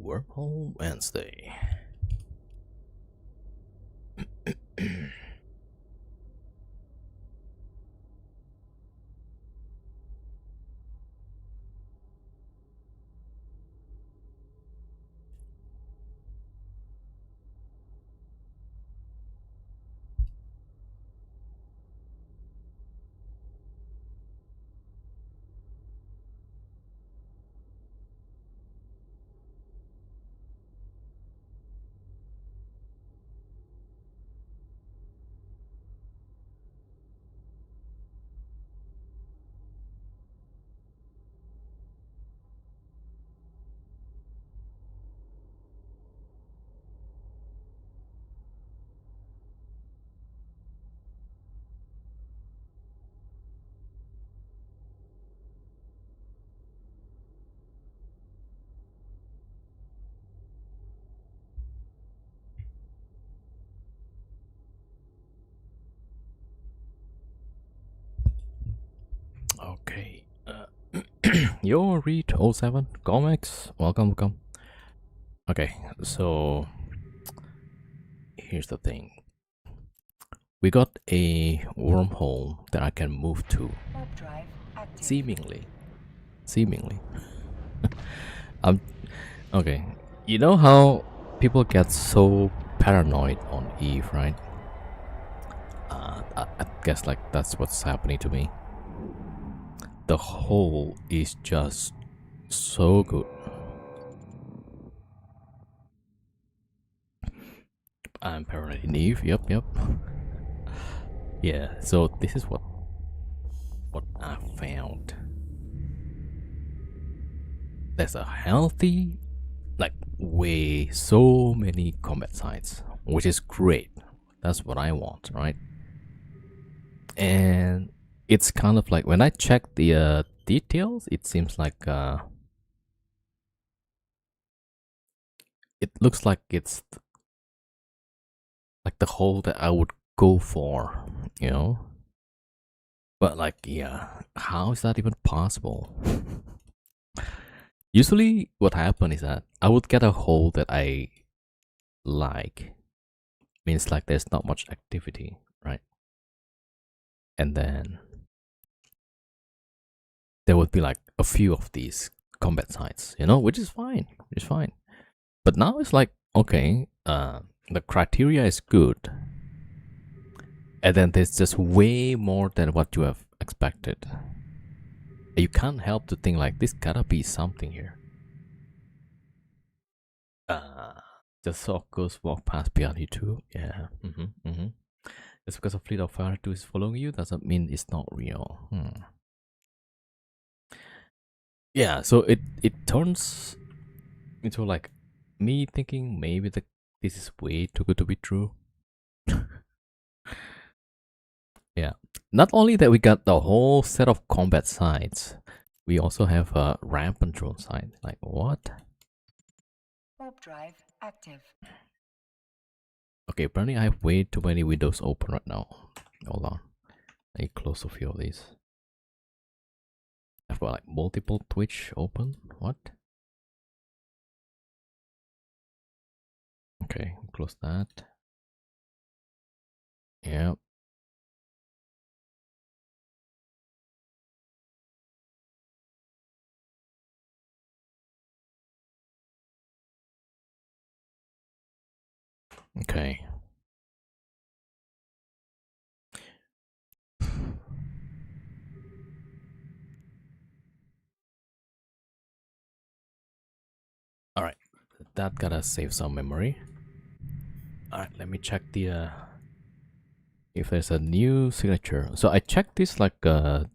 Wormhole Wednesday. Okay. Yo, read 07 comics. Welcome. Okay, so here's the thing. We got a wormhole that I can move to. Seemingly. Okay. You know how people get so paranoid on Eve, right? I guess like that's what's happening to me. The hole is just so good. I'm paranoid in Eve. Yep. Yeah. So this is what I found. There's a healthy, like way so many combat sites, which is great. That's what I want, right? And it's kind of like when I check the details, it seems like it looks like it's like the hole that I would go for, you know. But like, yeah, how is that even possible? Usually what happens is that I would get a hole that I like. Means like there's not much activity, right? And then there would be like a few of these combat sites, you know, which is fine. But now it's like, okay, the criteria is good. And then there's just way more than what you have expected. You can't help to think like this gotta be something here. Just saw ghost walk past behind you too. Yeah. Just because a fleet of fire 2 is following you doesn't mean it's not real. Yeah, so it turns into like me thinking maybe this is way too good to be true. Yeah. Not only that we got the whole set of combat sites, we also have a ramp control site. Like what? Warp drive active. Okay, apparently I have way too many windows open right now. Hold on. I close a few of these. I've got like multiple Twitch open. What? Okay, close that. Yep. Okay. Alright. That gotta save some memory. Alright, let me check the if there's a new signature. So I checked this like 2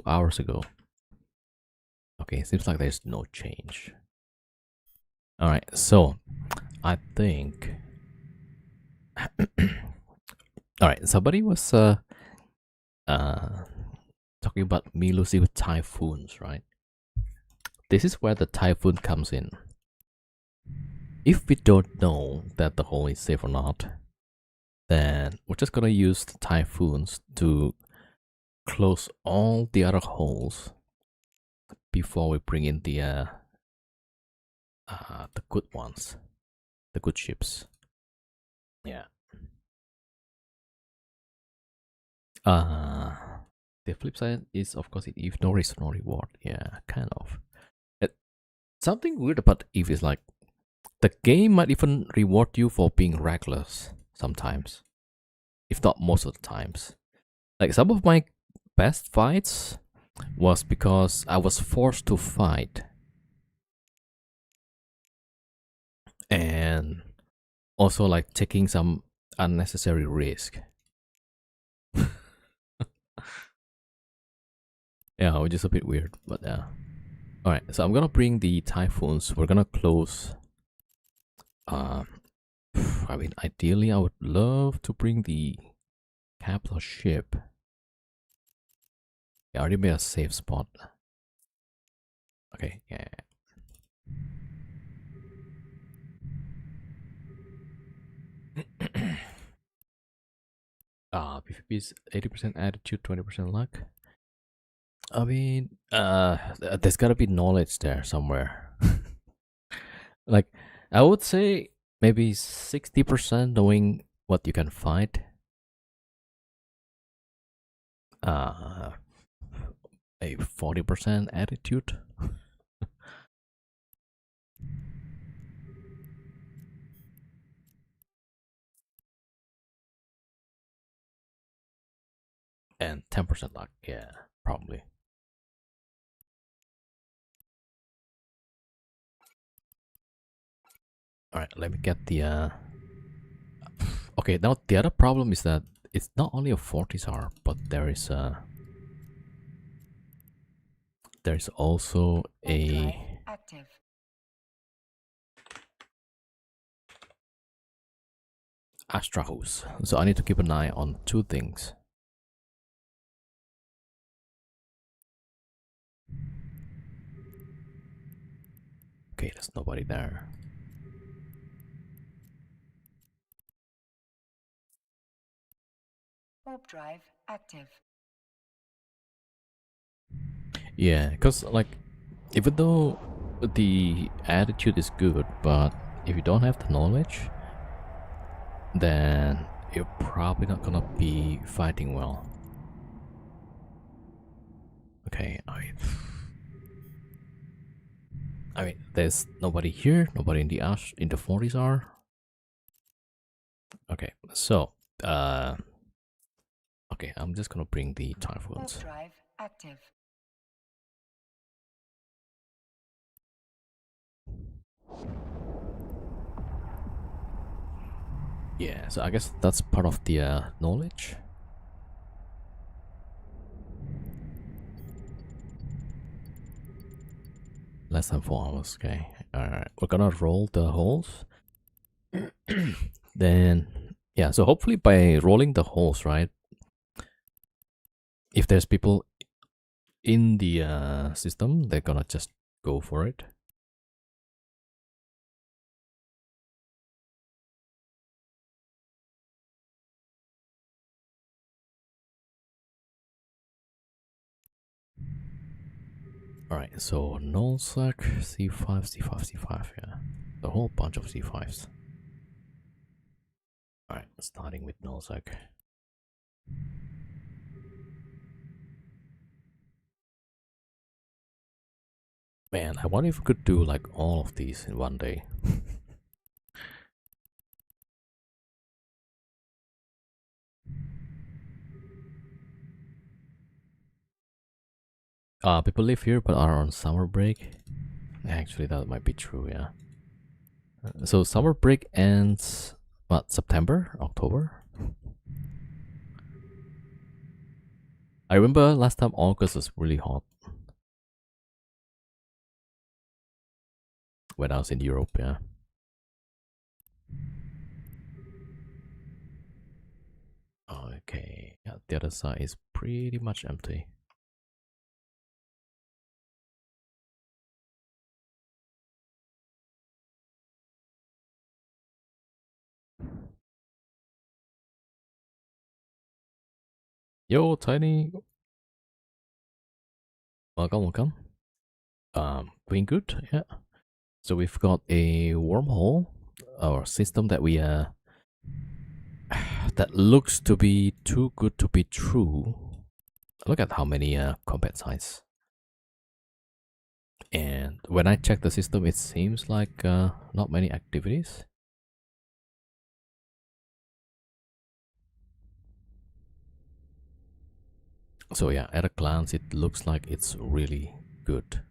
hours ago. Okay, seems like there's no change. Alright, so I think alright, somebody was talking about me losing with typhoons, right? This is where the typhoon comes in. If we don't know that the hole is safe or not, then we're just gonna use the typhoons to close all the other holes before we bring in the the good ones, the good ships. Yeah. Uh, the flip side is, of course, if no risk, no reward. Yeah, kind of. It, something weird about Eve is like the game might even reward you for being reckless sometimes, if not most of the times. Like some of my best fights was because I was forced to fight, and also like taking some unnecessary risk. Yeah, which is a bit weird, but yeah. Alright, so I'm gonna bring the typhoons. We're gonna close. Uh, I mean, ideally, I would love to bring the capital ship. I already made a safe spot. Okay, yeah. PvP is 80% attitude, 20% luck. I mean, there's gotta be knowledge there somewhere. Like, I would say maybe 60% knowing what you can fight. Uh, a 40% attitude. And 10% luck. Yeah, probably. All right, let me get the. Okay, now the other problem is that it's not only a Fortisar, but there's also a active. Astrahus. So I need to keep an eye on two things. Okay, there's nobody there. Warp drive active. Yeah, because like, even though the attitude is good, but if you don't have the knowledge, then you're probably not gonna be fighting well. Okay, I mean, there's nobody here, nobody in the Ash in the 40s are. Okay, so okay, I'm just gonna bring the typhoons. Warp drive active. Yeah, so I guess that's part of the knowledge. Less than 4 hours. Okay, all right, we're gonna roll the holes. Then yeah, so hopefully by rolling the holes, right? If there's people in the system, they're gonna just go for it. All right, so nullsec, c5, c5, c5. Yeah, the whole bunch of c5s. All right, starting with nullsec. Man, I wonder if we could do like all of these in one day. People live here but are on summer break. Actually, that might be true, yeah. So summer break ends, what, September? October? I remember last time August was really hot when I was in Europe, yeah. Okay, yeah, the other side is pretty much empty. Yo, Tiny. Welcome, welcome. Doing good, yeah. So we've got a wormhole, or system that we that looks to be too good to be true. Look at how many combat sites. And when I check the system, it seems like not many activities. So yeah, at a glance, it looks like it's really good.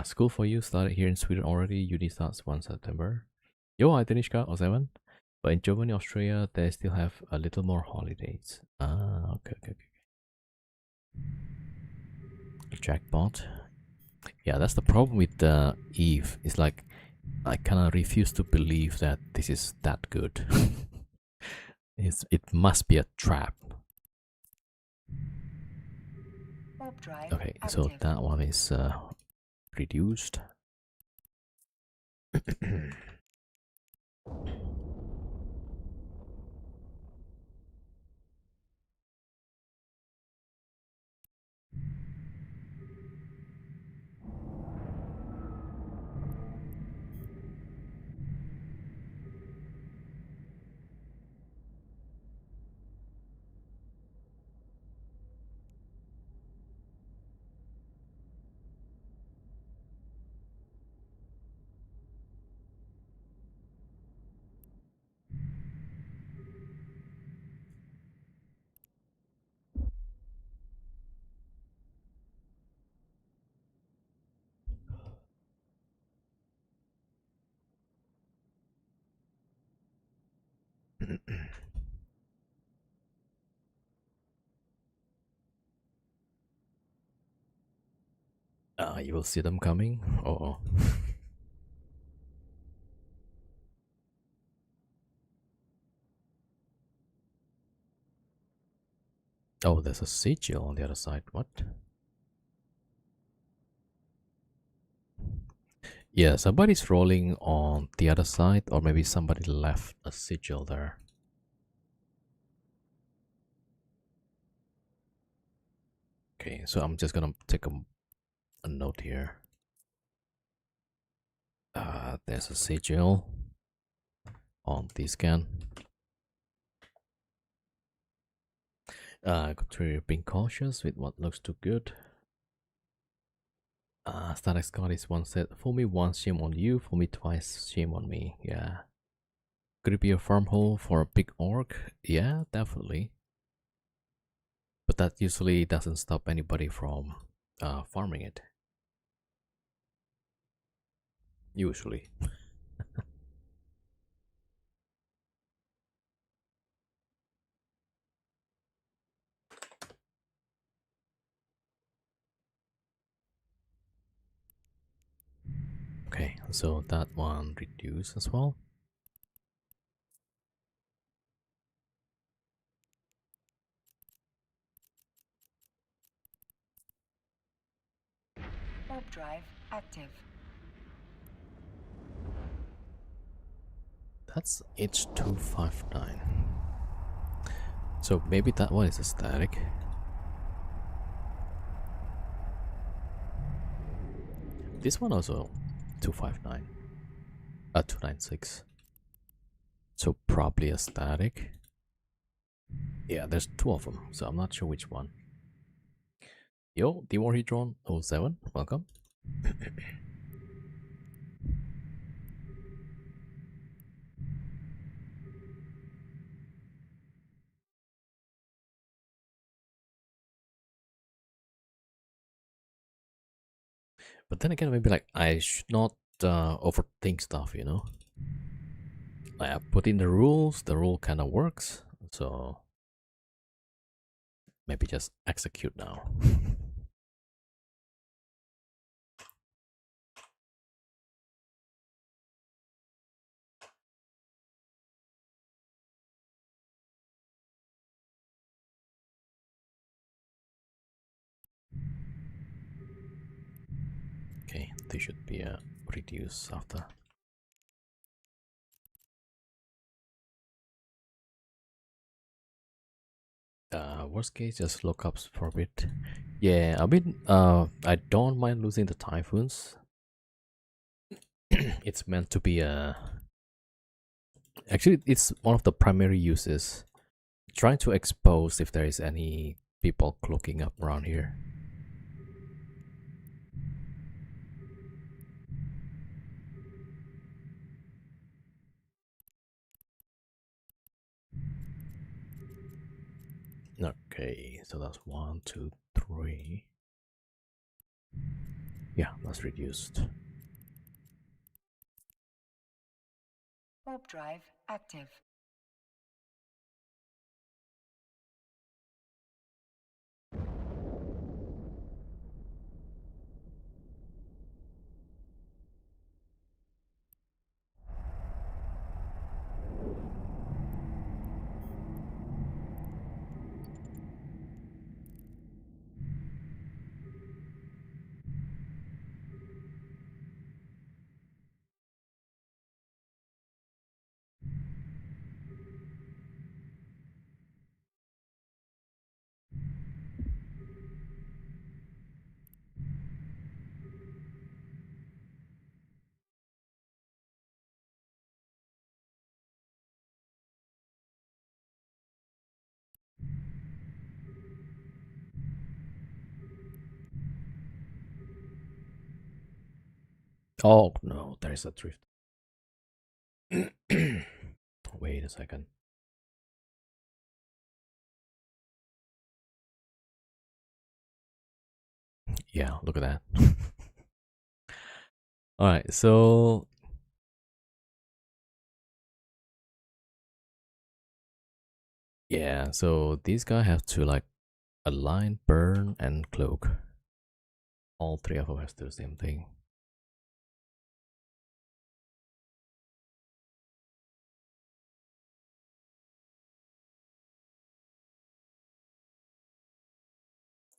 School for you started here in Sweden already. Uni starts 1 September. Yo, hi Tanishka, 07. But in Germany, Australia, they still have a little more holidays. Okay. Jackpot. Yeah, that's the problem with Eve. It's like I kind of refuse to believe that this is that good. It must be a trap. Warp drive Okay, so active. that one is reduced. You will see them coming. Oh. Oh, there's a sigil on the other side. What? Yeah, somebody's rolling on the other side, or maybe somebody left a sigil there. Okay, so I'm just gonna take a note here. There's a sigil on the scan. Got to being cautious with what looks too good. Static Scott is one said, "For me once, shame on you. For me twice, shame on me." Yeah. Could it be a farm hole for a big orc? Yeah, definitely. But that usually doesn't stop anybody from farming it. Usually. Okay, so that one reduced as well. Warp drive active. That's H259. So maybe that one is a static. This one also 259. 296. So probably a static. Yeah, there's two of them, so I'm not sure which one. Yo, Dwarhedron 07, welcome. But then again, maybe like I should not overthink stuff, you know? I put in the rules, the rule kind of works, so maybe just execute now. Okay, they should be reduced after. Worst case, just lookups for a bit. Yeah, I mean, I don't mind losing the typhoons. It's meant to be a. Actually, it's one of the primary uses. Trying to expose if there is any people cloaking up around here. Okay, so that's 1, 2, 3. Yeah, that's reduced. Warp drive active. Oh no, there is a drift. Wait a second. Yeah, look at that. All right, so yeah, so these guys have to like align, burn, and cloak. All three of them have to do the same thing.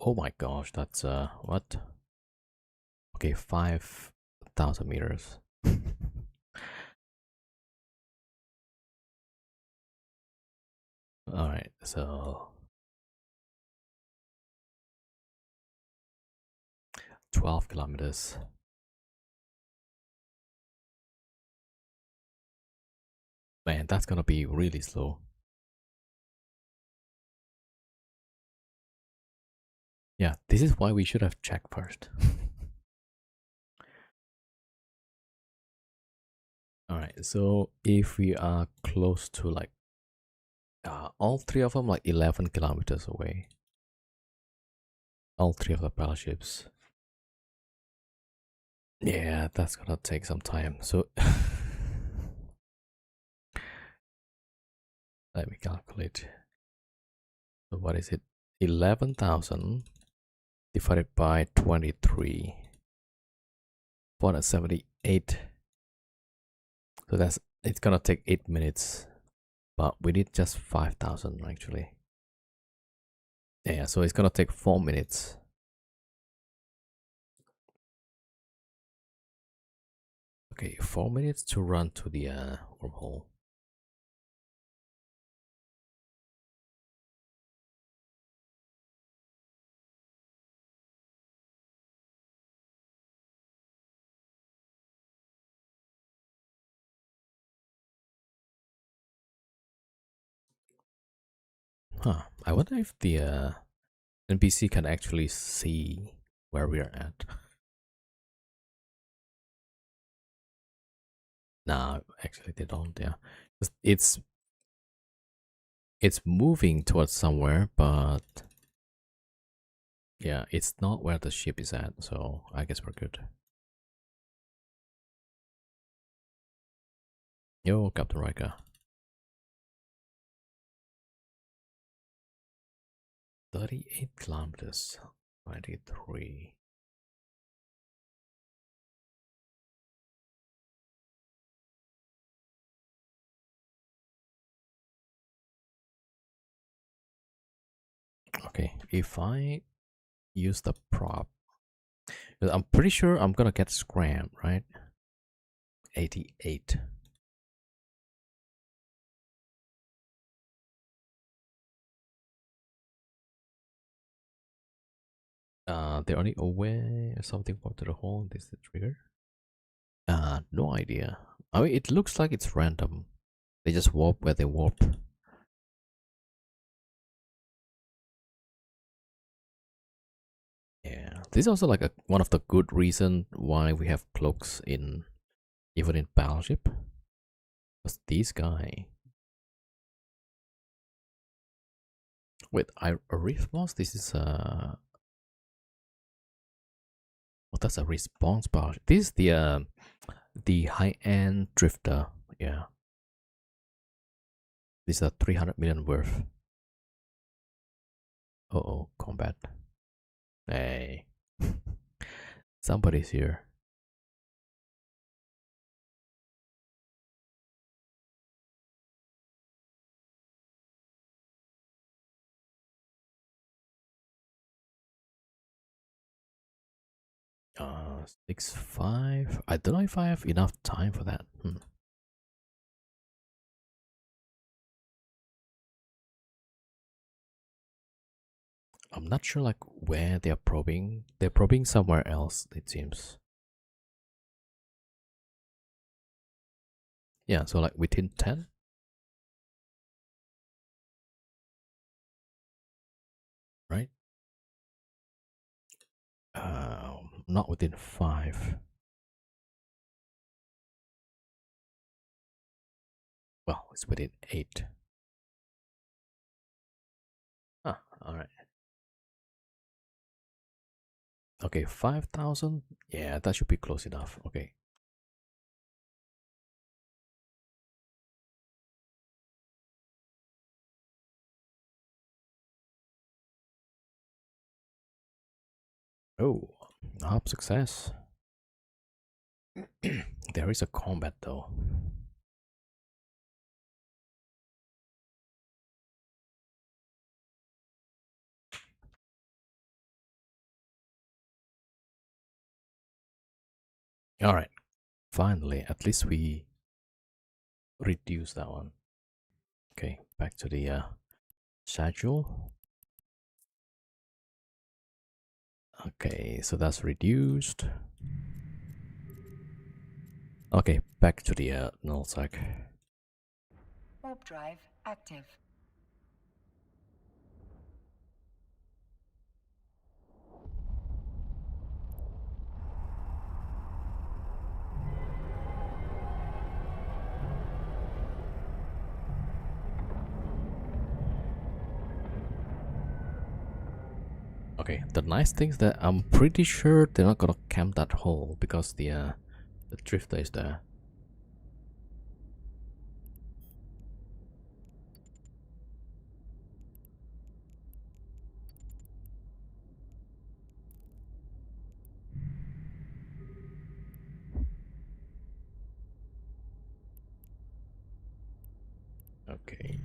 Oh my gosh, that's what? Okay, 5,000 meters. All right, so 12 kilometers. Man, that's gonna be really slow. Yeah, this is why we should have checked first. All right, so if we are close to like all three of them, like 11 kilometers away, all three of the battleships. Yeah, that's gonna take some time. So let me calculate. So what is it? 11,000 divided by 23. 478. So it's gonna take 8 minutes. But we need just 5,000 actually. Yeah, so it's gonna take 4 minutes. Okay, 4 minutes to run to the wormhole. Huh. I wonder if the NPC can actually see where we are at. Nah, actually they don't, yeah. It's moving towards somewhere, but yeah, it's not where the ship is at, so I guess we're good. Yo, Captain Riker. 38 kilometers. 23. Okay, if I use the prop, I'm pretty sure I'm gonna get scram, right? 88. They're only aware something popped to the hole. This is the trigger. No idea. I mean, it looks like it's random. They just warp where they warp. Yeah, this is also like one of the good reason why we have cloaks in even in Battleship. Because this guy. Wait, a response? This is oh, that's a response bar. This is the high-end drifter. Yeah, this is a 300 million worth. Oh, combat. Hey, somebody's here. Uh, 6-5. I don't know if I have enough time for that. I'm not sure like where they're probing. They're probing somewhere else, it seems. Yeah, so like within 10. Right? Not within 5. Well, it's within 8. Ah, alright. Okay, 5,000. Yeah, that should be close enough. Okay. Oh, up success. There is a combat though. Alright. Finally, at least we reduce that one. Okay, back to the schedule. Okay, so that's reduced. Okay, back to the nullsec. Warp drive active. Okay, the nice thing is that I'm pretty sure they're not gonna camp that hole because the drifter is there. Okay.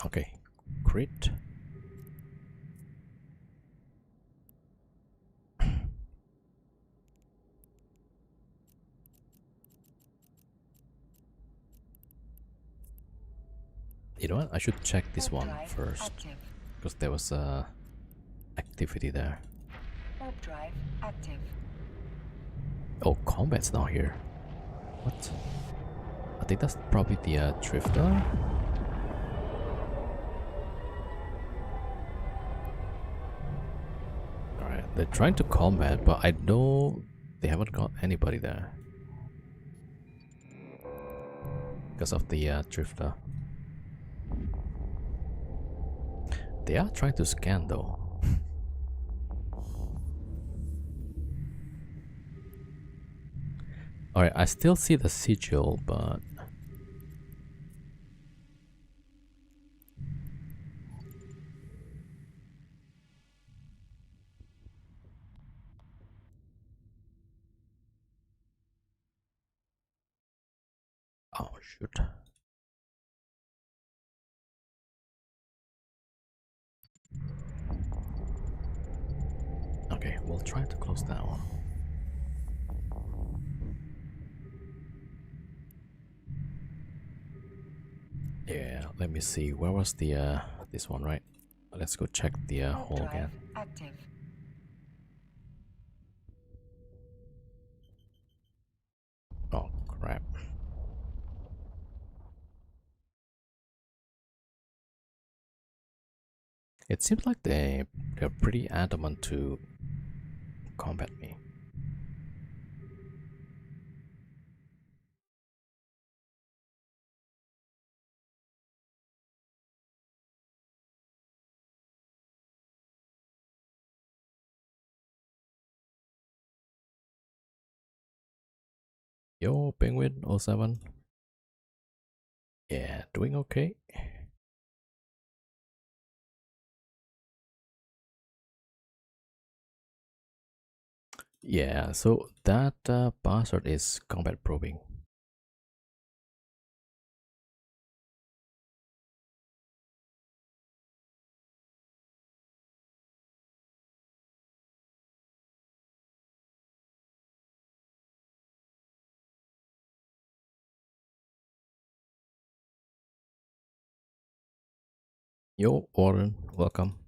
Okay, crit. You know what? I should check this Warp one drive first active. because there was activity there. Warp drive active. Oh, combat's not here. What? I think that's probably the drifter. Alright, They're trying to combat, but I know they haven't got anybody there because of the drifter. They are trying to scan though. Alright, I still see the sigil, but oh shoot. Okay, we'll try to close that one. Yeah, let me see. Where was the this one, right? Let's go check the Warp hole drive again. active. Oh crap. It seems like they're pretty adamant to combat me. Yo, Penguin 07. Yeah, doing okay. Yeah, so that bastard is combat probing. Yo, Warren, welcome.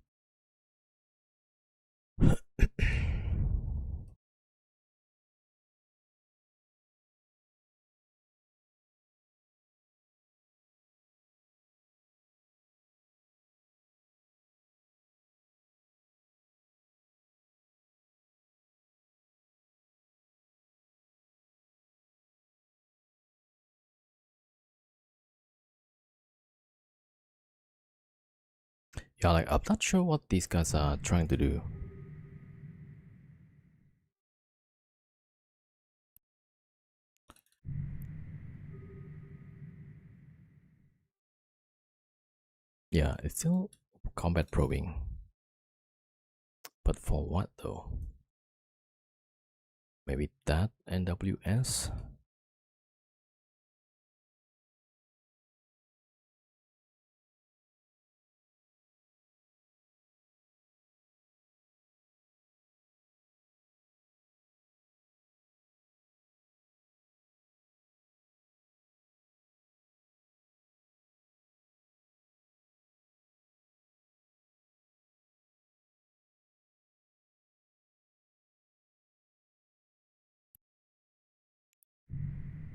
Yeah, like I'm not sure what these guys are trying to do. Yeah, it's still combat probing. But for what though? Maybe that NWS?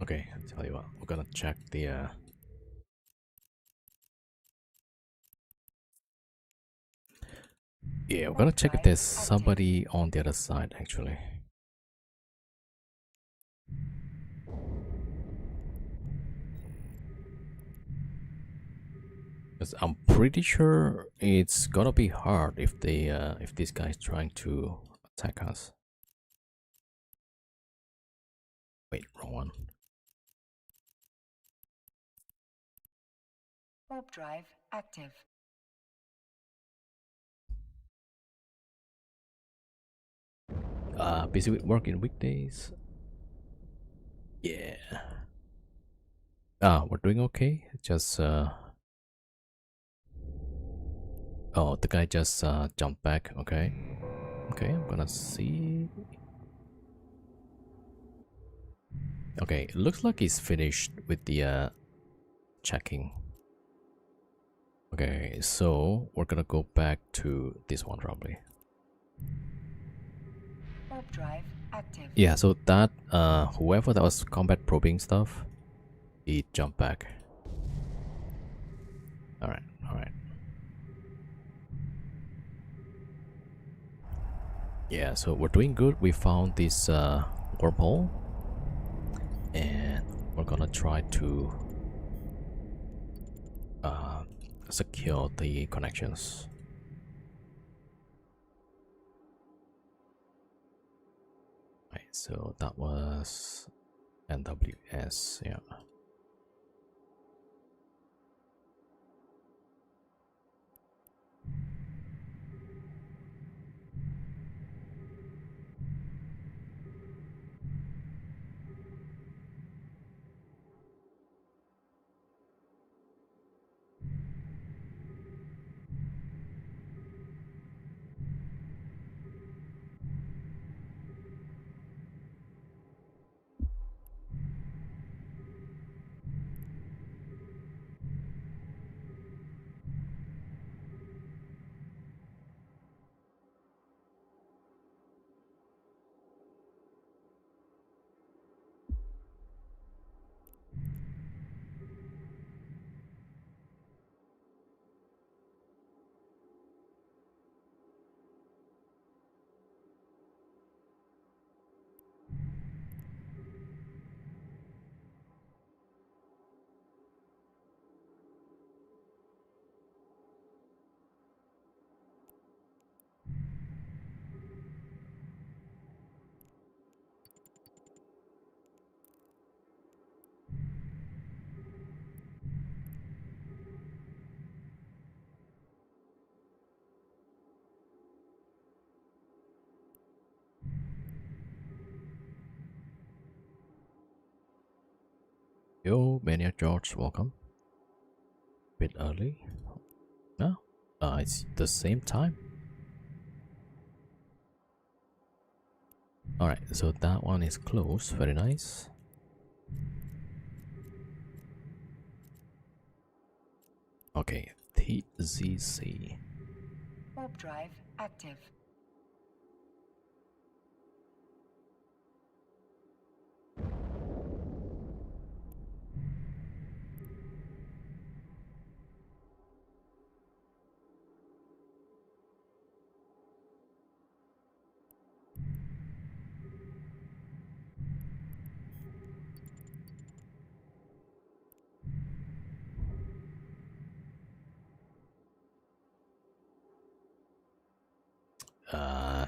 Okay, I'll tell you what, we're gonna check the yeah, we're gonna Warp check if drive there's active. somebody on the other side actually. Because I'm pretty sure it's gonna be hard if they if this guy's trying to attack us. Wait, wrong one. Warp drive active. Busy with work in weekdays. Yeah. We're doing okay. Just oh, the guy just jumped back. Okay. Okay, I'm gonna see. Okay, it looks like he's finished with the checking. Okay, so we're gonna go back to this one probably. Warp drive active. Yeah, so that whoever that was combat probing stuff, he jumped back. Alright, alright. Yeah, so we're doing good. We found this wormhole, and we're gonna try to secure the connections. Right, so that was NWS, yeah. Yo, Mania George, welcome. Bit early. No, it's the same time. All right, so that one is closed. Very nice. Okay, TZC. Warp drive active.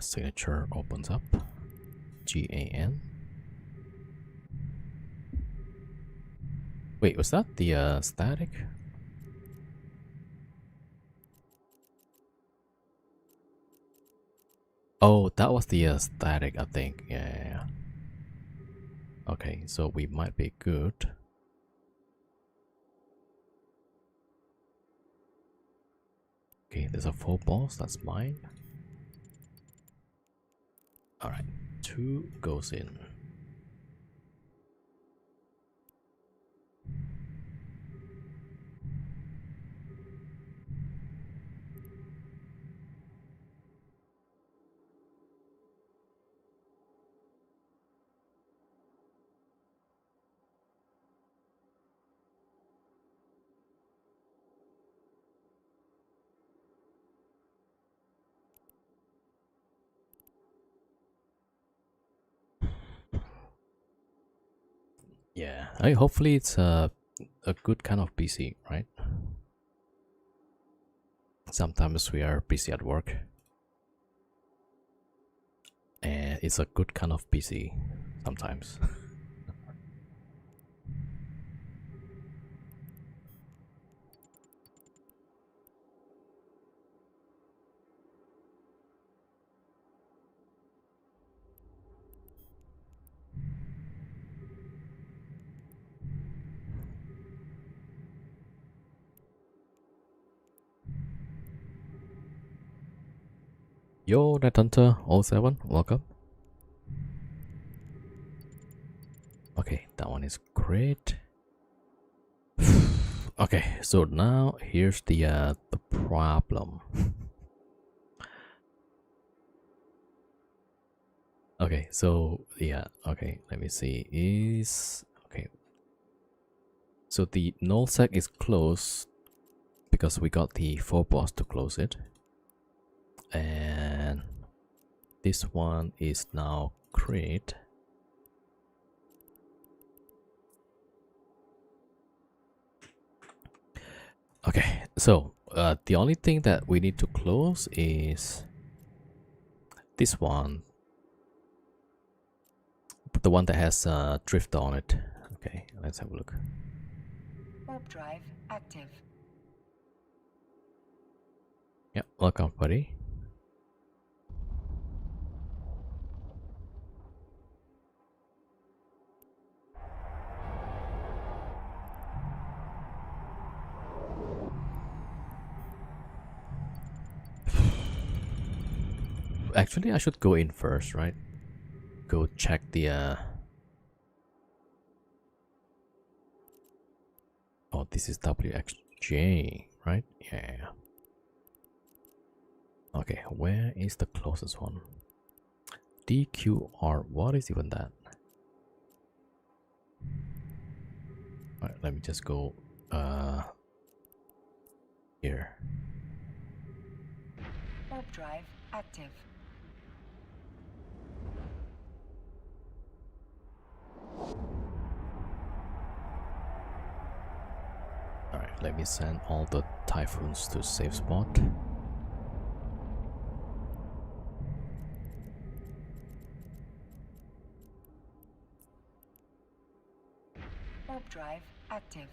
Signature opens up. GAN. Wait, was that the static? Oh, that was the static, I think. Yeah. Okay, so we might be good. Okay, there's a full boss. That's mine. All right, 2 goes in. Yeah, I mean, hopefully it's a good kind of PC, right? Sometimes we are busy at work, and it's a good kind of PC sometimes. Yo, Net Hunter 07, welcome. Okay, that one is great. Okay, so now here's the problem. Okay, so yeah, okay, let me see. Is okay. So the nullsec is closed because we got the 4 boss to close it. And this one is now create. Okay, so the only thing that we need to close is this one, the one that has drift on it. Okay, let's have a look. Warp drive active. Yeah, welcome, buddy. Actually, I should go in first, right? Go check the oh, this is WXJ, right? Yeah. Okay, where is the closest one? DQR, what is even that? Alright, let me just go here. Warp drive active. Alright, let me send all the typhoons to safe spot. Warp drive active.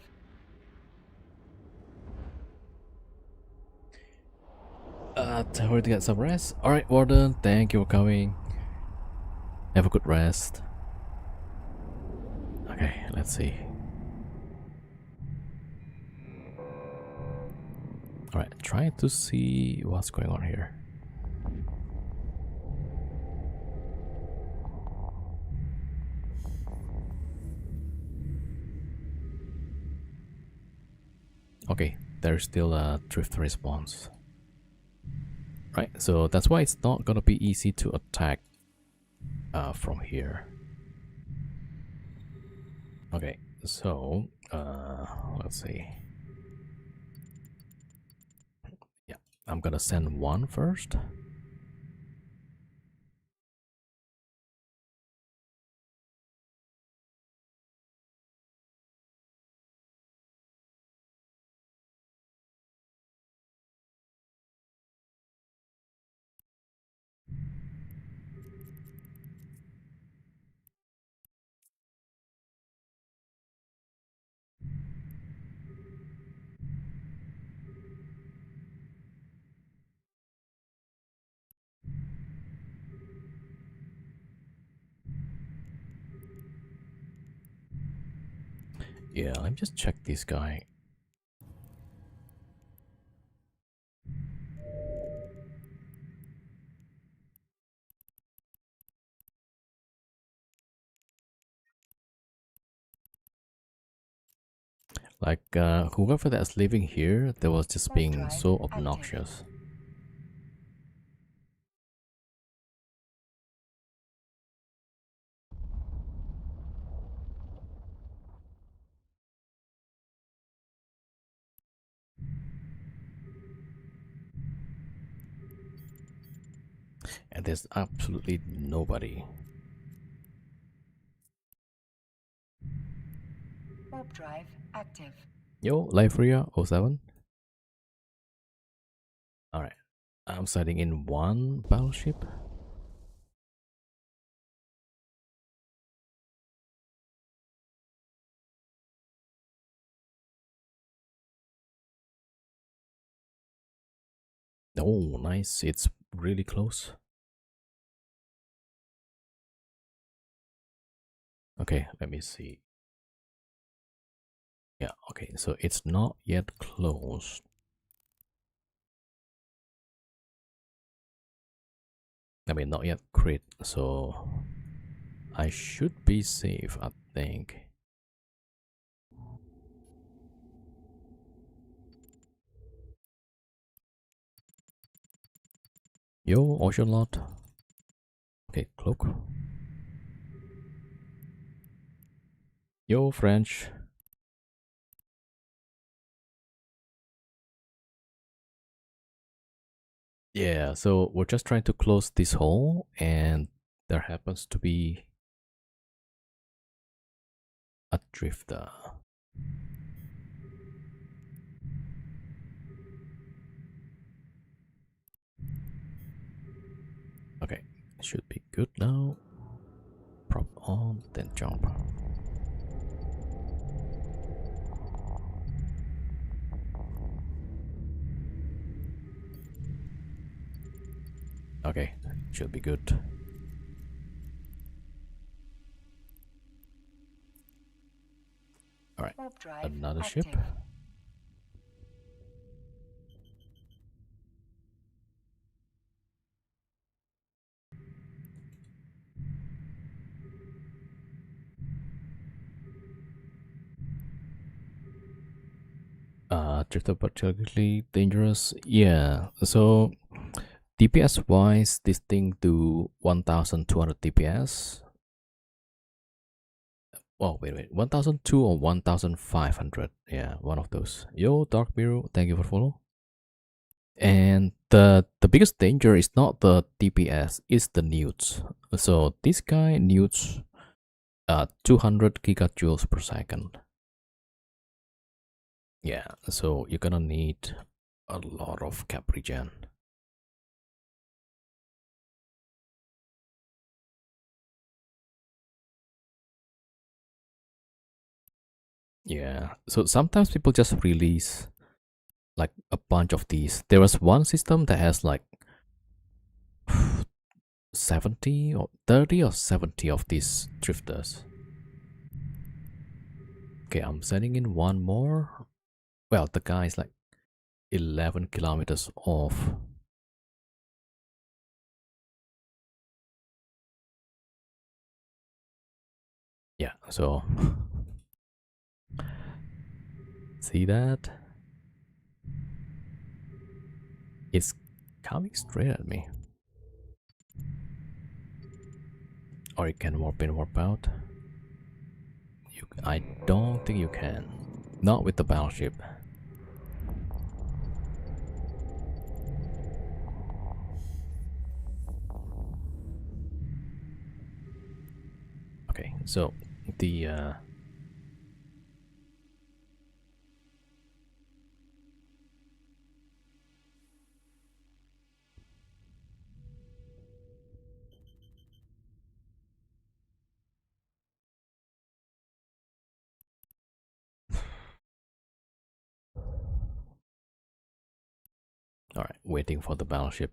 Tell her to get some rest. Alright, Warden, thank you for coming. Have a good rest. Okay, let's see. Alright, trying to see what's going on here. Okay, there's still a drift response. Right, so that's why it's not gonna be easy to attack from here. Okay, so let's see. Yeah, I'm gonna send one first. Yeah, let me just check this guy. Like whoever that's living here, they was just Warp being drive so active. obnoxious. And there's absolutely nobody. Warp drive active. Yo, Liferia 07. Alright. I'm sighting in one battleship. Oh, nice. It's really close. Okay, let me see. Yeah, okay, so it's not yet closed. I mean, not yet crit, so I should be safe, I think. Yo, Ocean Lot. Okay, cloak. Yo, French. Yeah, so we're just trying to close this hole, and there happens to be a drifter. Okay, should be good now. Prop on, then jump. Okay, should be good. All right, Warp drive another ship. active. Drifter particularly dangerous. Yeah, so DPS wise, this thing do 1200 DPS. Oh, wait, 1002 or 1500. Yeah, one of those. Yo, Dark Mirror, thank you for follow. And the biggest danger is not the DPS, it's the newts. So this guy newts 200 gigajoules per second. Yeah, so you're gonna need a lot of cap regen. Yeah, so sometimes people just release like a bunch of these. There was one system that has like 70 or 30 or 70 of these drifters. Okay, I'm sending in one more. Well, the guy is like 11 kilometers off. Yeah, so see that? It's coming straight at me. Or you can warp in, warp out. I don't think you can. Not with the battleship. Okay, so the all right, waiting for the battleship.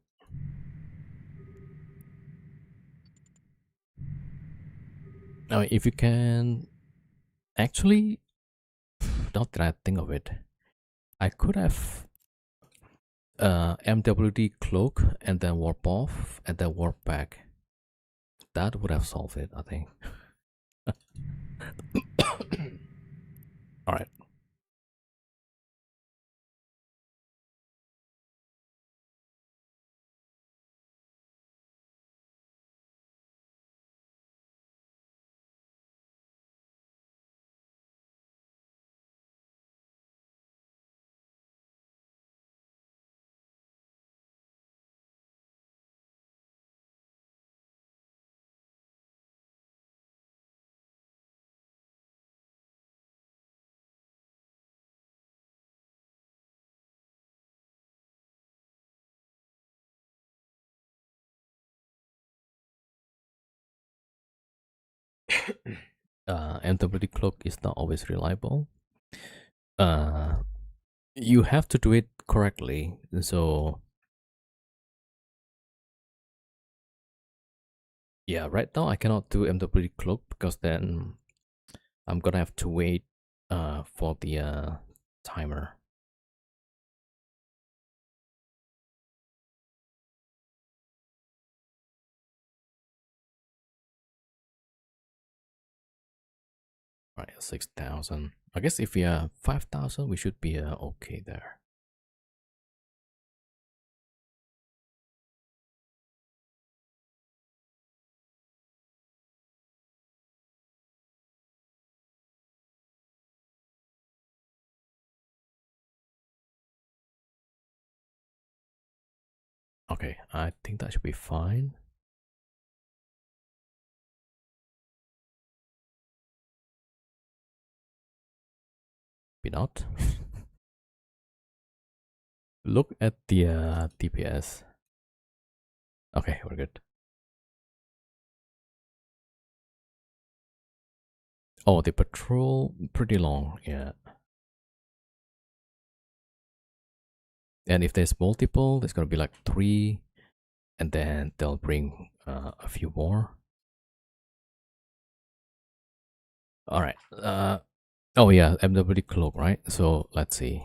Now, if you can actually, now that I think of it, I could have MWD cloak and then warp off and then warp back. That would have solved it, I think. All right. MWD cloak is not always reliable. Uh, you have to do it correctly. So yeah, right now I cannot do MWD cloak because then I'm gonna have to wait for the timer. Right, 6,000. I guess if we are 5,000, we should be okay there. Okay, I think that should be fine. Be not. Look at the DPS. Okay, we're good. Oh, the patrol pretty long, yeah. And if there's multiple, there's gonna be like 3, and then they'll bring a few more. All right. Oh yeah, MWD cloak, right? So let's see.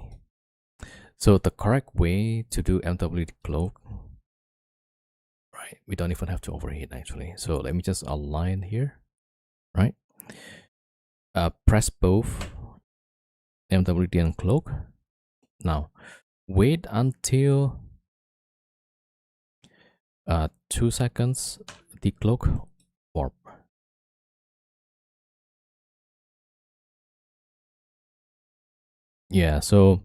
So the correct way to do MWD cloak, right? We don't even have to overheat actually. So let me just align here, right? Press both MWD and cloak. Now wait until 2 seconds. Decloak warp. Yeah, so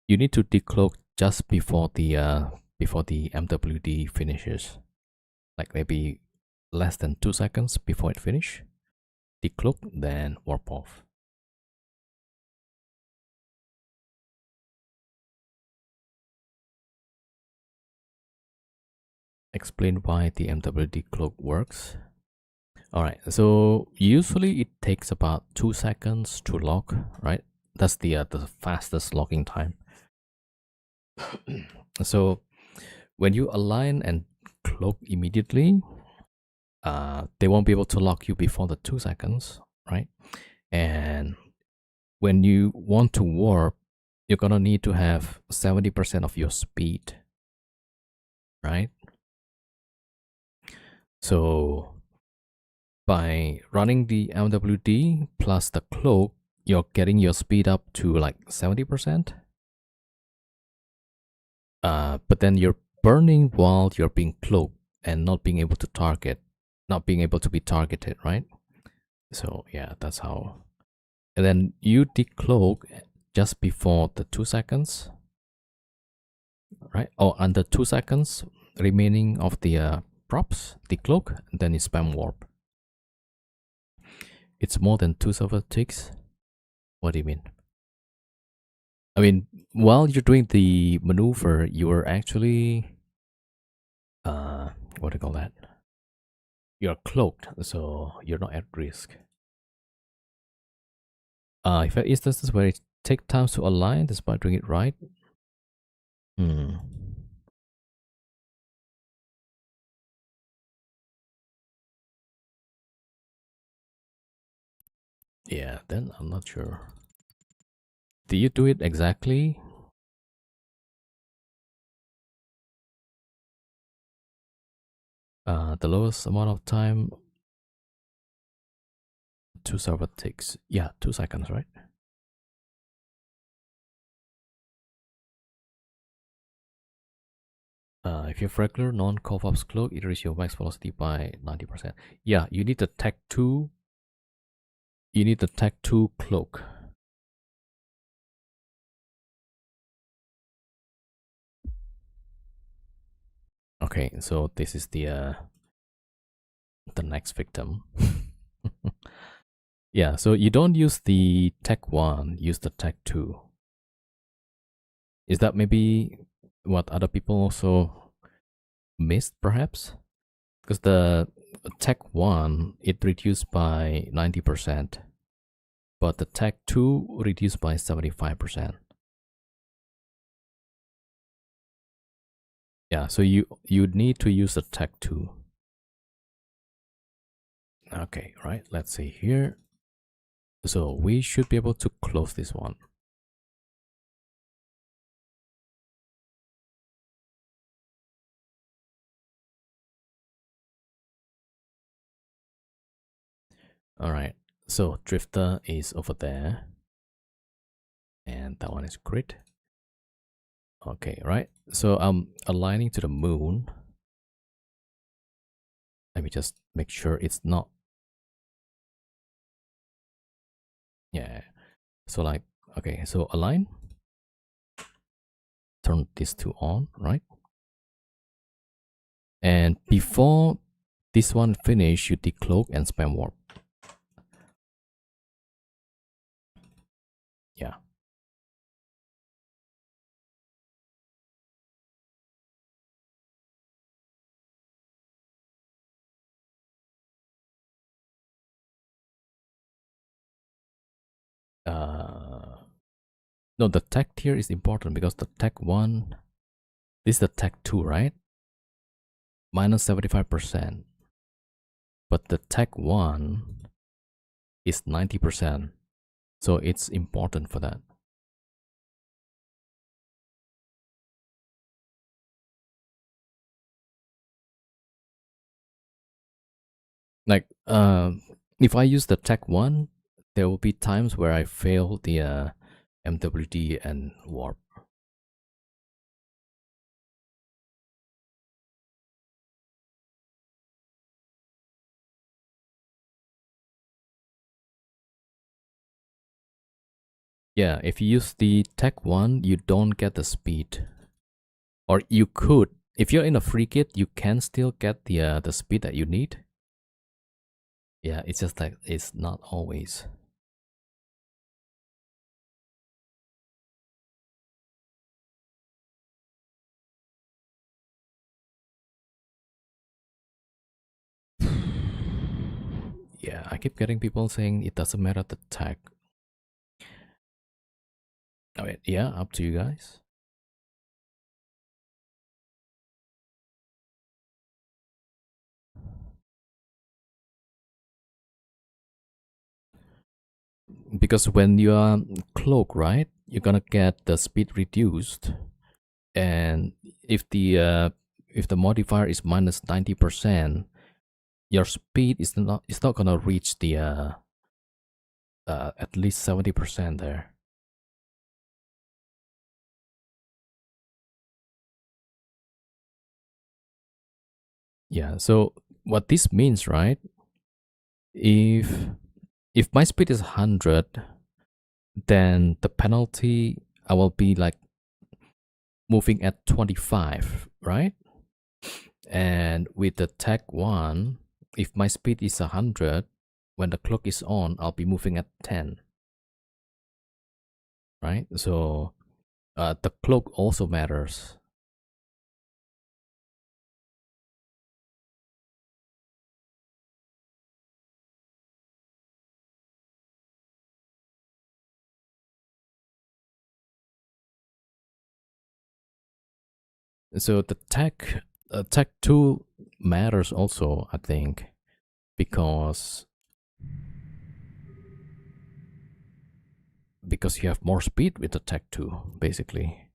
you need to decloak just before the MWD finishes, like maybe less than 2 seconds before it finish. Decloak, then warp off. Explain why the MWD cloak works. All right, so usually it takes about 2 seconds to lock, right? That's the fastest locking time. So when you align and cloak immediately, they won't be able to lock you before the 2 seconds, right? And when you want to warp, you're gonna need to have 70% of your speed, right? So by running the MWD plus the cloak, you're getting your speed up to like 70%. But then you're burning while you're being cloaked and not being able to target, not being able to be targeted, right? So yeah, that's how. And then you decloak just before the 2 seconds, right? Or under 2 seconds remaining of the props, decloak, and then you spam warp. It's more than 2 server ticks. What do you mean? I mean, while you're doing the maneuver, you are actually, what do you call that? You're cloaked, so you're not at risk. If there instances where it takes time to align despite doing it right, hmm. Yeah, then I'm not sure. Do you do it exactly? The lowest amount of time 2 server ticks. Yeah, 2 seconds, right? If you have regular non-Covaps cloak, it raises your max velocity by 90%. Yeah, you need the tech 2. You need the tech 2 cloak. Okay, so this is the next victim. Yeah, so you don't use the tech 1, use the tech 2. Is that maybe what other people also missed, perhaps? Because the tech 1, it reduced by 90%, but the tech 2 reduced by 75%. Yeah, so you need to use the tech 2. Okay, right, let's see here. So we should be able to close this one. All right, so Drifter is over there. And that one is grid. Okay, right. So I'm aligning to the moon. Let me just make sure it's not. Yeah. So like, okay, so align. Turn these two on, right? And before this one finish, you decloak and spam warp. Yeah. No, the tech tier is important because the tech 1, this is the tech 2, right? Minus 75%. But the tech 1 is 90%. So it's important for that. Like, if I use the tech 1, there will be times where I fail the MWD and warp. Yeah, if you use the tech 1, you don't get the speed. Or you could. If you're in a free kit, you can still get the speed that you need. Yeah, it's just like it's not always. Yeah, I keep getting people saying it doesn't matter the tag. I mean, yeah, up to you guys. Because when you are cloak, right, you're gonna get the speed reduced, and if the modifier is minus 90%, your speed is not gonna reach the at least 70% there. Yeah, so what this means, right? If my speed is 100, then the penalty I will be like moving at 25, right? And with the tech 1, if my speed is 100, when the clock is on, I'll be moving at 10, right? So the cloak also matters. So the tech 2 matters also, I think, because you have more speed with the tech 2, basically.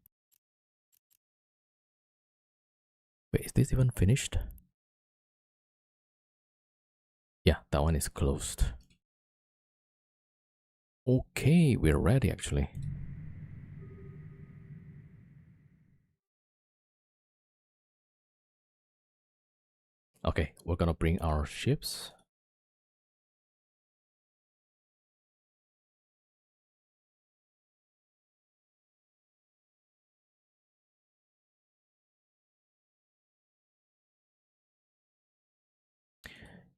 Wait, is this even finished? Yeah, that one is closed. Okay, we're ready actually. Okay, we're gonna bring our ships.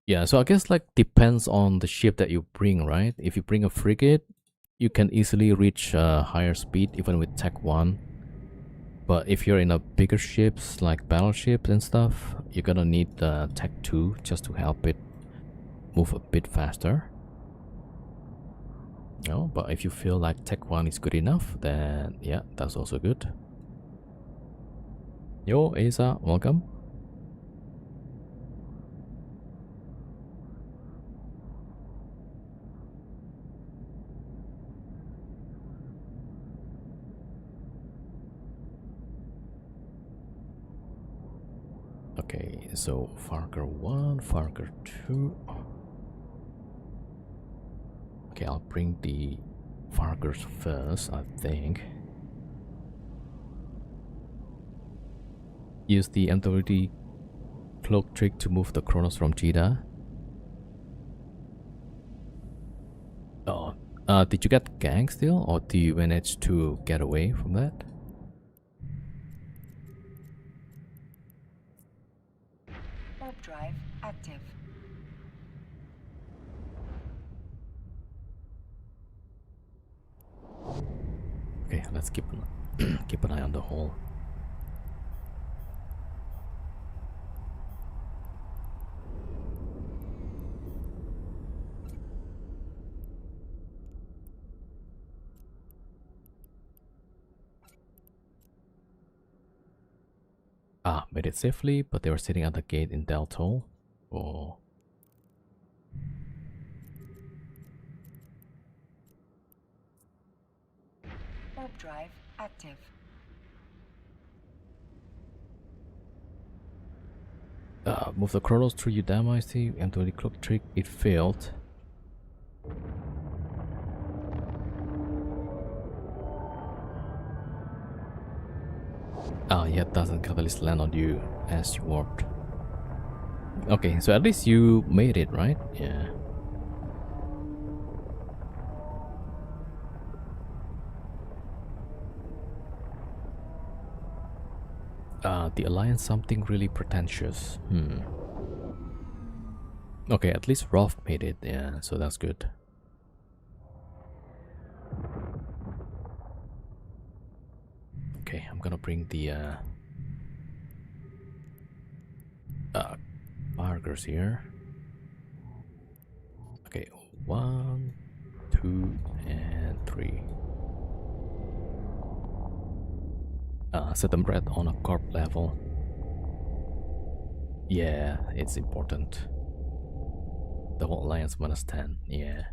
Yeah, so I guess like depends on the ship that you bring, right? If you bring a frigate, you can easily reach higher speed even with tech 1. But if you're in a bigger ships like battleships and stuff, you're gonna need tech 2 just to help it move a bit faster. No, but if you feel like tech 1 is good enough, then yeah, that's also good. Yo, Asa, welcome. Okay, so Farker 1, Farker 2. Okay, I'll bring the Farkers first, I think. Use the MWD cloak trick to move the Kronos from Jida. Oh, did you get gang still, or do you manage to get away from that? Okay, let's keep keep an eye on the hole. Ah, made it safely, but they were sitting at the gate in Delta. Oh. Warp drive active. Move the chronos through Udama, I see. M20 clock trick, it failed. Ah, yeah, doesn't catalyst land on you as you warped. Okay, so at least you made it, right? Yeah. The Alliance something really pretentious. Okay, at least Rolf made it, yeah, so that's good. Okay, I'm gonna bring the markers here. Okay, 1, 2, and 3. Set them right on a corp level. Yeah, it's important. The whole alliance -10. Yeah.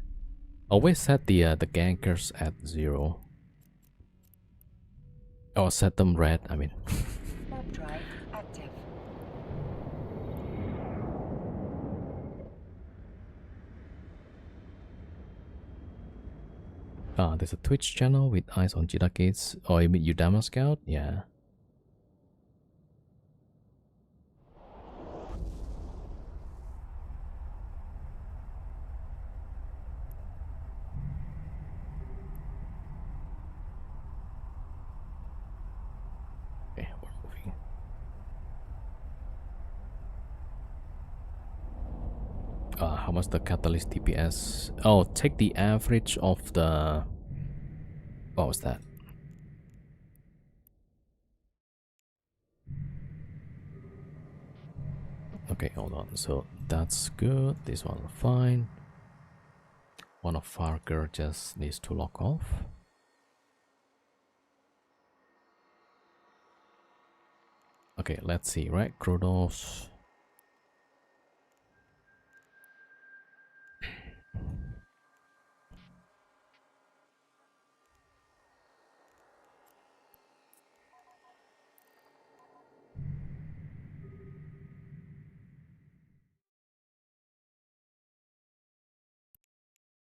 Always set the gankers at 0. Or set them red, I mean. Warp drive active. There's a Twitch channel with eyes on Jita Gates. Oh, you mean Udama Scout? Yeah. Okay, we're moving. How much the catalyst TPS? Oh, take the average of the... What was that? Okay, hold on. So that's good. This one fine. One of Farker just needs to lock off. Okay, let's see, right? Kronos.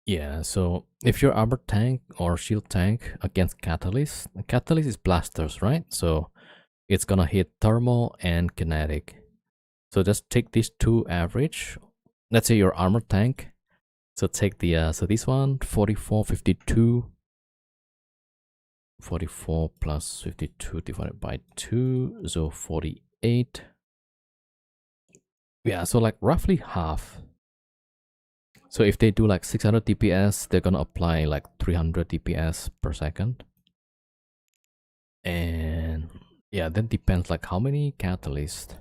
Yeah, so if you're armor tank or shield tank against catalyst, catalyst is blasters, right? So it's gonna hit thermal and kinetic. So just take these two average. Let's say your armor tank. So take the so this one 44, 52, 44 plus 52 divided by 2, so 48. Yeah, so like roughly half. So if they do like 600 DPS, they're gonna apply like 300 DPS per second. And yeah, that depends like how many catalysts.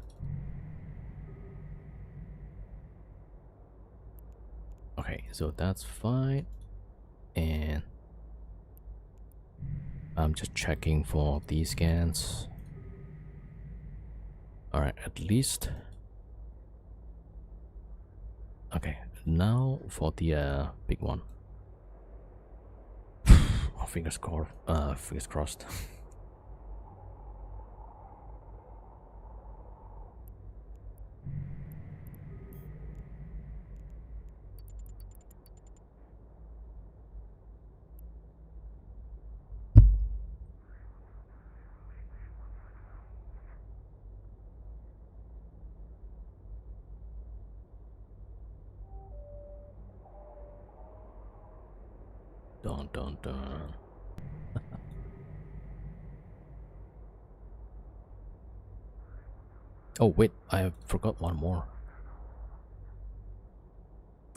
Okay, so that's fine. And I'm just checking for these scans. Alright, at least. Okay, now for the big one. Oh, fingers crossed. Dun dun dun. Oh wait, I forgot one more.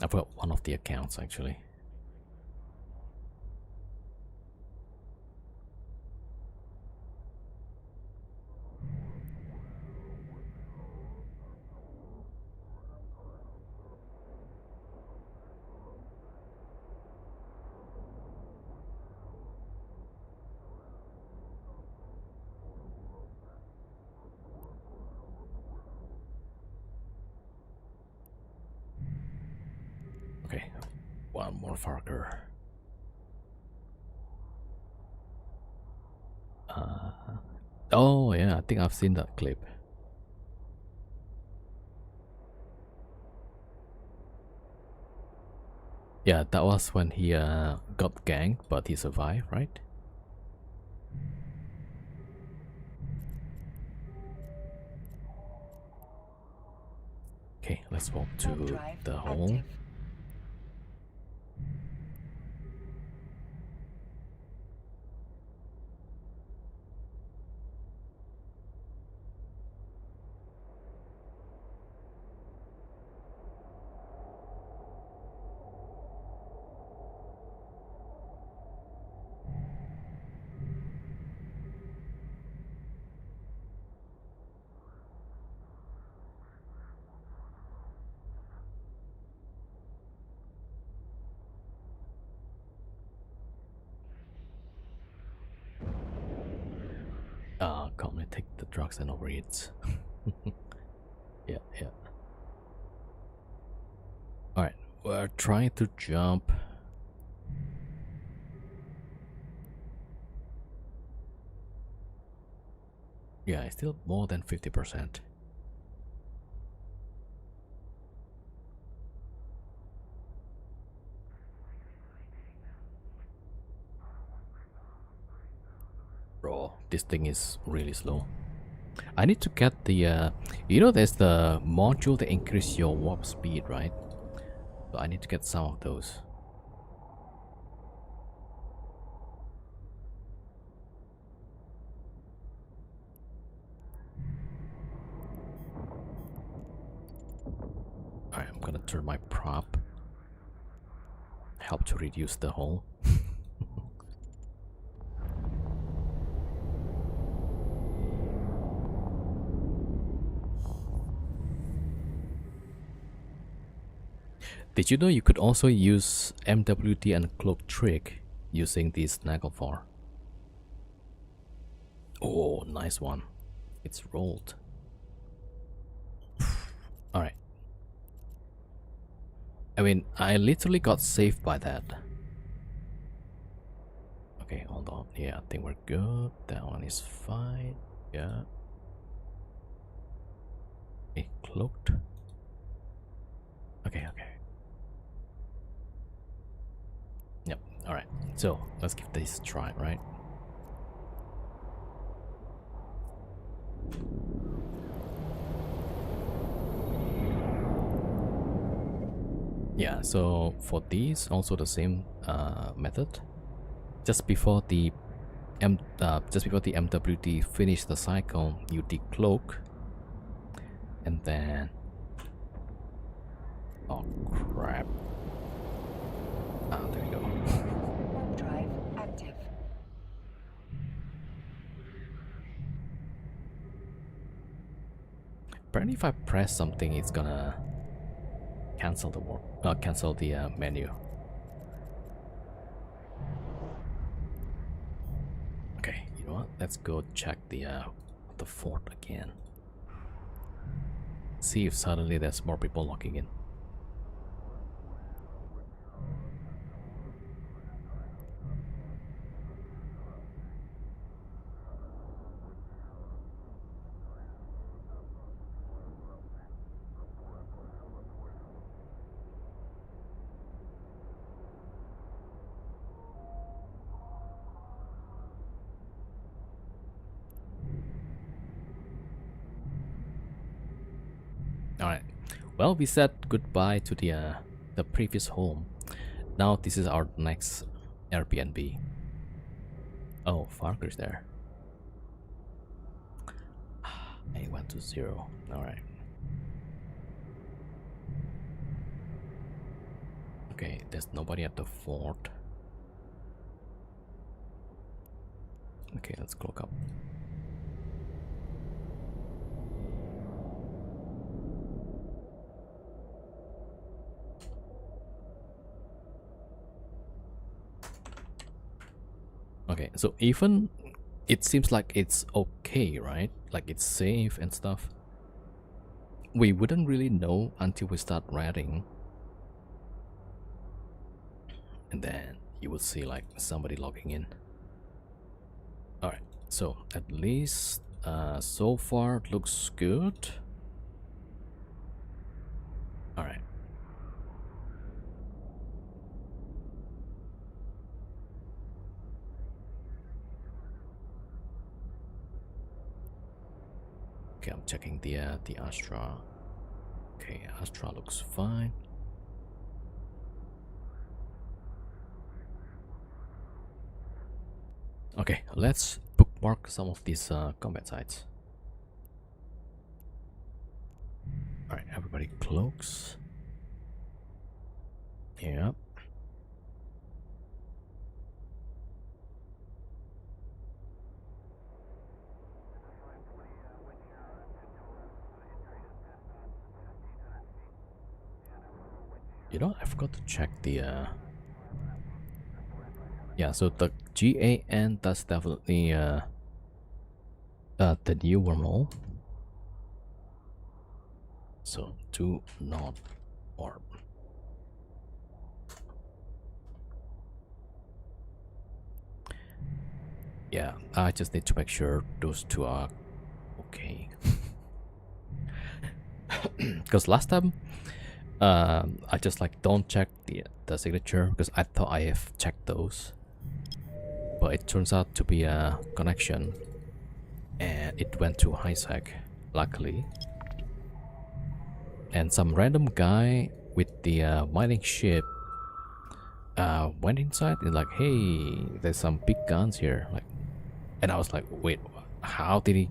I forgot one of the accounts actually. Okay, one more Farker. Oh yeah, I think I've seen that clip. Yeah, that was when he got ganked, but he survived, right? Okay, let's walk Warp to drive the hole. active. Can't really take the drugs and overeats. Yeah, yeah. Alright, we're trying to jump. Yeah, it's still more than 50%. Bro, this thing is really slow. I need to get the, you know, there's the module that increase your warp speed, right? So I need to get some of those. Alright, I'm gonna turn my prop. Help to reduce the hole. Did you know you could also use MWD and cloak trick using this Nagelfar? Oh, nice one. It's rolled. Alright. I mean, I literally got saved by that. Okay, hold on. Yeah, I think we're good. That one is fine. Yeah. Okay, cloaked. Okay, okay. Yep, alright. So, let's give this a try, right? Yeah, so for these, also the same method. Just before the MWD finish the cycle, you decloak, and then oh crap! Ah, there we go. Warp drive active. Apparently, if I press something, it's gonna cancel the menu. Okay, you know what? Let's go check the fort again. See if suddenly there's more people logging in. Alright. Well, we said goodbye to the previous home. Now this is our next Airbnb. Oh, Farker's there. I went to 0. Alright. Okay, there's nobody at the fort. Okay, let's cloak up. Okay, so even it seems like it's okay, right? Like it's safe and stuff. We wouldn't really know until we start raiding. and then you will see like somebody logging in. All right, so at least so far it looks good. All right. Okay, I'm checking the Astra. Okay, Astra looks fine. Okay, let's bookmark some of these combat sites. Alright, everybody cloaks. Yep. You know, I forgot to check the yeah, so the GAN, that's definitely the new wormhole. So do not warp. Yeah, I just need to make sure those two are okay. Because last time I just like don't check the signature because I thought I have checked those, but it turns out to be a connection and it went to HiSec, luckily. And some random guy with the mining ship went inside and like, hey, there's some big guns here, like, and I was like, wait, how did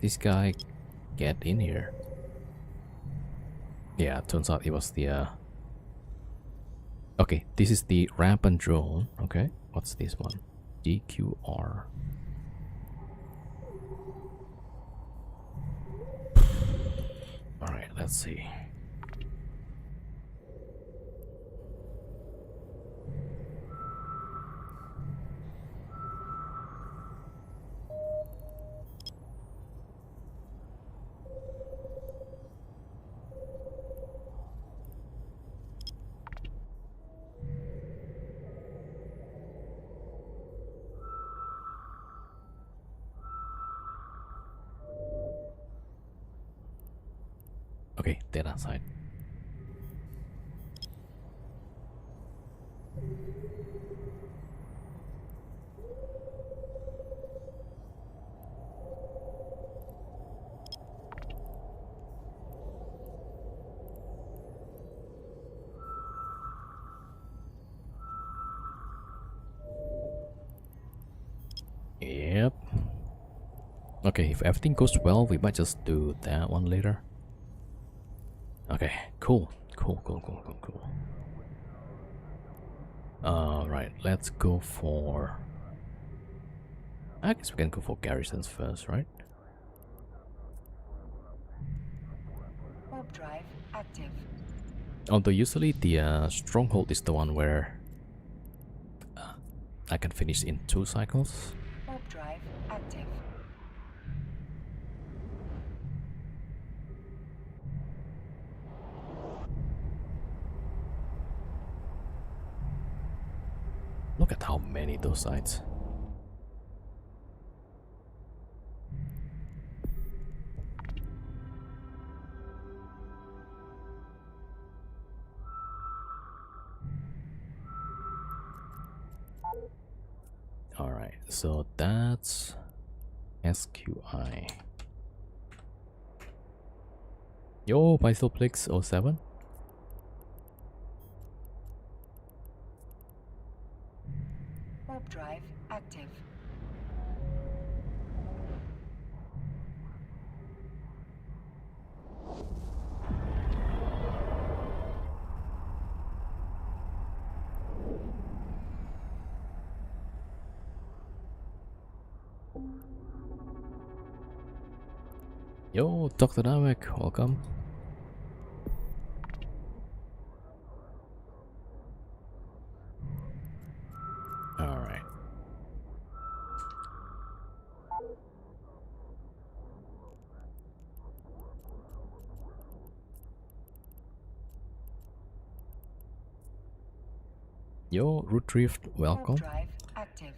this guy get in here? Yeah, turns out it was the okay, this is the rampant drone. Okay, what's this one? DQR. All right, let's see. Okay, data side. Yep. Okay, if everything goes well, we might just do that one later. Okay, cool. Right, let's go for... I guess we can go for garrisons first, right? Warp drive active. Although usually the stronghold is the one where I can finish in 2 cycles. Warp drive active. Look at how many those sites. Alright, so that's SQI. Yo, PLEX 07. Warp drive active. Yo, Dr. Namek, welcome. Alright. Yo, root drift, Warp welcome. drive active.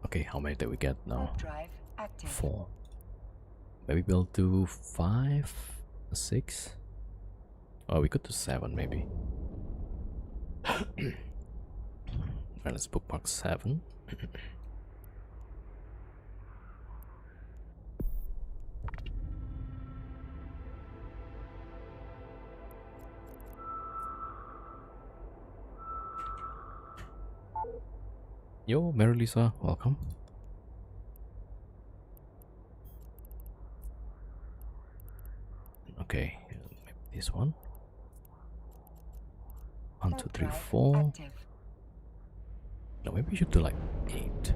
Okay, how many did we get now? Warp drive active. 4. Maybe we'll do 5, 6. Oh, we could do 7 maybe. Alright, let's bookmark 7. Yo, Mary Lisa, welcome. Okay, maybe this one. 1, 2, Warp 3, drive 4. active. No, maybe we should do like 8.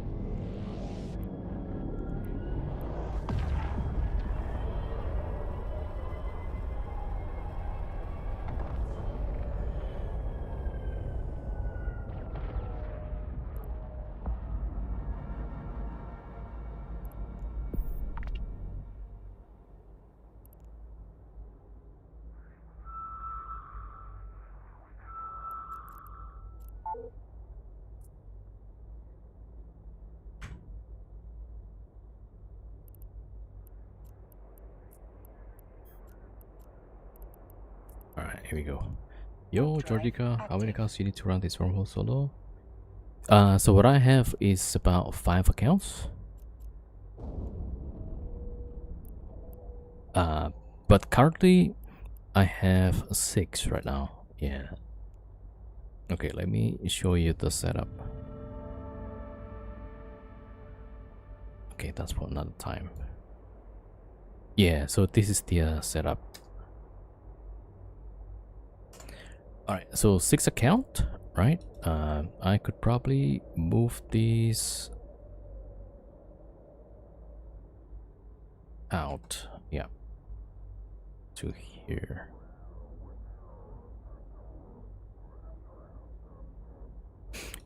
Alright, here we go. Yo, Warp drive Georgica, how many active. accounts you need to run this wormhole solo? So what I have is about 5 accounts. But currently I have 6 right now. Yeah. Okay, let me show you the setup. Okay, that's for another time. Yeah, so this is the setup. Alright, so 6 account, right? I could probably move these out. Yeah. To here.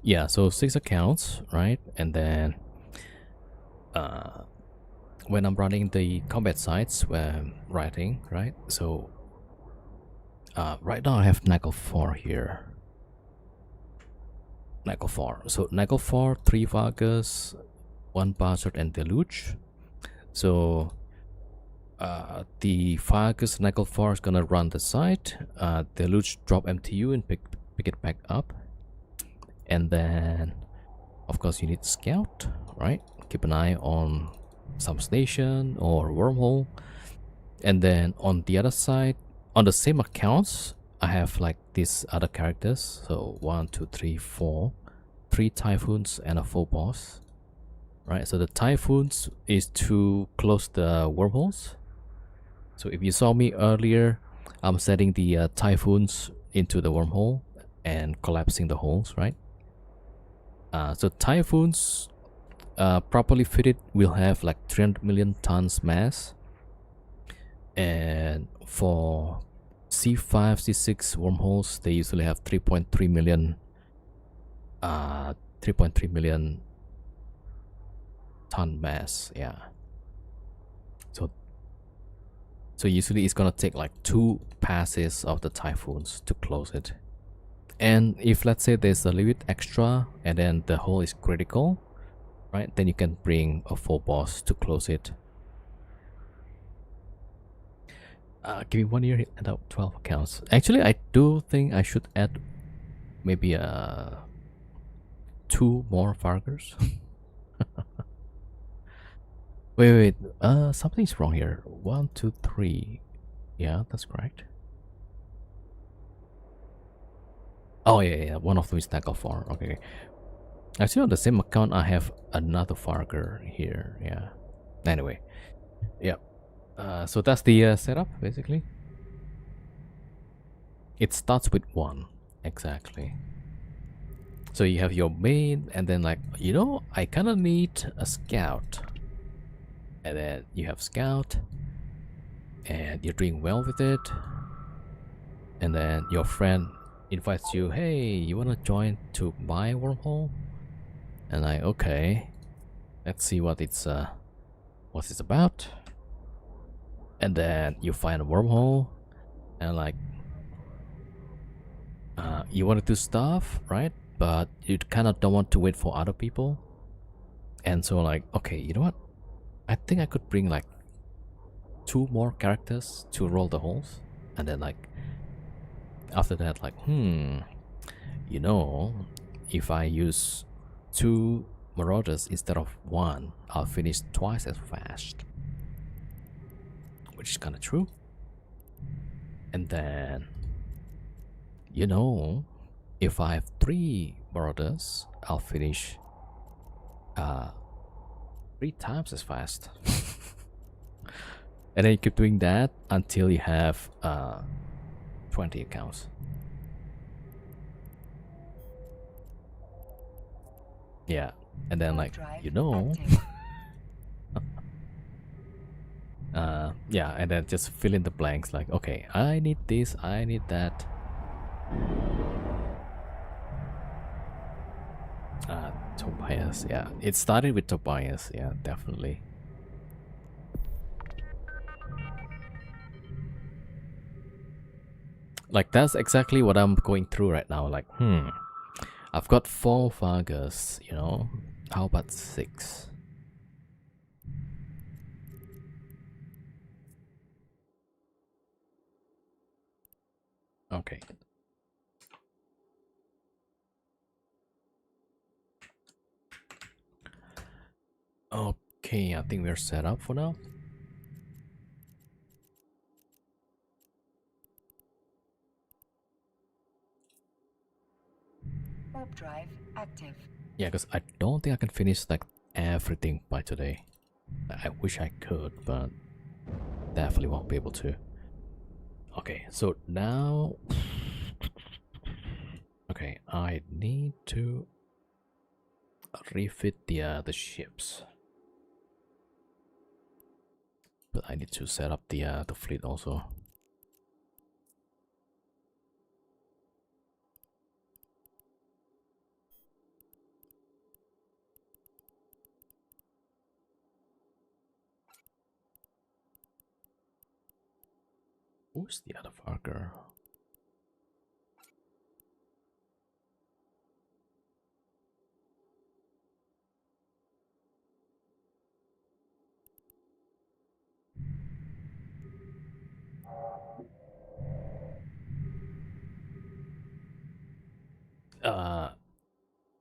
Yeah, so 6 accounts, right? And then when I'm running the combat sites where I'm writing, right? So right now I have Nagel 4 here. Nagel 4. So Nagel 4, 3 Vargas, 1 Bastard and Deluge. So the Vargas Nagel 4 is gonna run the site. Deluge drop MTU and pick it back up. And then of course you need Scout, right? Keep an eye on some station or wormhole. And then on the other side, on the same accounts, I have like these other characters. So 1, 2, 3, 4, 3 typhoons and a full boss. Right, so the typhoons is to close the wormholes. So if you saw me earlier, I'm setting the typhoons into the wormhole and collapsing the holes, right? So typhoons properly fitted will have like 300 million tons mass. And for C5, C6 wormholes, they usually have 3.3 million 3.3 million ton mass. Yeah. So usually it's gonna take like 2 passes of the typhoons to close it. And if let's say there's a little bit extra and then the hole is critical, right, then you can bring a full boss to close it. Give me 1 year and out 12 accounts. Actually, I do think I should add maybe 2 more Fargers. wait, something's wrong here. 1, 2, 3. Yeah, that's correct. Oh yeah, one of them is Tackle 4. Okay. Actually, on the same account, I have another Farger here. Yeah. Anyway, yeah. So that's the setup basically. It starts with 1. Exactly. So you have your main, and then like, I kind of need a scout. And then you have scout, and you're doing well with it. And then your friend invites you, hey, you want to join to buy Wormhole? And I, okay, let's see what it's about. And then you find a Wormhole, and like, you want to do stuff, right? But you kind of don't want to wait for other people. And so like, okay, you know what? I think I could bring like 2 more characters to roll the holes. And then like, after that, like, you know, if I use 2 marauders instead of 1, I'll finish twice as fast. Which is kind of true. And then, if I have 3 marauders, I'll finish 3 times as fast. And then you keep doing that until you have 20 accounts. Yeah. And then like, yeah, and then just fill in the blanks like, okay, I need this, I need that. Tobias, yeah. It started with Tobias, yeah, definitely. Like, that's exactly what I'm going through right now. Like, I've got 4 Vargas, How about 6? Okay. Okay, I think we're set up for now. Warp drive active. Yeah, because I don't think I can finish like everything by today. I wish I could, but definitely won't be able to. Okay, so now... Okay, I need to refit the ships. But I need to set up the fleet also. Who's the other fucker?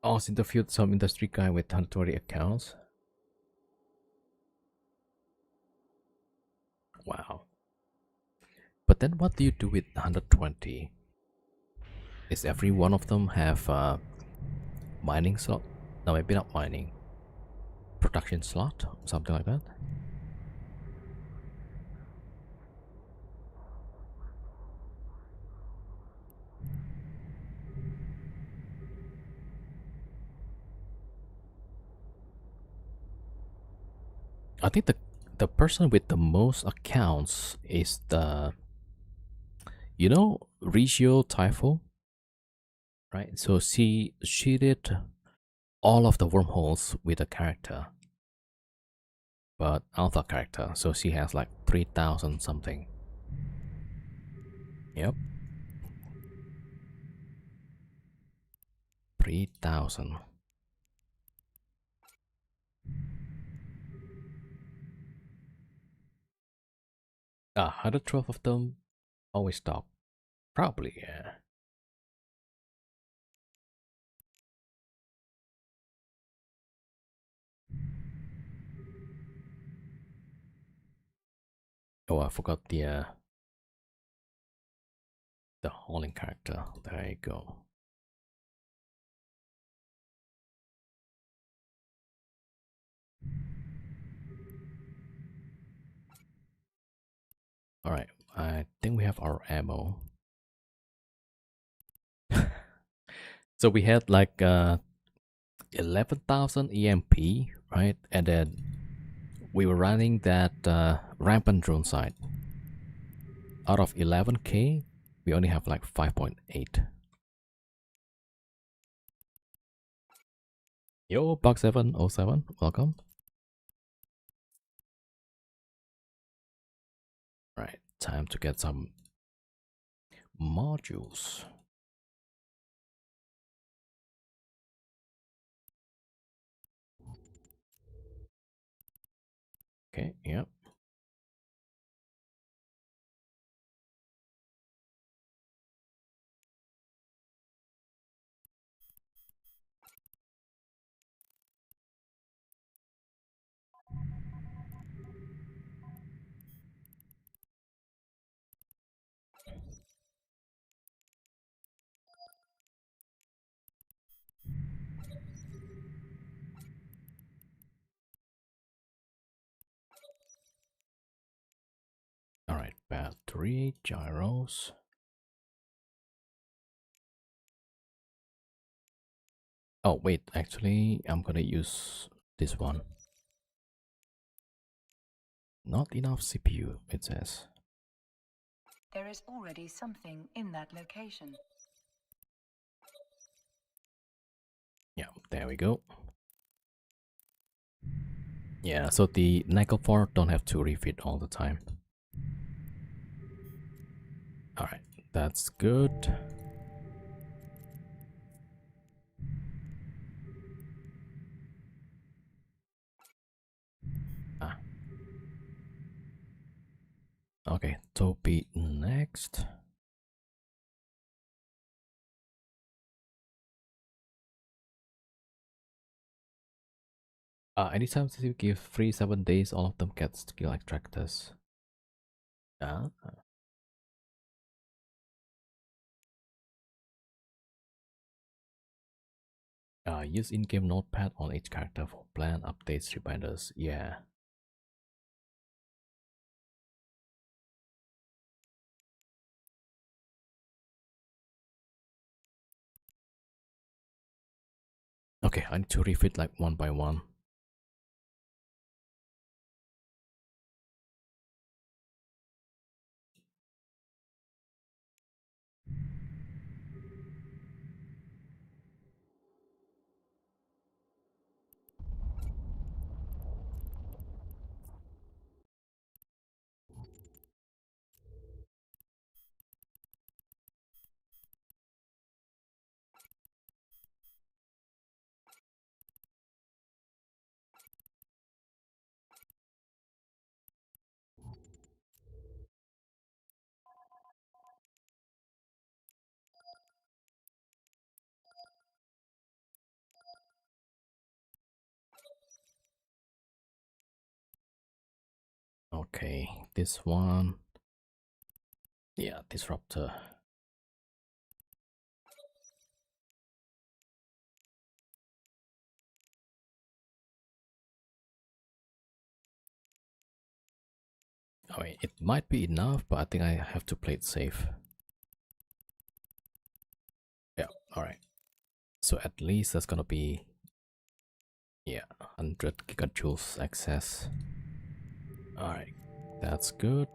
I was interviewed some industry guy with 120 accounts. Wow. But then what do you do with 120? Is every one of them have mining slot? No, maybe not mining. Production slot? Something like that? I think the person with the most accounts is Regio Typho, right? So she did all of the wormholes with a character, but alpha character. So she has like 3,000 something. Yep, 3,000. 112 of them always talk. Probably, yeah. Oh, I forgot the hauling character. There you go. All right, I think we have our ammo. So we had like 11,000 EMP, right? And then we were running that rampant drone side. Out of 11K, we only have like 5.8. Yo, Bug707, welcome. Right, time to get some modules. Okay, yep. All right, battery, gyros. Oh, wait, actually, I'm gonna use this one. Not enough CPU, it says. There is already something in that location. Yeah, there we go. Yeah, so the nickel port don't have to refit all the time. All right, that's good. Ah, okay, Toby next. Anytime you give free 7 days, all of them get skill extractors. Yeah. Use in-game notepad on each character for plan updates, reminders. Yeah. Okay, I need to refit like one by one. Okay, this one. Yeah, disruptor. I mean, it might be enough, but I think I have to play it safe. Yeah, alright. So at least that's gonna be, yeah, 100 gigajoules excess. Alright, that's good.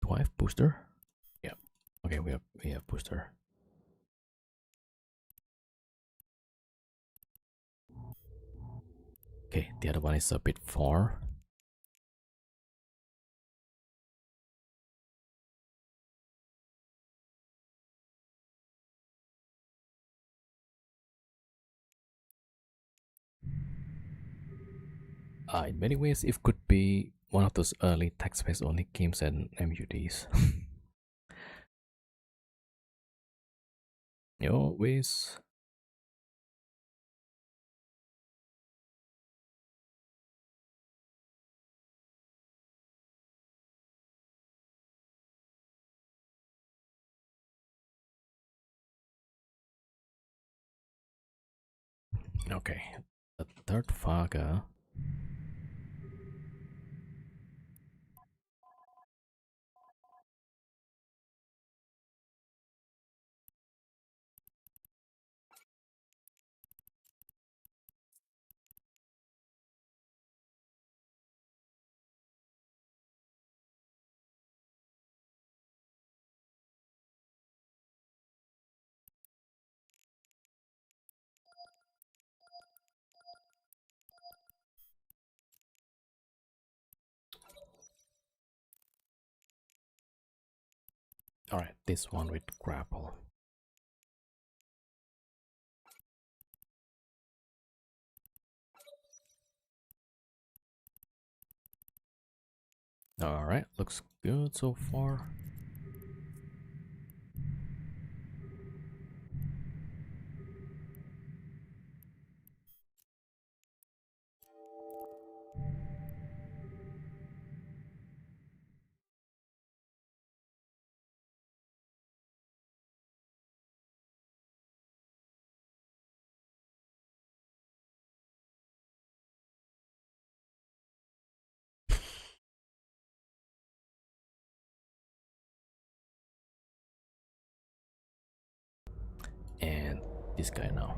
Do I have booster? Yeah. Okay, we have booster. Okay, the other one is a bit far. In many ways, it could be one of those early text-based only games and MUDs. Yo, ways. Okay, the third Faga. All right, this one with grapple. All right, looks good so far. And this guy now.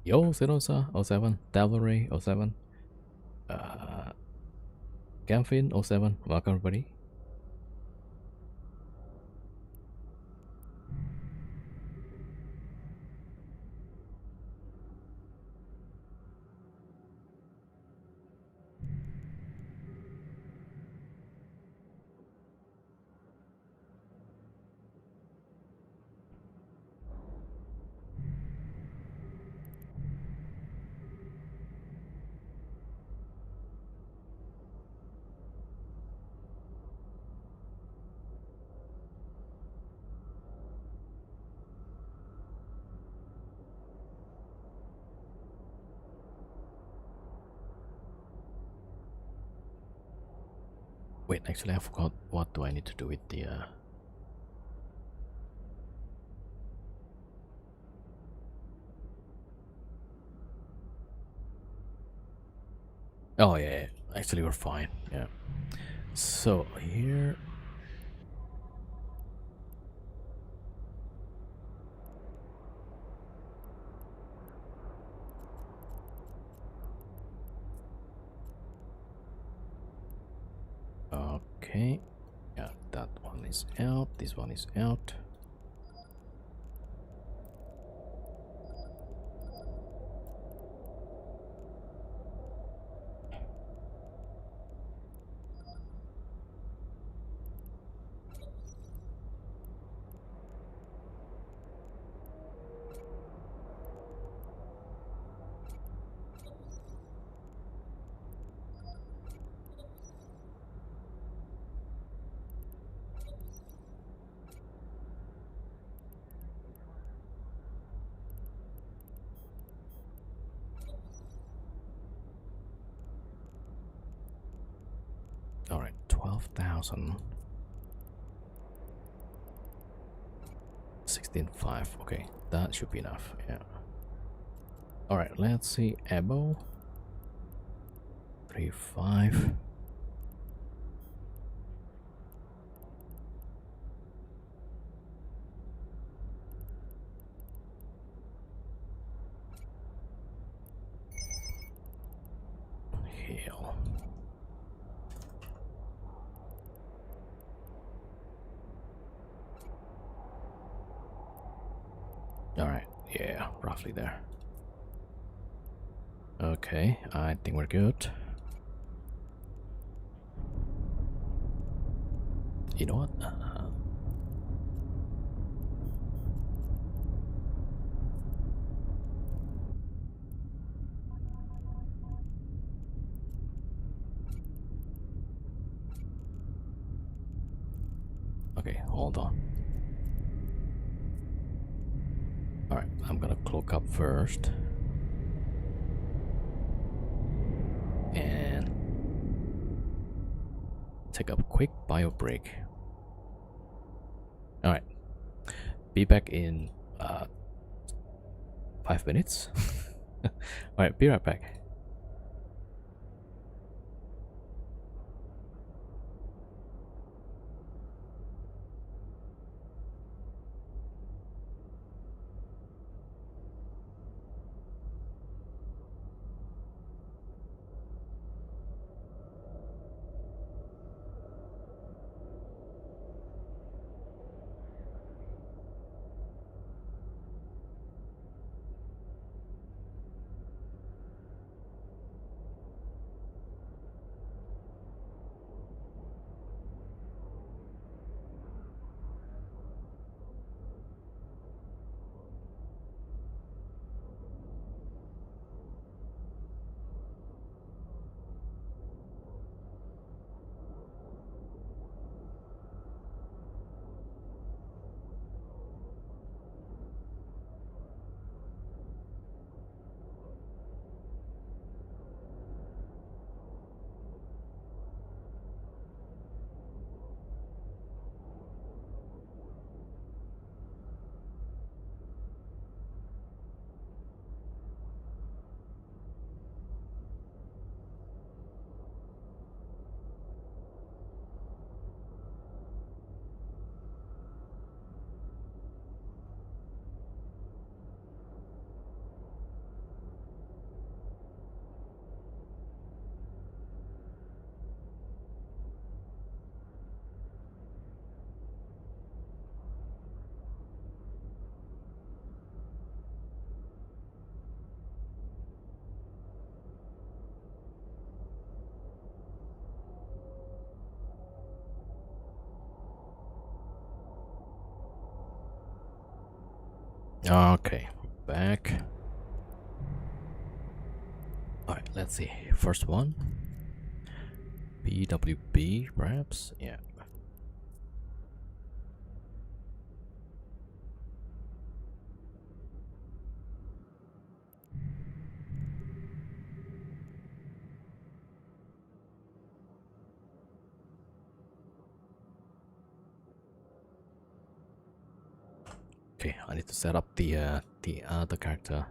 Yo, Serosa, 07, Devilry, 07, uh, Gamfin, 07, welcome everybody. Wait, actually I forgot what do I need to do with the Oh yeah, actually we're fine. Yeah. So here. Okay. Yeah, that one is out. This one is out. All right, 12,000. 16.5. Okay, that should be enough. Yeah. All right, let's see. Ebo 3.5. Heal. All right. Yeah, roughly there. Okay, I think we're good. You know what? Okay, hold on. Alright, I'm gonna cloak up first. And take a quick bio break. Alright, be back in 5 minutes. Alright, be right back. Okay, back. Alright, let's see. First one. BWB, perhaps? Yeah. Okay, I need to set up the other character.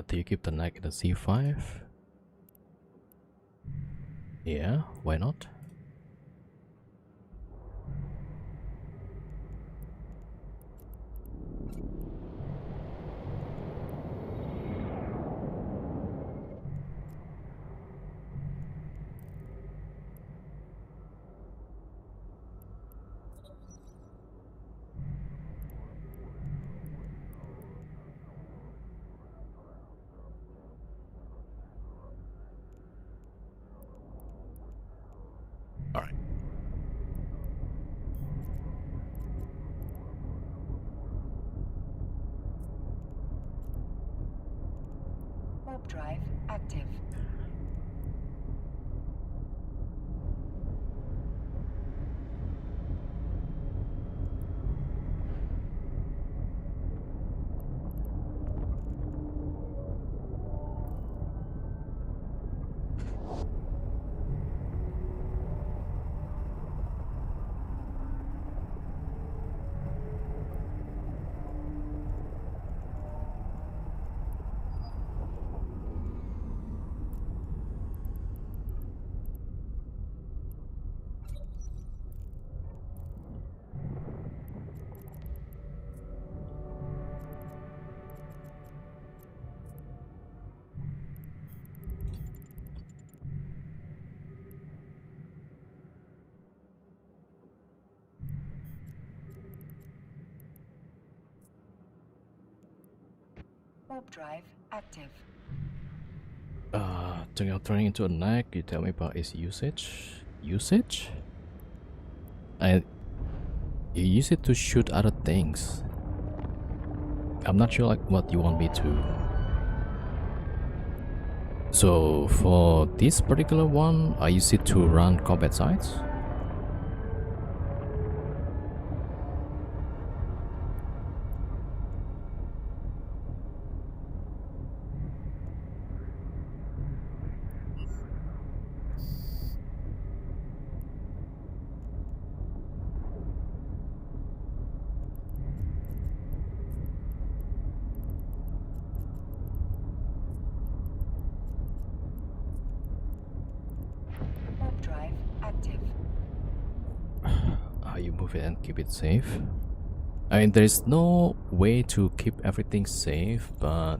Do you keep the knight in the c5? Yeah, why not? Alright. Warp drive active. warp drive active. Turning into a neck, you tell me about its usage. Usage? I You use it to shoot other things. I'm not sure like what you want me to. So for this particular one, I use it to run combat sites. Warp drive active. How you move it and keep it safe? I mean, there is no way to keep everything safe, but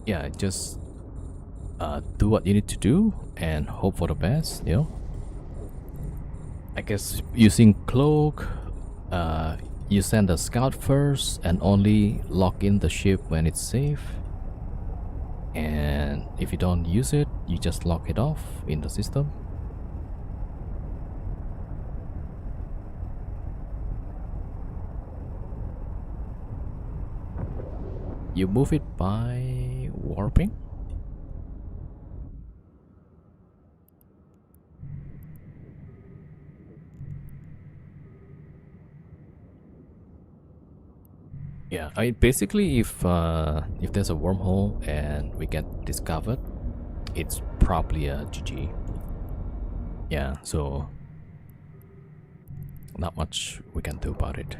yeah, just do what you need to do and hope for the best, you know? I guess using cloak, you send a scout first and only lock in the ship when it's safe. And if you don't use it, you just lock it off in the system. You move it by warping. Yeah, I basically if there's a wormhole and we get discovered, it's probably a GG. Yeah, so not much we can do about it.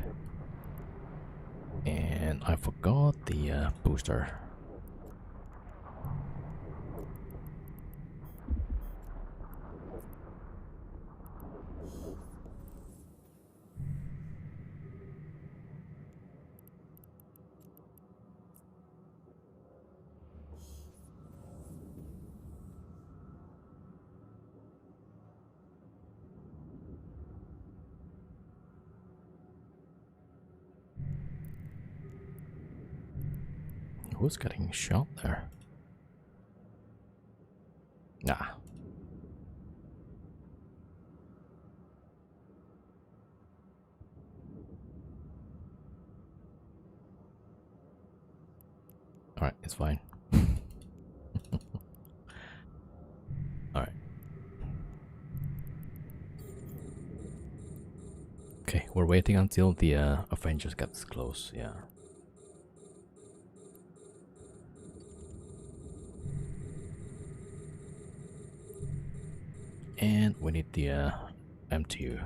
And I forgot the booster. Who's getting shot there? Nah. Alright, it's fine. Alright. Okay, we're waiting until the Avengers gets close, yeah. And we need the MTU.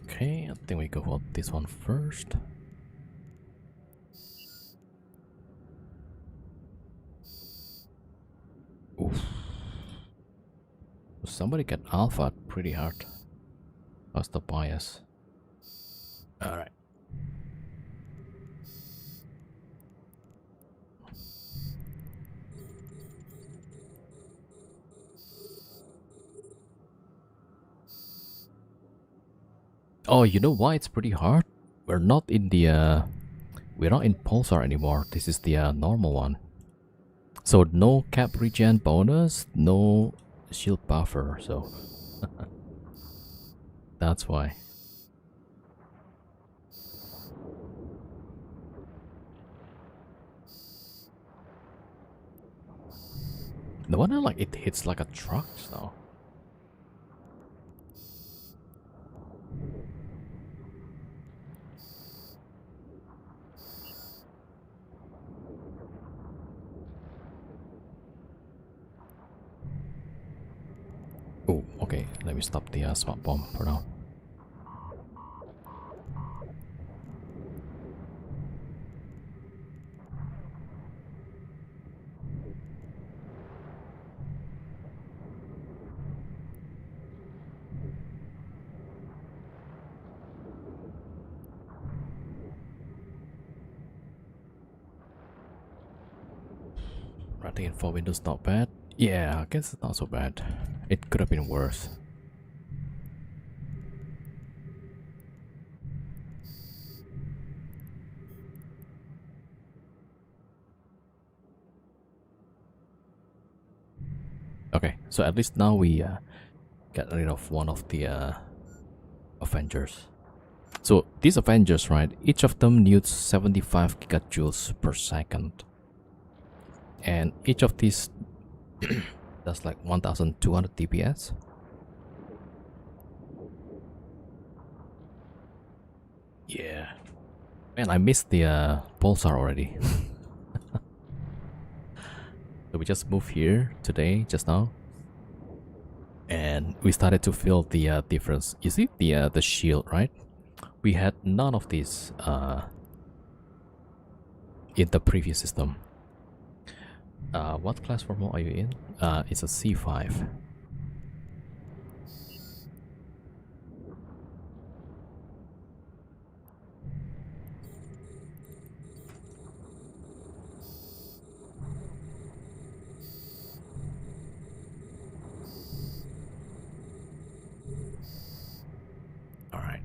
Okay, I think we go for this one first. Oof. Somebody get alpha pretty hard. What's the bias? Alright. Oh, you know why it's pretty hard? We're not in the we're not in Pulsar anymore. This is the normal one. So no cap regen bonus, no shield buffer, so that's why. No wonder like it hits like a truck now. Oh, okay. Let me stop the smart bomb for now. Starting for Windows, not bad. Yeah, I guess it's not so bad. It could have been worse. Okay, so at least now we get rid of one of the Avengers. So these Avengers, right, each of them needs 75 gigajoules per second. And each of these does like 1200 dps. Yeah. Man, I missed the pulsar already. So we just moved here today, just now. And we started to feel the difference. You see the shield, right? We had none of these in the previous system. What class Wormhole are you in? It's a C5. Alright.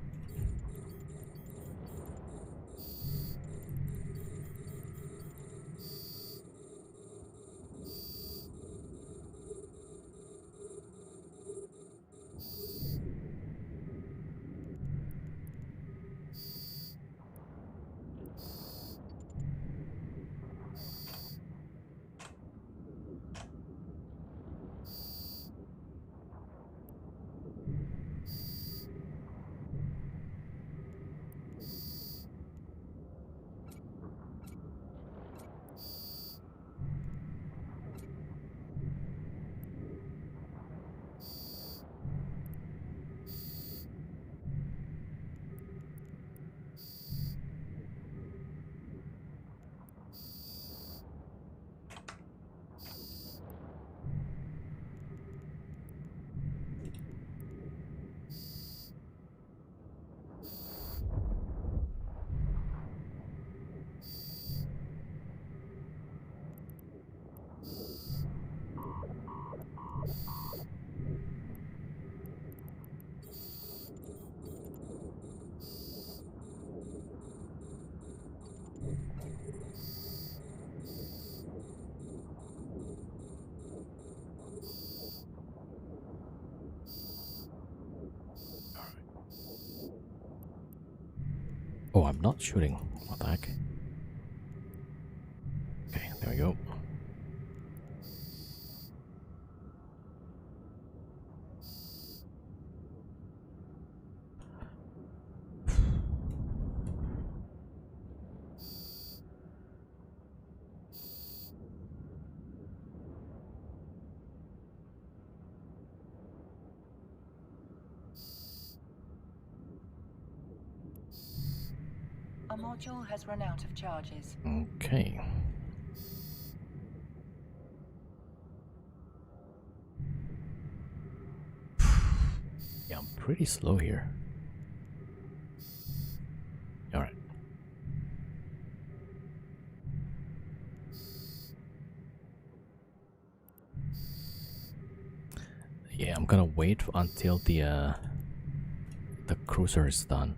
Oh, I'm not shooting. What the heck? Okay, there we go. A module has run out of charges. Okay. Yeah, I'm pretty slow here. Alright. Yeah, I'm gonna wait until the cruiser is done.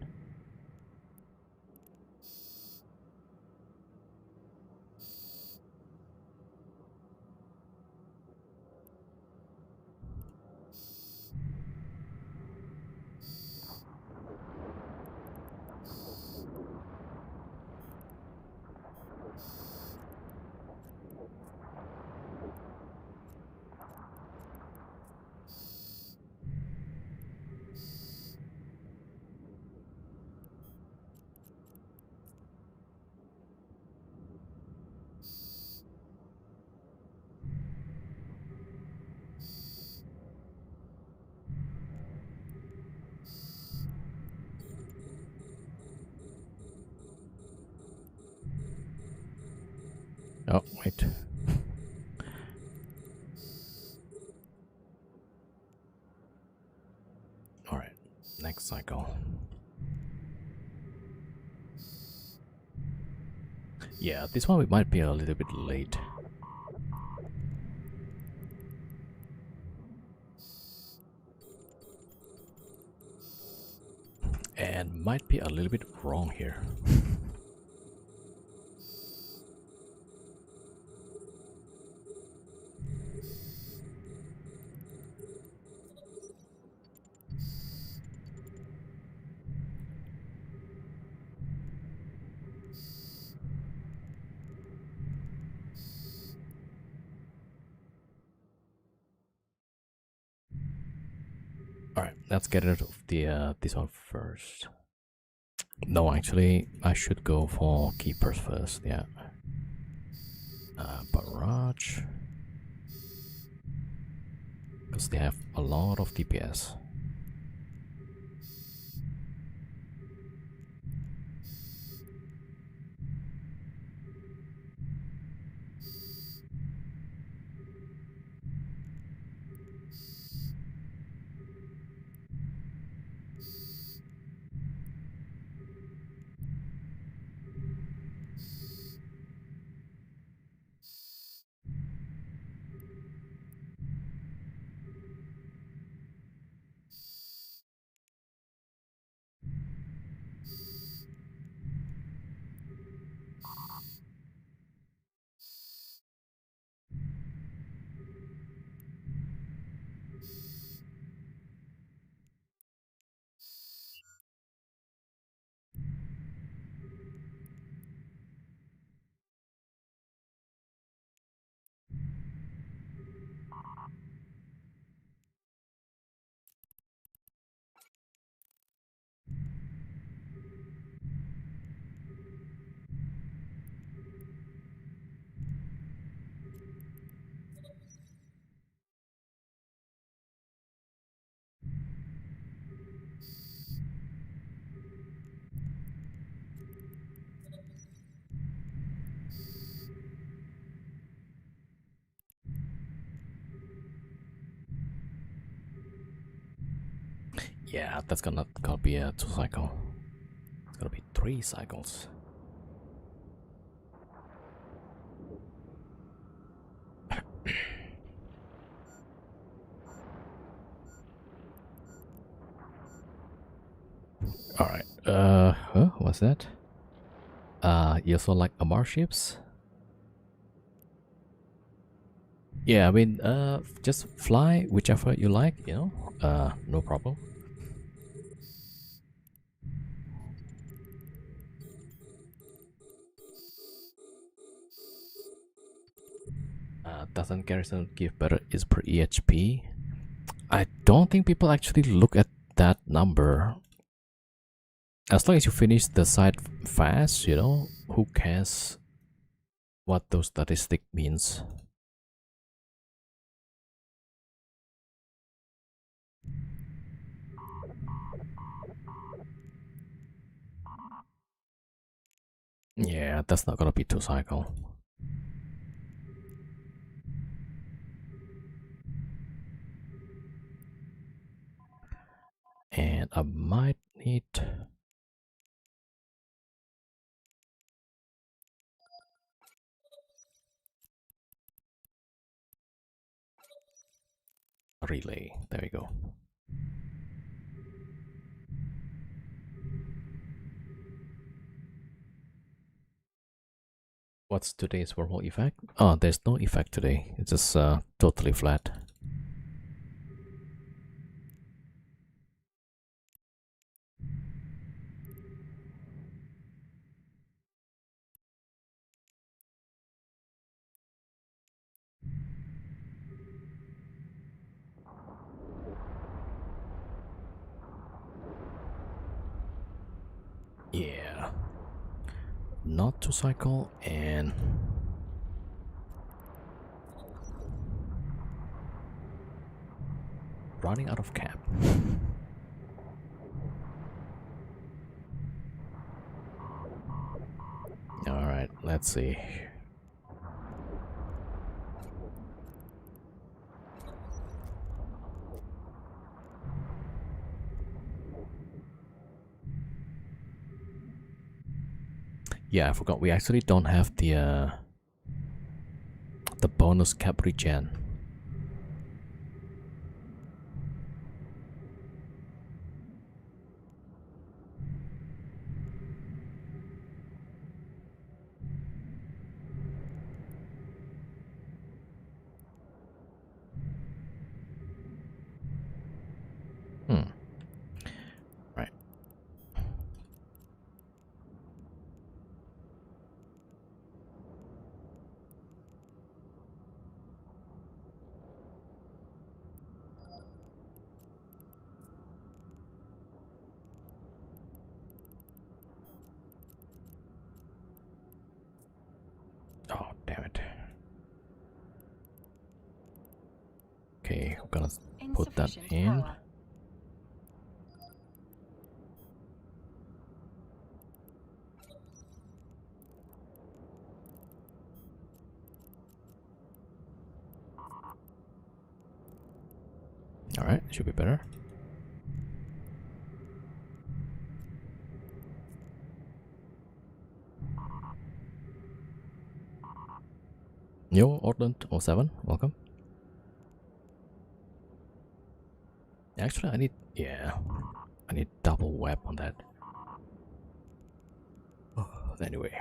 Oh, wait. Alright, next cycle. Yeah, this one we might be a little bit late. and might be a little bit wrong here. All right, let's get rid of the this one first. No, actually, I should go for keepers first. Yeah, barrage, because they have a lot of DPS. Yeah, that's gonna be a 2 cycle. It's gonna be 3 cycles. All right. What's that? You also like Amar ships? Yeah, I mean, just fly whichever you like. You know, no problem. Doesn't garrison give better is per EHP? I don't think people actually look at that number. As long as you finish the site fast, you know, who cares what those statistic means? Yeah, that's not gonna be 2 cycle. And I might need a relay. There we go. What's today's wormhole effect? Oh, there's no effect today. It's just totally flat. Yeah. Not 2 cycle and running out of cap. Alright, let's see. Yeah, I forgot we actually don't have the bonus cap regen. gonna put that Insufficient in. power. All right, should be better. Yo, Orland 07, welcome. Actually, I need double web on that. Anyway.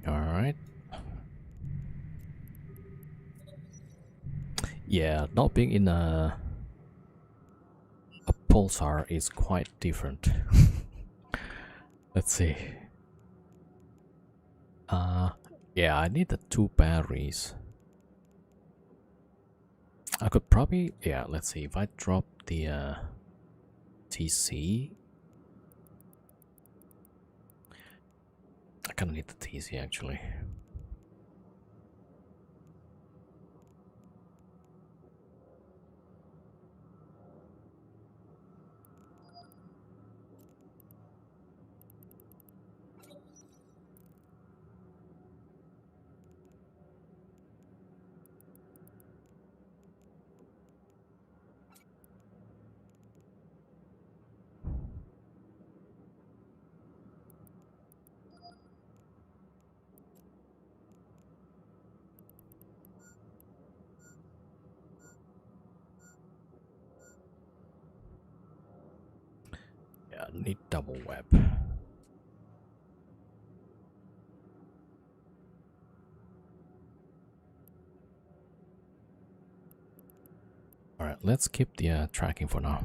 All right. Yeah, not being in a pulsar is quite different. Let's see. Yeah, I need the 2 batteries. I could probably, yeah, let's see, if I drop the TC, I kind of need the TC actually. Yeah, I need double web. Alright, let's keep the tracking for now.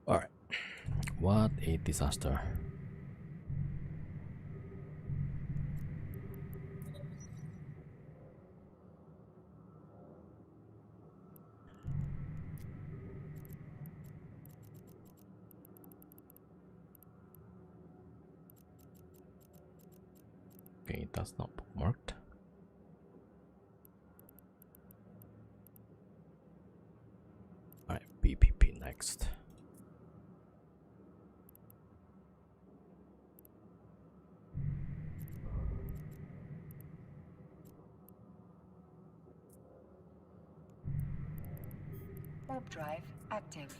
Alright, what a disaster. Okay, that's not bookmarked. Alright, BPP next. Warp drive active.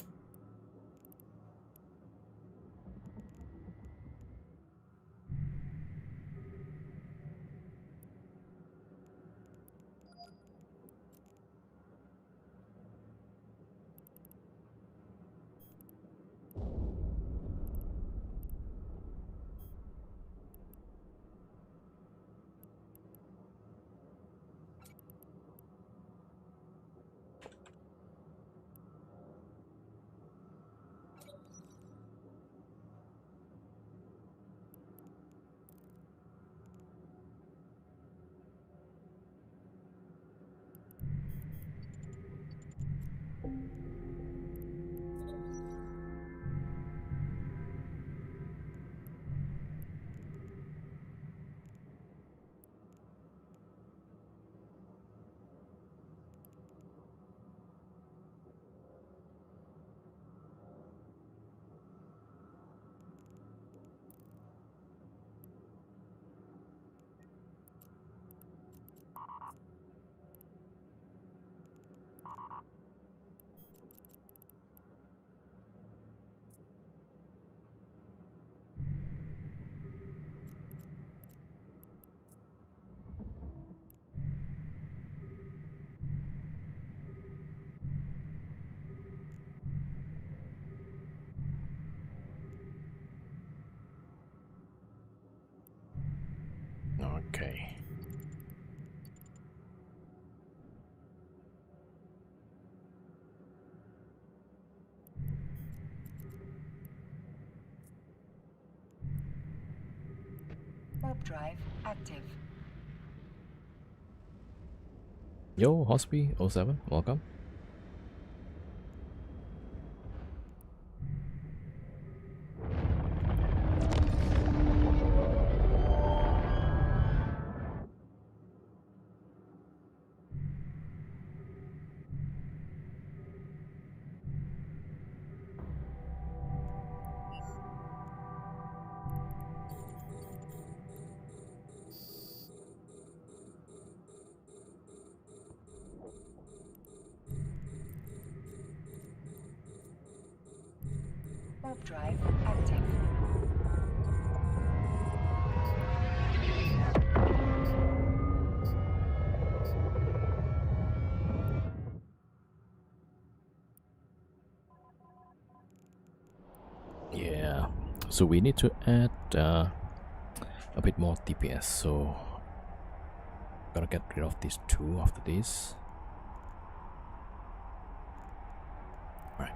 Okay. Warp drive active. Yo, Hospi07, welcome. Warp drive active. Yeah, so we need to add a bit more DPS, so gotta get rid of these two after this. Alright.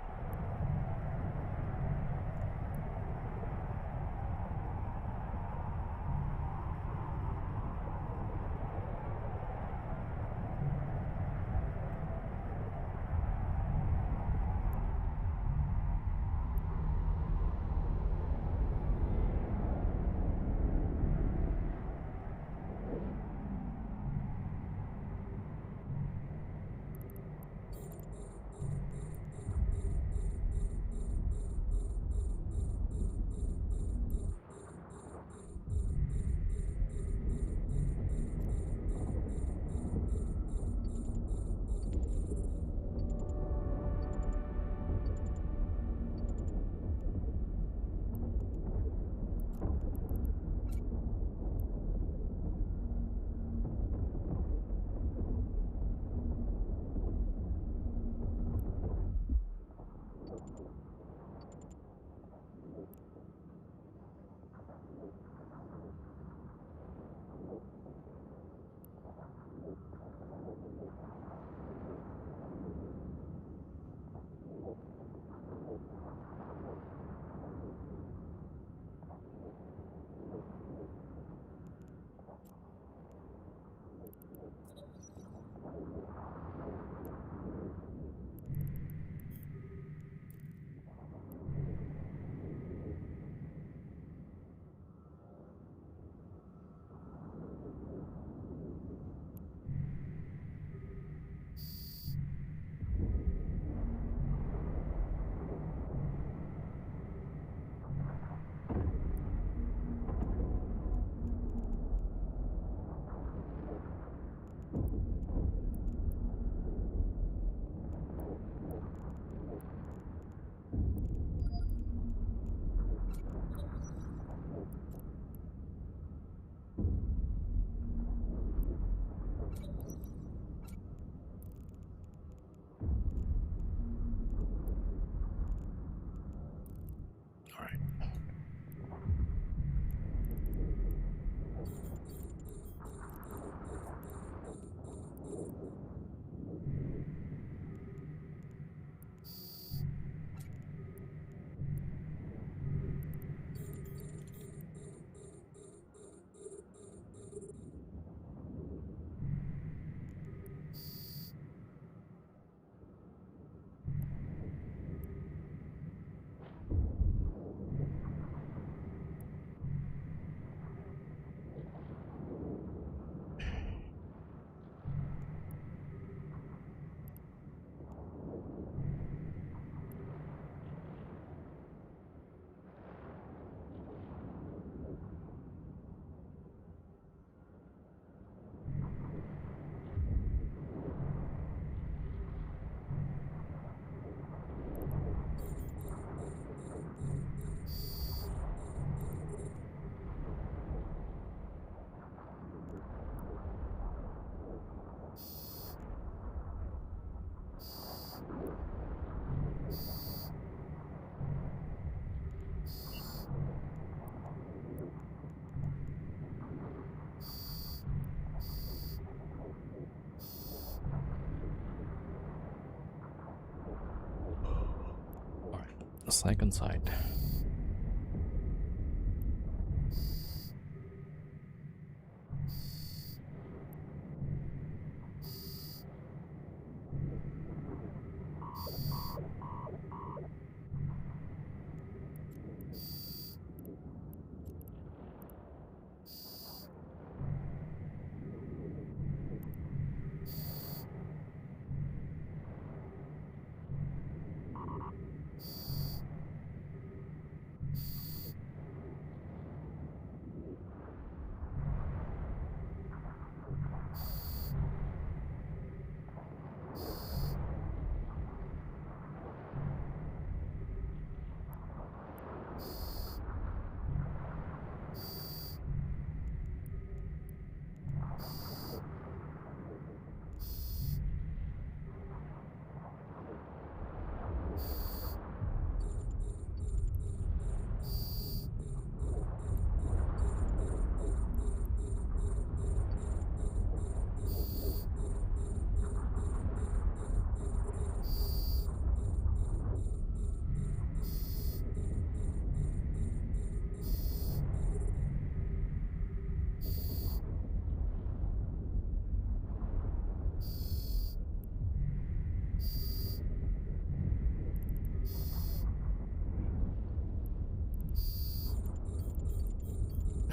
second side.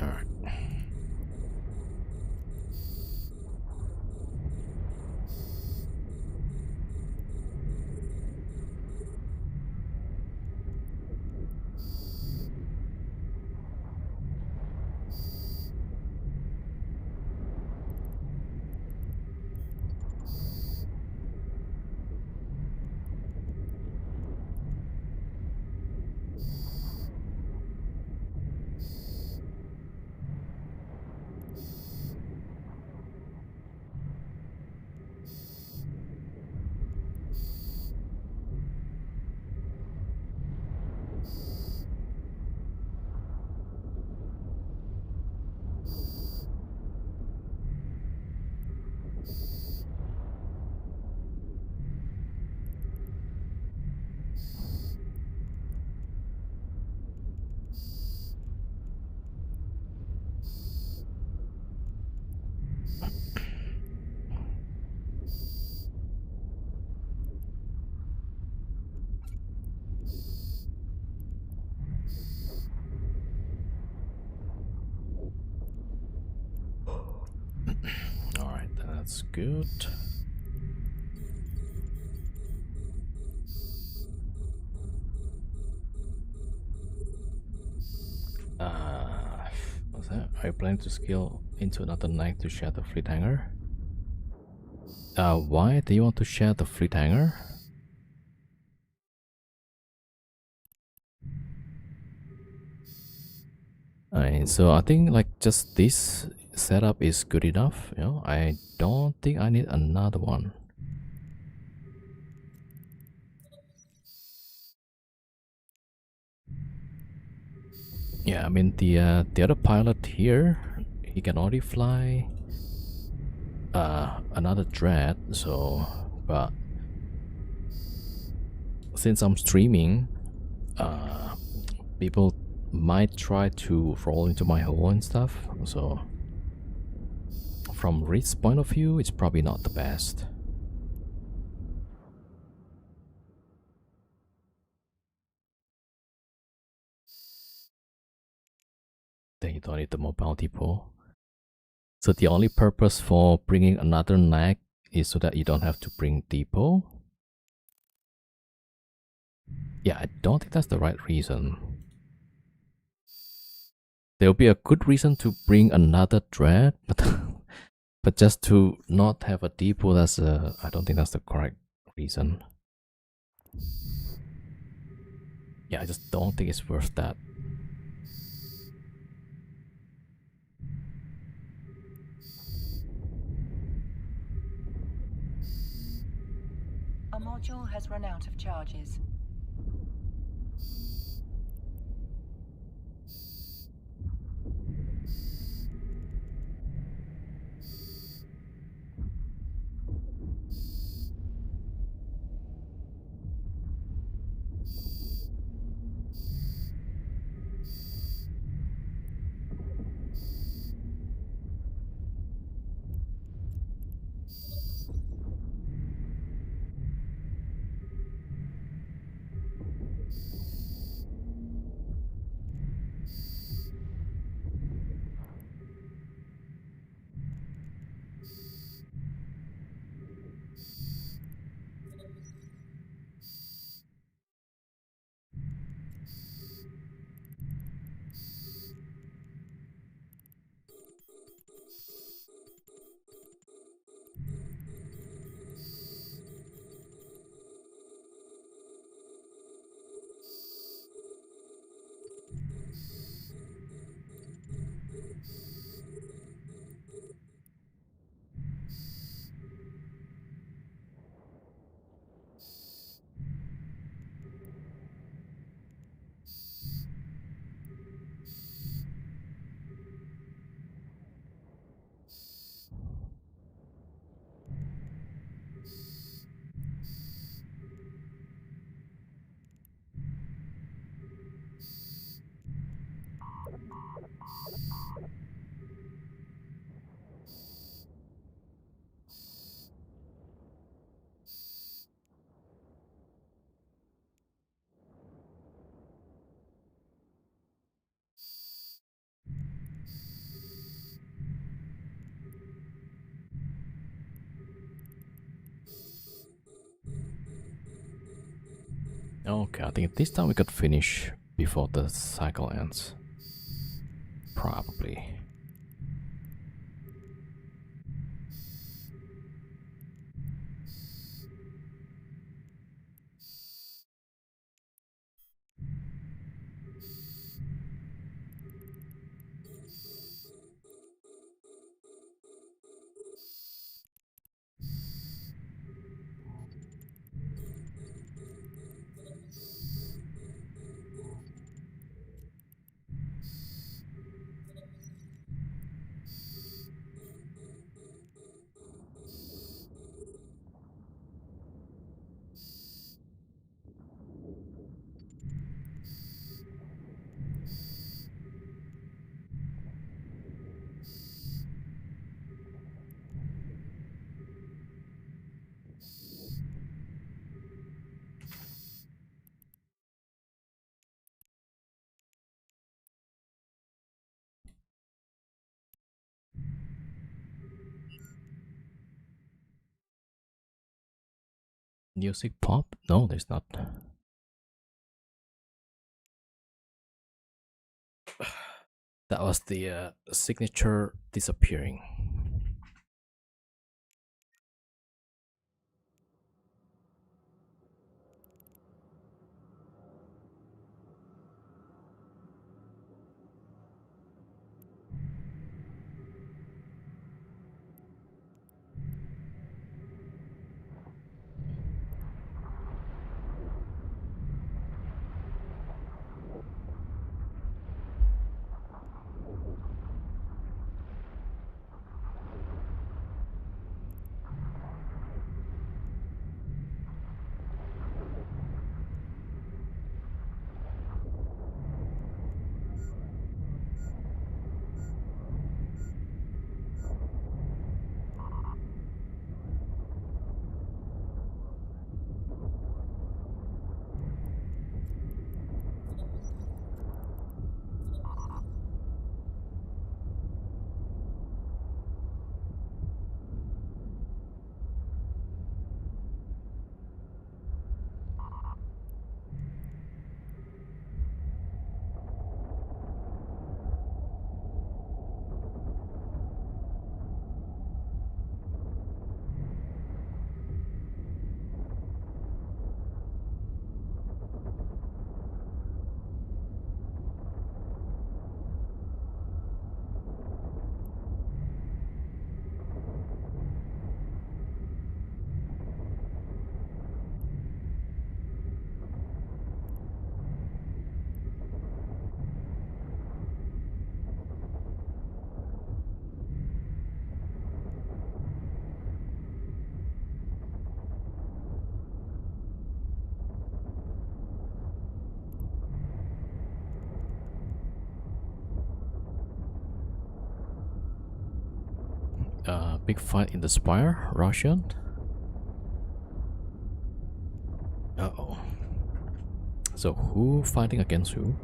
Alright. Alright, that's good. What's that? Are you planning to scale into another night to share the fleet hangar? Why do you want to share the fleet hangar? Alright, so I think like just this setup is good enough. You know, I don't think I need another one. Yeah, I mean the other pilot here, he can already fly another dread. So, but since I'm streaming, people might try to roll into my hole and stuff. So, from Reed's point of view, it's probably not the best. Then you don't need the mobile depot. So the only purpose for bringing another nag is so that you don't have to bring depot. Yeah, I don't think that's the right reason. There'll be a good reason to bring another dread, but but just to not have a depot, I don't think that's the correct reason. Yeah, I just don't think it's worth that. A module has run out of charges. Okay, I think this time we could finish before the cycle ends. Probably. Music pop? No, there's not. That was the signature disappearing. Big fight in the spire, Russian. Uh oh. So who fighting against who?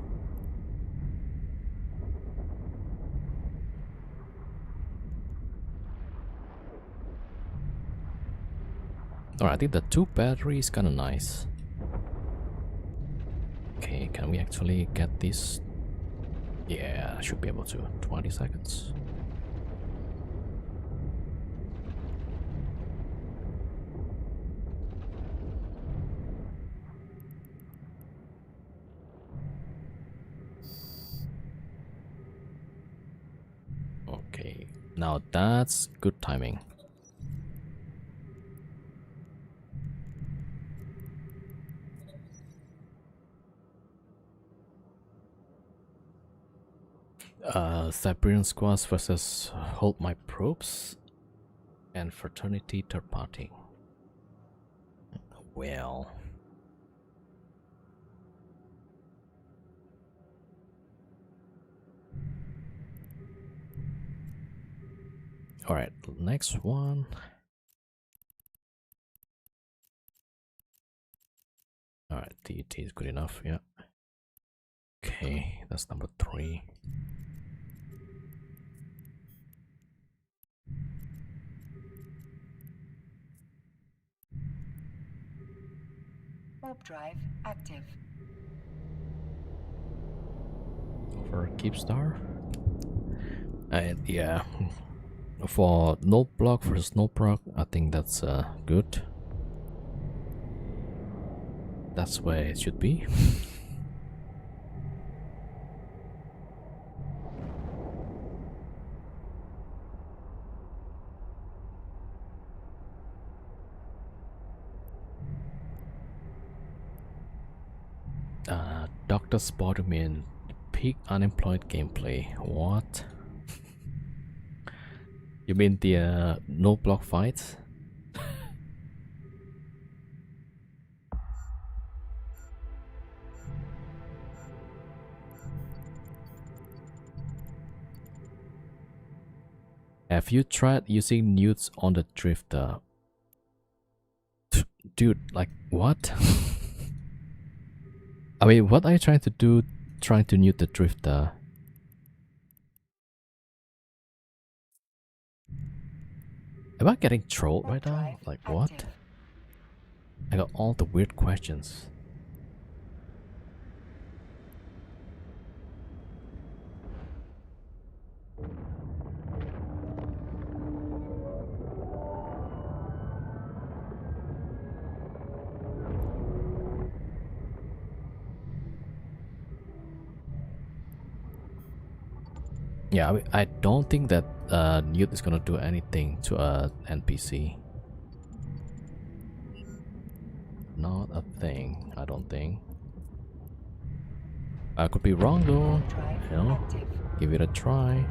Alright, I think the two batteries kinda nice. Okay, can we actually get this? Yeah, should be able to. 20 seconds. Okay, now that's good timing. Siberian Squads versus Hold My Probes and Fraternity Third Party. Well, alright, next one. Alright, DT is good enough, yeah. Okay, that's number 3. Warp drive active. Over Keepstar. And yeah, for no block versus no proc, I think that's good. That's where it should be. Dr. Spider-Man peak unemployed gameplay. What? You mean the no block fights? Have you tried using newts on the drifter? Dude, like what? I mean, what are you trying to do trying to newt the drifter? Am I getting trolled right now? Like what? I got all the weird questions. Yeah, I don't think that Newt is gonna do anything to a NPC. Not a thing, I don't think. I could be wrong though. You know, give it a try.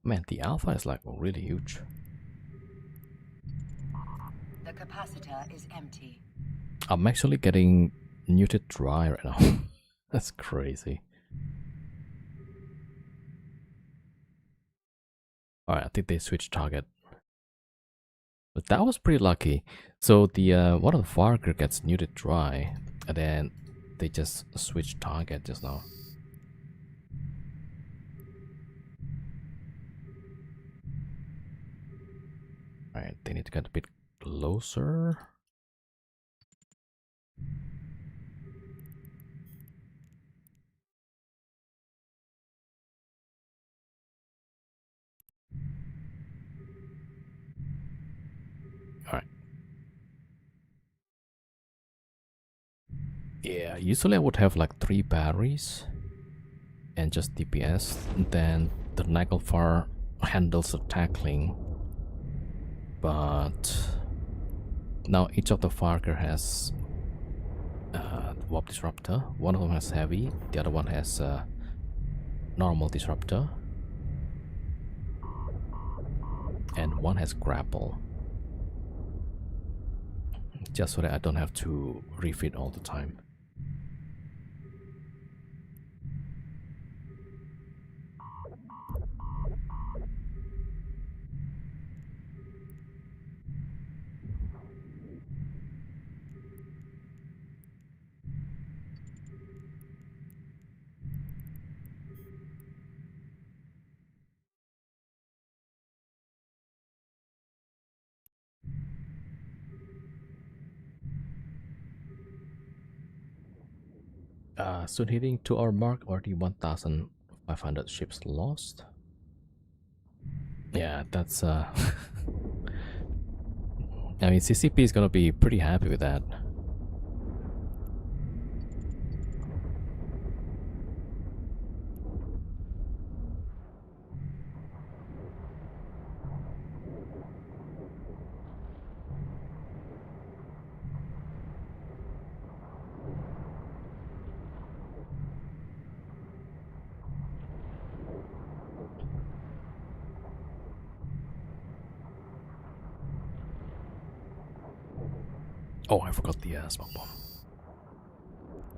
Man, the alpha is like really huge. The capacitor is empty. I'm actually getting muted dry right now. That's crazy. Alright, I think they switched target. But that was pretty lucky. So the one of the Farker gets muted dry, and then they just switch target just now. Alright, they need to get a bit closer. Alright. Yeah, usually I would have like 3 batteries. and just DPS. Then the Naglfar handles the tackling, but now each of the Farker has Warp Disruptor. One of them has Heavy, the other one has normal Disruptor, and one has Grapple. Just so that I don't have to refit all the time. Soon hitting 2 hour mark, already 1,500 ships lost. Yeah, that's I mean, CCP is gonna be pretty happy with that. Oh, I forgot the smoke bomb.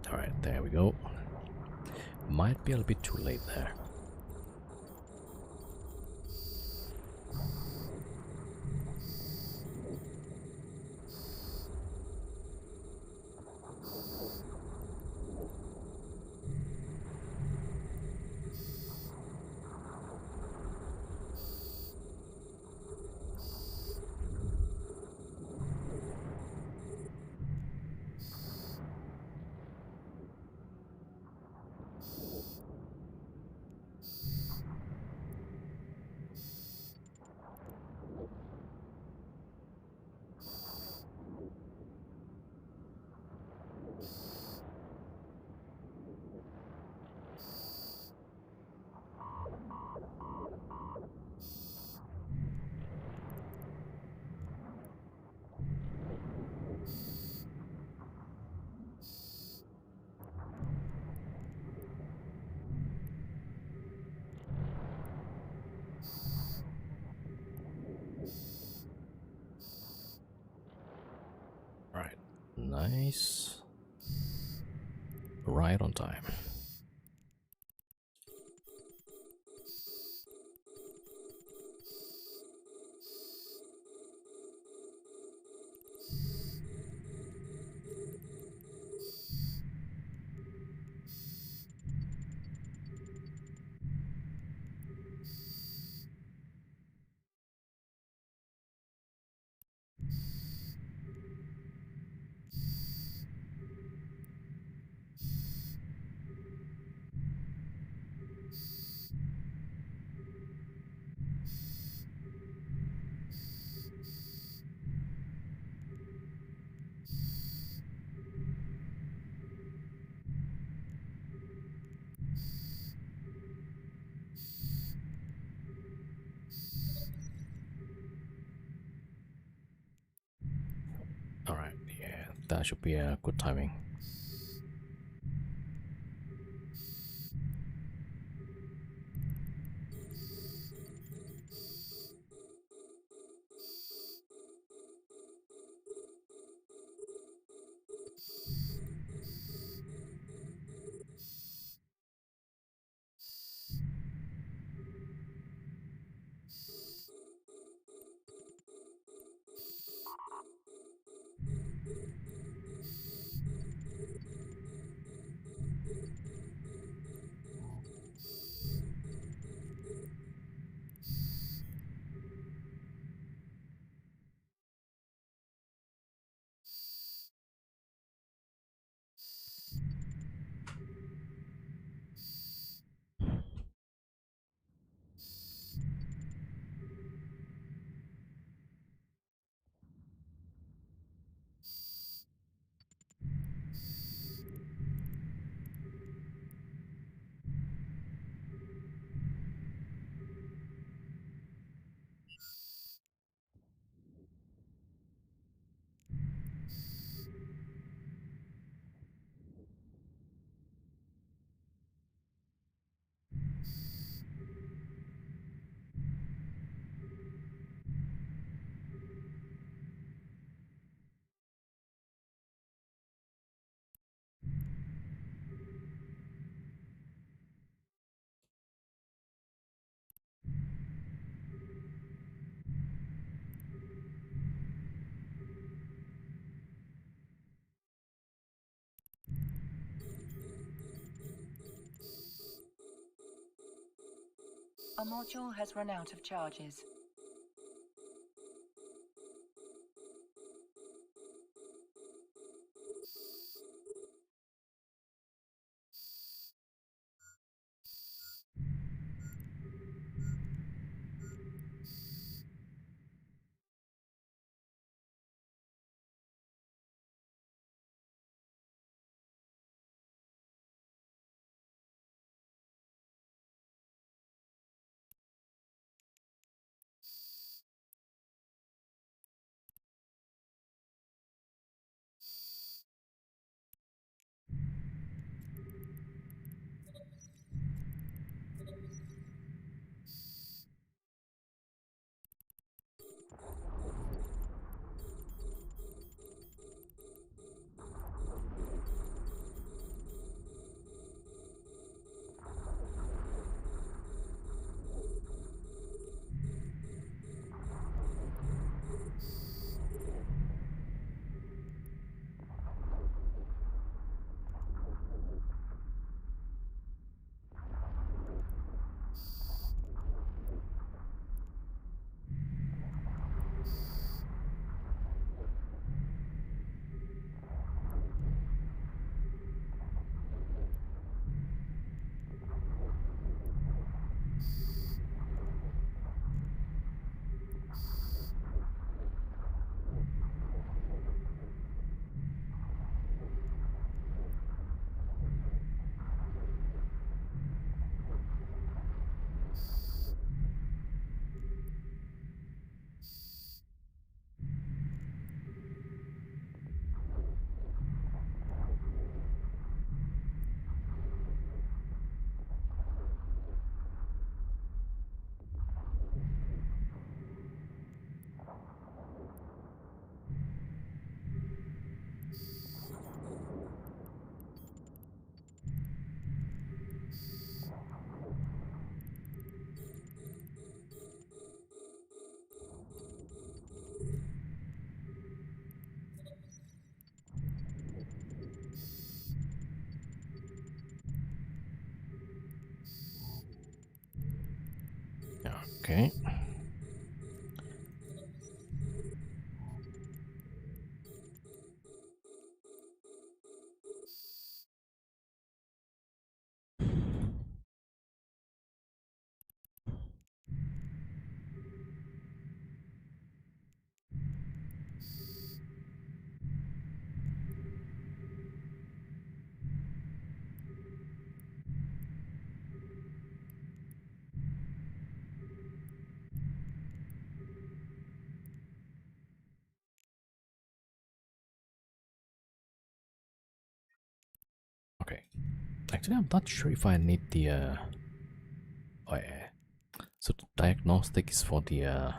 Alright, there we go. Might be a little bit too late there. Alright, nice. Right on time. Alright, yeah, that should be a good timing. Our module has run out of charges. Okay. Okay. Actually, I'm not sure if I need the oh yeah. So the diagnostic is for the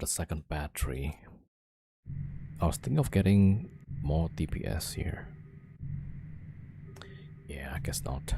second battery. I was thinking of getting more DPS here. Yeah, I guess not.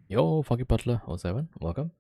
Yo, Funky Butler 07, welcome.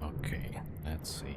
Okay, let's see.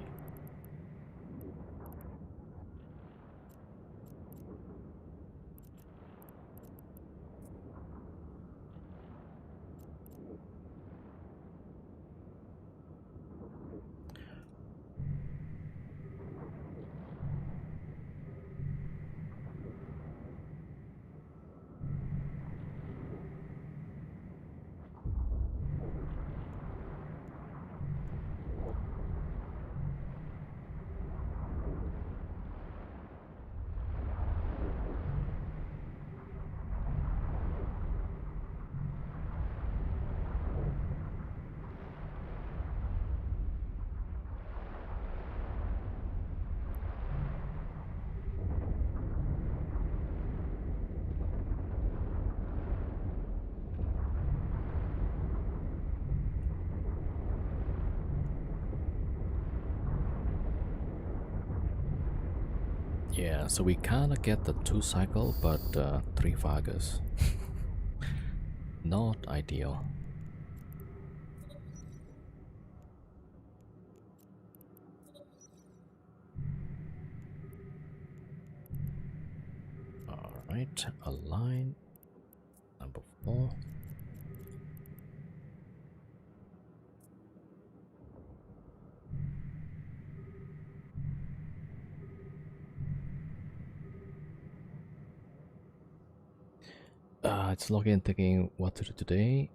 Yeah, so we kind of get the 2 cycle, but 3 Vargas. Not ideal. Alright, align. Number 4. It's logging, thinking what to do today.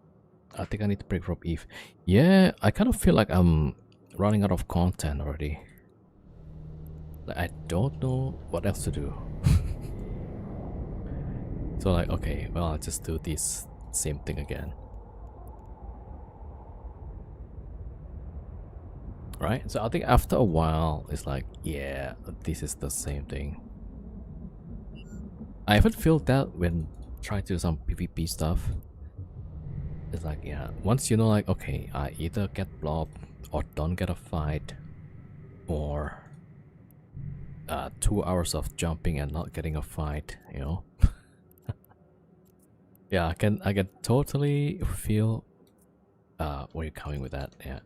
I think I need to break from Eve. Yeah, I kind of feel like I'm running out of content already. Like, I don't know what else to do. So like, okay, well, I'll just do this same thing again. Right? So I think after a while, it's like, yeah, this is the same thing. I haven't feel that when trying to do some PvP stuff. It's like, yeah, once you know, like, okay, I either get blobbed or don't get a fight, or 2 hours of jumping and not getting a fight, you know. Yeah, I can totally feel where you're coming with that. Yeah.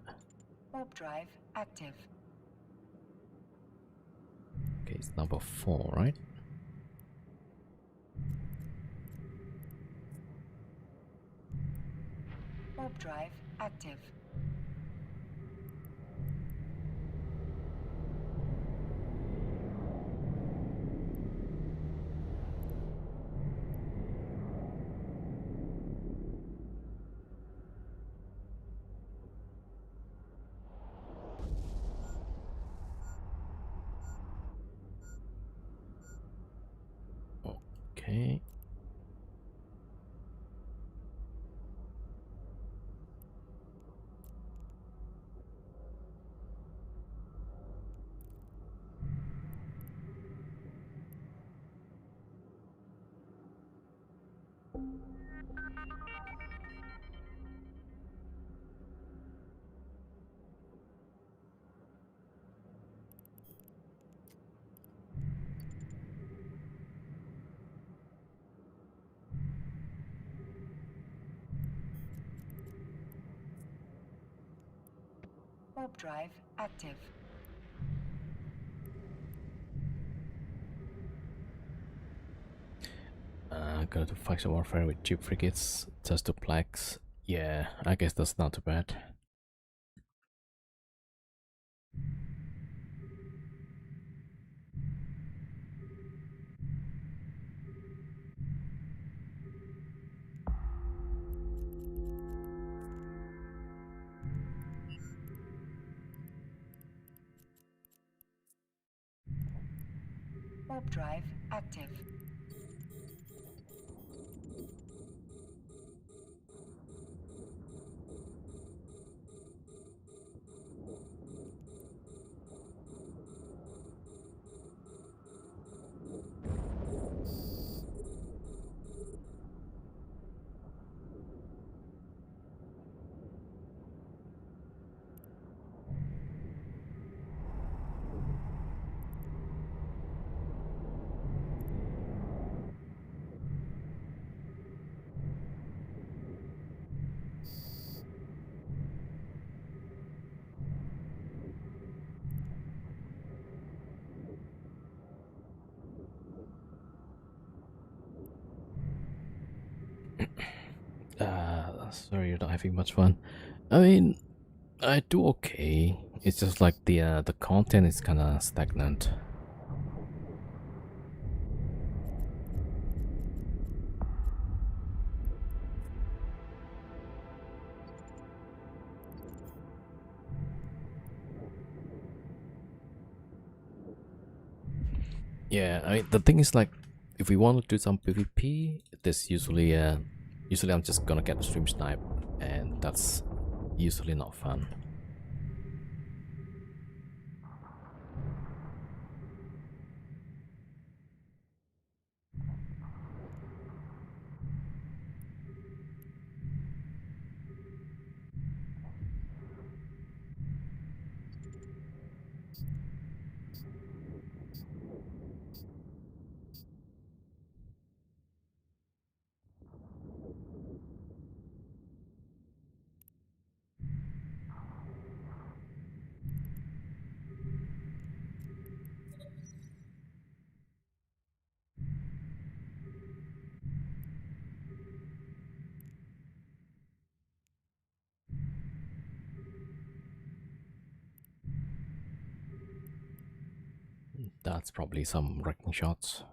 Warp drive active. Okay, it's number 4, right? Warp drive active. Okay. Warp drive active. Go to faction warfare with cheap frigates just to PLEX. Yeah, I guess that's not too bad. Warp drive active. Sorry, you're not having much fun. I mean, I do okay. It's just like the content is kind of stagnant. Yeah, I mean the thing is like, if we want to do some PvP, there's usually I'm just gonna get the stream snipe, and that's usually not fun. That's probably some wrecking shots.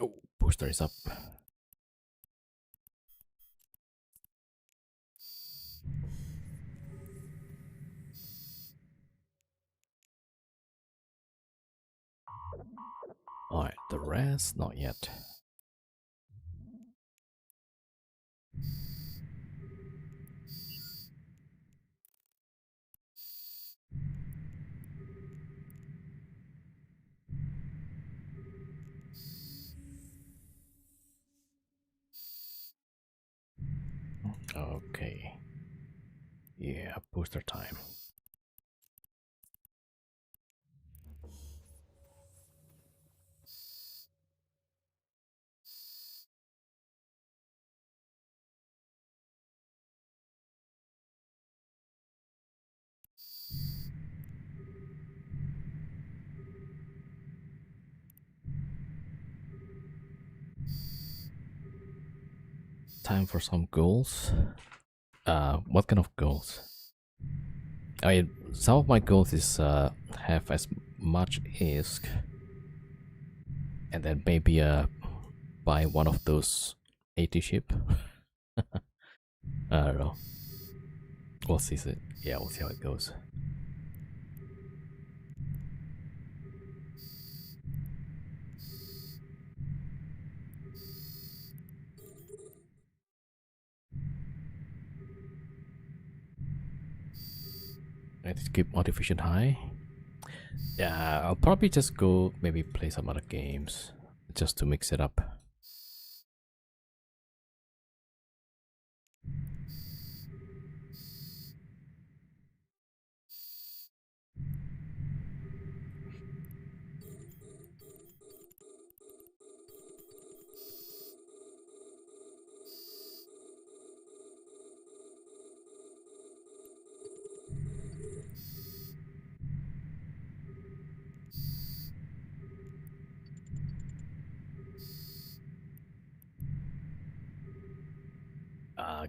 Oh, booster is up. Alright, the rest, not yet. Okay. Yeah, booster time. Time for some goals. What kind of goals? I mean, some of my goals is have as much ISK, and then maybe buy one of those 80 ship. I don't know. We'll see it. Yeah, we'll see how it goes. Let's keep motivation high. Yeah, I'll probably just go maybe play some other games just to mix it up.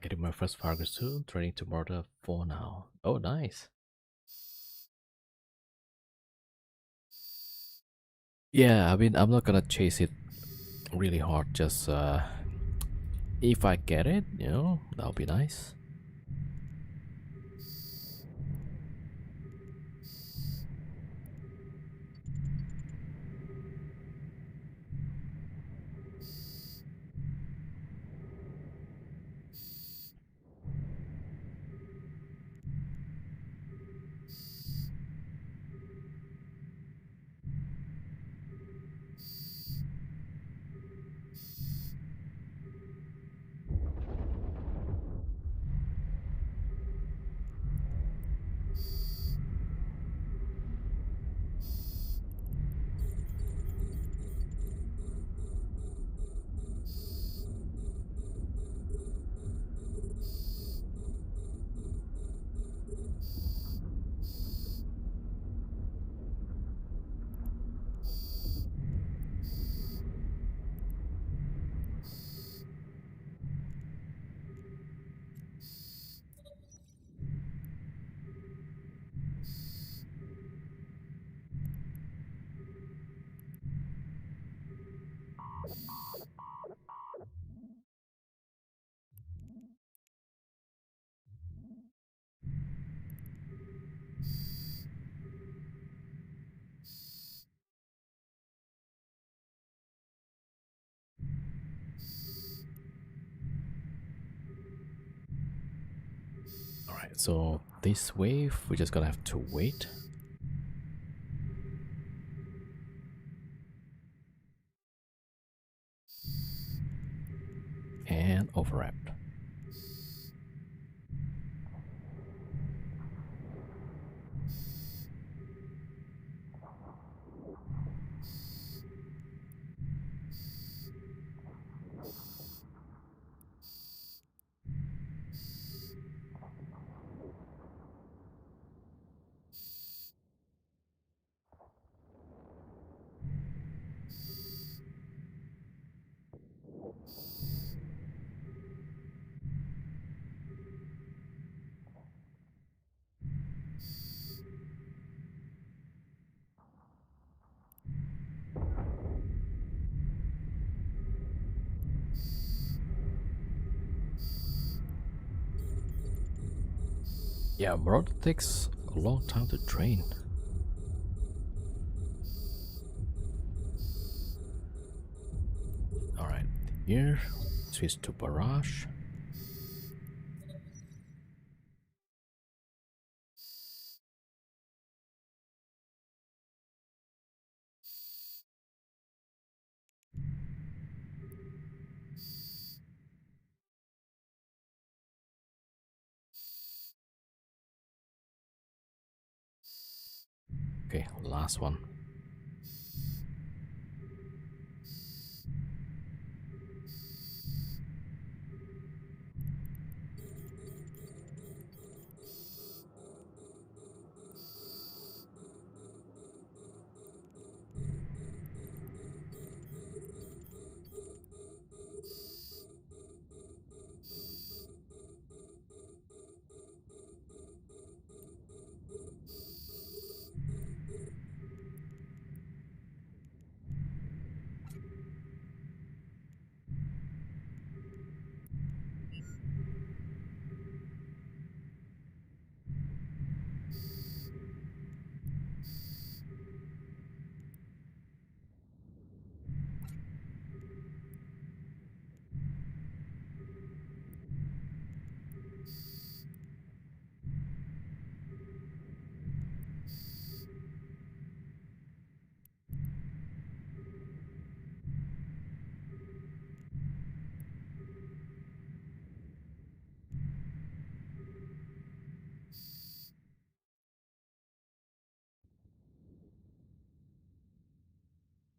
Getting my first Fargo soon, training to murder 4 now. Oh, nice. Yeah, I mean, I'm not gonna chase it really hard, just if I get it, that'll be nice. So this wave, we're just gonna have to wait. And overwrap. Yeah, bro, it takes a long time to drain. Alright, here, switch to barrage. Okay, last one.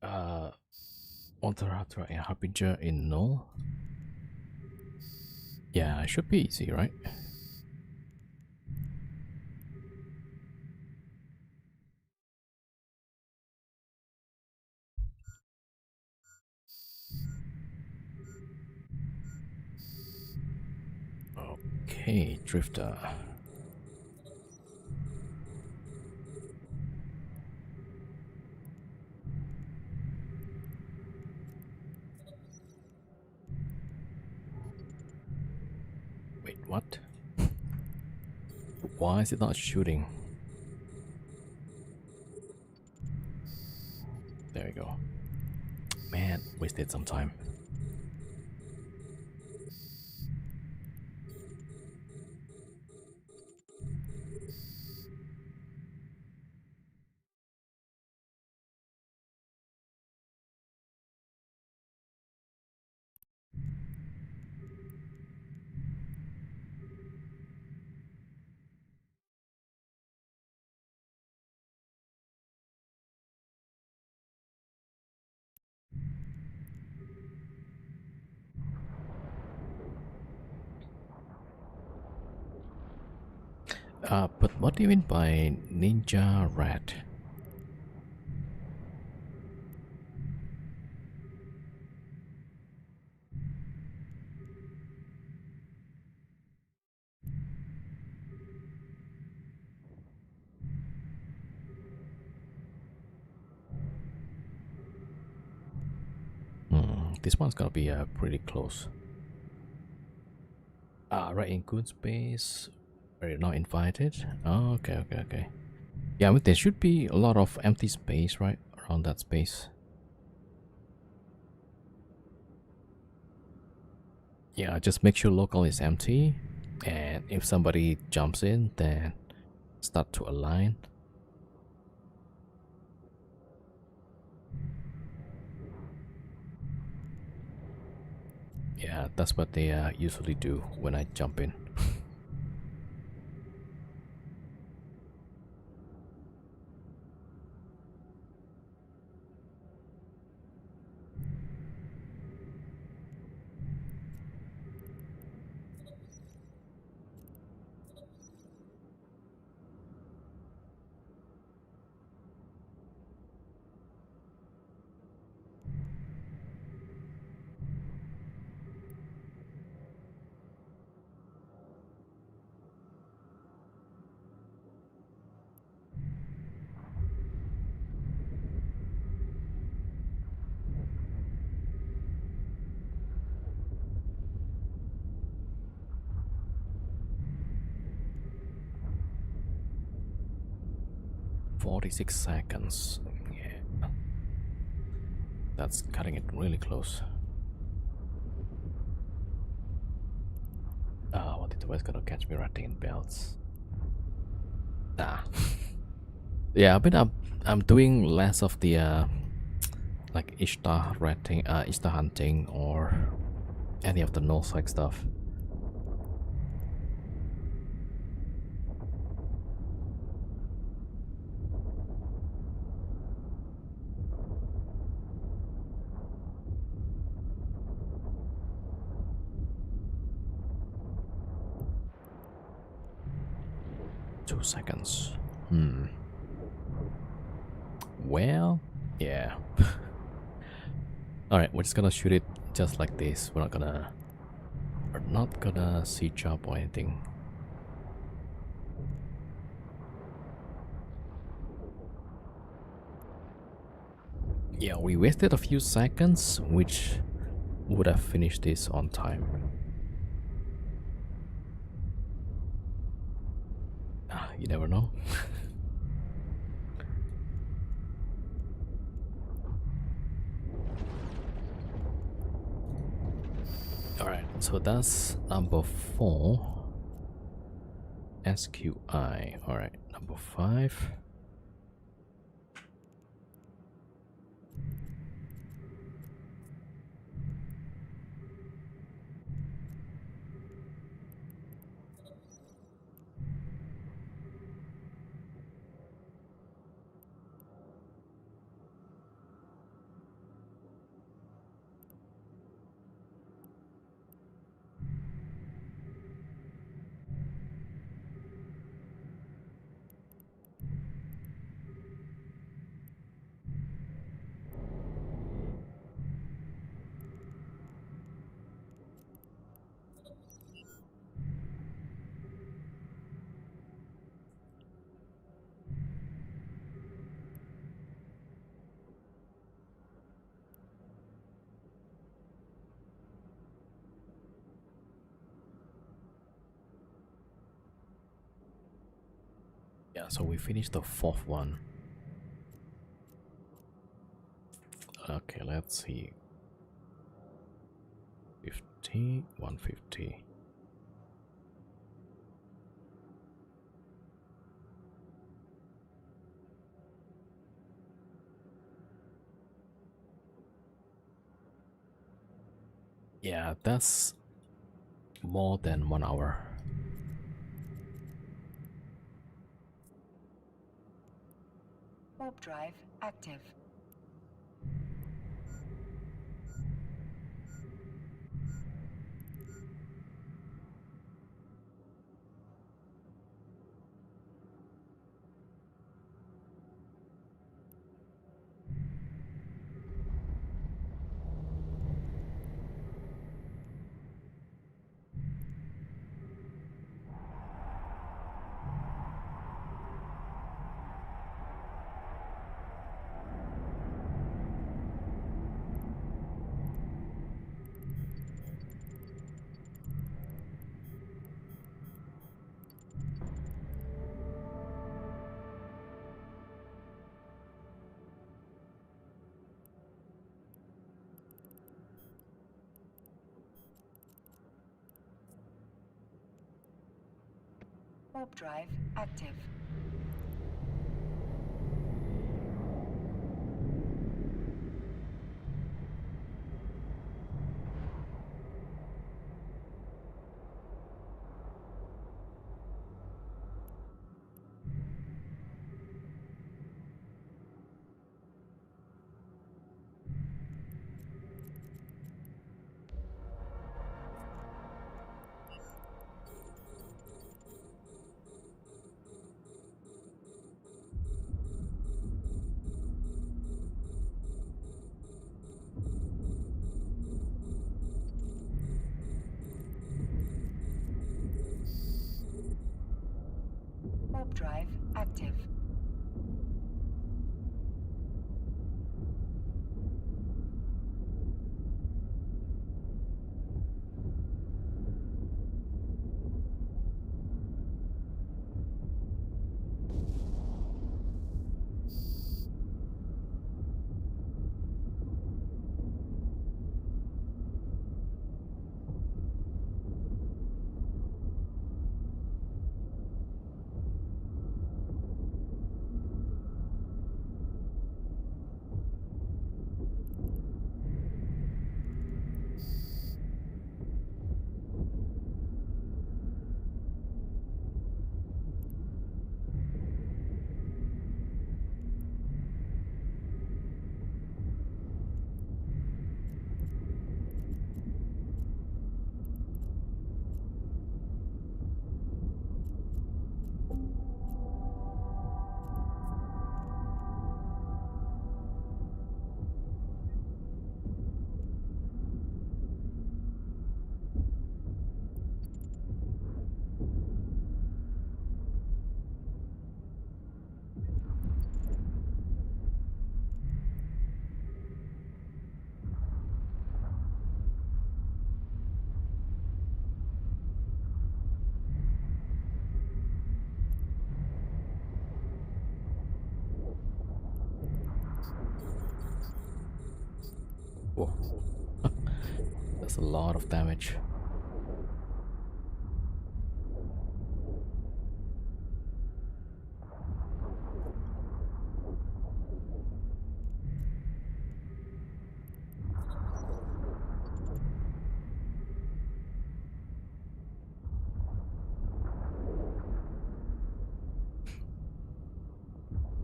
Uh, Author and Harbinger in null. Yeah, it should be easy, right? Okay, Drifter. Wait, what? Why is it not shooting? There we go. Man, wasted some time. But what do you mean by ninja rat? This one's gonna be pretty close. Right in good space. Are you not invited? Oh, okay. Yeah, I mean, there should be a lot of empty space, right? Around that space. Yeah, just make sure local is empty. And if somebody jumps in, then start to align. Yeah, that's what they usually do when I jump in. "46 seconds. Yeah, that's cutting it really close. What is always gonna catch me ratting in belts? Ah, yeah. I'm doing less of the like Ishtar ratting, Ishtar hunting, or any of the no psych stuff. Two seconds. Well, yeah. All right, we're just gonna shoot it just like this. We're not gonna siege up or anything. Yeah, we wasted a few seconds, which would have finished this on time. You never know. Alright, so that's number 4. SQI. Alright, number 5. Yeah, so we finished the 4th one. Okay, let's see. 50, 150. Yeah, that's more than 1 hour. Warp drive active. Warp drive active. Warp drive active. Whoa. That's a lot of damage.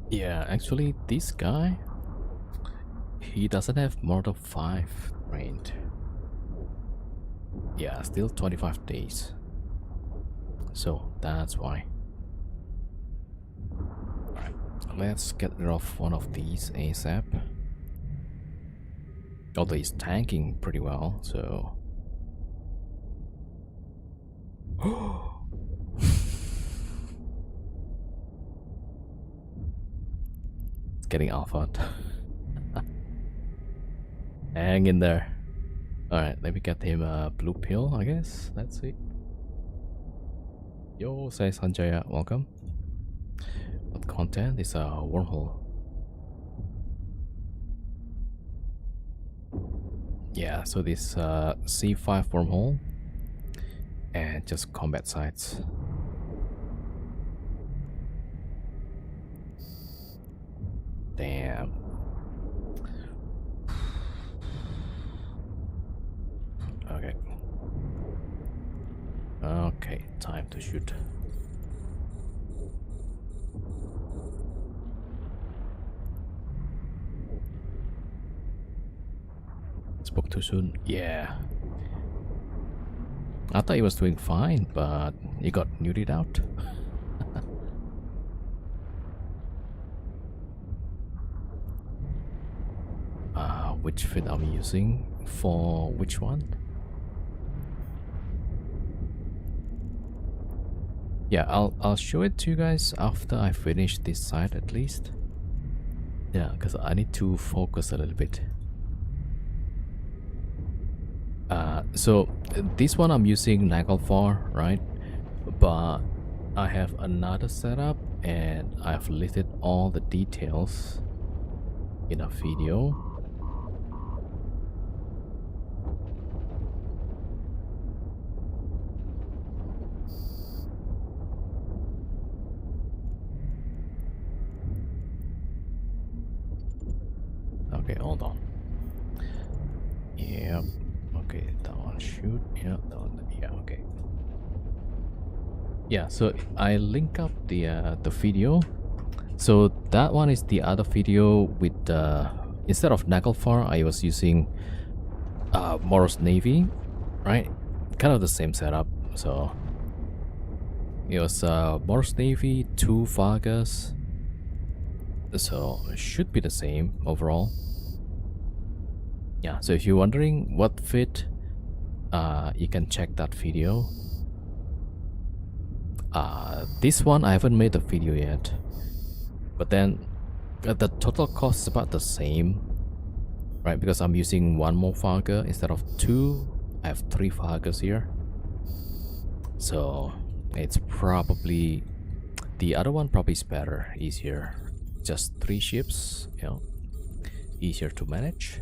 Yeah, actually, this guy, he doesn't have more than 5 trained. Yeah, still 25 days. So that's why. Alright, let's get rid of one of these ASAP. Although he's tanking pretty well, so. It's getting alpha. Hang in there. Alright, let me get him a blue pill, I guess. Let's see. Yo, say Sanjaya, welcome. What content is a wormhole? Yeah, so this C5 wormhole and just combat sites. Damn. Okay. Okay, time to shoot. Spoke too soon. Yeah. I thought he was doing fine, but he got neutered out. Which fit I'm using for which one? Yeah, I'll show it to you guys after I finish this side at least. Yeah, because I need to focus a little bit. So this one I'm using Nagel for, right? But I have another setup and I've listed all the details in a video. Okay, hold on. Yep. Okay, that one shoot. Yeah, that one. Yeah, okay. Yeah, so I link up the video. So that one is the other video with instead of Naglfar, I was using Morris Navy, right? Kind of the same setup. So it was Morris Navy, 2 Vargas. So it should be the same overall. Yeah, so if you're wondering what fit, you can check that video. This one I haven't made a video yet, but then the total cost is about the same, right? Because I'm using one more Varga instead of 2. I have 3 Vargas here, so it's probably the other one probably is better, easier. Just 3 ships, you know, easier to manage.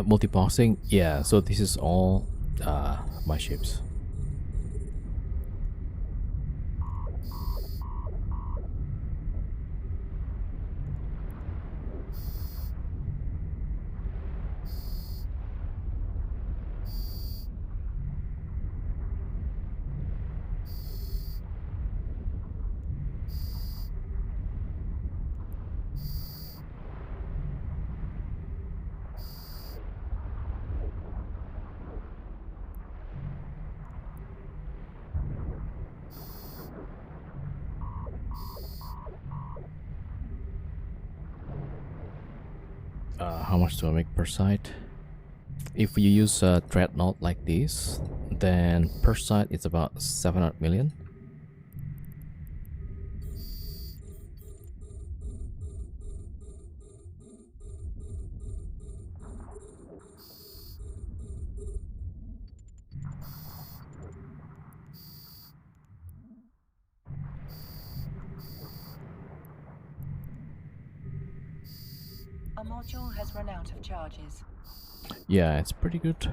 Multiboxing, yeah, so this is all my ships. How much do I make per site? If you use a dreadnought like this, then per site it's about 700 million. A module has run out of charges. Yeah, it's pretty good.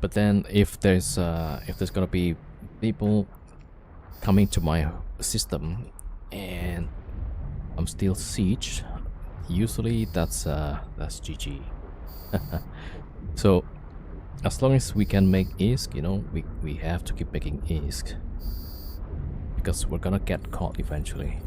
But then if there's gonna be people coming to my system and I'm still siege, usually that's GG. So as long as we can make ISK, you know, we have to keep making ISK because we're gonna get caught eventually.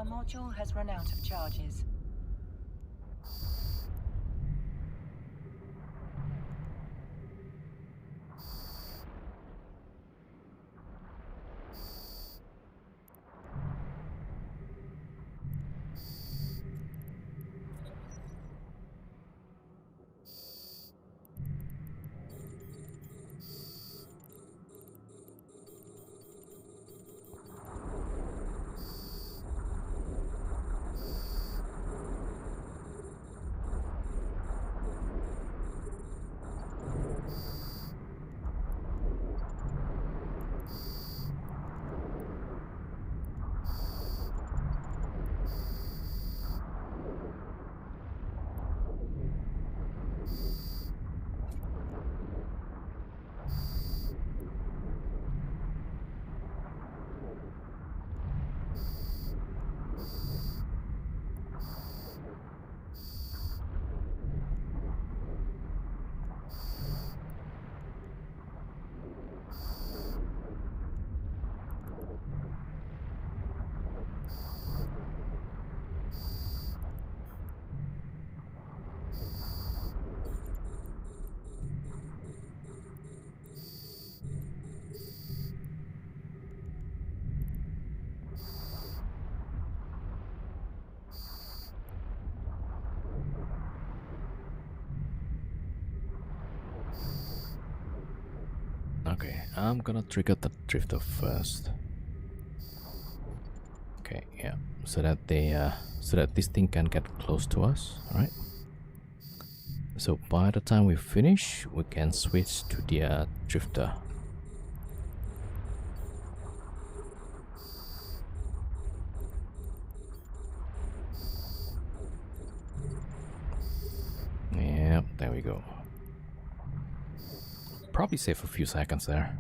A module has run out of charges. Okay, I'm gonna trigger the drifter first. Okay, yeah, so that so that this thing can get close to us. All right. So by the time we finish, we can switch to the drifter. Yep, there we go. Probably save a few seconds there.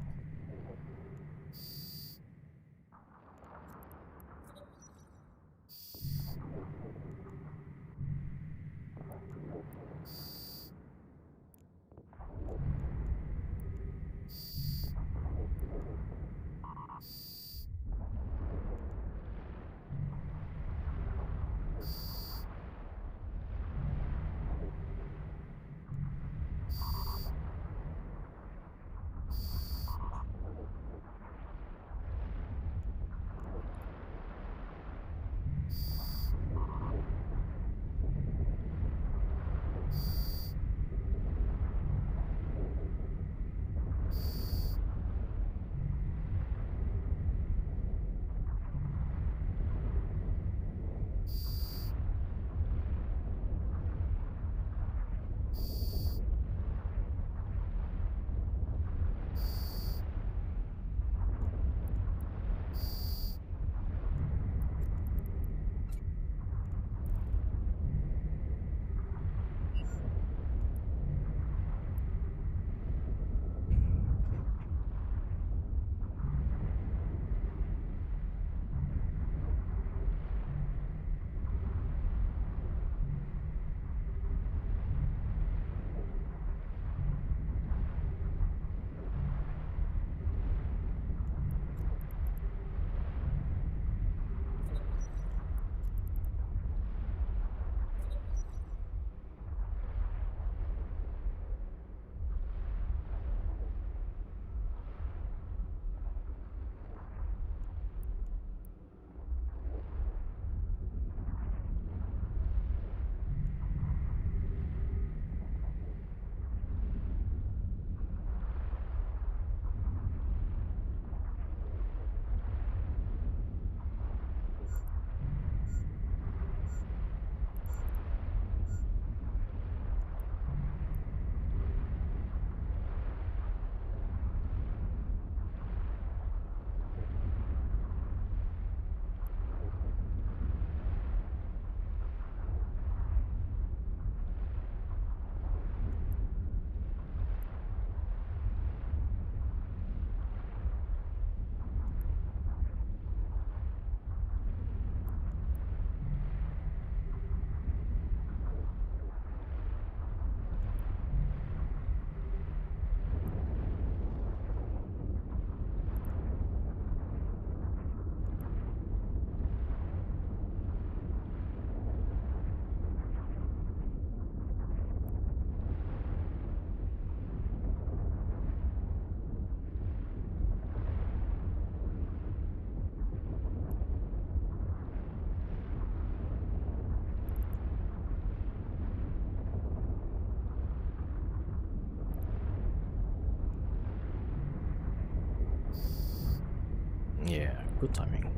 Yeah, good timing.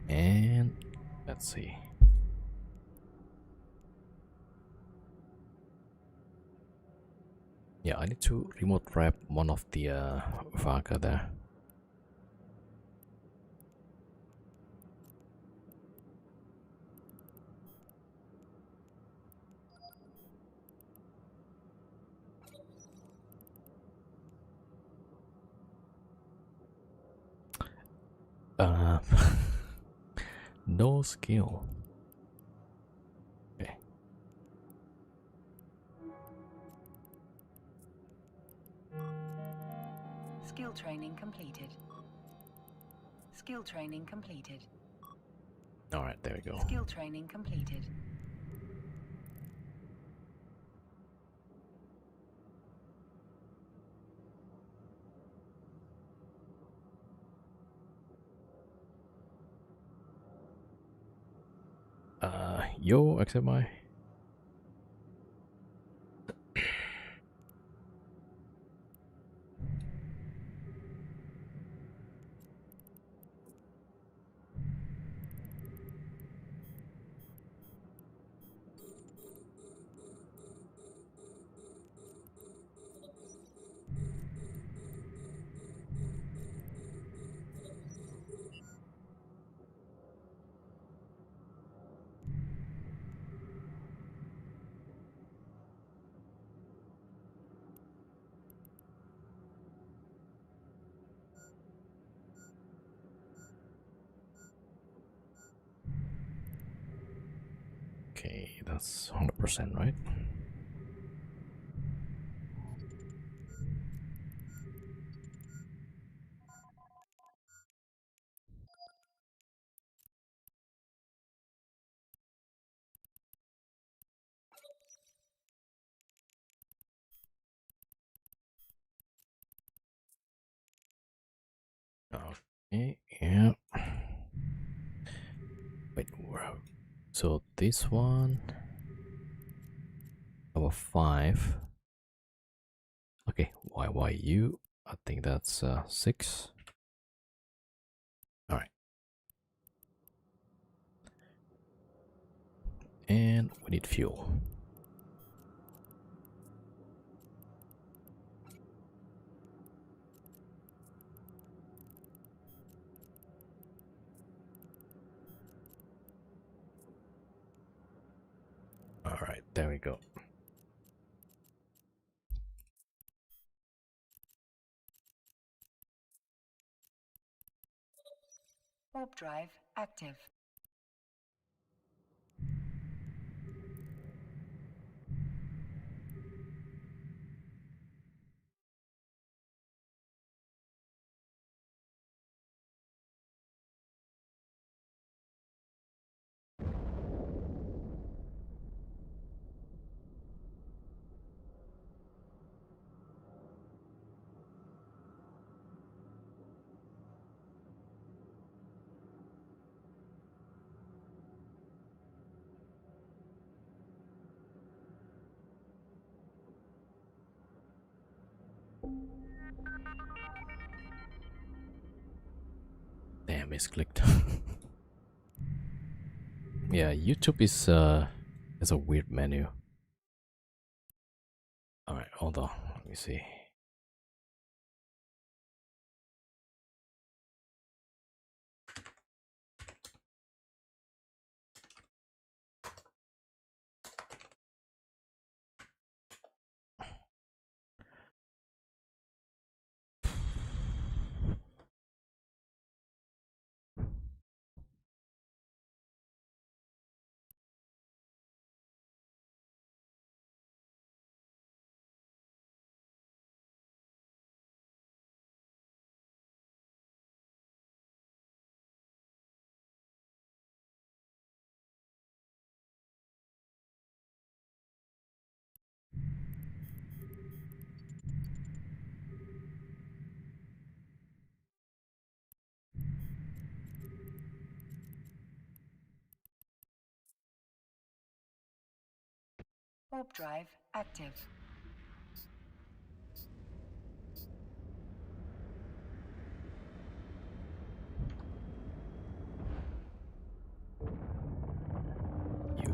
And let's see. Yeah, I need to remote wrap one of the Vaga there. Uh, no skill. Okay. Skill training completed. Skill training completed. All right, there we go. Skill training completed. Yo, accept my. Okay, that's 100%, right? Okay, yeah. Wait, where? So this one, our 5. Okay, YYU. I think that's 6. All right, and we need fuel. All right, there we go. Warp drive active. Damn, misclicked. Yeah, YouTube is a weird menu. All right, hold on. Let me see. Warp drive active.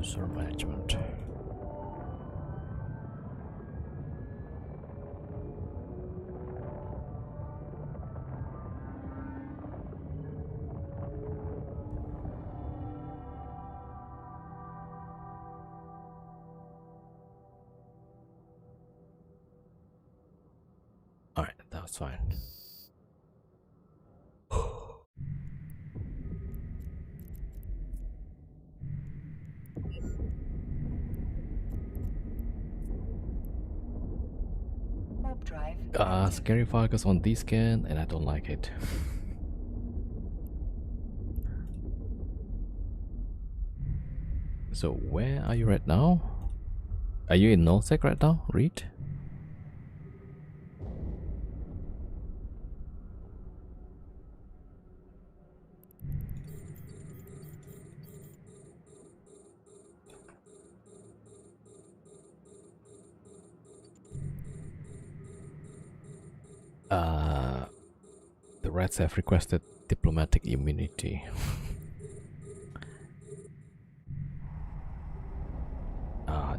User management. Alright, that's fine. Warp drive active. Scary focus on this scan, and I don't like it. So where are you right now? Are you in nullsec right now, Reed? The rats have requested diplomatic immunity.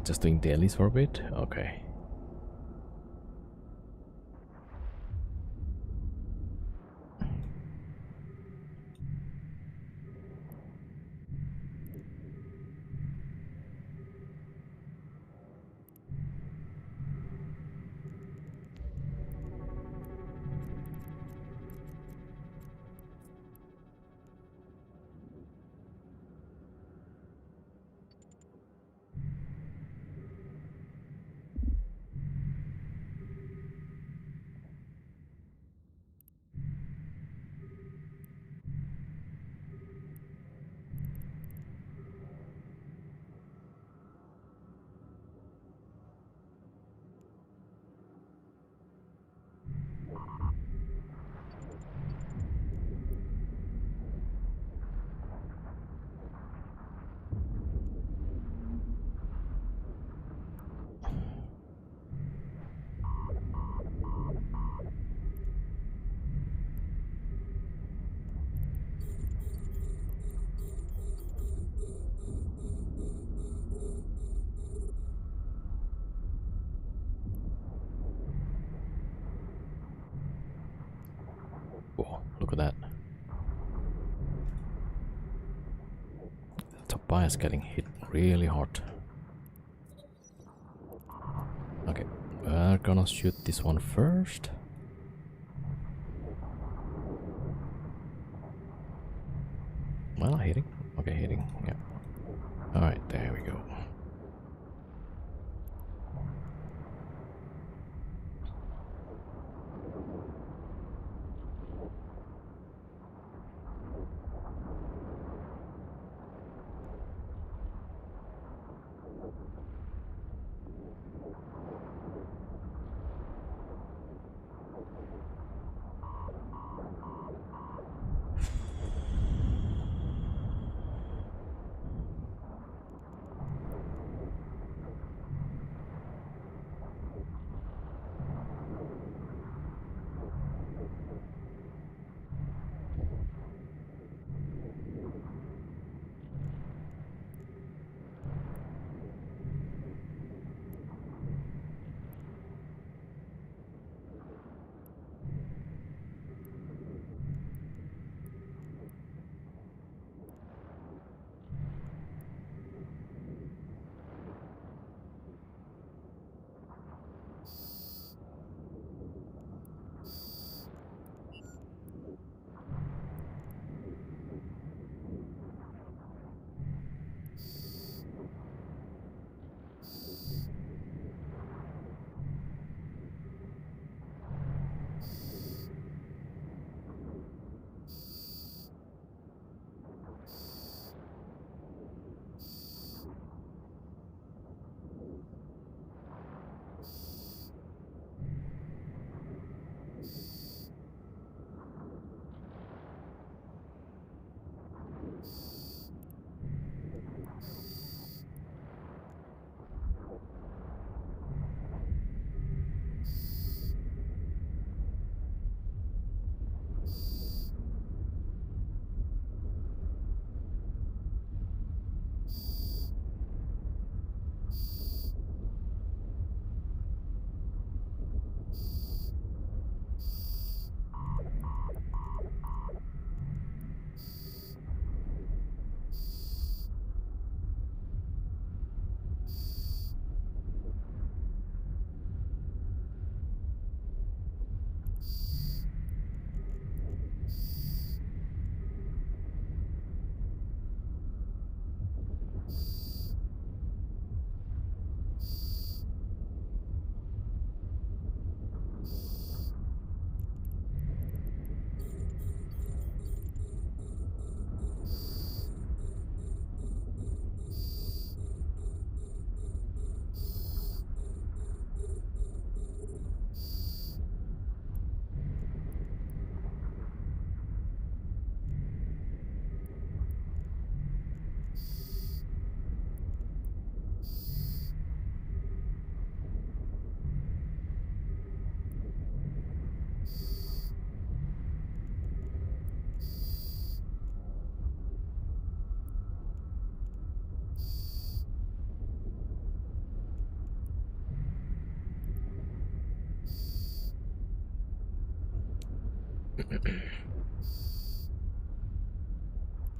Just doing dailies for a bit? Okay. Whoa, look at that. The bar is getting hit really hard. Okay, we're gonna shoot this one first. Well, hitting. Okay, hitting. Yeah. Alright, there we go.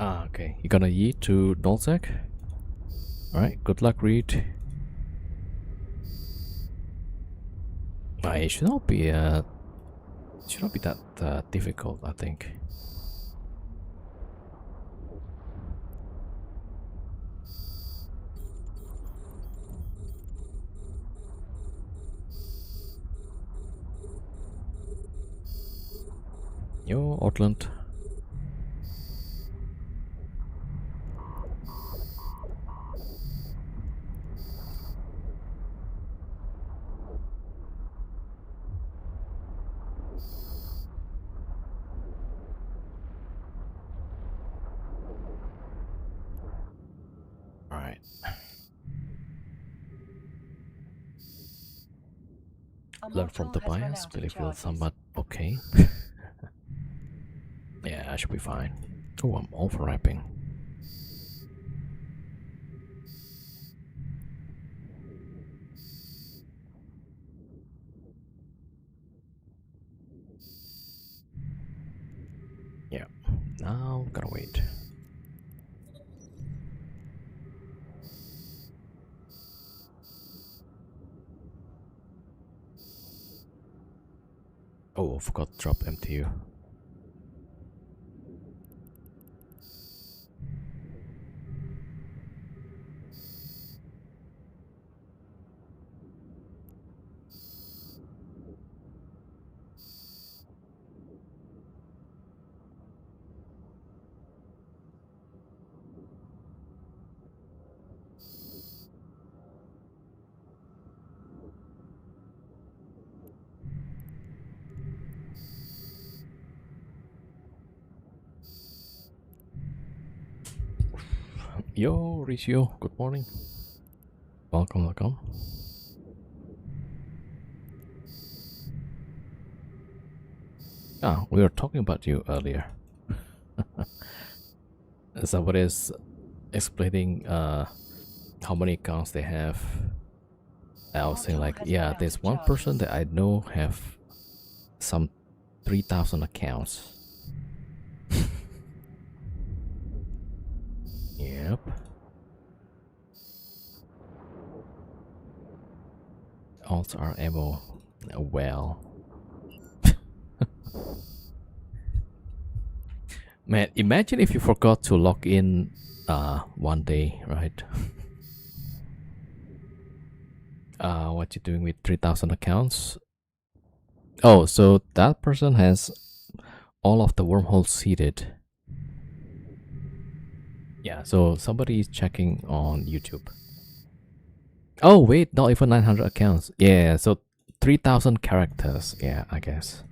Okay. You're gonna yeet to Nullsec? Alright, good luck, Reed. It should not be that difficult, I think. Yo, Outland. Alright. Learn from the bias, believe you'll somewhat okay. Yeah, I should be fine. Oh, I'm overwrapping. Yeah, now gotta wait. Oh, I forgot to drop MTU. Yo, Ricio, good morning. Welcome, welcome. Ah, we were talking about you earlier. Somebody's explaining how many accounts they have. I was saying like, yeah, there's one person that I know have some 3,000 accounts. Yep. Alts are able. Well. Man, imagine if you forgot to log in one day, right? What you doing with 3,000 accounts? Oh, so that person has all of the wormholes seeded. Yeah, so somebody is checking on YouTube. Oh, wait, not even 900 accounts. Yeah, so 3,000 characters. Yeah, I guess.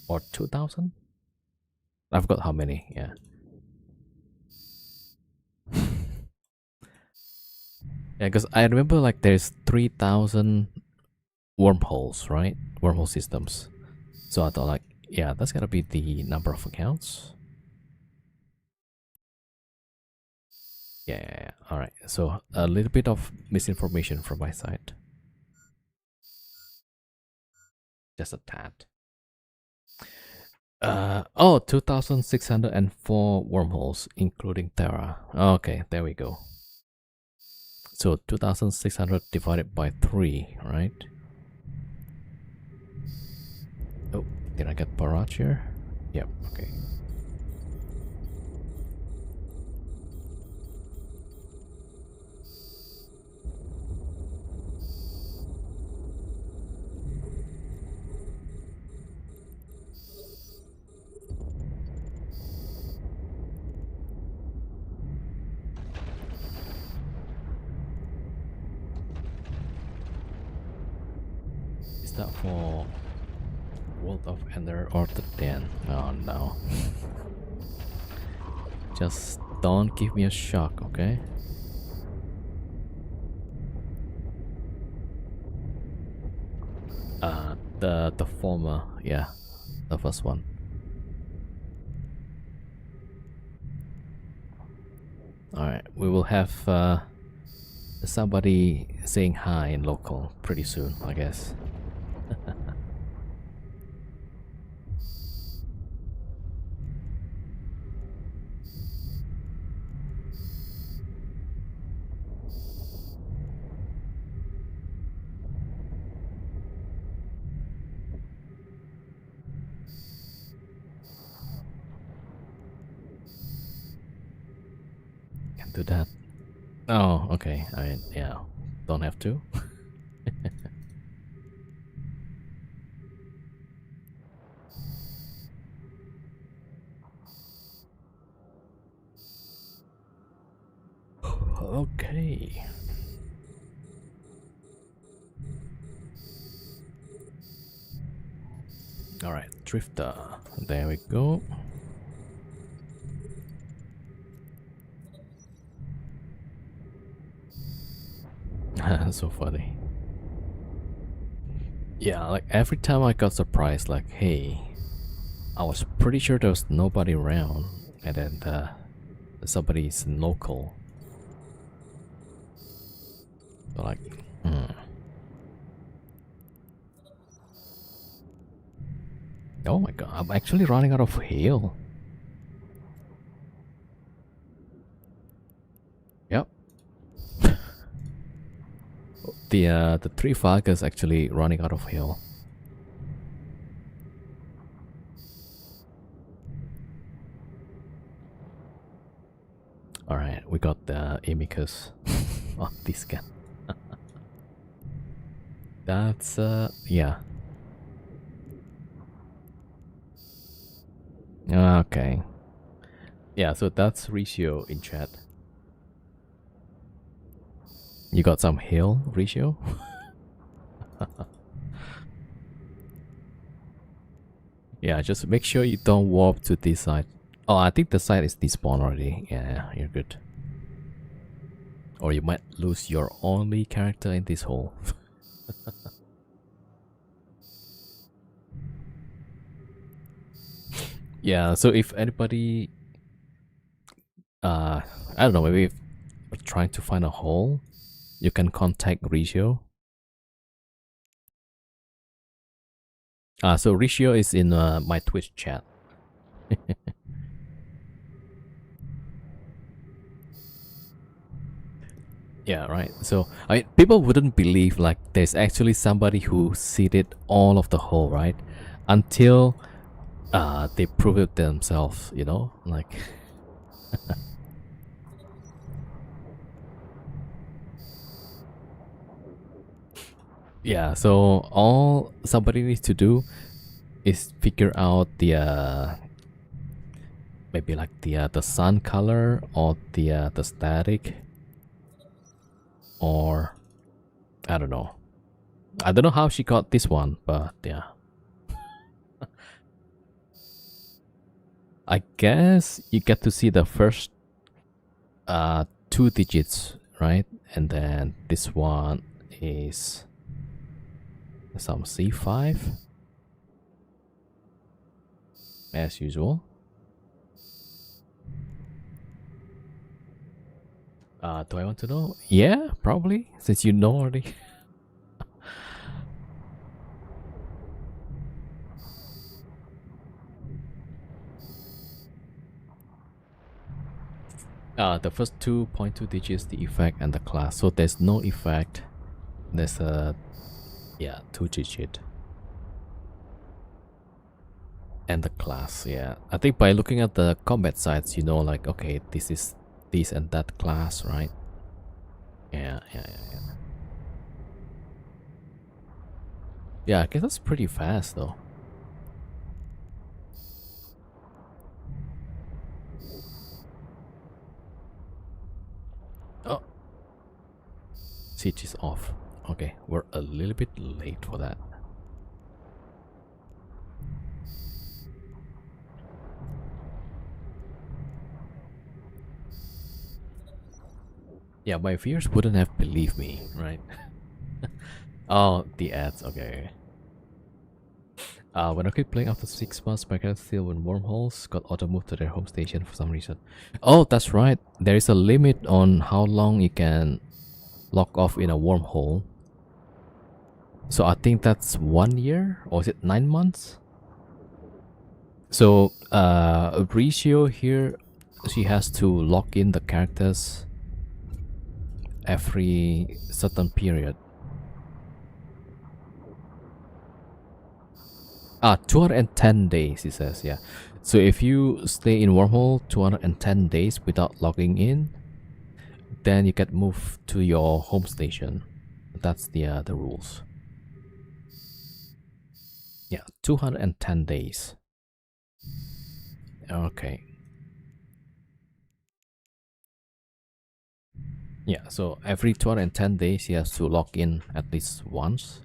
Or 2,000? I forgot how many. Yeah. Yeah, because I remember like there's 3,000 wormholes, right? Wormhole systems. So I thought like, yeah, that's gotta be the number of accounts. Yeah. All right. So a little bit of misinformation from my side. Just a tad. 2,604 wormholes, including Terra. Okay, there we go. So 2,600 divided by 3, right? Oh, did I get barrage here? Yep, okay. Is that for World of Ender or the Den? Oh no. Just don't give me a shock, okay? The former, yeah, the first one. Alright, we will have somebody saying hi in local pretty soon, I guess. do that. Oh, okay. I mean, yeah, don't have to. Okay. All right, drifter. There we go. So funny. Yeah, like every time I got surprised, like, hey, I was pretty sure there was nobody around, and then somebody's local. So like, hmm. Oh my god, I'm actually running out of heal. Yep. The three Falcons is actually running out of heal. Alright, we got the Amicus on this guy. That's yeah. Okay. Yeah, so that's ratio in chat. You got some heal ratio? Yeah, just make sure you don't warp to this side. Oh, I think the side is despawned already. Yeah, you're good. Or you might lose your only character in this hole. Yeah, so if anybody I don't know, maybe if you're trying to find a hole, you can contact Regio. So Regio is in my Twitch chat. Yeah, right. So people wouldn't believe like there's actually somebody who seeded all of the hole, right? Until they prove it themselves, you know, like. Yeah. So all somebody needs to do is figure out the maybe like the sun color or the static, or I don't know. I don't know how she got this one, but yeah. I guess you get to see the first two digits, right? And then this one is some C5 as usual. Do I want to know? Yeah, probably, since you know already. The first 2.2 digits, the effect and the class. So there's no effect. There's a, yeah, 2 digit. And the class, yeah. I think by looking at the combat sites, you know, like, okay, this is this and that class, right? Yeah. Yeah, I guess that's pretty fast though. Oh, siege is off. Okay, we're a little bit late for that. Yeah, my viewers wouldn't have believed me, right? Oh, the ads, okay. When I quit playing after 6 months, my character still in wormholes, got auto-moved to their home station for some reason. Oh, that's right. There is a limit on how long you can lock off in a wormhole. So I think that's 1 year, or is it 9 months? So Ratio here, she has to lock in the characters every certain period. 210 days, he says, yeah. So if you stay in wormhole 210 days without logging in, then you get moved to your home station. That's the rules. Yeah, 210 days. Okay. Yeah, so every 210 days he has to log in at least once.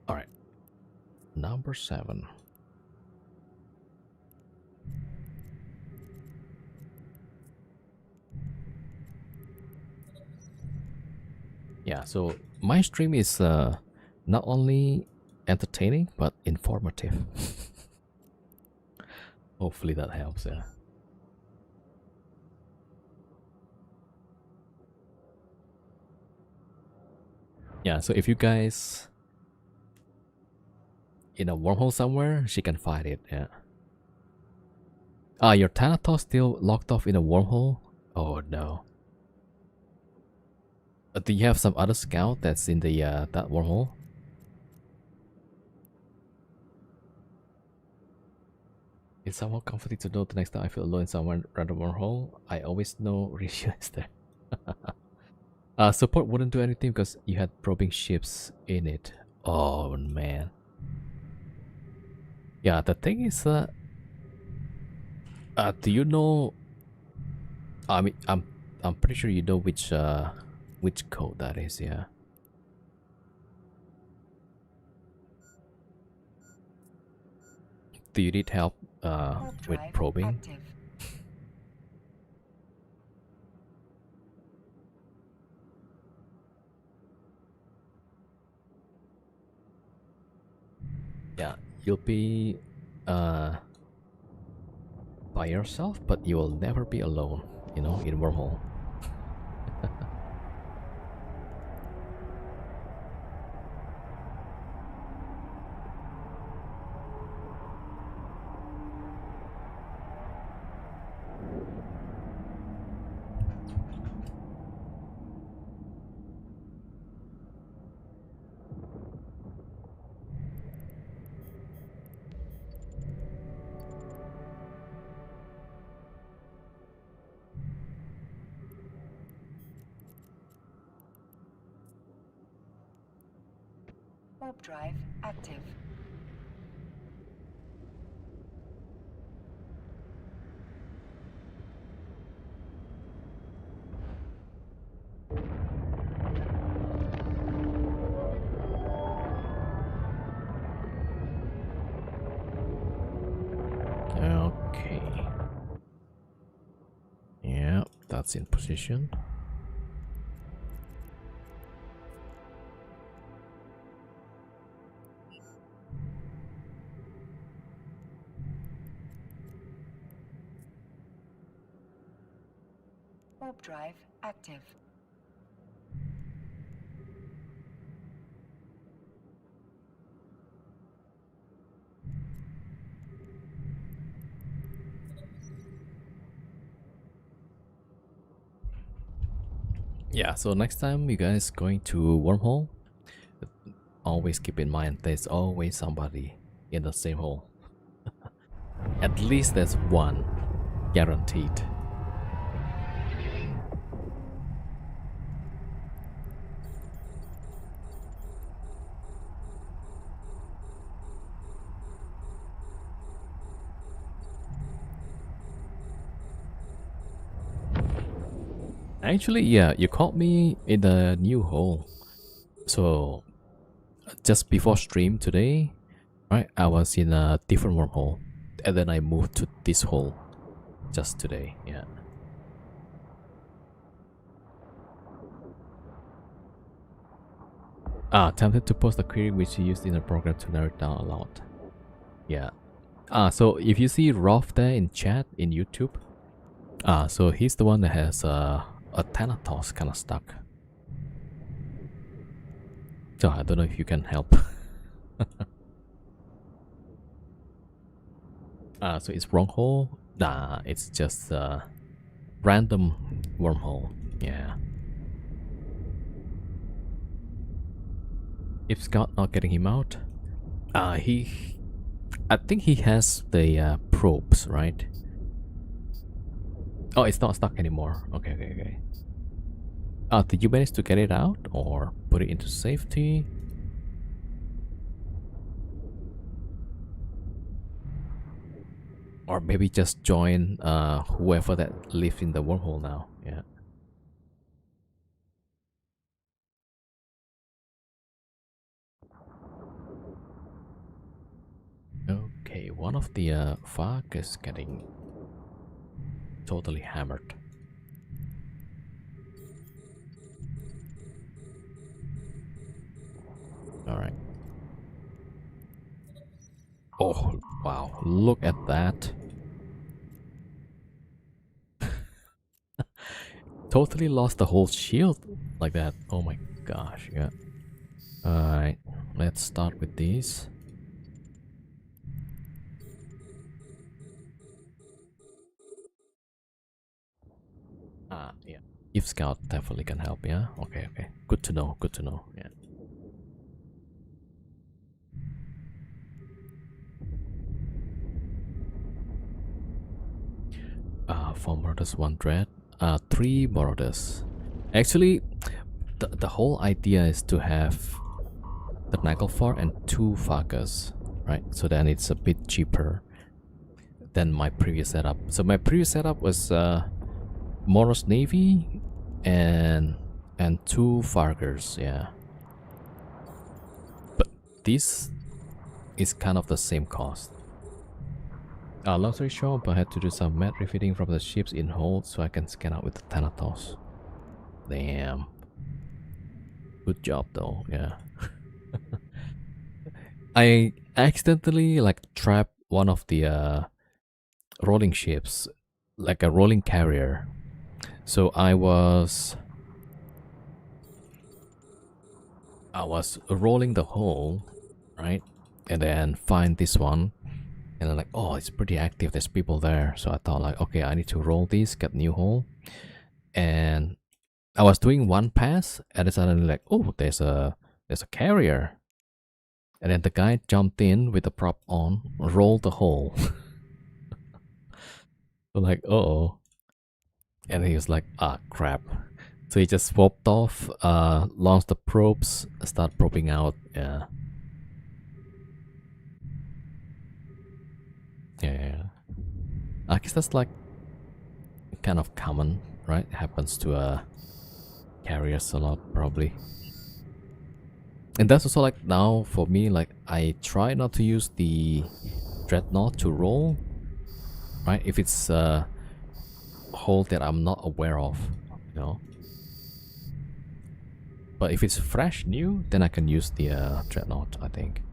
Alright. Number 7. Yeah, so my stream is not only entertaining but informative. Hopefully that helps, yeah. Yeah, so if you guys in a wormhole somewhere, she can find it, yeah. Your Thanatos still locked off in a wormhole? Oh no. Do you have some other scout that's in the that wormhole? It's somewhat comforting to know the next time I feel alone in someone random wormhole, I always know Rishu is there. Support wouldn't do anything because you had probing ships in it. Oh man. Yeah, the thing is, do you know? I mean, I'm pretty sure you know which code that is. Yeah. Do you need help with Drive probing? active. Yeah, you'll be by yourself, but you will never be alone. You know, in wormhole. Warp drive active. Okay. Yeah, that's in position. Warp drive active. Yeah, so next time you guys going to wormhole, always keep in mind there's always somebody in the same hole. At least there's one, guaranteed. Actually, yeah, you caught me in the new hole. So just before stream today, right, I was in a different wormhole, and then I moved to this hole just today. Yeah. Tempted to post a query which you used in the program to narrow it down a lot. Yeah. So if you see Rolf there in chat in YouTube, so he's the one that has a Thanatos kind of stuck. So I don't know if you can help. So it's wrong hole? Nah, it's just a random wormhole. Yeah. If Scott not getting him out, he I think he has the probes, right? Oh, it's not stuck anymore. Okay, okay, okay. Did you manage to get it out or put it into safety? Or maybe just join whoever that lives in the wormhole now. Yeah. Okay, one of the fog is getting totally hammered. Alright. Oh, wow. Look at that. Totally lost the whole shield like that. Oh my gosh, yeah. Alright, let's start with these. Yeah. If Scout definitely can help, yeah? Okay, okay. Good to know, good to know, yeah. Four murders, one dread. Three murders. Actually, the whole idea is to have the Nagelfar and two Farkas, right? So then it's a bit cheaper than my previous setup. So my previous setup was Moros Navy and two Farkers, yeah. But this is kind of the same cost. Long story short, but I had to do some mat refitting from the ships in hold so I can scan out with the Thanatos. Damn. Good job though, yeah. I accidentally like trapped one of the rolling ships, like a rolling carrier. So I was rolling the hull, right? And then find this one. And I'm like, oh, it's pretty active. There's people there. So I thought like, okay, I need to roll this, get new hull. And I was doing one pass, and then suddenly like, oh, there's a carrier. And then the guy jumped in with the prop on, rolled the hull. So like, oh. And he was like, ah, crap. So he just swapped off, launched the probes, start probing out. Yeah. Yeah. I guess that's like kind of common, right? Happens to carriers a lot, probably. And that's also like now for me, like I try not to use the dreadnought to roll, right? If it's a hole that I'm not aware of, you know. But if it's fresh, new, then I can use the dreadnought, I think.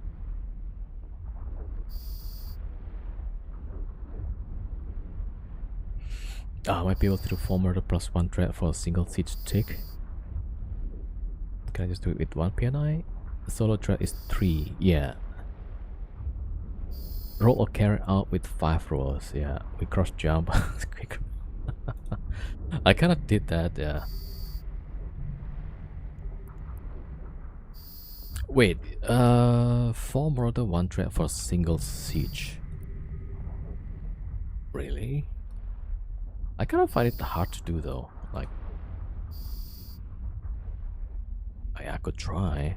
I might be able to do 4 murder plus 1 dread for a single siege tick. Can I just do it with 1 PNI? The solo dread is 3, yeah. Roll or carry out with 5 rolls, yeah. We cross jump. Quick. I kind of did that, yeah. Wait, 4 murder, 1 dread for a single siege. Really? I kind of find it hard to do though. Like, I could try.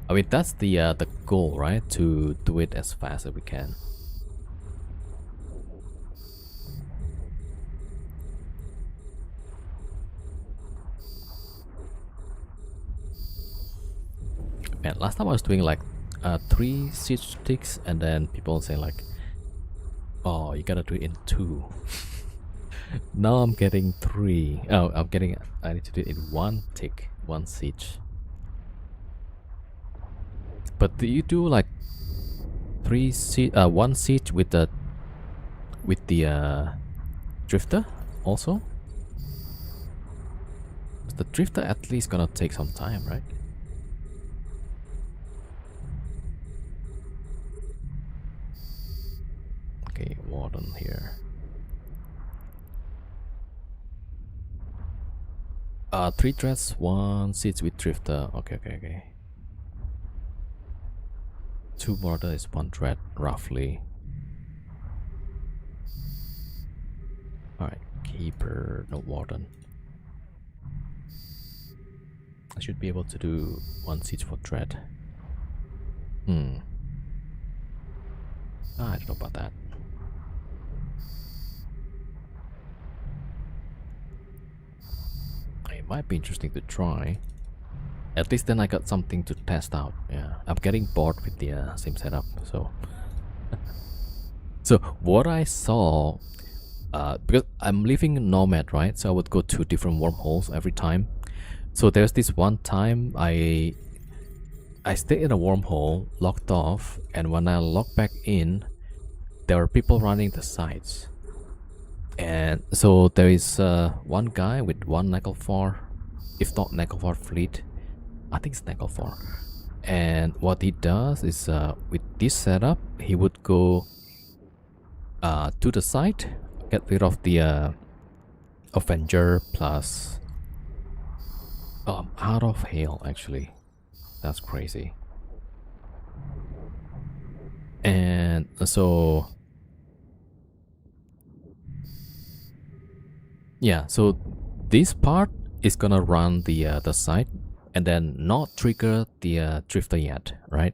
I mean, that's the goal, right? To do it as fast as we can. And last time I was doing like 3 siege sticks, and then people saying like, "Oh, you gotta do it in 2." Now I'm getting 3. Oh, I need to do it in 1 tick, 1 siege. But do you do like 1 siege with the drifter also? The drifter at least gonna take some time, right? Okay, warden here. 3 dreads, 1 siege with drifter. Okay. 2 border is 1 dread, roughly. Alright, keeper, no warden. I should be able to do 1 siege for dread. I don't know about that. It might be interesting to try. At least then I got something to test out. Yeah, I'm getting bored with the same setup. So, so what I saw, because I'm living nomad, right? So I would go to different wormholes every time. So there's this one time I stayed in a wormhole, locked off, and when I logged back in, there were people running the sites. And so there is one guy with one Nagelfar, if not Nagelfar fleet. I think it's Nagelfar. And what he does is, with this setup, he would go to the site, get rid of the Avenger plus out of hail, actually. That's crazy. And so yeah, so this part is gonna run the site and then not trigger the drifter yet, right?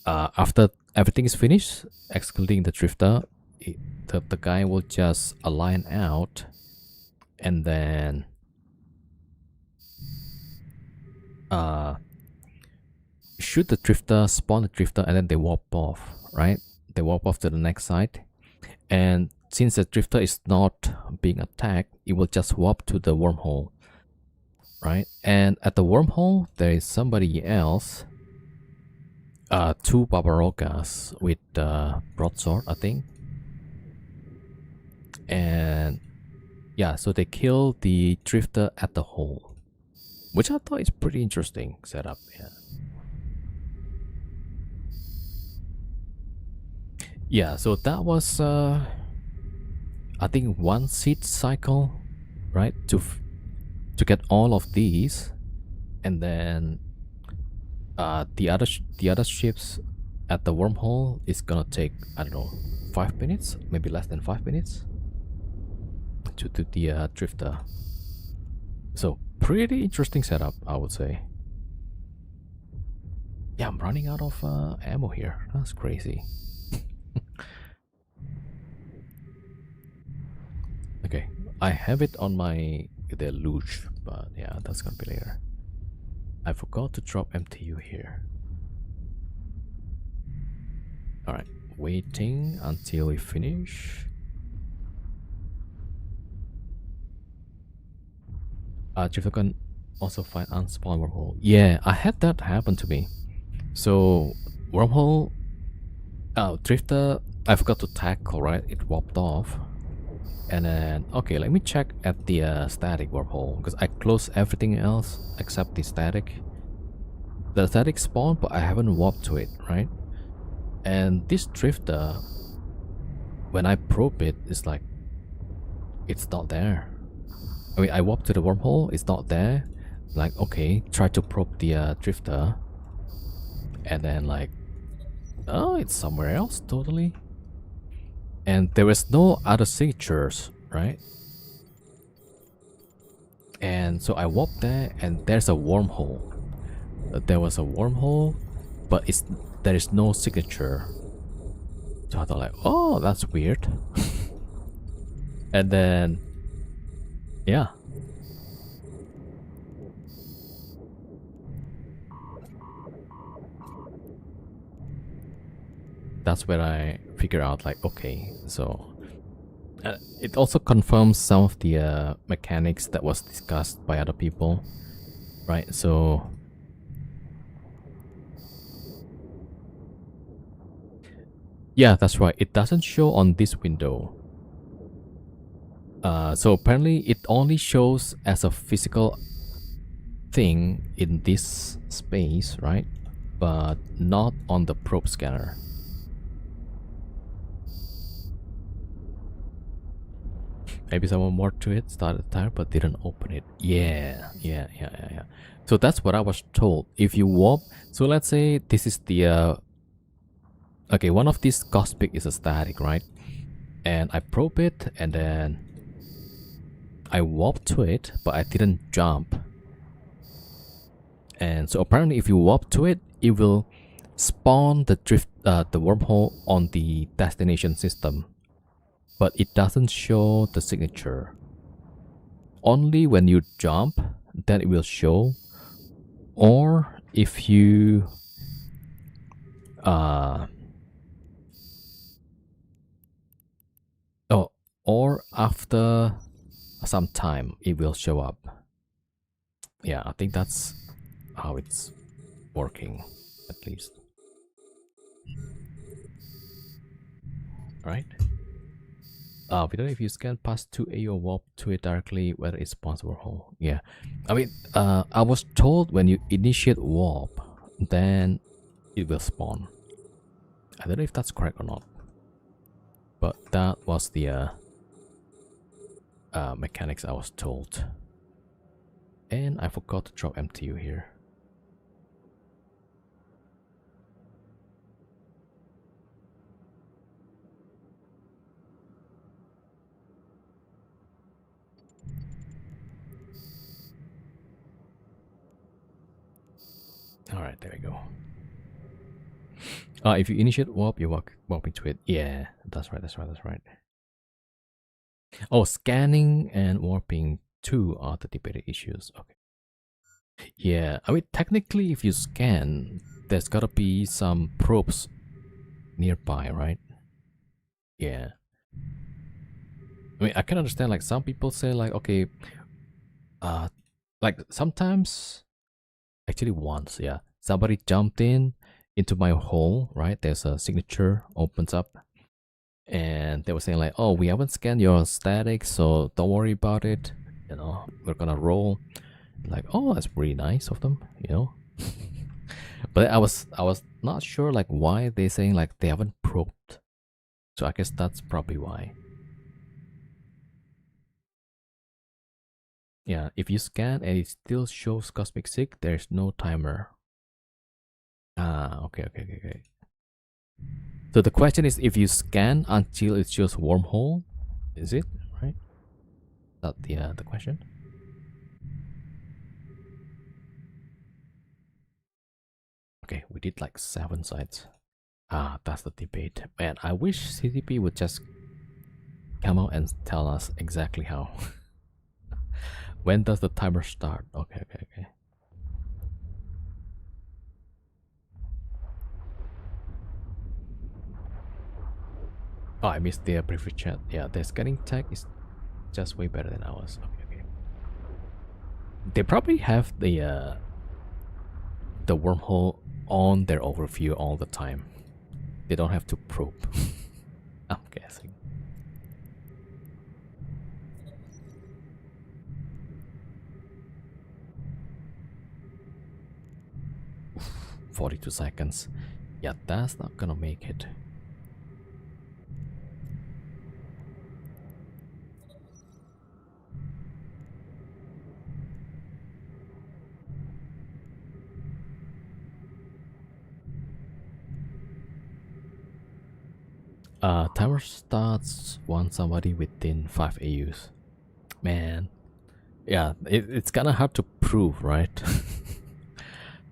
After everything is finished, excluding the drifter, the guy will just align out, and then shoot the drifter, spawn the drifter, and then they warp off, right? They warp off to the next site, and since the drifter is not being attacked, it will just warp to the wormhole, right? And at the wormhole, there is somebody else, 2 Barbarogas with broadsword, I think. And yeah, so they kill the drifter at the hole, which I thought is pretty interesting setup. Yeah. Yeah, so that was I think 1 seed cycle, right? To get all of these, and then the other ships at the wormhole is gonna take, I don't know, 5 minutes, maybe less than 5 minutes to do the drifter. So pretty interesting setup, I would say. Yeah, I'm running out of ammo here. That's crazy. Okay, I have it on my deluge, but yeah, that's gonna be later. I forgot to drop MTU here. Alright, waiting until we finish. Drifter can also find unspawned wormhole. Yeah, I had that happen to me. So wormhole, drifter, I forgot to tackle, right? It warped off. And then, okay, let me check at the static wormhole, because I closed everything else except the static. The static spawned, but I haven't warped to it, right? And this drifter, when I probe it, it's like, it's not there. I mean, I warped to the wormhole, it's not there. Like, okay, try to probe the drifter. And then like, oh, it's somewhere else, totally. And there is no other signatures, right? And so I walked there, and there's a wormhole. There was a wormhole, but there is no signature. So I thought like, oh, that's weird. And then, yeah. That's where I figure out like, okay, so it also confirms some of the mechanics that was discussed by other people, right? So yeah, that's right, it doesn't show on this window. So apparently it only shows as a physical thing in this space, right? But not on the probe scanner. Maybe someone more to it, started the tire, but didn't open it. Yeah. So that's what I was told. If you warp, so let's say this is the okay, one of these cosmic is a static, right? And I probe it, and then I warped to it, but I didn't jump. And so apparently if you warp to it, it will spawn the wormhole on the destination system. But it doesn't show the signature. Only when you jump, then it will show. Or if you or after some time it will show up. Yeah, I think that's how it's working, at least. Right? We don't know if you scan past 2A or warp to it directly, whether it spawns wormhole. Yeah. I mean, I was told when you initiate warp, then it will spawn. I don't know if that's correct or not. But that was the mechanics I was told. And I forgot to drop MTU here. Alright, there we go. If you initiate warp, you warp into it. Yeah, that's right. Oh, scanning and warping too are the debated issues. Okay. Yeah, I mean, technically, if you scan, there's gotta be some probes nearby, right? Yeah. I mean, I can understand, like, some people say, like, okay, like, sometimes, actually once, yeah, somebody jumped into my hole, right? There's a signature opens up, and they were saying, like, oh, we haven't scanned your static, so don't worry about it. You know, we're gonna roll. Like, oh, that's pretty nice of them, you know. But I was not sure, like, why they saying, like, they haven't probed. So I guess that's probably why. Yeah, if you scan and it still shows Cosmic Sig, there's no timer. Ah, okay. So the question is, if you scan until it shows wormhole, is it right? That the question. Okay, we did like 7 sites. Ah, that's the debate. Man, I wish CTP would just come out and tell us exactly how. When does the timer start? Okay. Oh, I missed the brief chat. Yeah, the scanning tech is just way better than ours. Okay. They probably have the wormhole on their overview all the time. They don't have to probe. I'm guessing. 42 seconds. Yeah, that's not gonna make it. Timer starts once somebody within 5 AUs. Man, yeah, it's kind of hard to prove, right?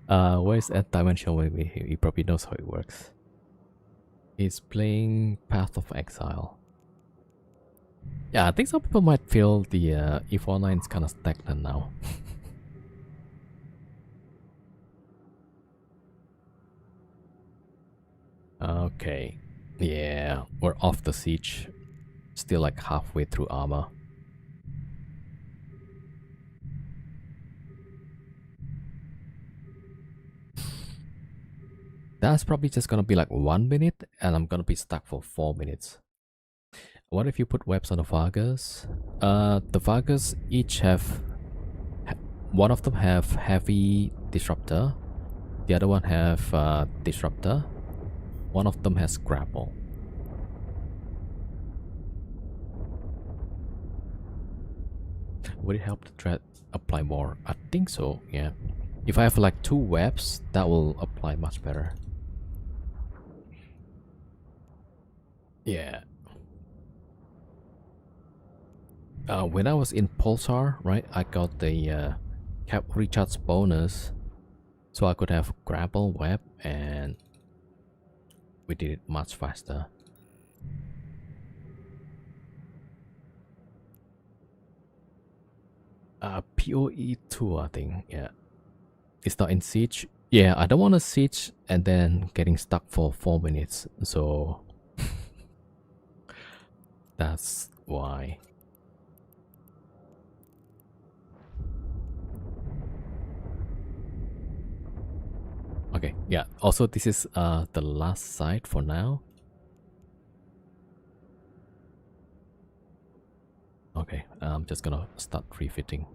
Where's Ed Dimension? He probably knows how it works. He's playing Path of Exile. Yeah, I think some people might feel the EVE Online is kind of stagnant now. Okay, yeah, we're off the siege. Still like halfway through armor. That's probably just gonna be like 1 minute, and I'm gonna be stuck for 4 minutes. What if you put webs on the Vargas? The Vargas each have... One of them have heavy disruptor. The other one have disruptor. One of them has grapple. Would it help the threat apply more? I think so, yeah. If I have like 2 webs, that will apply much better. Yeah. When I was in Pulsar, right, I got the cap recharge bonus, so I could have grapple web, and we did it much faster. PoE 2, I think. Yeah, it's not in siege. Yeah, I don't want to siege and then getting stuck for 4 minutes, so that's why. Okay, yeah. Also, this is the last site for now. Okay, I'm just gonna start refitting.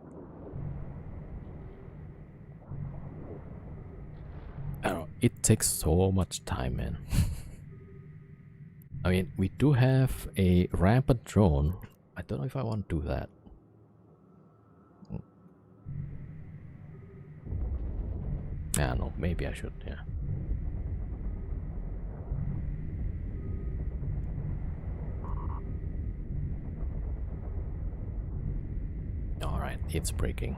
I don't know, it takes so much time, man. I mean, we do have a rampant drone. I don't know if I want to do that. Yeah, no, maybe I should, yeah. Alright, it's breaking.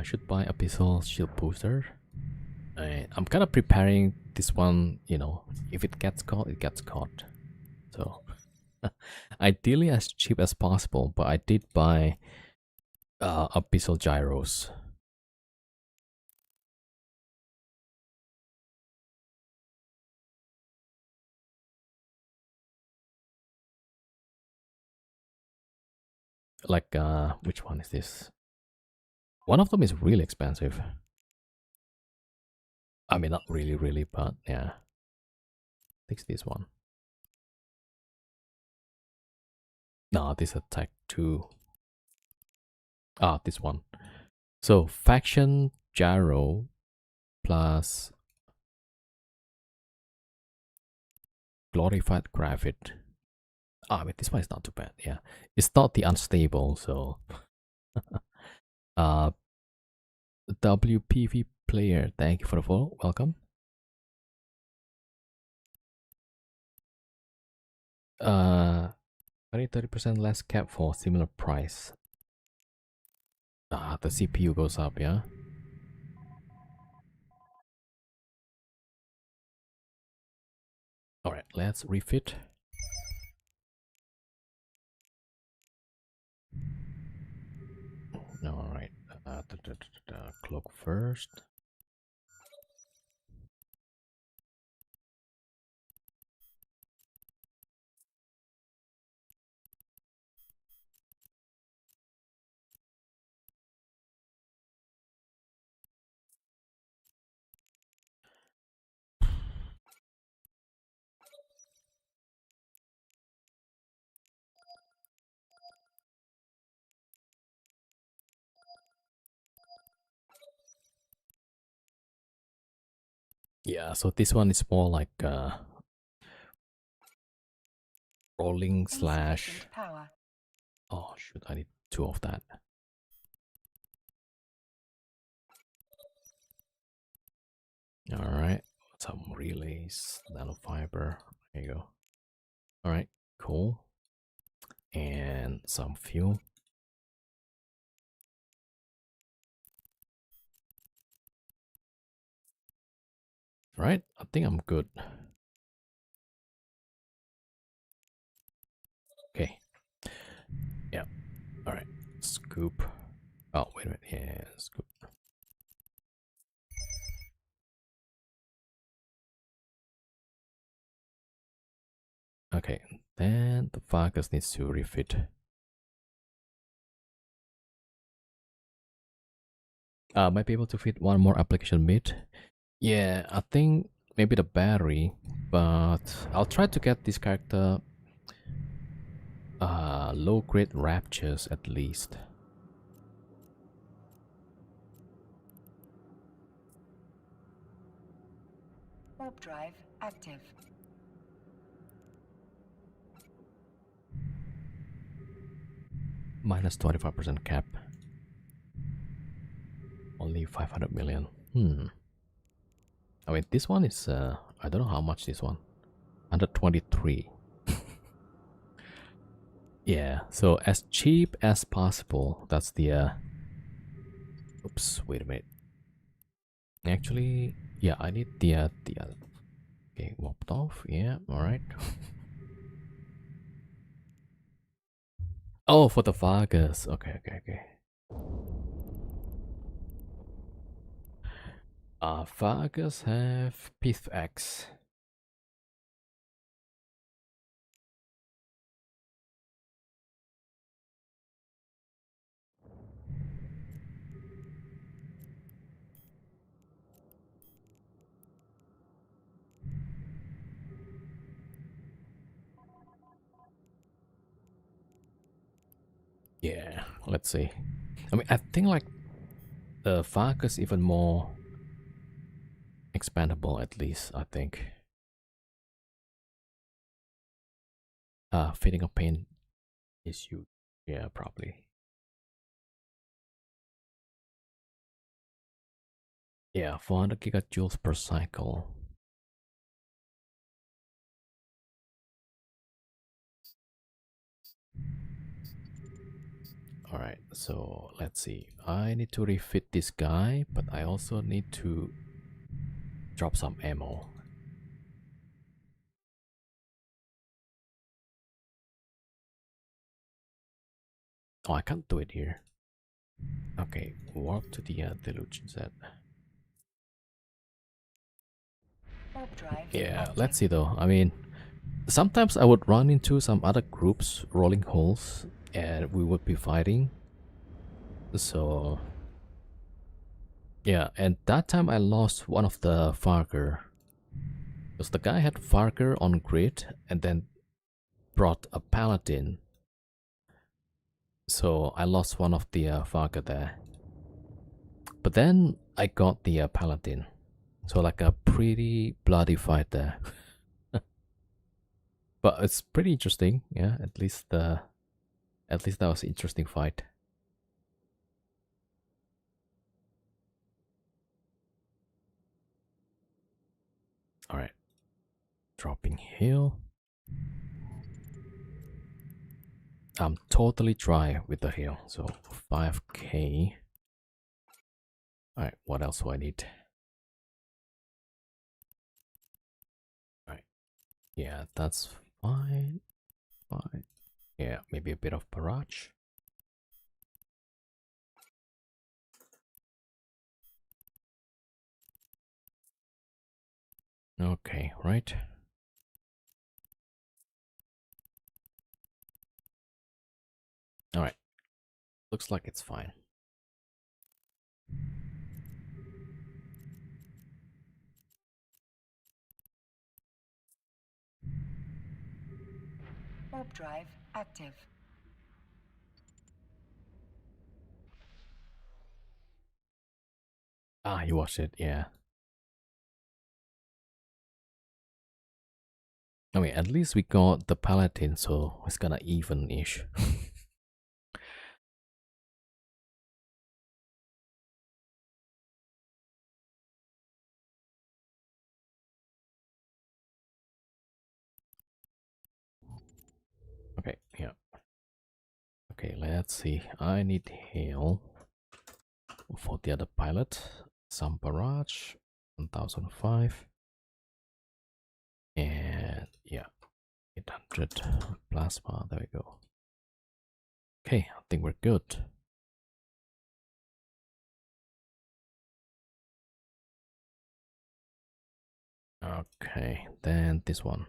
Should buy a pistol shield booster. I'm kind of preparing this one, you know, if it gets caught, it gets caught. So, ideally as cheap as possible, but I did buy abyssal gyros. Like, which one is this? One of them is really expensive. I mean, not really, really, but yeah. I think it's this one. No, this attack 2. Ah, this one. So, faction gyro plus glorified graphite. Ah, but this one is not too bad. Yeah, it's not the unstable. So, uh, WPV player, thank you for the follow. Welcome. 30% less cap for similar price. Ah, the CPU goes up. Yeah. All right, let's refit. All right, cloak first. Yeah, so this one is more like rolling slash. Power. Oh shoot, I need 2 of that. Alright, some relays, nanofiber. There you go. Alright, cool. And some fuel. Right, I think I'm good. Okay. Yeah. Alright. Scoop. Oh, wait a minute. Yeah, scoop. Okay, then the Vargas needs to refit. Might be able to fit one more application bit. Yeah, I think maybe the battery, but I'll try to get this character low grade raptures at least. Warp drive active. minus 25% cap. Only 500 million. I mean, this one is, I don't know how much this one. 123. Yeah, so as cheap as possible. That's the, oops, wait a minute. Actually, yeah, I need the, okay, walked off. Yeah, alright. Oh, for the Vargas. Okay, okay, okay. Vargas have PLEX. Yeah, let's see. I mean, I think like the Vargas even more expandable, at least, I think. Fitting of paint is huge. Yeah, probably. Yeah, 400 gigajoules per cycle. Alright, so let's see. I need to refit this guy, but I also need to drop some ammo. Oh, I can't do it here. Okay, warp to the deluge set. Yeah, let's see though. I mean, sometimes I would run into some other groups rolling holes and we would be fighting. So, yeah, and that time I lost one of the Farker. Because the guy had Farker on grid and then brought a Paladin. So I lost one of the Farker there. But then I got the Paladin. So like a pretty bloody fight there. But it's pretty interesting, yeah. At least that was an interesting fight. Alright. Dropping heal. I'm totally dry with the heal. So 5k. Alright, what else do I need? Alright. Yeah, that's fine. Fine. Yeah, maybe a bit of barrage. Okay, right. Alright. Looks like it's fine. Warp drive active. Ah, you watched it, yeah. I mean, at least we got the Paladin, so it's kinda even-ish. Okay, yeah. Okay, let's see. I need heal for the other pilot. Some barrage, 1005. And yeah, 800 plasma. There we go. Okay, I think we're good. Okay, then this one.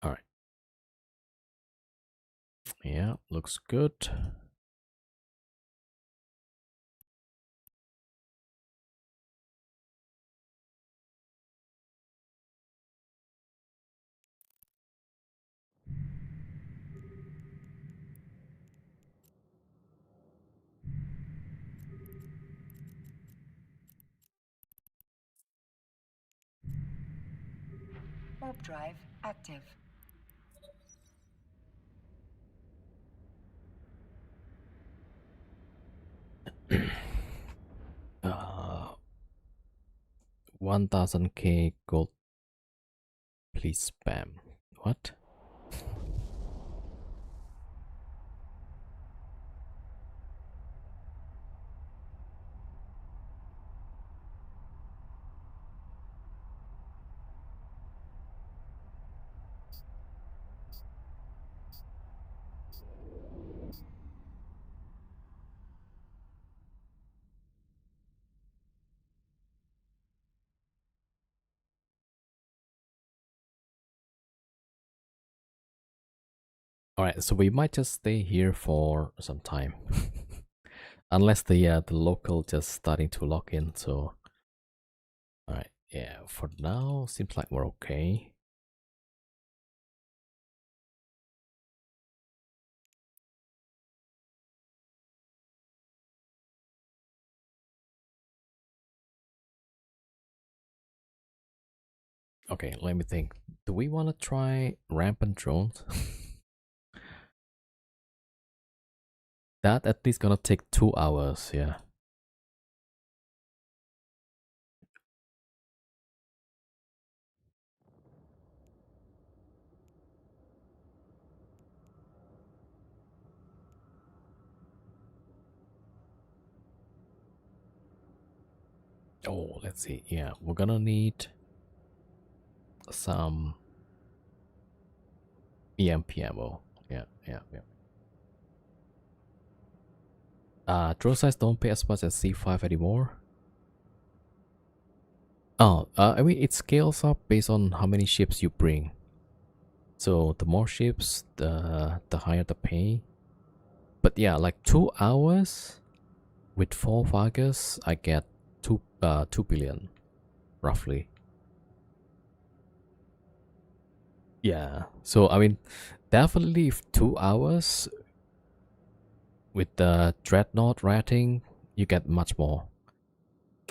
All right. Yeah, looks good. Warp drive active. uh, 1000k gold. Please spam. What? Alright, so we might just stay here for some time. Unless the local just starting to log in, so alright, yeah, for now seems like we're okay. Okay, let me think. Do we want to try rampant drones? That at least gonna take 2 hours, yeah. Oh, let's see. Yeah, we're gonna need some EMP ammo. Yeah, yeah, yeah. Drone size don't pay as much as C5 anymore. Oh, I mean, it scales up based on how many ships you bring. So the more ships, the higher the pay. But yeah, like 2 hours with 4 Vargas, I get 2 billion roughly. Yeah. So I mean, definitely if 2 hours with the dreadnought rating, you get much more.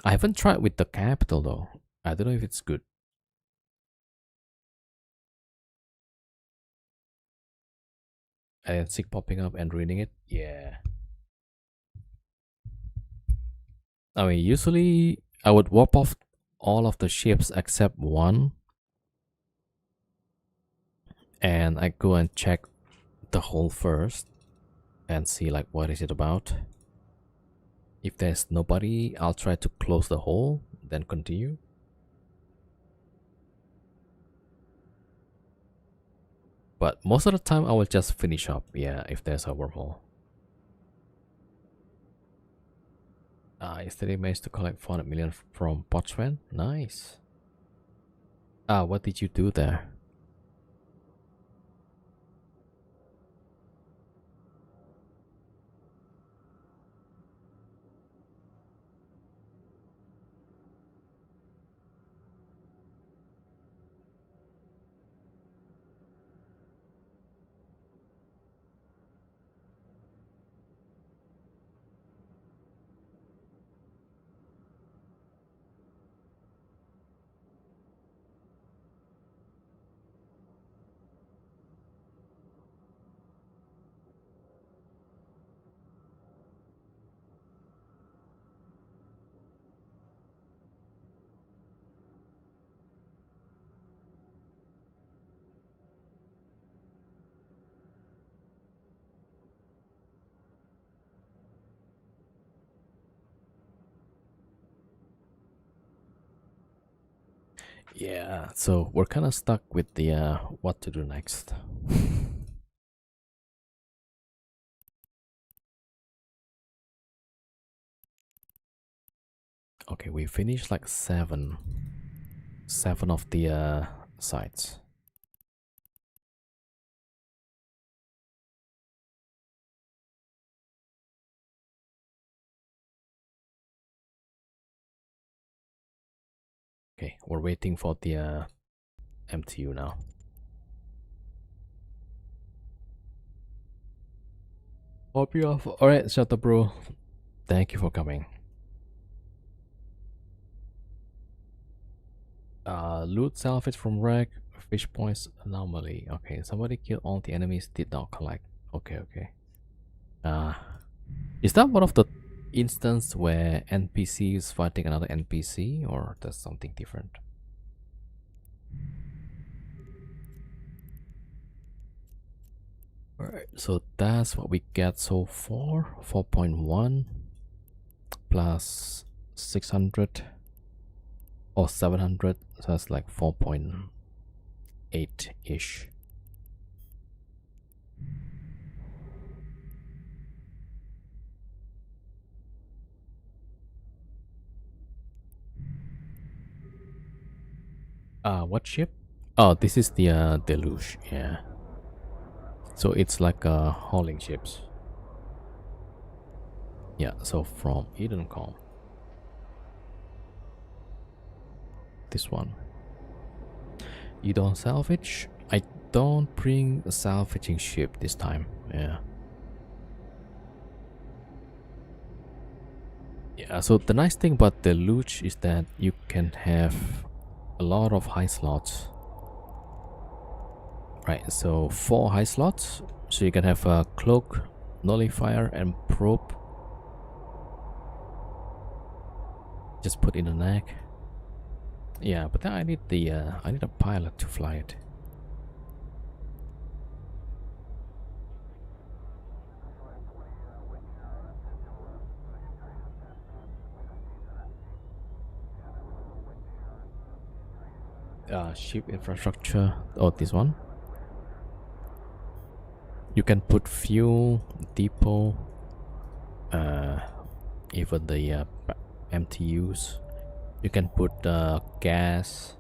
I haven't tried with the capital though. I don't know if it's good. And sick popping up and ruining it. Yeah. I mean, usually I would warp off all of the ships except one, and I go and check the hole first and see like what is it about. If there's nobody, I'll try to close the hole, then continue. But most of the time, I will just finish up. Yeah, if there's a wormhole. Yesterday managed to collect 400 million from Botswan. Nice. What did you do there? Yeah, so we're kind of stuck with the what to do next. Okay, we finished like seven of the sites. Okay, we're waiting for the MTU now. Hope you off. All right, shut up, bro. Thank you for coming. Loot salvage from wreck. Fish points anomaly. Okay, somebody killed all the enemies, did not collect. Okay, okay. Is that one of the instance where NPC is fighting another NPC, or that's something different? Alright, so that's what we get so far. 4.1 plus 600 or 700, so that's like 4.8-ish. What ship? Oh, this is the Deluge, yeah. So it's like hauling ships. Yeah, so from Edencom. This one. You don't salvage? I don't bring a salvaging ship this time, yeah. Yeah, so the nice thing about the Deluge is that you can have a lot of high slots. Right, so 4 high slots. So you can have a cloak, nullifier, and probe. Just put in a neck. Yeah, but then I need the I need a pilot to fly it. Ship infrastructure. Oh, this one. You can put fuel, depot, even the MTUs. You can put gas.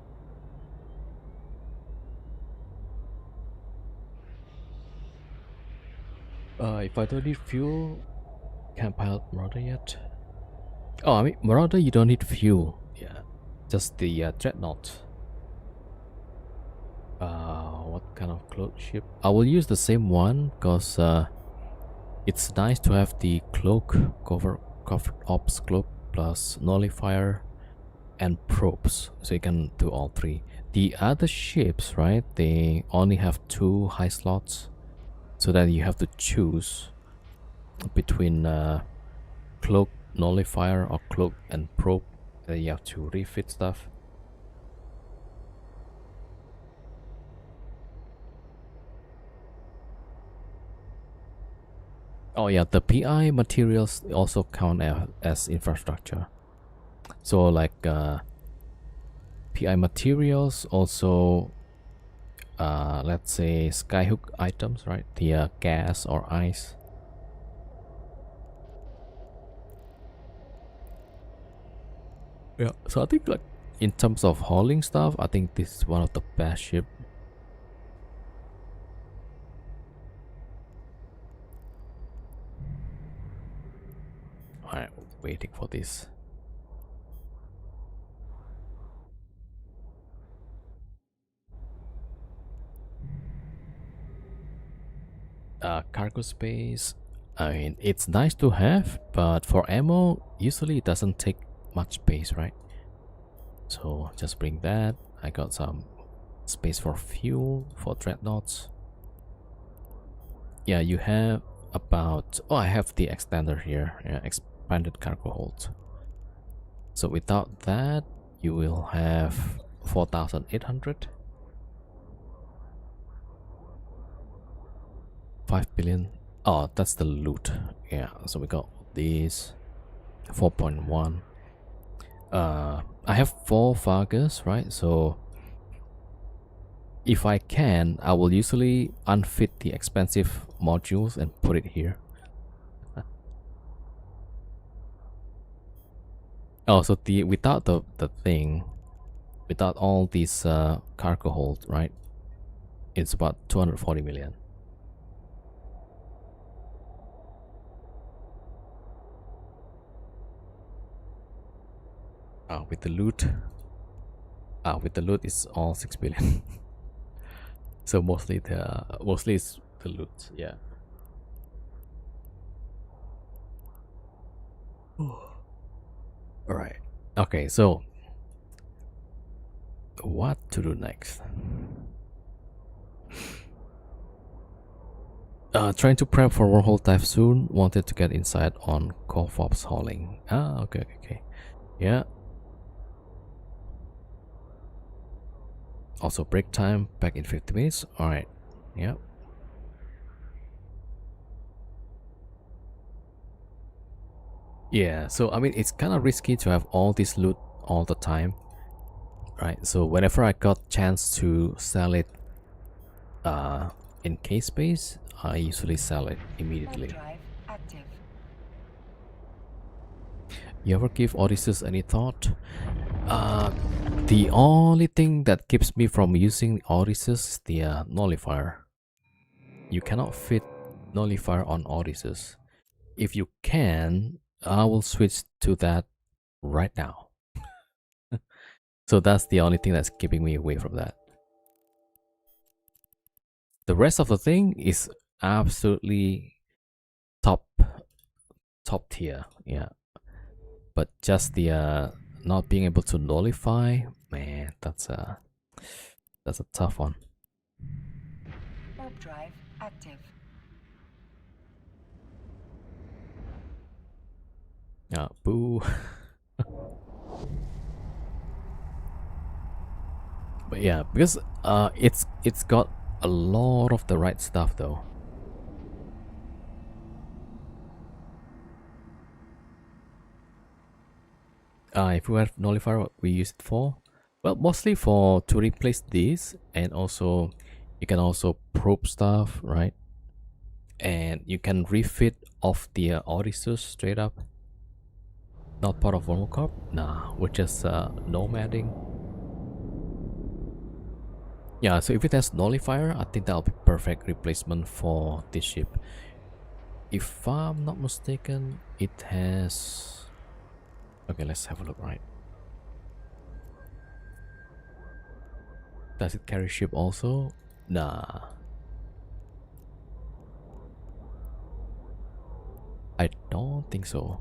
If I don't need fuel, can't pilot Marauder yet. Oh, I mean Marauder, you don't need fuel. Yeah, just the dreadnought. What kind of cloak ship? I will use the same one because it's nice to have the cloak, covered ops cloak plus nullifier and probes, so you can do all 3. The other ships, right? They only have 2 high slots, so that you have to choose between cloak, nullifier, or cloak and probe. Then you have to refit stuff. Oh yeah, the PI materials also count as infrastructure. So like PI materials also, let's say skyhook items, right? The gas or ice. Yeah, so I think like in terms of hauling stuff, I think this is one of the best ship. Alright, waiting for this. Cargo space. I mean, it's nice to have, but for ammo, usually it doesn't take much space, right? So just bring that. I got some space for fuel for dreadnoughts. Yeah, you have about... Oh, I have the extender here. Yeah, expanded cargo hold. So without that, you will have 4,800. 5 billion. Oh, that's the loot. Yeah, so we got these 4.1. I have 4 Vargas, right? So if I can, I will usually unfit the expensive modules and put it here. Oh, so the without the thing, without all these cargo hold, right? It's about 240 million. With the loot, it's all 6 billion. So mostly it's the loot, yeah. All right. Okay, so what to do next? Trying to prep for Wormhole dive soon. Wanted to get inside on Corfops hauling. Ah, okay. Yeah. Also break time back in 50 minutes. Alright. Yeah. Yeah, so I mean it's kind of risky to have all this loot all the time. Right. So whenever I got chance to sell it in case space, I usually sell it immediately. Drive active. You ever give Odysseus any thought? The only thing that keeps me from using Odysseus is the nullifier. You cannot fit nullifier on Odysseus. If you can, I will switch to that right now. So that's the only thing that's keeping me away from that. The rest of the thing is absolutely top tier, yeah. But just the not being able to nullify, man, that's a tough one. Warp drive active. Yeah, boo. But yeah, because it's got a lot of the right stuff though. If we have nullifier, what we use it for? Well, mostly for to replace this, and also you can also probe stuff, right? And you can refit off the Odysseus straight up. Not part of Wormhole Corp? Nah, we're just nomading. Yeah, so if it has nullifier, I think that'll be perfect replacement for this ship. If I'm not mistaken, it has... Okay, let's have a look, right? Does it carry ship also? Nah. I don't think so.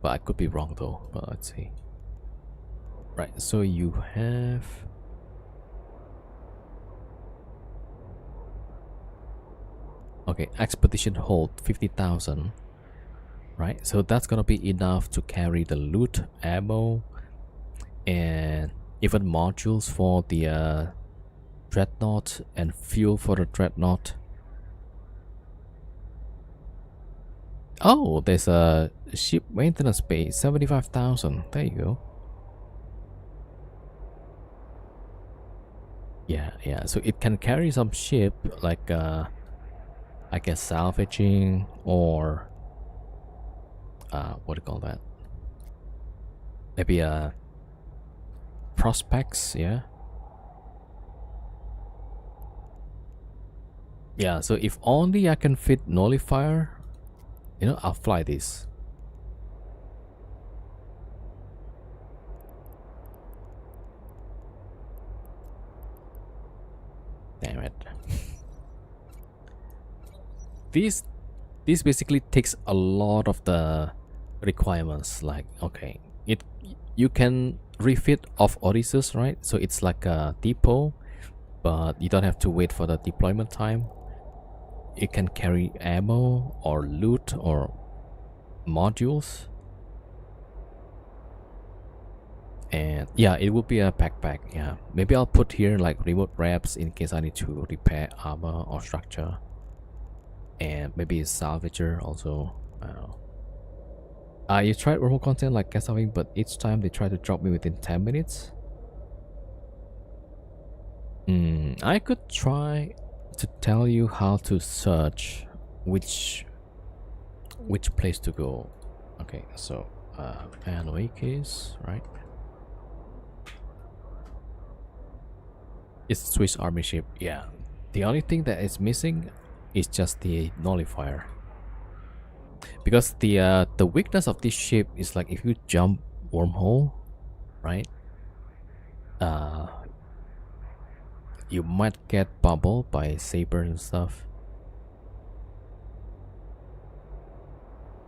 But I could be wrong though, but let's see. Right, so you have... Okay, expedition hold 50,000. Right, so that's gonna be enough to carry the loot, ammo, and even modules for the dreadnought and fuel for the dreadnought. Oh, there's a ship maintenance bay, 75,000. There you go. Yeah. So it can carry some ship like I guess salvaging or what do you call that? Maybe prospects, yeah. Yeah, so if only I can fit nullifier, you know, I'll fly this. Damn it. This basically takes a lot of the requirements. Like, okay, you can refit off Odysseus, right? So it's like a depot, but you don't have to wait for the deployment time. It can carry ammo or loot or modules. And yeah, it will be a backpack. Yeah, maybe I'll put here like remote wraps in case I need to repair armor or structure. And maybe a salvager also. I don't know. You tried Wormhole content like guest having, but each time they try to drop me within 10 minutes. I could try to tell you how to search which place to go. Okay, so Hanoi case, right? It's a Swiss army ship. Yeah. The only thing that is missing is just the nullifier. Because the weakness of this ship is like if you jump wormhole, right? You might get bubbled by sabers and stuff.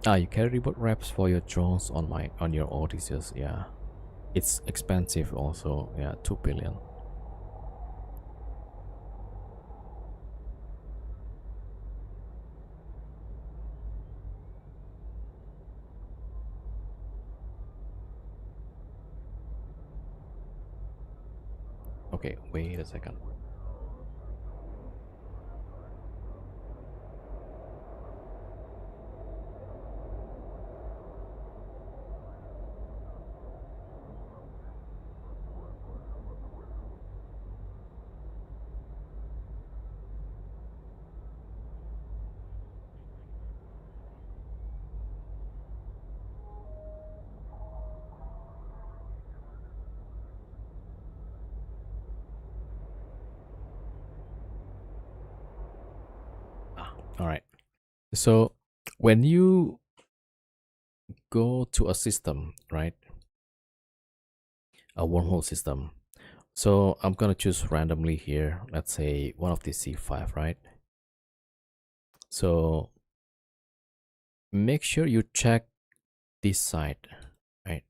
You carry reboot wraps for your drones on your Odysseus, yeah. It's expensive also, yeah, 2 billion. Okay, wait a second. All right. So when you go to a system, right? A wormhole system. So I'm gonna choose randomly here. Let's say one of the C5, right? So make sure you check this side, right?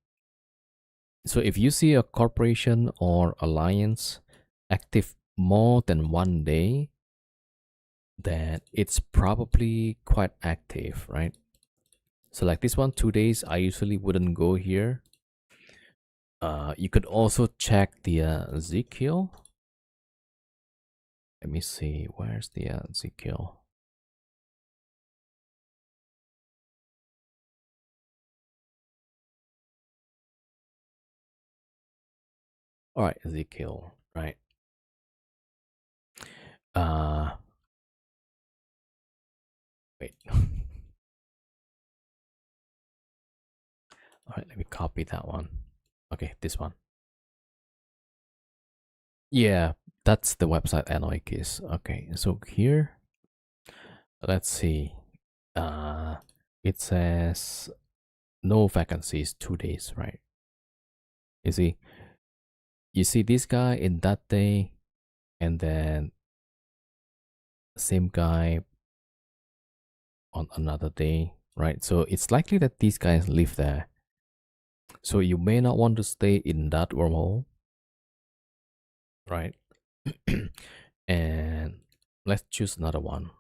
So if you see a corporation or alliance active more than 1 day, then it's probably quite active, right? So like this one, 2 days, I usually wouldn't go here. You could also check the Ezekiel. Let me see, where's the Ezekiel? All right, Ezekiel, right? Uh, wait. All right, let me copy that one. Okay, this one. Yeah, that's the website Anoic is. Okay, so here, let's see. Uh, it says no vacancies, 2 days, right? You see, this guy in that day, and then same guy on another day, right? So it's likely that these guys live there. So you may not want to stay in that wormhole, right? And let's choose another one,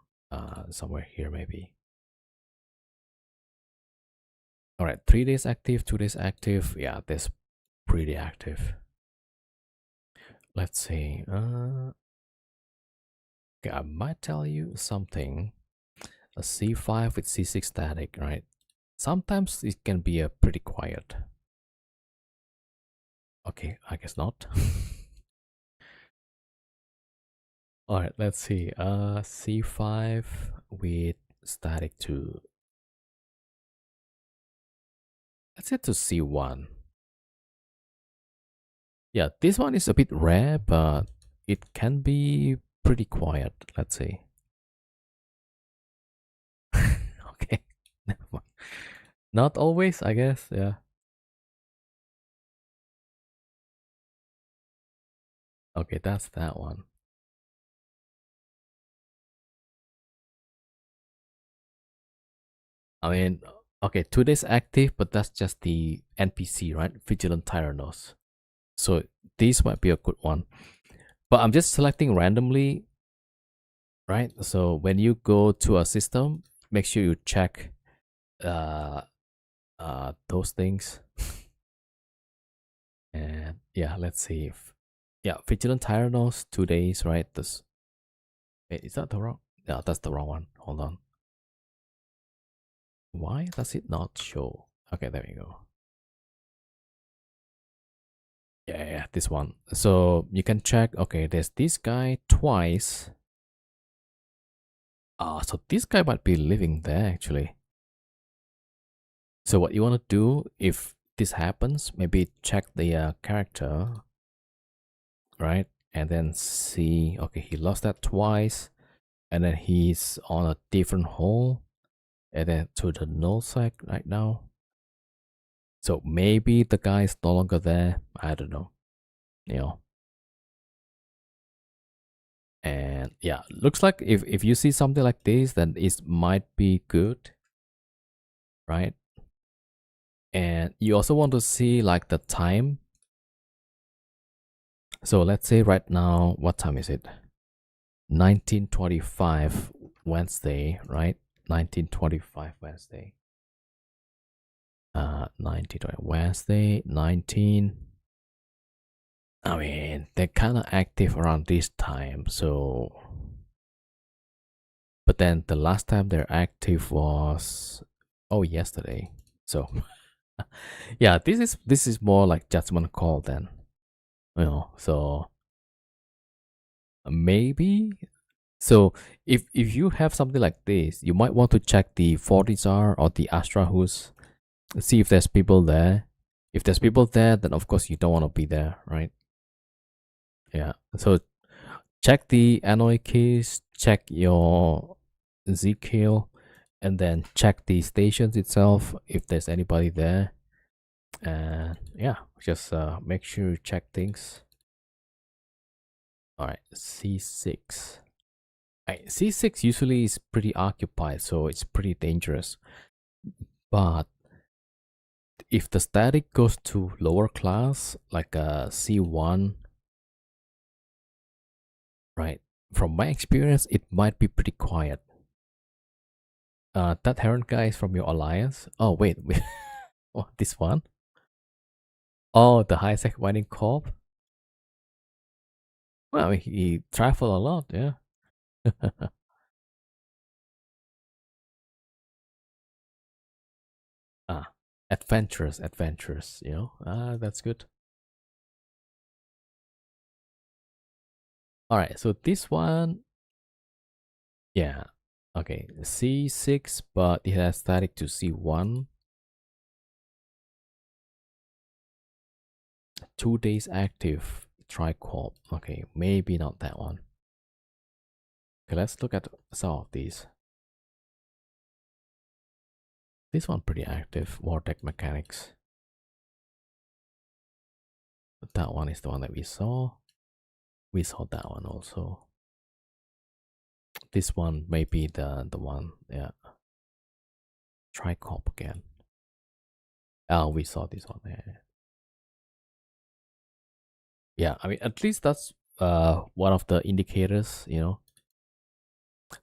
somewhere here maybe. All right, 3 days active, 2 days active. Yeah, that's pretty active. Let's see. Okay, I might tell you something. A C5 with C6 static, right? Sometimes it can be a pretty quiet. Okay, I guess not. All right, let's see. C5 with static 2. Let's get to C1. Yeah, this one is a bit rare, but it can be pretty quiet. Let's see. Okay, never mind. Not always, I guess. Yeah. Okay, that's that one. I mean, okay, 2 days active, but that's just the NPC, right? Vigilant Tyrannos. So this might be a good one. But I'm just selecting randomly, right? So when you go to a system, make sure you check uh those things. And yeah, let's see if yeah, Vigilant Tyrannos, 2 days, right? This wait, is that the wrong? Yeah, that's the wrong one. Hold on. Why does it not show? Okay, there we go. Yeah, this one. So you can check. Okay, there's this guy twice. So this guy might be living there actually. So what you want to do if this happens, maybe check the character, right? And then see, okay, he lost that twice, and then he's on a different hole, and then to the null sec right now. So maybe the guy is no longer there. I don't know, you know. And yeah, looks like if you see something like this, then it might be good, right? And you also want to see like the time. So let's say right now, what time is it? 1925 Wednesday, right? 1925 Wednesday. 1920 Wednesday, 19. I mean, they're kind of active around this time, so. But then the last time they're active was, oh, yesterday. So yeah, this is more like judgment call then, So maybe. So if you have something like this, you might want to check the Fortizar or the Astra Hus, see if there's people there. If there's people there, then of course you don't want to be there, right? Yeah. So check the Annoy keys, check your Zkill, and then check the stations itself if there's anybody there. And yeah, just make sure you check things. All right, C6. Right, C6 usually is pretty occupied, so it's pretty dangerous. But if the static goes to lower class, like a C1, right? From my experience, it might be pretty quiet. That Heron guy is from your alliance. Oh wait, wait. Oh, this one. Oh, the high sec mining corp. Well, I mean, he travel a lot, yeah. Ah, adventurous, adventurous. That's good. All right, so this one, yeah, okay, C6, but it has static to C1. 2 days active. Tricorp. Okay, maybe not that one. Okay, let's look at some of these. This one pretty active. Vortex mechanics. That one is the one that we saw. We saw that one also. This one may be the one. Yeah. Tricorp again. Oh, we saw this one. Yeah, I mean, at least that's one of the indicators.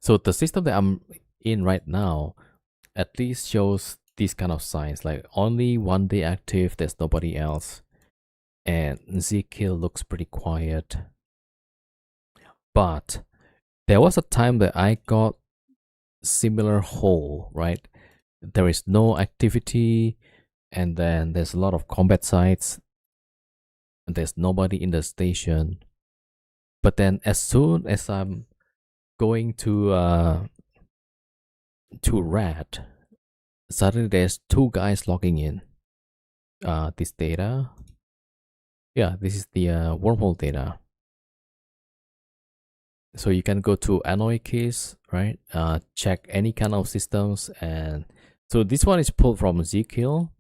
So the system that I'm in right now at least shows these kind of signs, like only 1 day active, there's nobody else, and Zkill looks pretty quiet. But there was a time that I got similar hole, right? There is no activity, and then there's a lot of combat sites, and there's nobody in the station. But then as soon as I'm going to rat, suddenly there's two guys logging in. This data, yeah, this is the wormhole data. So you can go to Annoy keys, right? Check any kind of systems, and so this one is pulled from Zkill.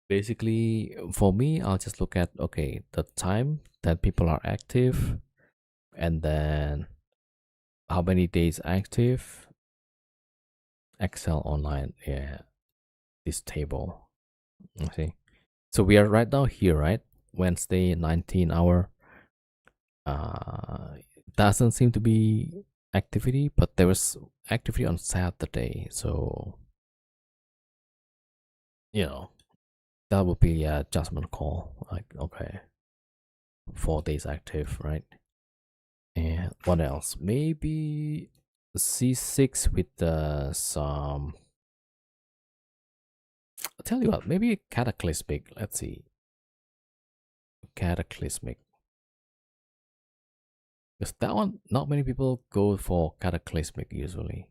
Basically, for me, I'll just look at, okay, the time that people are active, and then how many days active. Excel online, yeah, this table. Okay, so we are right now here, right? Wednesday, 19 hour. Doesn't seem to be activity, but there was activity on Saturday, so that would be a judgment call. Like, okay, 4 days active, right? And what else? Maybe C6 with some. I'll tell you what, maybe cataclysmic. Let's see. Cataclysmic. Because that one, not many people go for cataclysmic usually.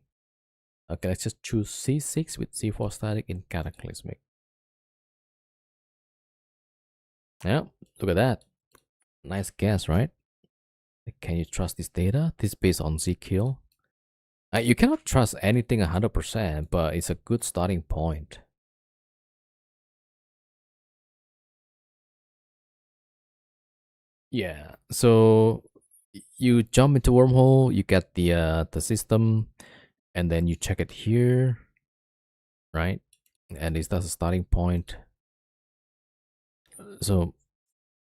Okay, let's just choose C6 with C4 static in cataclysmic. Yeah, look at that. Nice guess, right? Can you trust this data? This is based on Zkill. You cannot trust anything 100%, but it's a good starting point. Yeah, so you jump into wormhole, you get the system, and then you check it here, right? And that's a starting point. So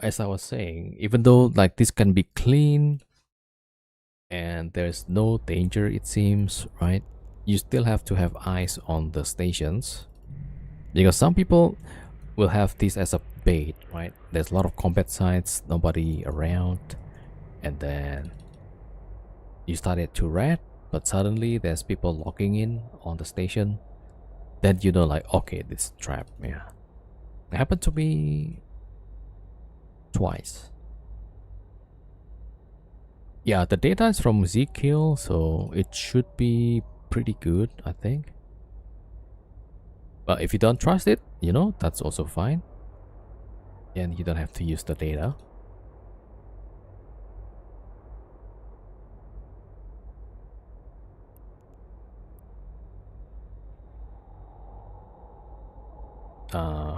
as I was saying, even though like this can be clean and there's no danger, it seems, right? You still have to have eyes on the stations, because some people we'll have this as a bait, right? There's a lot of combat sites, nobody around, and then you started to red, but suddenly there's people logging in on the station. Then you know, like, okay, this trap. Yeah, it happened to me twice. Yeah, the data is from Zkill, so it should be pretty good, I think. But if you don't trust it, you know, that's also fine. And you don't have to use the data.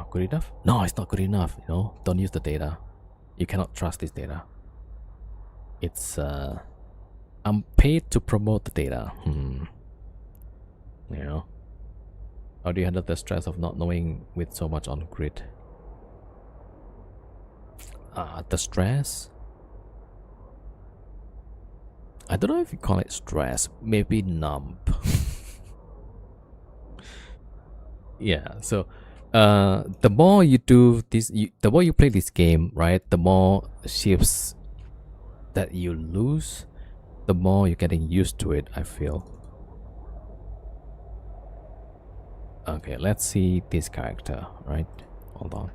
Good enough? No, it's not good enough, you know. Don't use the data. You cannot trust this data. It's I'm paid to promote the data. You know. How do you handle the stress of not knowing with so much on grid? The stress? I don't know if you call it stress. Maybe numb. Yeah, so the more you do this, the more you play this game, right? The more shifts that you lose, the more you're getting used to it, I feel. Okay, let's see this character, right? Hold on.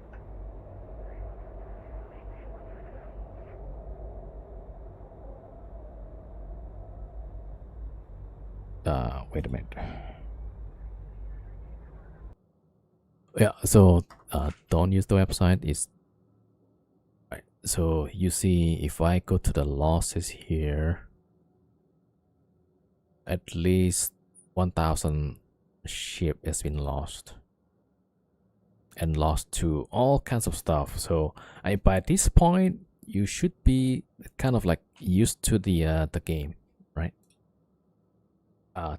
Wait a minute. Yeah, so don't use the website. Is right. So you see, if I go to the losses here, at least 1,000 ship has been lost, and lost to all kinds of stuff. So by this point, you should be kind of like used to the game, right?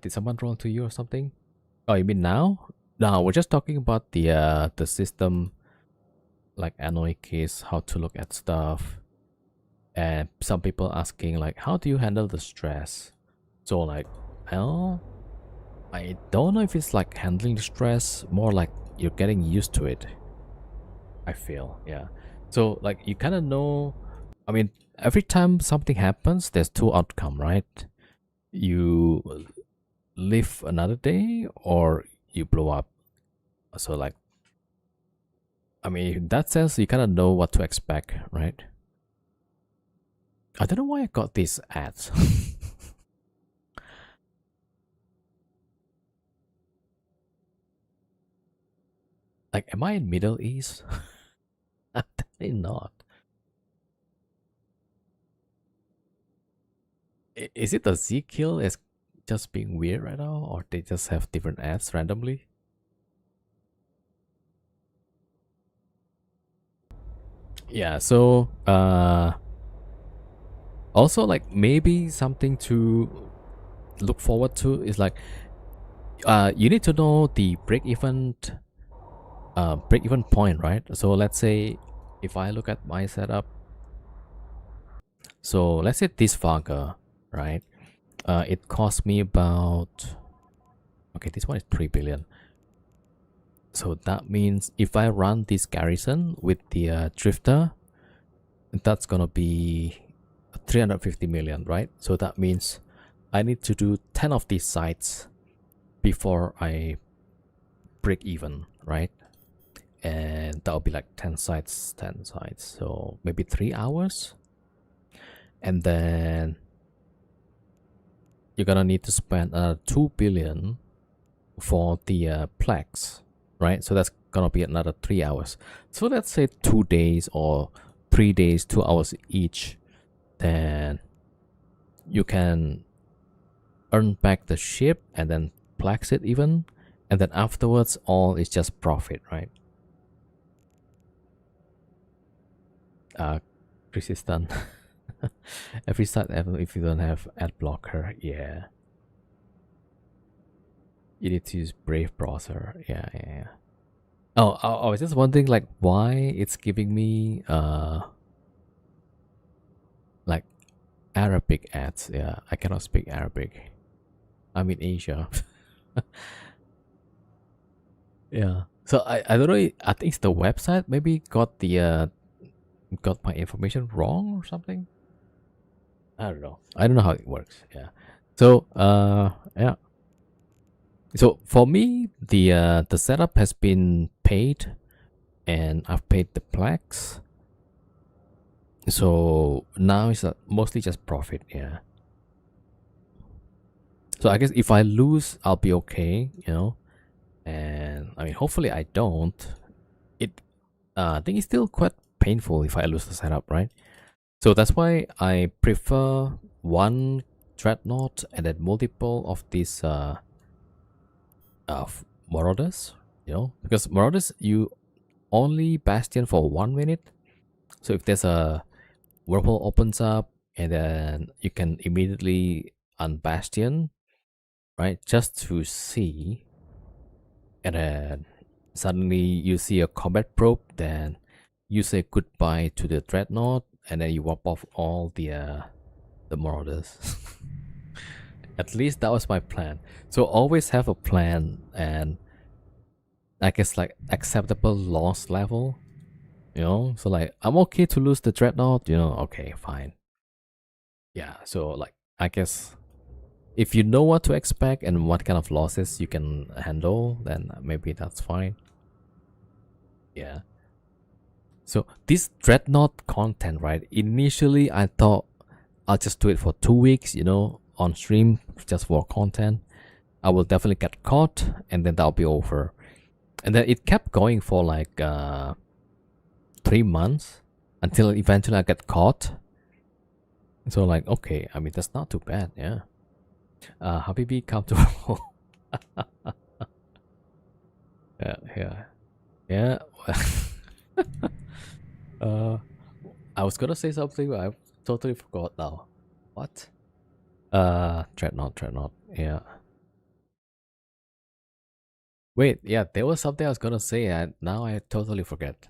Did someone roll to you or something? Oh, you mean now? No, we're just talking about the system, like annoy case, how to look at stuff, and some people asking like, how do you handle the stress? So like, well, I don't know if it's like handling the stress, more like you're getting used to it. I feel, yeah. So like you kind of know. I mean, every time something happens, there's two outcome, right? You live another day or you blow up. So like, I mean, in that sense, you kind of know what to expect, right? I don't know why I got these ads. Like, am I in Middle East? Definitely not. Is it the Z kill is just being weird right now, or they just have different ads randomly? Yeah. So, also like maybe something to look forward to is like, you need to know the break even point, right? So let's say if I look at my setup, so let's say this Varga, right? It cost me about, okay, this one is 3 billion. So that means if I run this garrison with the drifter, that's gonna be 350 million, right? So that means I need to do 10 of these sites before I break even, right? And that'll be like 10 sites, 10 sites. So maybe 3 hours. And then you're gonna need to spend 2 billion for the PLEX, right? So that's gonna be another 3 hours. So let's say 2 days or 3 days, 2 hours each. Then you can earn back the ship and then PLEX it even. And then afterwards, all is just profit, right? Chris is done. Every site ever if you don't have ad blocker, yeah. You need to use Brave browser. Yeah. Oh, I was just wondering like why it's giving me like Arabic ads. Yeah, I cannot speak Arabic. I'm in Asia. Yeah. So I don't know. I think it's the website maybe got my information wrong or something. I don't know. I don't know how it works. Yeah. So yeah. So for me, the setup has been paid, and I've paid the PLEX. So now it's mostly just profit. Yeah. So I guess if I lose, I'll be okay. And I mean, hopefully I don't. It I think it's still quite painful if I lose the setup, right? So that's why I prefer one dreadnought and then multiple of these marauders. Because marauders you only bastion for 1 minute. So if there's a wormhole opens up, and then you can immediately unbastion, right? Just to see, and then suddenly you see a combat probe, then you say goodbye to the dreadnought, and then you wipe off all the marauders. At least that was my plan. So always have a plan, and I guess like acceptable loss level. So like I'm okay to lose the dreadnought. Okay, fine. Yeah. So like I guess if you know what to expect and what kind of losses you can handle, then maybe that's fine. Yeah. So this dreadnought content, right? Initially, I thought I'll just do it for 2 weeks, on stream just for content. I will definitely get caught, and then that'll be over. And then it kept going for like 3 months until eventually I get caught. So like, okay, I mean that's not too bad, yeah. Habibi comfortable. Yeah, yeah, yeah. uh, I was gonna say something, but I totally forgot now. What? Dreadnought. Yeah. Wait, yeah, there was something I was gonna say, and now I totally forget.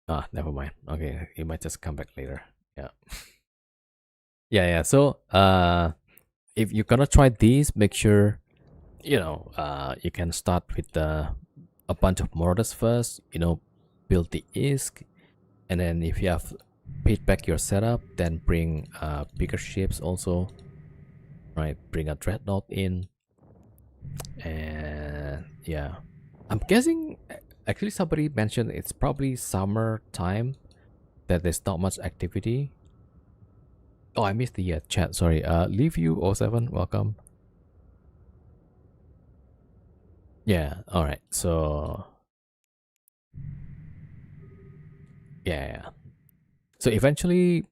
Ah, never mind. Okay, it might just come back later. Yeah. Yeah. So, if you're gonna try these, make sure you can start with a bunch of mortars first. Build the ISK, and then if you have paid back your setup, then bring bigger ships also. Right, bring a dreadnought in, and yeah, I'm guessing. Actually, somebody mentioned it's probably summer time that there's not much activity. Oh, I missed the chat. Sorry. Leave you 07. Welcome. Yeah. All right. So yeah. So eventually,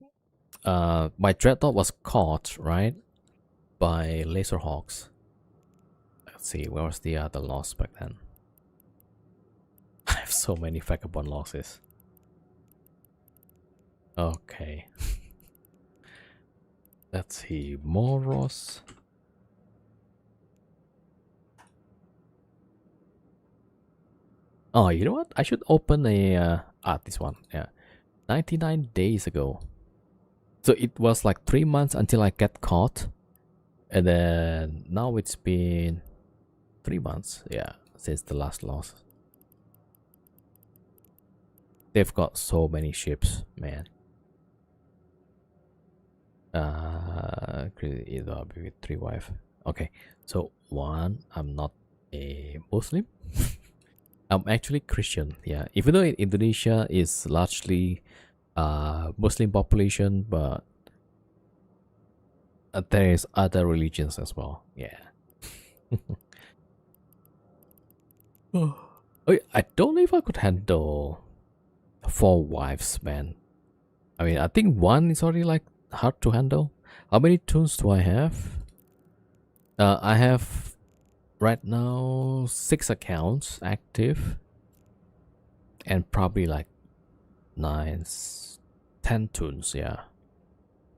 my dreadnought was caught right by laser hawks. Let's see. Where was the loss back then? I have so many vagabond losses. Okay. Let's see. Moros. Oh, you know what? I should open this one. Yeah. 99 days ago. So it was like 3 months until I get caught. And then now it's been 3 months. Yeah. Since the last loss. They've got so many ships, man. Either with 3 wife. Okay. So one, I'm not a Muslim. I'm actually Christian. Yeah. Even though Indonesia is largely Muslim population, but there is other religions as well. Yeah. Oh, I don't know if I could handle 4 wives, man. I mean, I think one is already like hard to handle. How many tunes do I have? I have right now 6 accounts active, and probably like 10 tunes. Yeah,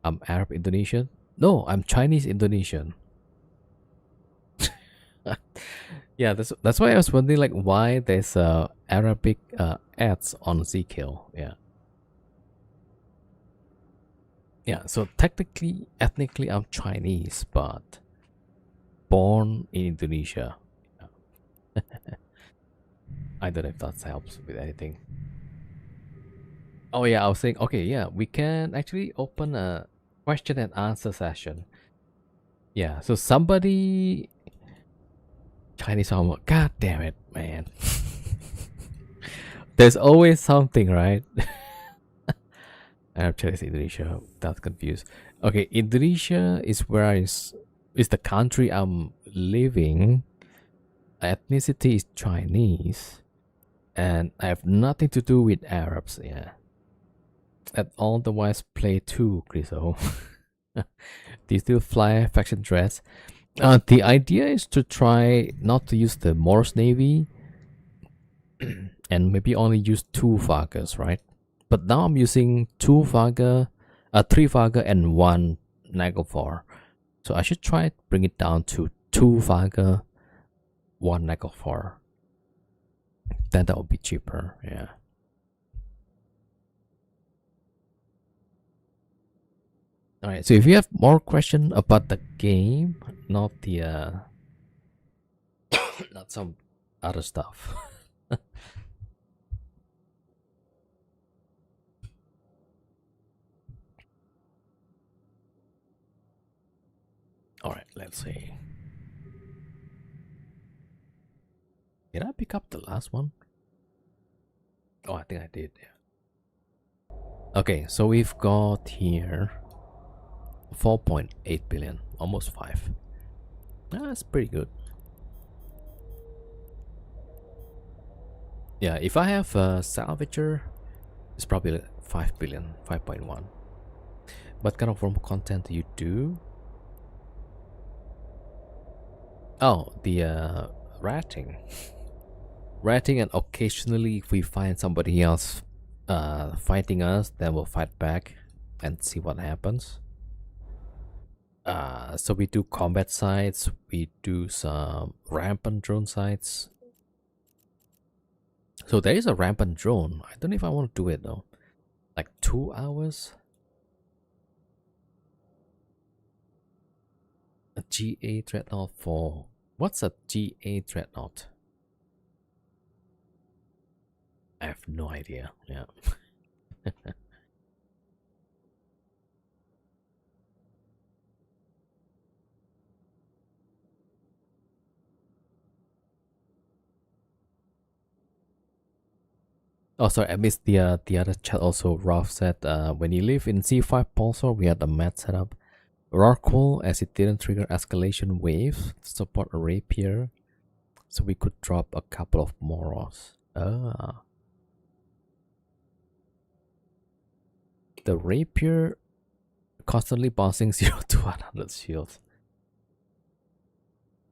I'm Arab Indonesian. No, I'm Chinese Indonesian. Yeah, that's why I was wondering like why there's Arabic ads on Zkill. Yeah. Yeah, so technically, ethnically, I'm Chinese, but born in Indonesia. I don't know if that helps with anything. Oh yeah, I was saying, okay, yeah, we can actually open a question and answer session. Yeah, so somebody Chinese homework. God damn it, man. There's always something, right? I'm Chinese Indonesia. That's confused. Okay, Indonesia is is the country I'm living. Ethnicity is Chinese, and I have nothing to do with Arabs. Yeah, and otherwise play too, Griso. Do you still fly faction dress? The idea is to try not to use the Morse Navy and maybe only use two Vargas, right? But now I'm using two Varga, three Varga, and one Nagelfar. So I should try bring it down to two Varga, one Nagelfar. Then that would be cheaper. Yeah. All right. So if you have more question about the game, not the not some other stuff. All right. Let's see. Did I pick up the last one? Oh, I think I did. Yeah. Okay. So we've got here 4.8 billion, almost 5. That's pretty good. Yeah, if I have a salvager, it's probably like 5 billion, 5.1. What kind of worm content do you do? Oh, the ratting. Ratting, and occasionally if we find somebody else fighting us, then we'll fight back and see what happens. So we do combat sites, we do some rampant drone sites. So there is a rampant drone. I don't know if I want to do it though. Like 2 hours? A GA Dreadnought for... What's a GA Dreadnought? I have no idea. Yeah. Oh, sorry, I missed the other chat also. Ralph said, when you live in C5 Pulsar, we had the mat setup. Rarcool, as it didn't trigger escalation waves to support a rapier, so we could drop a couple of Moros. Ah. The rapier constantly bouncing 0 to 100 shields.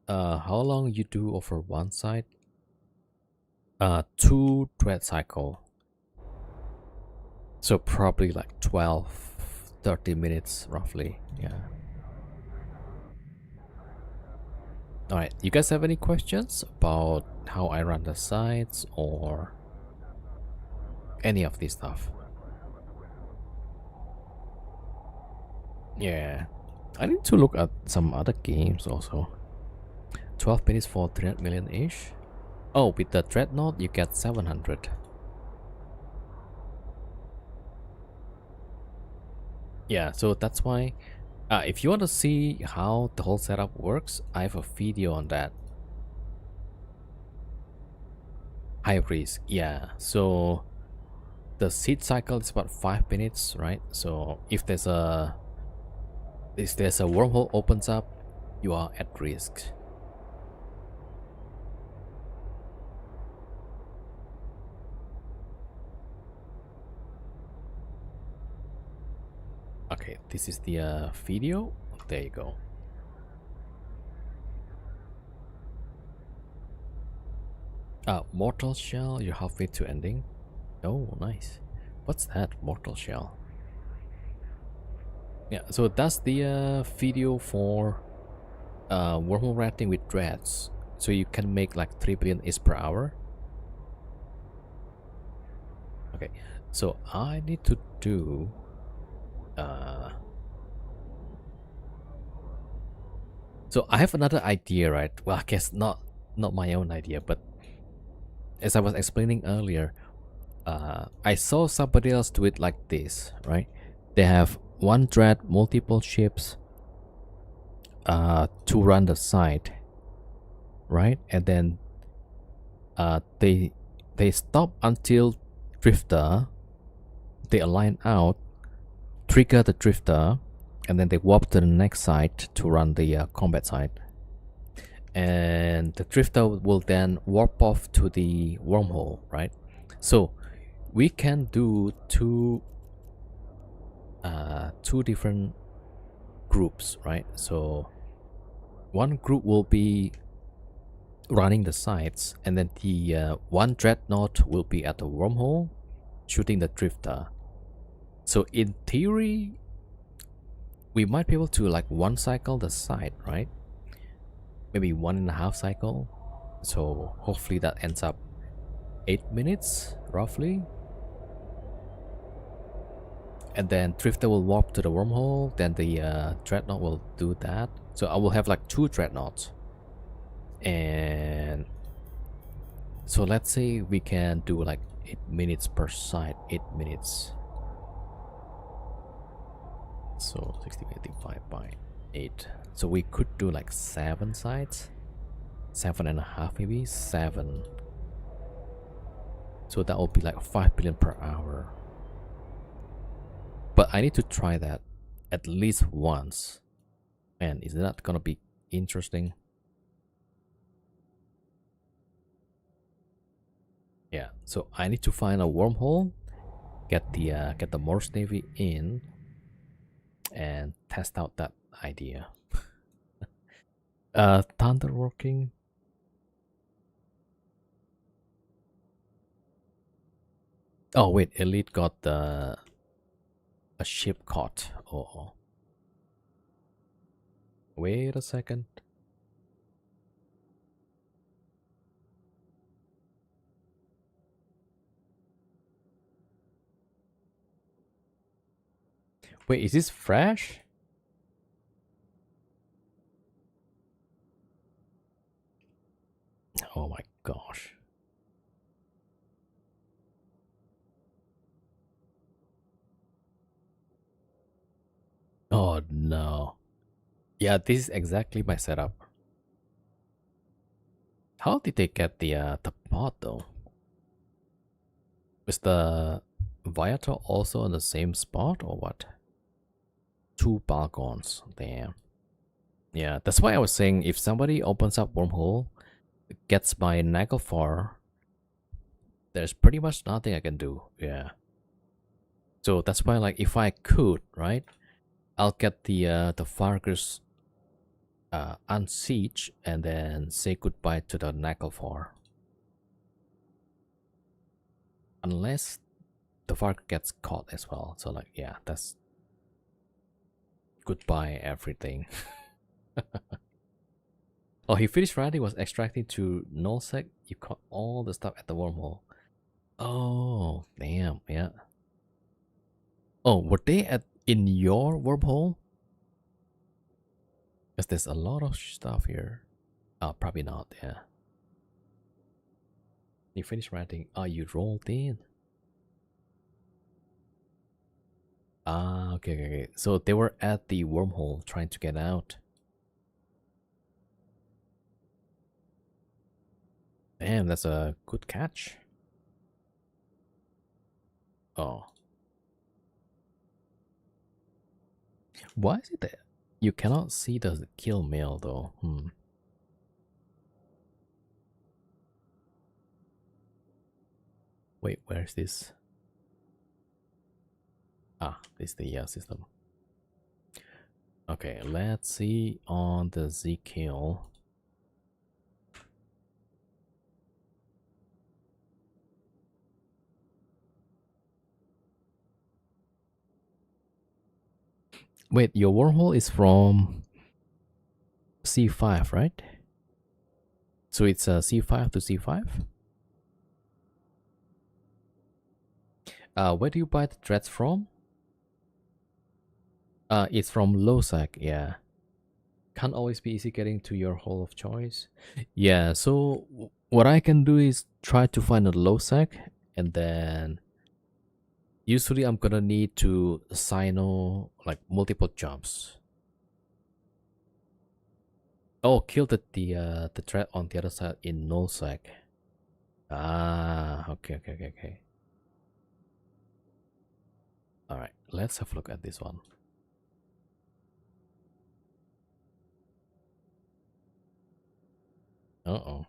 How long you do over one side? 2 dread cycle. So probably like 12, 30 minutes roughly. Yeah. Alright, you guys have any questions about how I run the sites or any of this stuff? Yeah. I need to look at some other games also. 12 minutes for 300 million ish. Oh, with the Dreadnought you get 700. Yeah, so that's why if you want to see how the whole setup works, I have a video on that. High risk, yeah. So the seed cycle is about 5 minutes, right? So if there's a wormhole opens up, you are at risk. Okay, this is the video. There you go. Mortal Shell, you're halfway to ending. Oh, nice. What's that? Mortal Shell. Yeah, so that's the video for wormhole ratting with dreads. So you can make like 3 billion is per hour. Okay, so I need to do So I have another idea, right? Well, I guess not my own idea, but as I was explaining earlier, I saw somebody else do it like this, right? They have one thread, multiple ships, to run the site, right? And then they stop until drifter. They align out, trigger the drifter, and then they warp to the next site to run the combat site. And the drifter will then warp off to the wormhole, right? So we can do two different groups, right? So one group will be running the sites, and then the one dreadnought will be at the wormhole shooting the drifter. So in theory, we might be able to like one cycle the site, right? Maybe 1.5 cycle. So hopefully that ends up 8 minutes roughly. And then drifter will warp to the wormhole, then the dreadnought will do that. So I will have like 2 dreadnoughts. And so let's say we can do like 8 minutes per side, 8 minutes. So 60 divided by 8. So we could do like 7 sides, 7.5 maybe, 7. So that will be like 5 billion per hour. But I need to try that at least once. Man, is that gonna be interesting? Yeah, so I need to find a wormhole, get the Morse Navy in, and test out that idea. Thunder working. Oh wait, Elite got a ship caught. Oh, wait a second. Wait, is this fresh? Oh my gosh. Oh no. Yeah, this is exactly my setup. How did they get the pod though? Is the Viator also on the same spot or what? 2 balcons. Damn. Yeah, that's why I was saying if somebody opens up wormhole, gets my Naglfar, there's pretty much nothing I can do. Yeah. So that's why, like, if I could, right, I'll get the Fargus unsiege and then say goodbye to the Naglfar. Unless the Fargus gets caught as well. So like, yeah, that's goodbye everything. Oh, he finished writing, was extracting to nullsec. You caught all the stuff at the wormhole. Oh, damn, yeah. Oh, were they in your wormhole? Because there's a lot of stuff here. Probably not, yeah. You finished writing. Oh, you rolled in. Okay, okay, okay. So they were at the wormhole trying to get out. Damn, that's a good catch. Oh. Why is it that you cannot see the kill mail though? Wait, where's this? This is the system. Okay, let's see on the Z kill. Wait, your wormhole is from C5, right? So it's C5 to C5? Where do you buy the threads from? It's from Losec, yeah. Can't always be easy getting to your hole of choice. Yeah, so what I can do is try to find a low sec, and then usually I'm gonna need to sino like multiple jumps. Oh, kill the threat on the other side in no sec. Ah, okay. All right, let's have a look at this one. Uh-oh.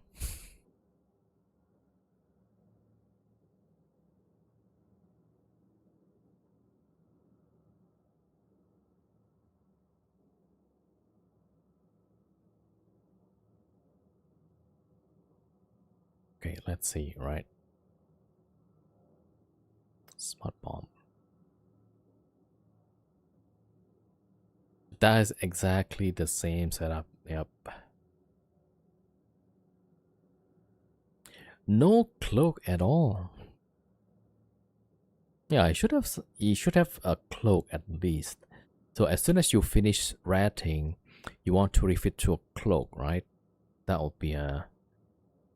Okay, let's see, right? Smart bomb. That is exactly the same setup. Yep. No cloak at all. Yeah, you should have a cloak at least. So as soon as you finish ratting, you want to refit to a cloak, right? That would be a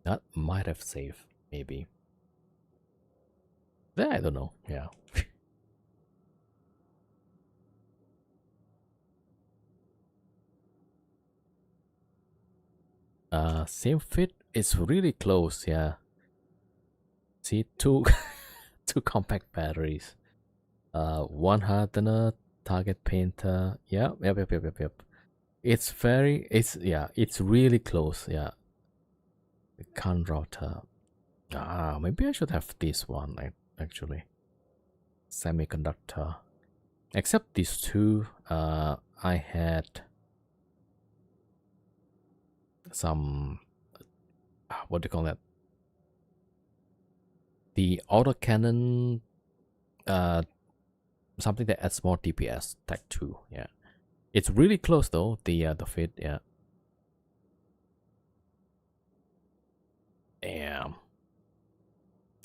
that might have saved, maybe. I don't know. Yeah. Same fit. It's really close, yeah. See, two two compact batteries. One hardener, target painter. Yep. It's really close, yeah. The CAN router. Ah, maybe I should have this one, actually. Semiconductor. Except these two, I had some, what do you call that? The autocannon, uh, something that adds more DPS, Tech 2, yeah. It's really close though, the fit, yeah. Damn.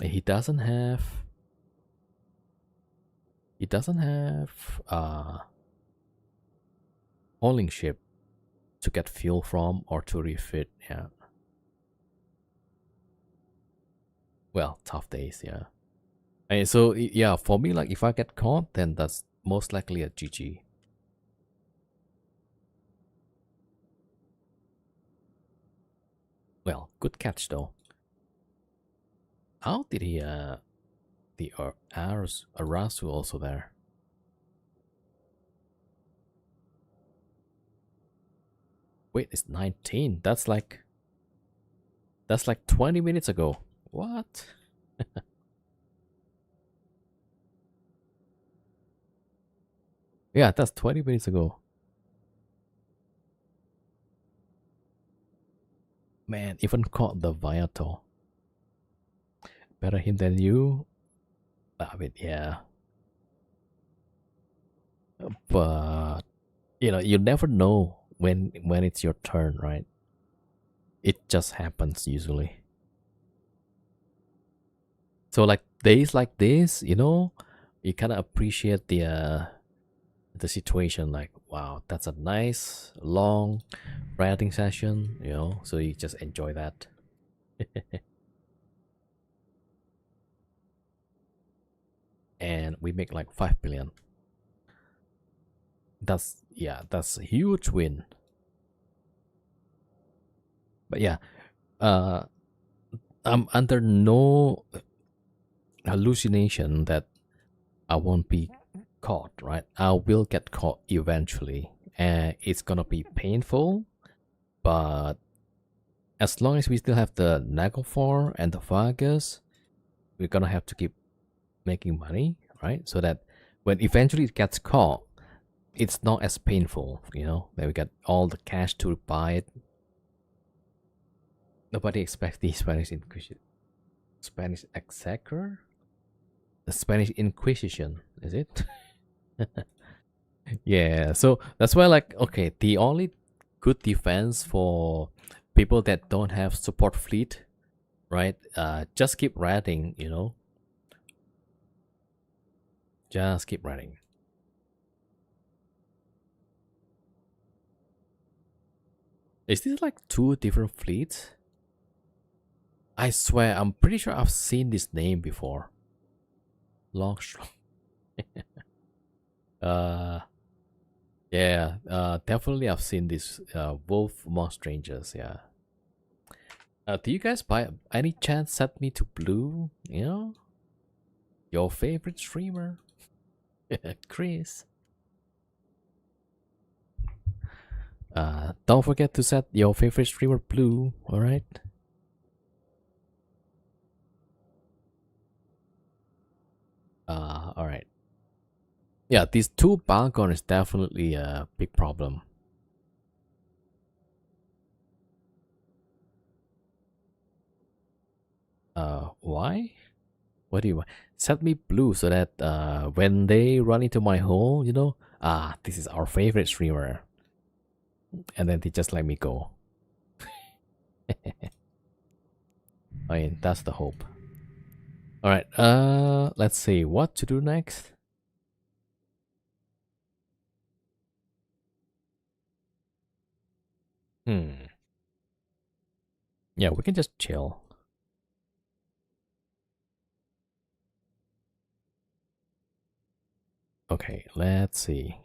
He doesn't have, he doesn't have, hauling ship to get fuel from or to refit, yeah. Well, tough days, yeah. And so yeah, for me, like if I get caught, then that's most likely a GG. Well, good catch though. How did he the Arasu also there? Wait, it's 19. That's like 20 minutes ago. What? Yeah, that's 20 minutes ago. Man, even caught the Viator. Better him than you. I mean, yeah. But you never know when it's your turn, right? It just happens usually. So like days like this, you kind of appreciate the situation. Like, wow, that's a nice long writing session. So you just enjoy that. And we make like 5 billion. That's a huge win. But yeah, uh, I'm under no hallucination that I won't be caught. Right, I will get caught eventually, and it's gonna be painful. But as long as we still have the Nagelfar and the Vargas, we're gonna have to keep making money, right? So that when eventually it gets caught, it's not as painful, that we get all the cash to buy it. Nobody expects the Spanish Inquisition. Spanish Exchequer? The Spanish Inquisition, is it? Yeah, so that's why, like, okay, the only good defense for people that don't have support fleet, right? Just keep ratting, Just keep ratting. Is this like two different fleets? I swear, I'm pretty sure I've seen this name before. Longstrong. uh, yeah, definitely I've seen this Wolf Among Strangers, yeah. Do you guys by any chance set me to blue? You know? Your favorite streamer? Chris. Don't forget to set your favorite streamer blue, alright? Alright. Yeah, these two balcons is definitely a big problem. Why? What do you want? Set me blue so that when they run into my hole, you know, this is our favorite streamer. And then they just let me go. I mean, that's the hope. Alright, let's see what to do next. Yeah, we can just chill. Okay, let's see.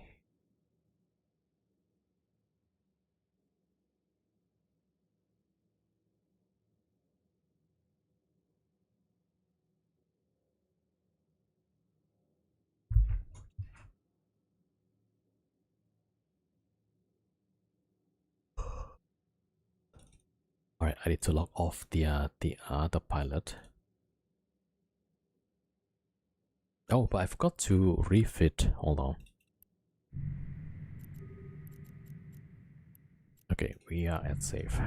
All right, I need to log off the other pilot. Oh, but I forgot to refit. Hold on. Okay, we are at safe.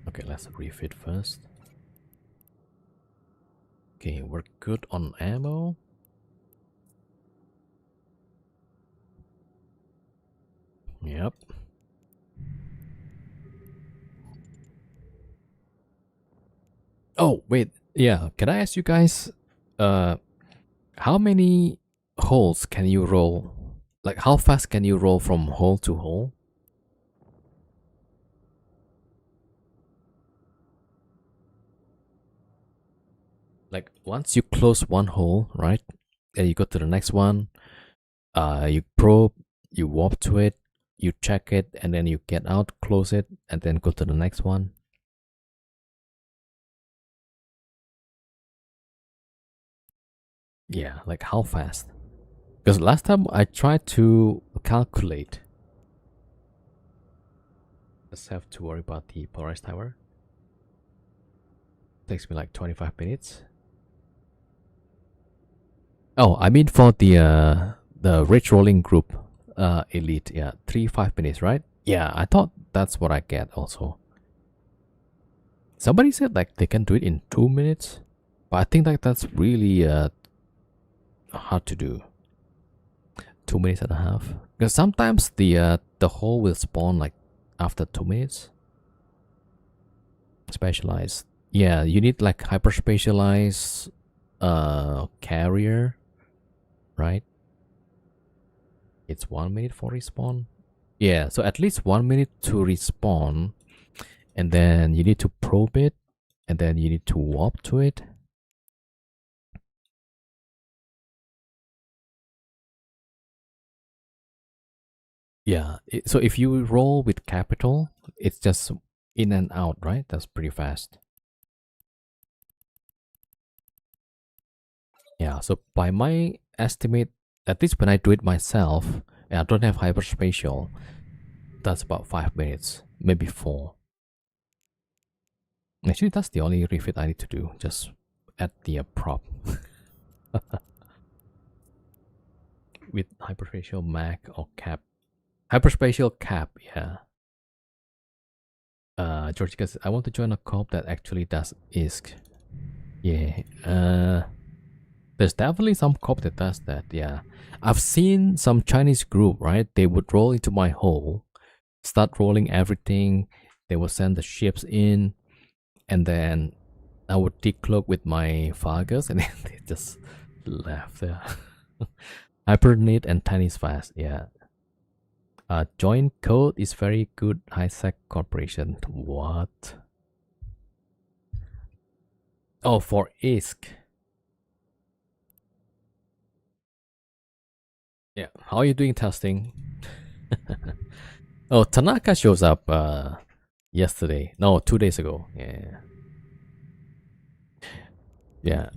Okay, let's refit first. Okay, we're good on ammo. Yep. Oh, wait. Yeah, can I ask you guys, how many holes can you roll? Like, how fast can you roll from hole to hole? Like, once you close one hole, right? And you go to the next one, you probe, you warp to it, you check it, and then you get out, close it, and then go to the next one. Yeah, like how fast? Because last time I tried to calculate. Let's have to worry about the polarized tower. Takes me like 25 minutes. Oh, I mean for the ridge rolling group elite, yeah, 5 minutes, right? Yeah, I thought that's what I get also. Somebody said like they can do it in 2 minutes, but I think like that's really hard to do. 2 minutes and a half, because sometimes the hole will spawn like after 2 minutes. Specialized, yeah, you need like hyper specialized carrier, right? It's 1 minute for respawn. Yeah, so at least 1 minute to respawn, and then you need to probe it, and then you need to warp to it. Yeah, so if you roll with capital, it's just in and out, right? That's pretty fast. Yeah, so by my estimate, at least when I do it myself, and I don't have hyperspatial, that's about 5 minutes, maybe 4. Actually, that's the only refit I need to do. Just add the prop with hyperspatial mag or cap. Hyperspatial cap, yeah. George, because I want to join a corp that actually does ISK. Yeah. There's definitely some corp that does that. Yeah. I've seen some Chinese group, right? They would roll into my hole, start rolling everything. They would send the ships in, and then I would decloak with my Fargus, and then they just left. Yeah. Hyper neat and tiny fast. Yeah. Joint code is very good. High sec corporation. What? Oh, for ISK. Yeah. How are you doing testing? Oh, Tanaka shows up yesterday. No, 2 days ago. Yeah. Yeah.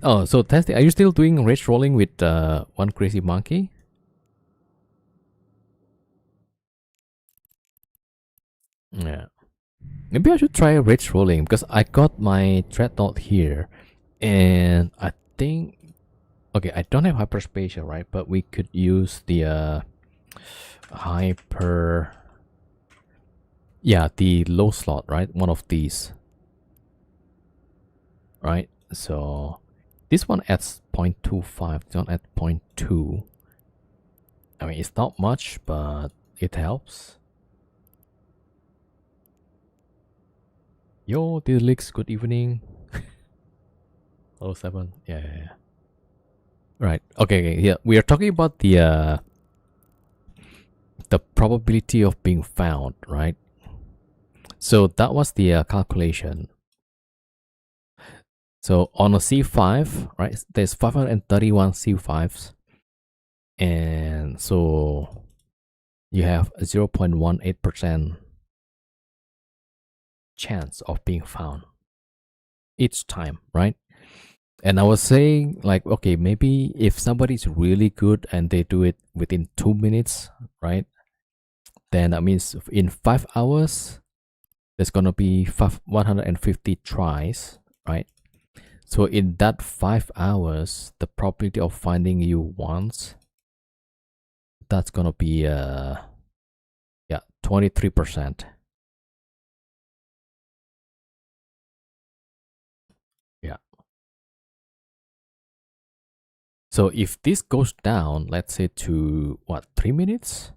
Oh, so testing. Are you still doing rage rolling with one crazy monkey? Yeah. Maybe I should try rage rolling because I got my dreadnought here, and I think okay, I don't have hyperspatial, right? But we could use the hyper. Yeah, the low slot, right? One of these, right? So this one adds 0.25, this one adds 0.2. I mean, it's not much, but it helps. Yo, Dilix, good evening. Oh, 7. Yeah, yeah, yeah. Right. Okay, okay, yeah. We are talking about the probability of being found, right? So that was the calculation. So on a C5, right, there's 531 C5s. And so you have a 0.18% chance of being found each time, right? And I was saying, like, okay, maybe if somebody's really good and they do it within 2 minutes, right? Then that means in 5 hours, there's gonna be 150 tries, right? So in that 5 hours, the probability of finding you once, that's gonna be 23%. Yeah. So if this goes down, let's say to what, 3 minutes?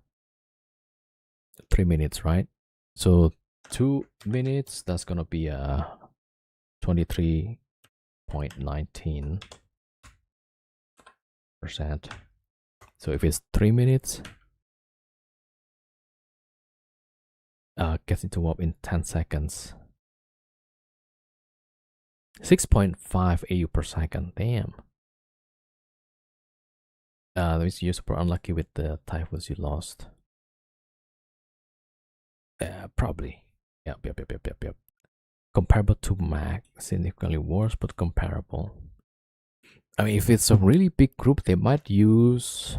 3 minutes, right? So 2 minutes, that's gonna be 23.19%. So if it's 3 minutes, gets into warp in 10 seconds. 6.5 AU per second. Damn. That means you're super unlucky with the typhoons you lost. Probably. Yep. Comparable to Mac, significantly worse, but comparable. I mean, if it's a really big group, they might use.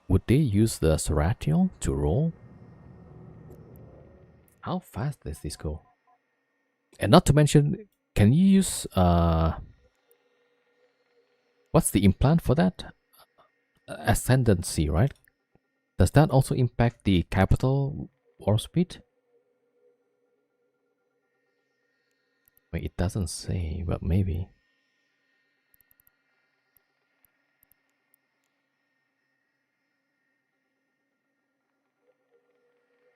Would they use the Seratial to roll? How fast does this go? And not to mention, can you use what's the implant for that? Ascendancy, right? Does that also impact the capital warp speed? Wait, it doesn't say, but maybe.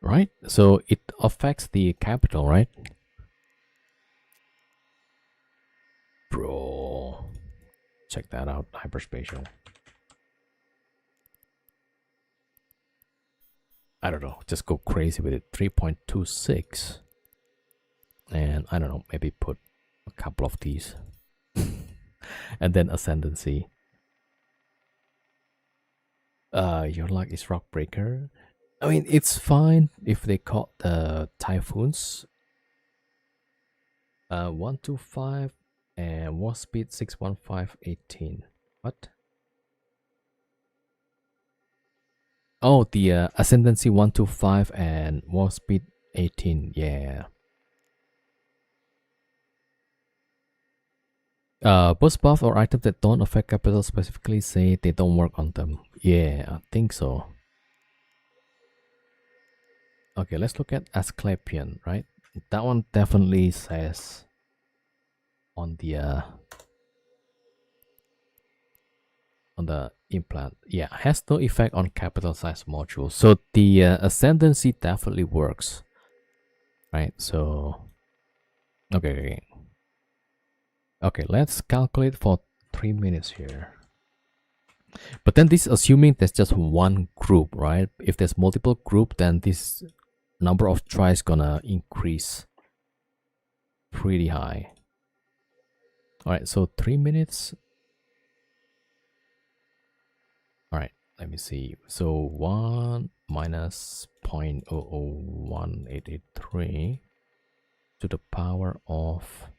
Right? So it affects the capital, right? Bro. Check that out. Hyperspatial. I don't know. Just go crazy with it. 3.26. And I don't know. Maybe put a couple of these. And then ascendancy. Your luck is rock breaker. I mean, it's fine if they caught the typhoons. 125 and warp speed 61518. What? Oh, the ascendancy 125 and warp speed 18. Yeah. Boost buff or items that don't affect capital specifically say they don't work on them. Yeah, I think so. Okay, let's look at Asclepion, right? That one definitely says on the implant. Yeah, has no effect on capital size modules. So the ascendancy definitely works, right? So okay, let's calculate for 3 minutes here. But then this assuming there's just one group, right? If there's multiple group, then this number of tries gonna increase pretty high. All right, so 3 minutes. All right, let me see. So 1 minus 0.001883 to the power of,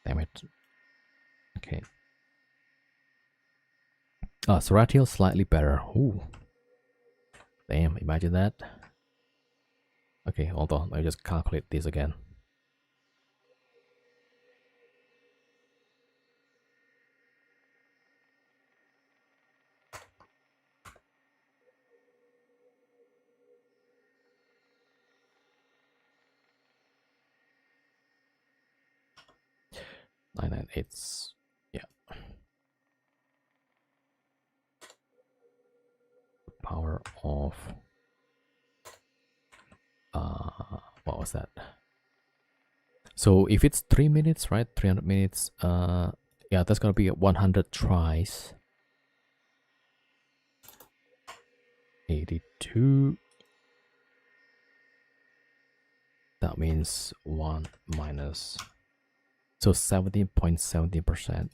damn it. Okay. Seratial slightly better. Ooh. Damn, imagine that. Okay, hold on. Let me just calculate this again. It's yeah. Power of what was that? So if it's 3 minutes, right? 300 minutes. Yeah, that's gonna be 100 tries. 82. That means 1 minus. So 17.70%.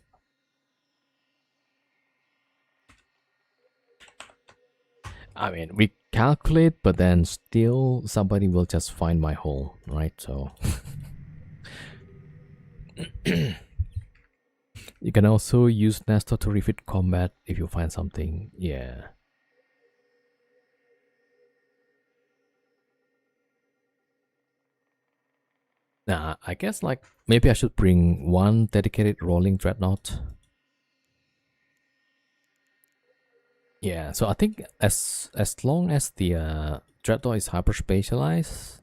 I mean, we calculate, but then still somebody will just find my hole, right? So you can also use Nestor to refit combat if you find something. Yeah. Nah, I guess like maybe I should bring one dedicated rolling dreadnought. Yeah, so I think as long as the dreadnought is hyper specialized,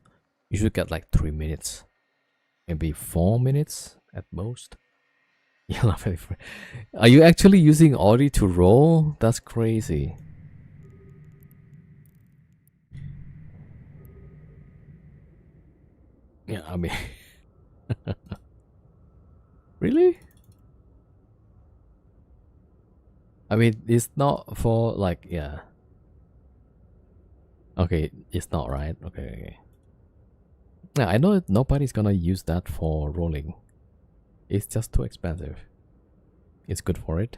you should get like 3 minutes, maybe 4 minutes at most. Yeah, are you actually using Audi to roll? That's crazy. Yeah, I mean, really? I mean, it's not for like, yeah. Okay, it's not right. Okay, okay. Yeah, I know nobody's gonna use that for rolling. It's just too expensive. It's good for it.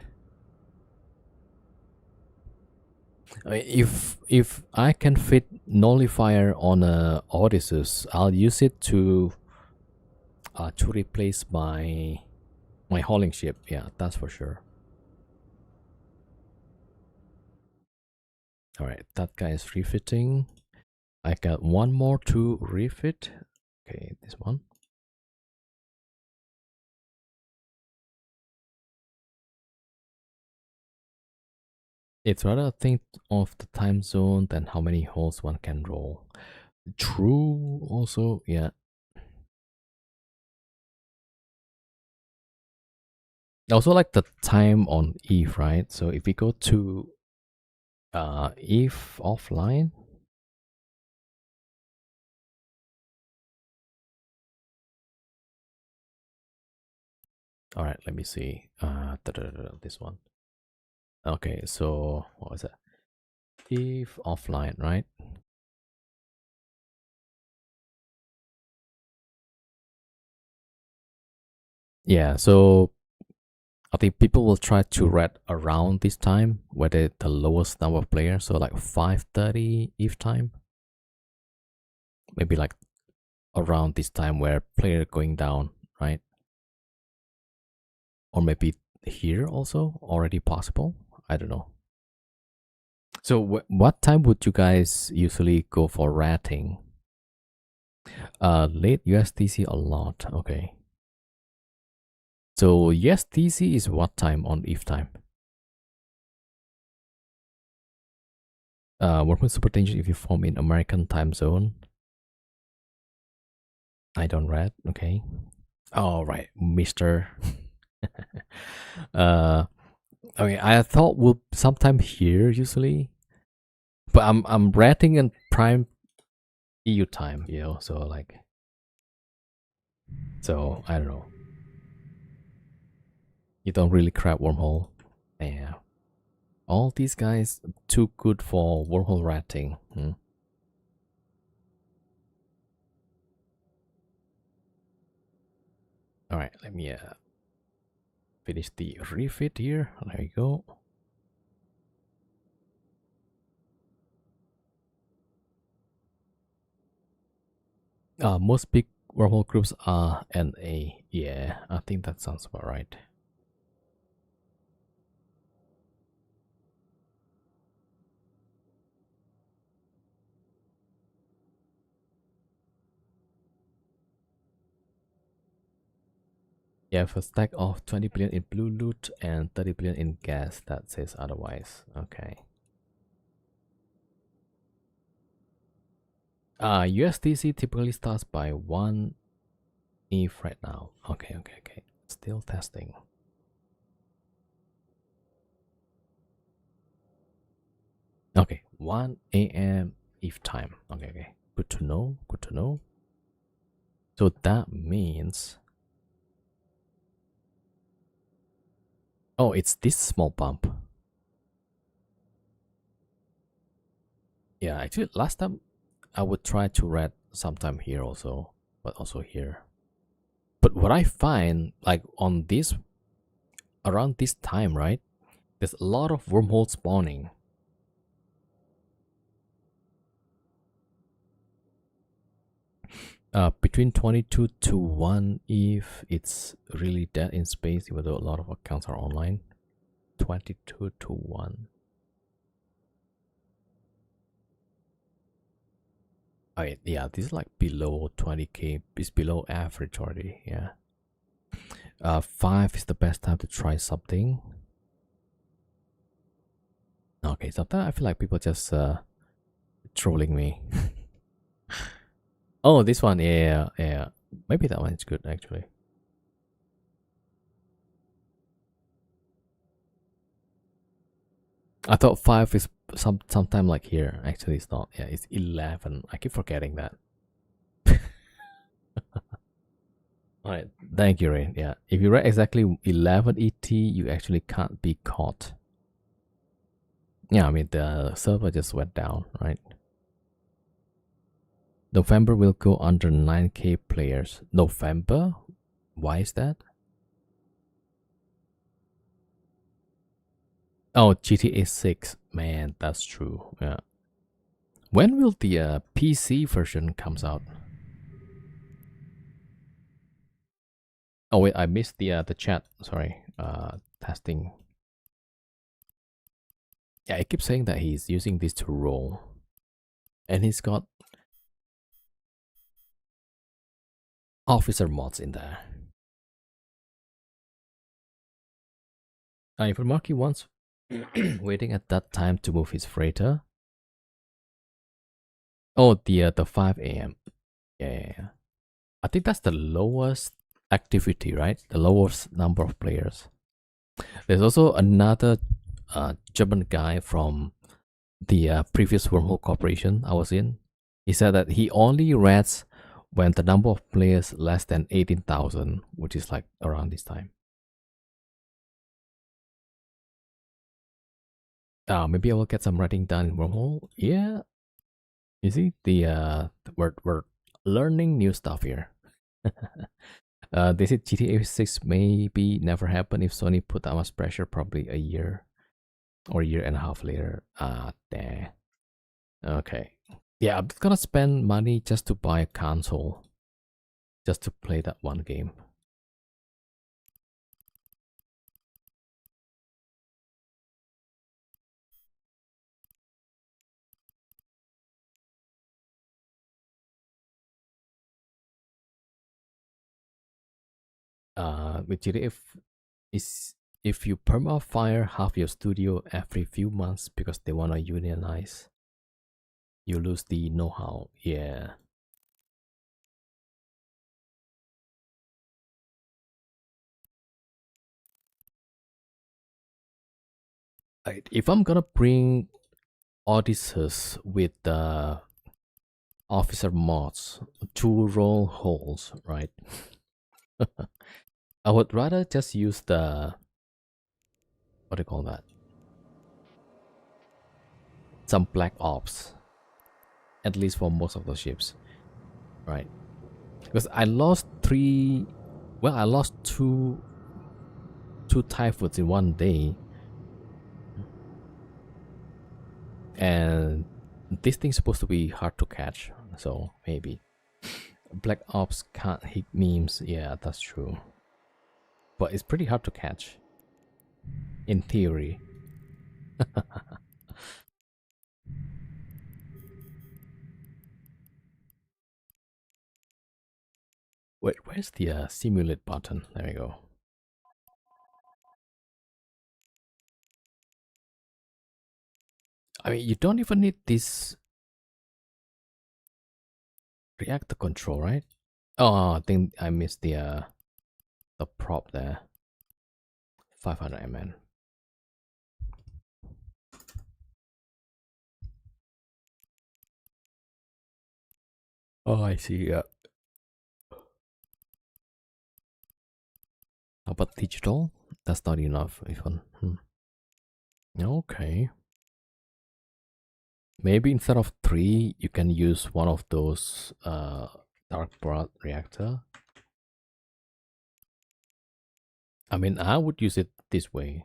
I mean, if I can fit nullifier on a Odysseus, I'll use it to replace my hauling ship. Yeah, that's for sure. All right, that guy is refitting. I got one more to refit. Okay, this one. It's rather a thing of the time zone than how many holes one can roll. True, also, yeah. Also, like the time on Eve, right? So if we go to Eve offline, all right, let me see. This one. Okay, so what was that? Eve offline, right? Yeah, so I think people will try to rat around this time where the lowest number of players, so like 5:30 Eve time. Maybe like around this time where player going down, right? Or maybe here also already possible. I don't know. So what time would you guys usually go for ratting? Late USDC a lot. Okay. So USDC is what time on Eve time? Wormhole super dangerous if you form in American time zone. I don't rat. Okay. All right, Mister. Okay. I thought we'll sometime here usually, but I'm ratting in prime EU time, so like, so I don't know. You don't really crap wormhole. Yeah. All these guys too good for wormhole ratting. All right, let me finish the refit here. There you go. Most big wormhole groups are NA. Yeah, I think that sounds about right. You have a stack of 20 billion in blue loot and 30 billion in gas that says otherwise. Okay. USDC typically starts by 1 ETH right now. Okay. Still testing. Okay, 1 a.m. ETH time. Okay. Good to know. So that means... Oh, it's this small bump. Yeah, actually, last time I would try to read sometime here also, but also here. But what I find, like on this, around this time, right? There's a lot of wormholes spawning. Between 22 to 1 if it's really dead in space, even though a lot of accounts are online. 22 to 1. Yeah, this is like below 20k. It's below average already. Yeah. 5 is the best time to try something. Okay, sometimes I feel like people just trolling me. Oh, this one, yeah. Maybe that one is good actually. I thought 5 is sometime like here. Actually, it's not. Yeah, it's 11. I keep forgetting that. Alright, thank you, Rain. Yeah, if you write exactly 11 ET, you actually can't be caught. Yeah, I mean, the server just went down, right? November will go under 9k players. November? Why is that? Oh, GTA 6. Man, that's true. Yeah. When will the PC version comes out? Oh wait, I missed the chat. Sorry. Testing. Yeah, I keep saying that he's using this to roll, and he's got officer mods in there. If Marky wants waiting at that time to move his freighter. Oh, the 5 a.m. Yeah. I think that's the lowest activity, right? The lowest number of players. There's also another German guy from the previous Wormhole Corporation I was in. He said that he only reads when the number of players less than 18,000, which is like around this time. Maybe I will get some writing done in Wormhole. Yeah, you see, we're learning new stuff here. They said GTA 6 maybe never happen if Sony put that much pressure, probably a year or a year and a half later. Damn. Okay. Yeah, I'm just gonna spend money just to buy a console, just to play that one game. With GTA, if you perma fire half your studio every few months because they wanna unionize, you lose the know-how. Yeah. If I'm gonna bring Odysseus with the officer mods to roll holes, right? I would rather just use the what do you call that? Some black ops, at least for most of the ships, right? Because I lost three. Well, I lost two typhoons in one day, and this thing's supposed to be hard to catch. So maybe black ops can't hit memes. Yeah, that's true. But it's pretty hard to catch, in theory. Wait, where's the simulate button? There we go. I mean, you don't even need this reactor control, right? Oh, I think I missed the prop there. 500 mn. Oh, I see. Yeah. How about digital? That's not enough even. Okay. Maybe instead of 3, you can use one of those dark broad reactor. I mean, I would use it this way.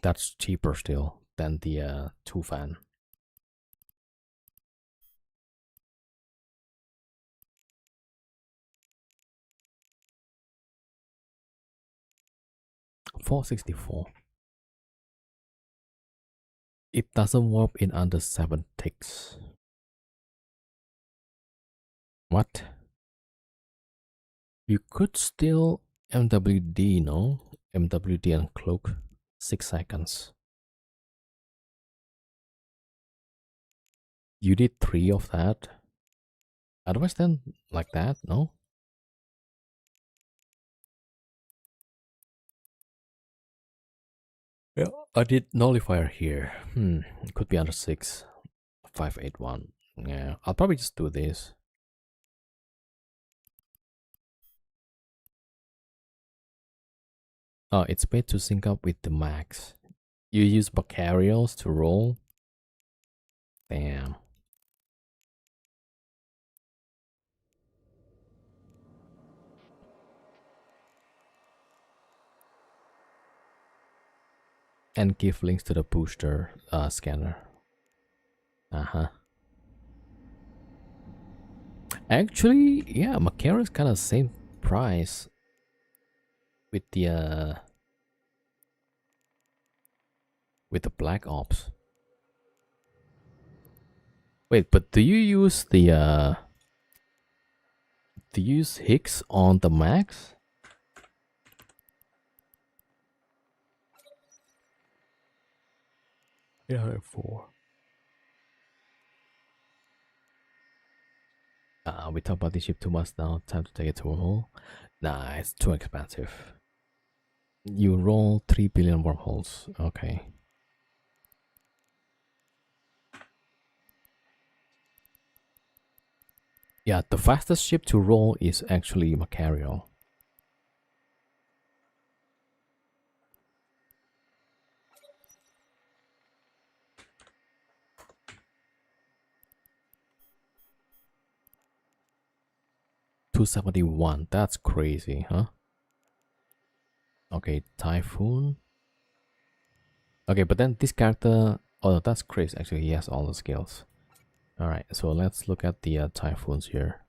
That's cheaper still than the 2 fan. $464. It doesn't warp in under 7 ticks. What? You could still MWD, no? MWD and cloak 6 seconds. You did 3 of that. Otherwise, then like that, no? Yeah, I did nullifier here. It could be under 6. 581. Yeah, I'll probably just do this. Oh, it's made to sync up with the max. You use Macarials to roll. Damn. And give links to the booster scanner. Actually, yeah, Macarial's kind of same price with the Black Ops. Wait, but do you use the do you use Higgs on the max? Yeah, 4. We talk about this ship too much now. Time to take it to Wormhole. Nah, it's too expensive. You roll 3 billion wormholes. Okay. Yeah, the fastest ship to roll is actually Macarial. $271. That's crazy, huh? Okay, Typhoon. Okay, but then this character, oh, that's crazy. Actually, he has all the skills. All right, so let's look at the Typhoons here.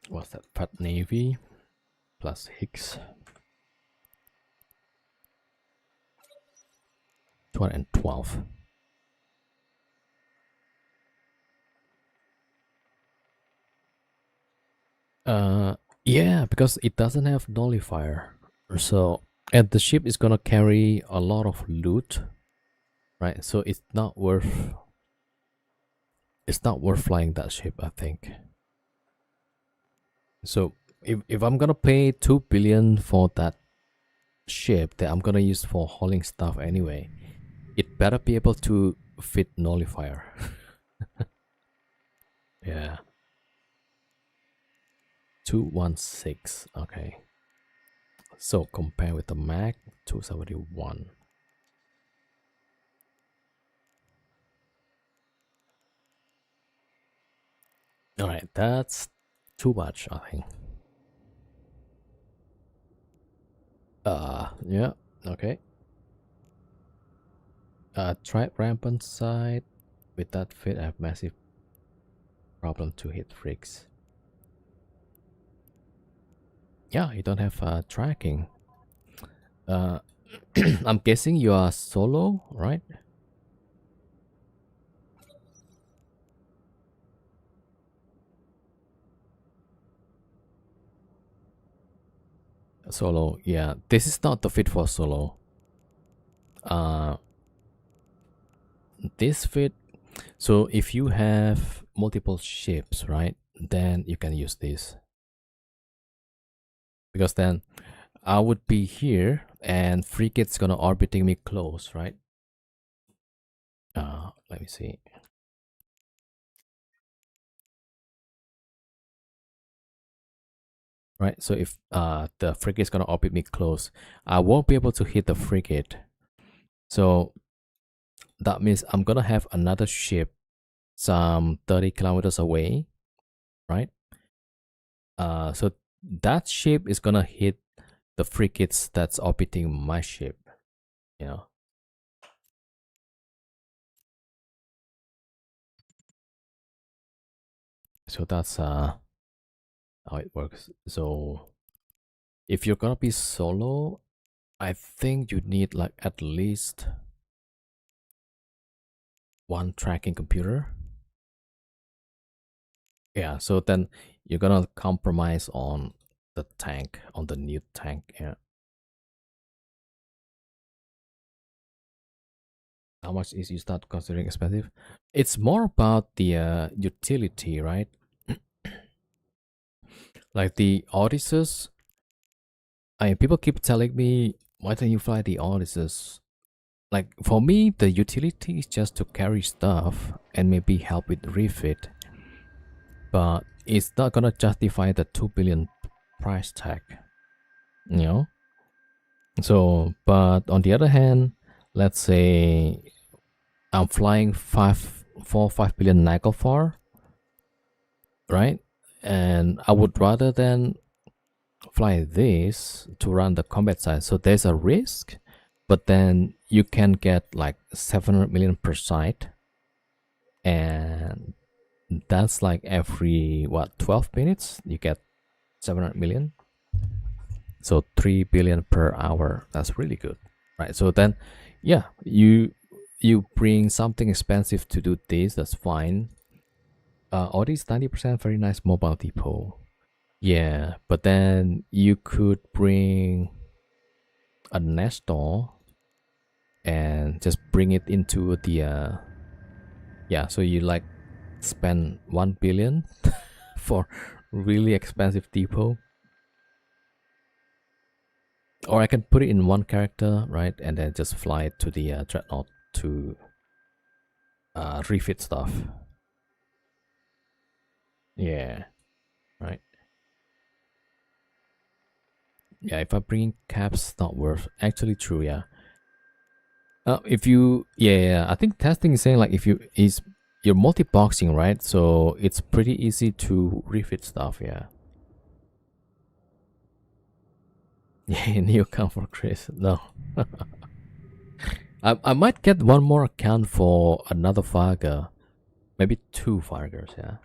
What's that? Fat Navy plus Higgs. 212. Yeah, because it doesn't have nullifier. So, and the ship is gonna carry a lot of loot, right? So it's not worth flying that ship, I think. So if I'm gonna pay 2 billion for that ship that I'm gonna use for hauling stuff anyway, it better be able to fit nullifier. Yeah. 216. Okay. So compare with the Mac 271. All right, that's too much, I think. Yeah, okay. Try rampant side. With that fit, I have massive problem to hit freaks. Yeah, you don't have tracking. I'm guessing you are solo, right? Solo, yeah. This is not the fit for solo. This fit. So if you have multiple ships, right, then you can use this. Because then I would be here and frigate's gonna orbiting me close, right? Let me see. Right, so if the frigate is gonna orbit me close, I won't be able to hit the frigate. So that means I'm gonna have another ship some 30 kilometers away, right? So that ship is gonna hit the frigates that's orbiting my ship, you know. So that's how it works. So if you're gonna be solo, I think you need like at least one tracking computer. Yeah, so then you're gonna compromise on the tank, on the new tank. Yeah. How much is you start considering expensive? It's more about the utility, right? Like the Odysseus. I mean, people keep telling me, why don't you fly the Odysseus? Like for me, the utility is just to carry stuff and maybe help with refit, but it's not gonna justify the 2 billion price tag, you know. So, but on the other hand, let's say I'm flying 5 billion Naglfar, right? And I would rather than fly this to run the combat side. So there's a risk, but then you can get like 700 million per site, and that's like every what 12 minutes you get 700 million. So 3 billion per hour. That's really good, right? So then, yeah, you bring something expensive to do this. That's fine. All these 90% very nice mobile depot. Yeah, but then you could bring a Nestor and just bring it into the yeah. So you like spend 1 billion for really expensive depot. Or I can put it in one character, right? And then just fly it to the dreadnought to refit stuff. Yeah, right. Yeah, if I bring caps, not worth. Actually, true. Yeah. If you, yeah, I think testing is saying like if you is you're multi-boxing, right? So it's pretty easy to refit stuff. Yeah. Yeah, new account for Chris. No. I might get one more account for another Farga. Maybe two Fargers, yeah.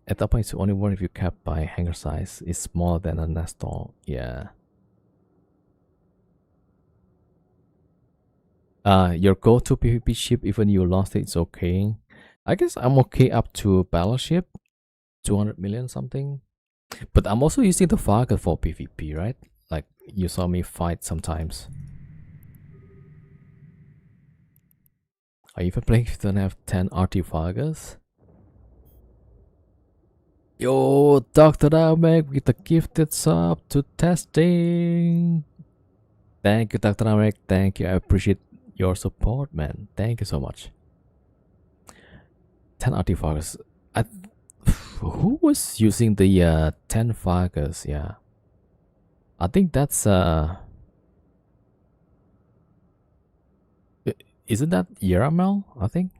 At that point, it's only one if you cap by hangar size. It's smaller than a Nestor, yeah. Your go-to PvP ship, even you lost it, it's okay. I guess I'm okay up to battleship, 200 million something. But I'm also using the Farga for PvP, right? Like you saw me fight sometimes. Are you even playing if you don't have 10 RT Fargas? Yo, Dr. Namek with the gifted sub to testing. Thank you, Dr. Namek. Thank you. I appreciate your support, man. Thank you so much. 10 artifacts. I, who was using the 10 Fargus? Yeah. I think that's isn't that Yaramel? I think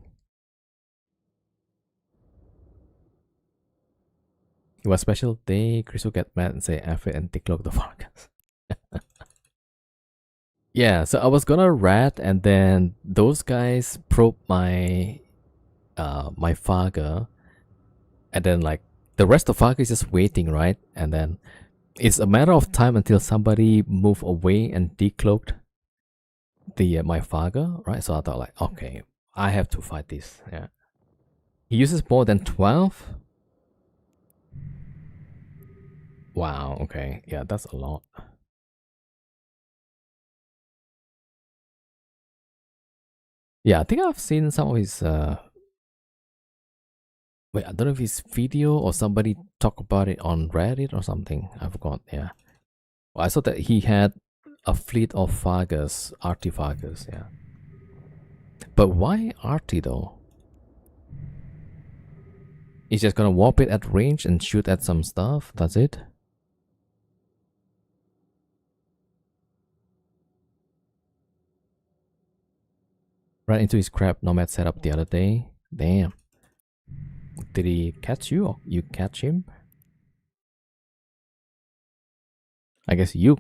it was special day. Chris will get mad and say F it and decloak the Fargus. Yeah, so I was gonna rat, and then those guys probe my Farga, and then like the rest of Farga is just waiting, right? And then it's a matter of time until somebody move away and decloaked the my Farga, right? So I thought like, okay, I have to fight this. Yeah, he uses more than 12. Wow. Okay. Yeah, that's a lot. Yeah, I think I've seen some of his. Wait, I don't know if it's video or somebody talk about it on Reddit or something. I forgot. Yeah. Well, I saw that he had a fleet of Fargus, Arty Fargus. Yeah. But why Arty though? He's just gonna warp it at range and shoot at some stuff. That's it. Right into his crap nomad setup the other day. Damn. Did he catch you or you catch him? I guess you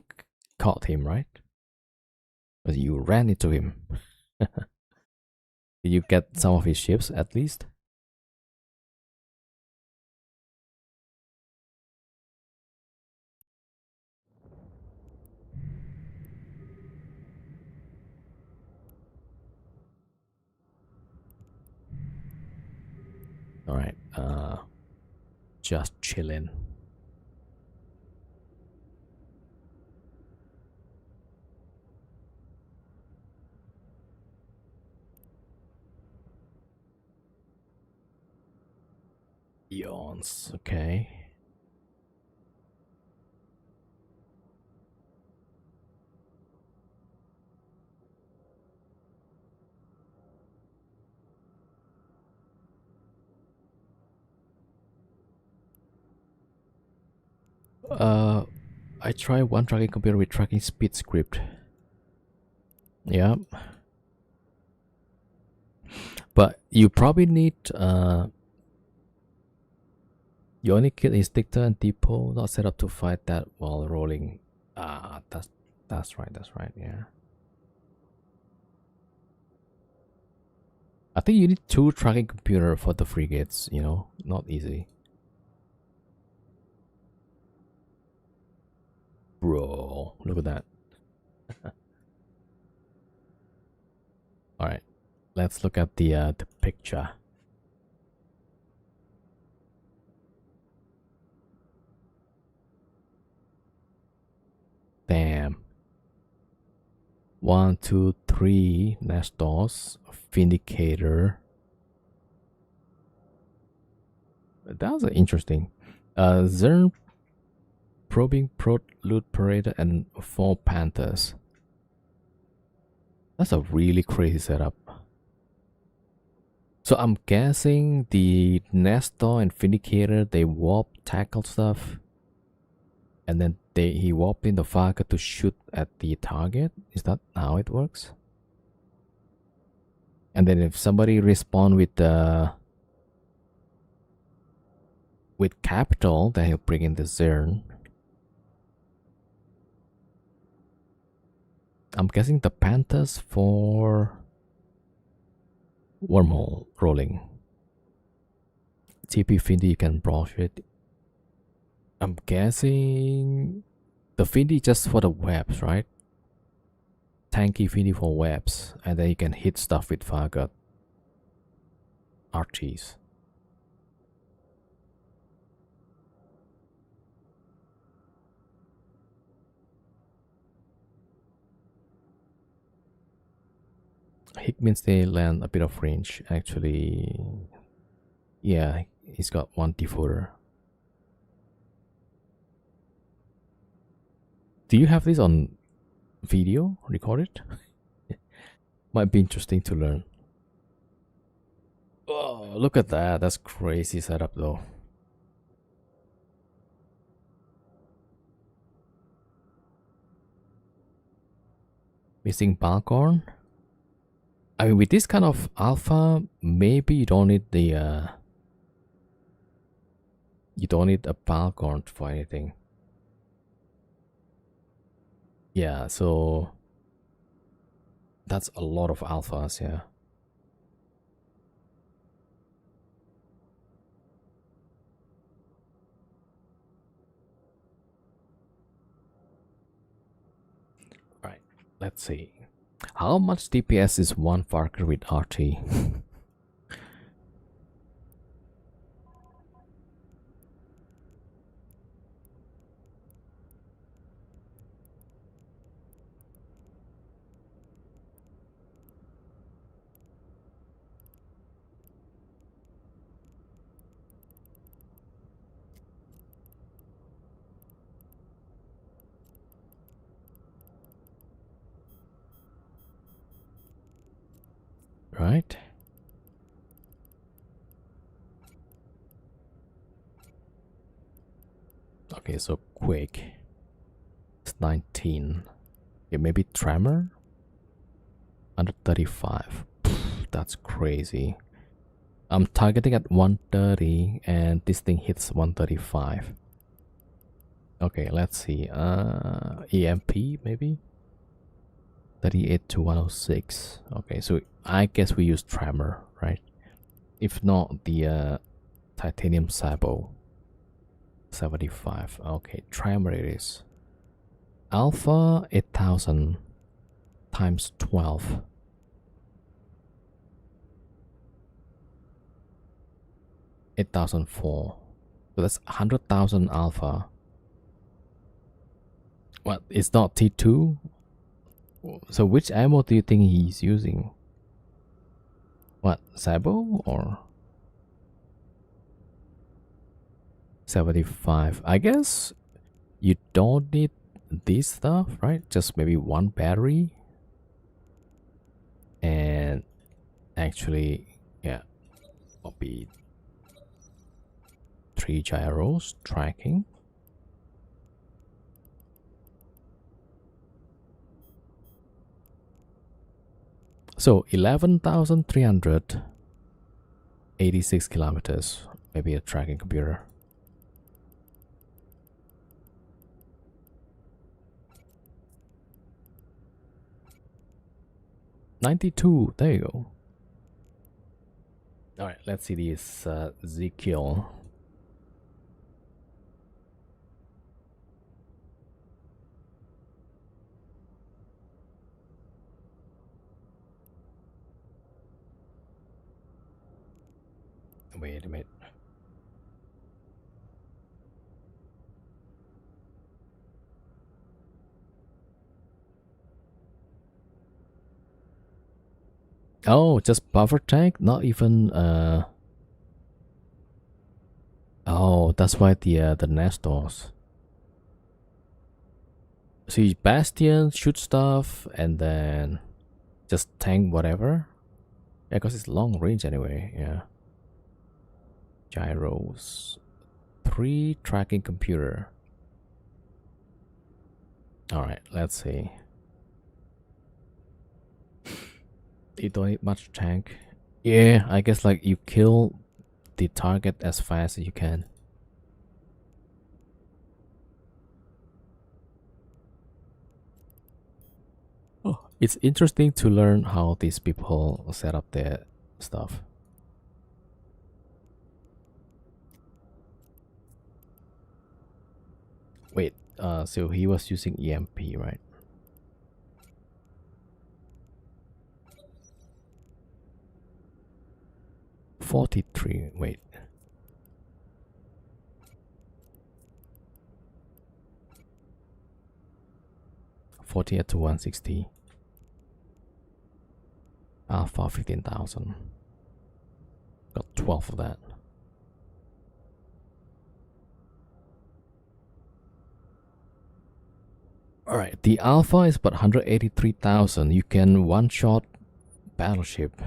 caught him, right? But you ran into him. Did you get some of his ships at least? Alright, just chilling. Yawns, okay. I try one tracking computer with tracking speed script. Yeah. But you probably need you only kill Instinctor and Depot, not set up to fight that while rolling. Ah, that's right, yeah. I think you need 2 tracking computer for the frigates, you know, not easy. Bro, look at that. Alright, let's look at the picture. Damn. 1, 2, 3 Nestors, Vindicator. That was interesting. Zern probing loot parader and 4 Panthers. That's a really crazy setup. So I'm guessing the Nestor and Vindicator, they warp tackle stuff, and then he warped in the Farga to shoot at the target. Is that how it works? And then if somebody respawn with capital, then he'll bring in the Zern. I'm guessing the Panthers for Wormhole rolling. TP Findy, you can brush it. I'm guessing the Findy just for the webs, right? Tanky Findy for webs, and then you can hit stuff with Fargut Archies. Hick means they land a bit of range, actually. Yeah, he's got 1 defooter. Do you have this on video recorded? Might be interesting to learn. Oh, look at that. That's crazy setup though. Missing Balcorn. I mean, with this kind of alpha, maybe you don't need the you don't need a Balcorn for anything. Yeah, so that's a lot of alphas, yeah. Right, let's see. How much DPS is one Farker with RT? Right? Okay, so Quake. It's 19. Yeah, maybe Tremor? 135. That's crazy. I'm targeting at 130 and this thing hits 135. Okay, let's see. EMP maybe? 38 to 106. Okay, so I guess we use Tremor, right? If not, the Titanium Sabo. 75. Okay, Tremor it is. Alpha 8000 times 12. 8004. So that's 100,000 alpha. What? It's not T2? So which ammo do you think he's using? What? Sabo or 75? I guess you don't need this stuff, right? Just maybe one battery. And actually, yeah, will be 3 gyros tracking. So 11,386 kilometers. Maybe a tracking computer. $92. There you go. All right, let's see this Z-Kill. Wait a minute. Oh, just buffer tank, not even oh, that's why the Nestors. See, Bastion shoot stuff and then just tank whatever. Yeah, because it's long range anyway. Yeah. Gyros. 3 tracking computer. Alright, let's see. You don't need much tank. Yeah, I guess like you kill the target as fast as you can. Oh, it's interesting to learn how these people set up their stuff. Wait, so he was using EMP, right? $43, wait. $48 to 160. Alpha 15,000. Got 12 of that. Alright, the alpha is about 183,000. You can one shot battleship.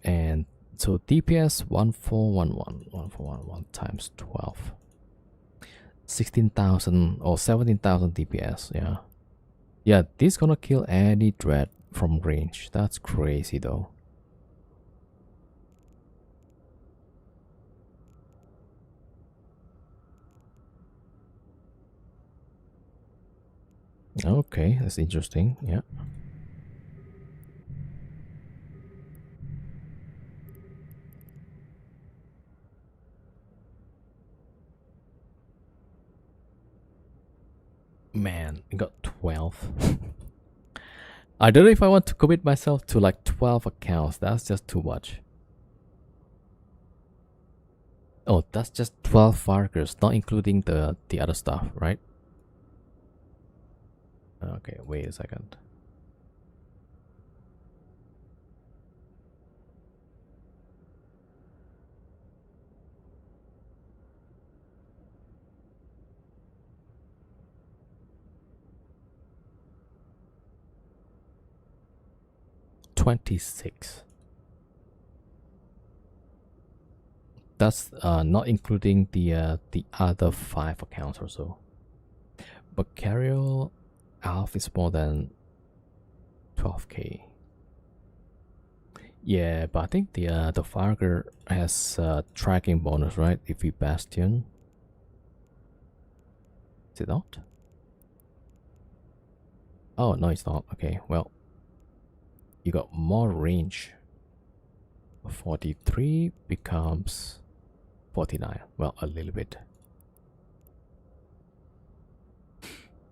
And so DPS 1411 times 12. 16,000 or 17,000 DPS, yeah. Yeah, this gonna kill any dread from range. That's crazy though. Okay, that's interesting, yeah. Man, I got 12. I don't know if I want to commit myself to like 12 accounts. That's just too much. Oh, that's just 12 Fargers, not including the other stuff, right? Okay, wait a second. $26. That's not including the other 5 accounts or so. But Carrier Alpha is more than 12k. Yeah, but I think the Farger has tracking bonus, right? If we Bastion. Is it not? Oh no, it's not. Okay, well, you got more range. 43 becomes 49. Well, a little bit.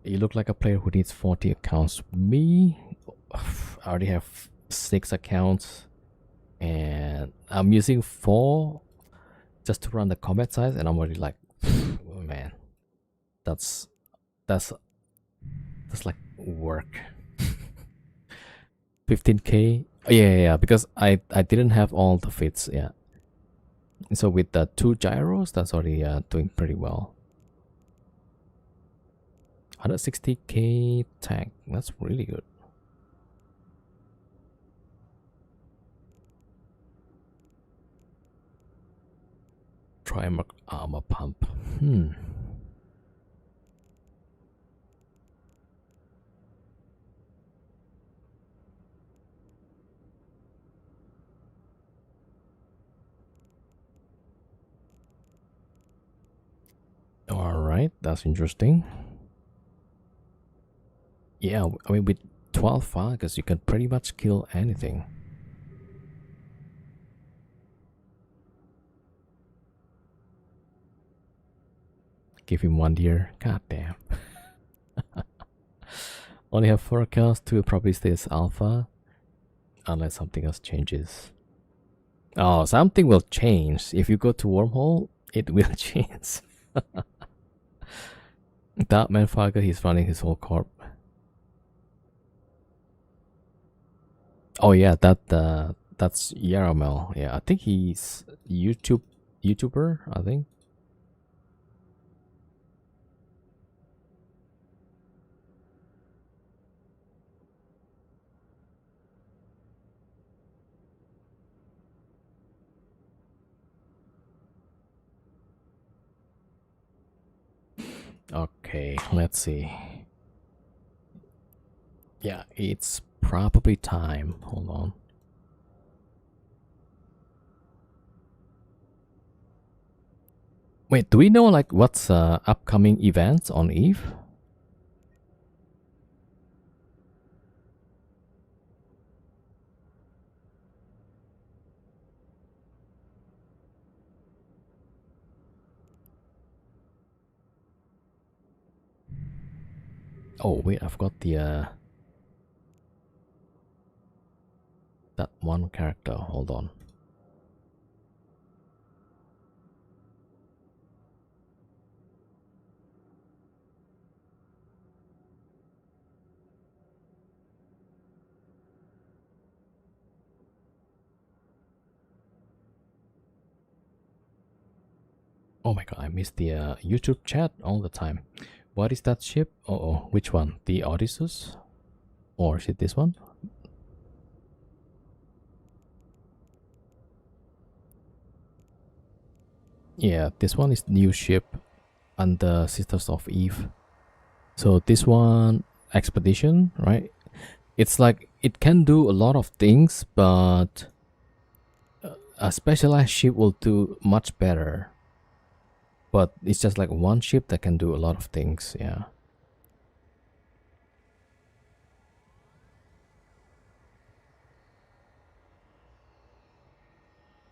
You look like a player who needs 40 accounts. Me, I already have 6 accounts, and I'm using 4 just to run the combat size, and I'm already like, oh, man, that's like work. 15k. Yeah, because I didn't have all the fits. Yeah, so with the 2 gyros, that's already doing pretty well. 160k tank. That's really good. Trimark armor pump. All right, that's interesting. Yeah, I mean with 12 Fargers, you can pretty much kill anything. Give him 1 year. God damn. Only have 4 accounts to probably stay as alpha. Unless something else changes. Oh, something will change. If you go to Wormhole, it will change. That man Farger, he's running his whole corp. Oh yeah, that's Yaramel. Yeah, I think he's YouTuber, I think. Okay, let's see. Yeah, it's probably time. Hold on. Wait, do we know like what's upcoming events on Eve? Oh wait, I forgot the that one character. Hold on. Oh my god, I miss the YouTube chat all the time. What is that ship? Oh, which one? The Odysseus? Or is it this one? Yeah, this one is new ship under Sisters of Eve. So this one, Expedition, right? It's like it can do a lot of things, but a specialized ship will do much better. But it's just like one ship that can do a lot of things, yeah.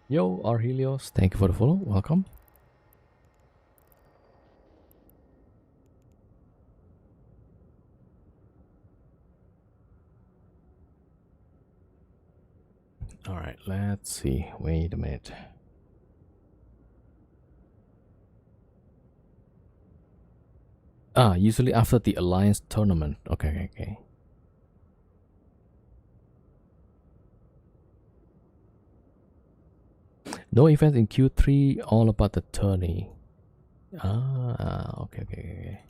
Yo, Arhelios, thank you for the follow. Welcome. All right, let's see. Wait a minute. Usually after the Alliance tournament. Okay. No event in Q3, all about the tourney. Okay.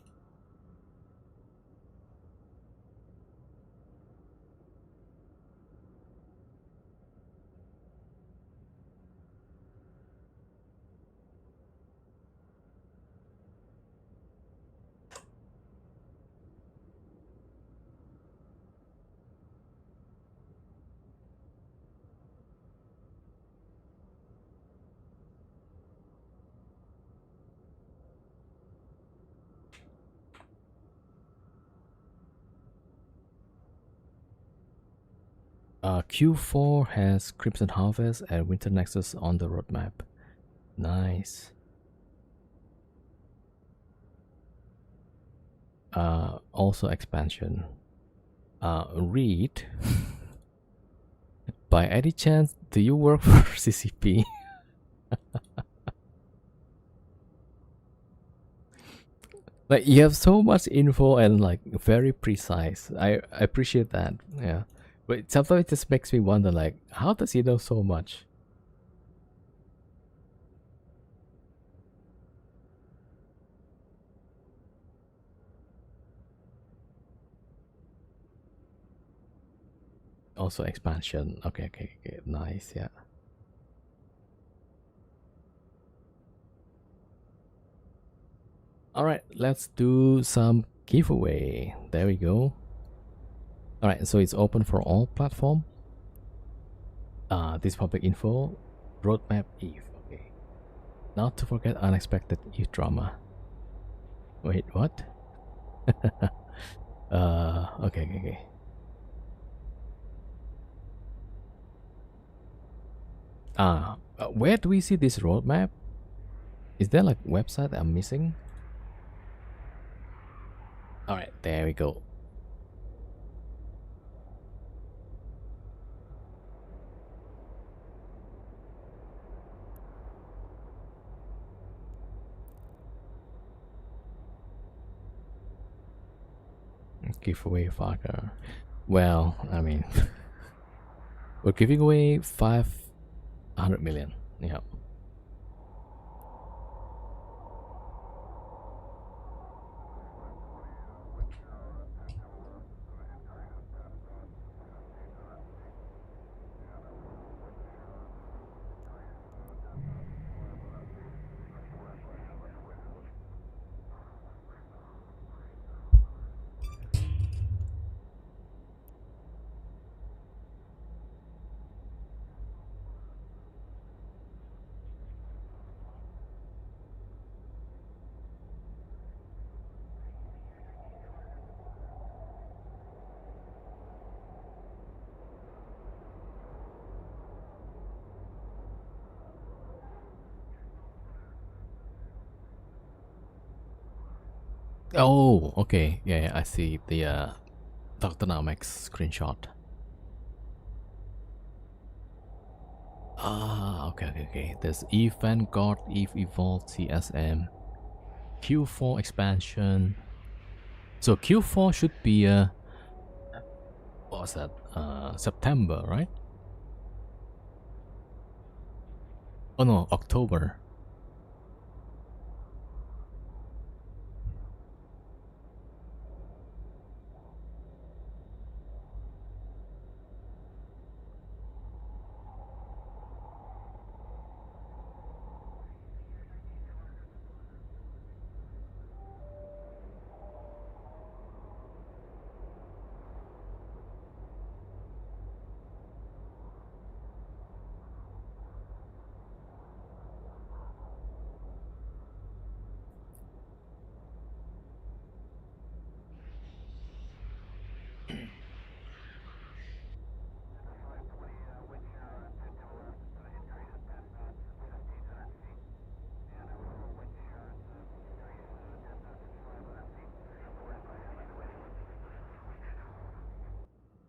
Q4 has Crimson Harvest and Winter Nexus on the roadmap. Nice. Also expansion. Read. By any chance, do you work for CCP? Like you have so much info and like very precise. I appreciate that. Yeah. But sometimes it just makes me wonder like how does he know so much? Also expansion. Okay. Nice, yeah. Alright, let's do some giveaway. There we go. Alright, so it's open for all platform. This public info, roadmap Eve. Okay. Not to forget unexpected Eve drama. Wait, what? Okay. Where do we see this roadmap? Is there like website I'm missing? Alright, there we go. Giveaway Farker. Well, I mean, we're giving away 500 million. Yeah. Oh, okay. Yeah, I see the Dr. Namex screenshot. Okay. There's Eve Vanguard, Eve Evolved, CSM, Q4 expansion. So Q4 should be what's that? September, right? Oh no, October.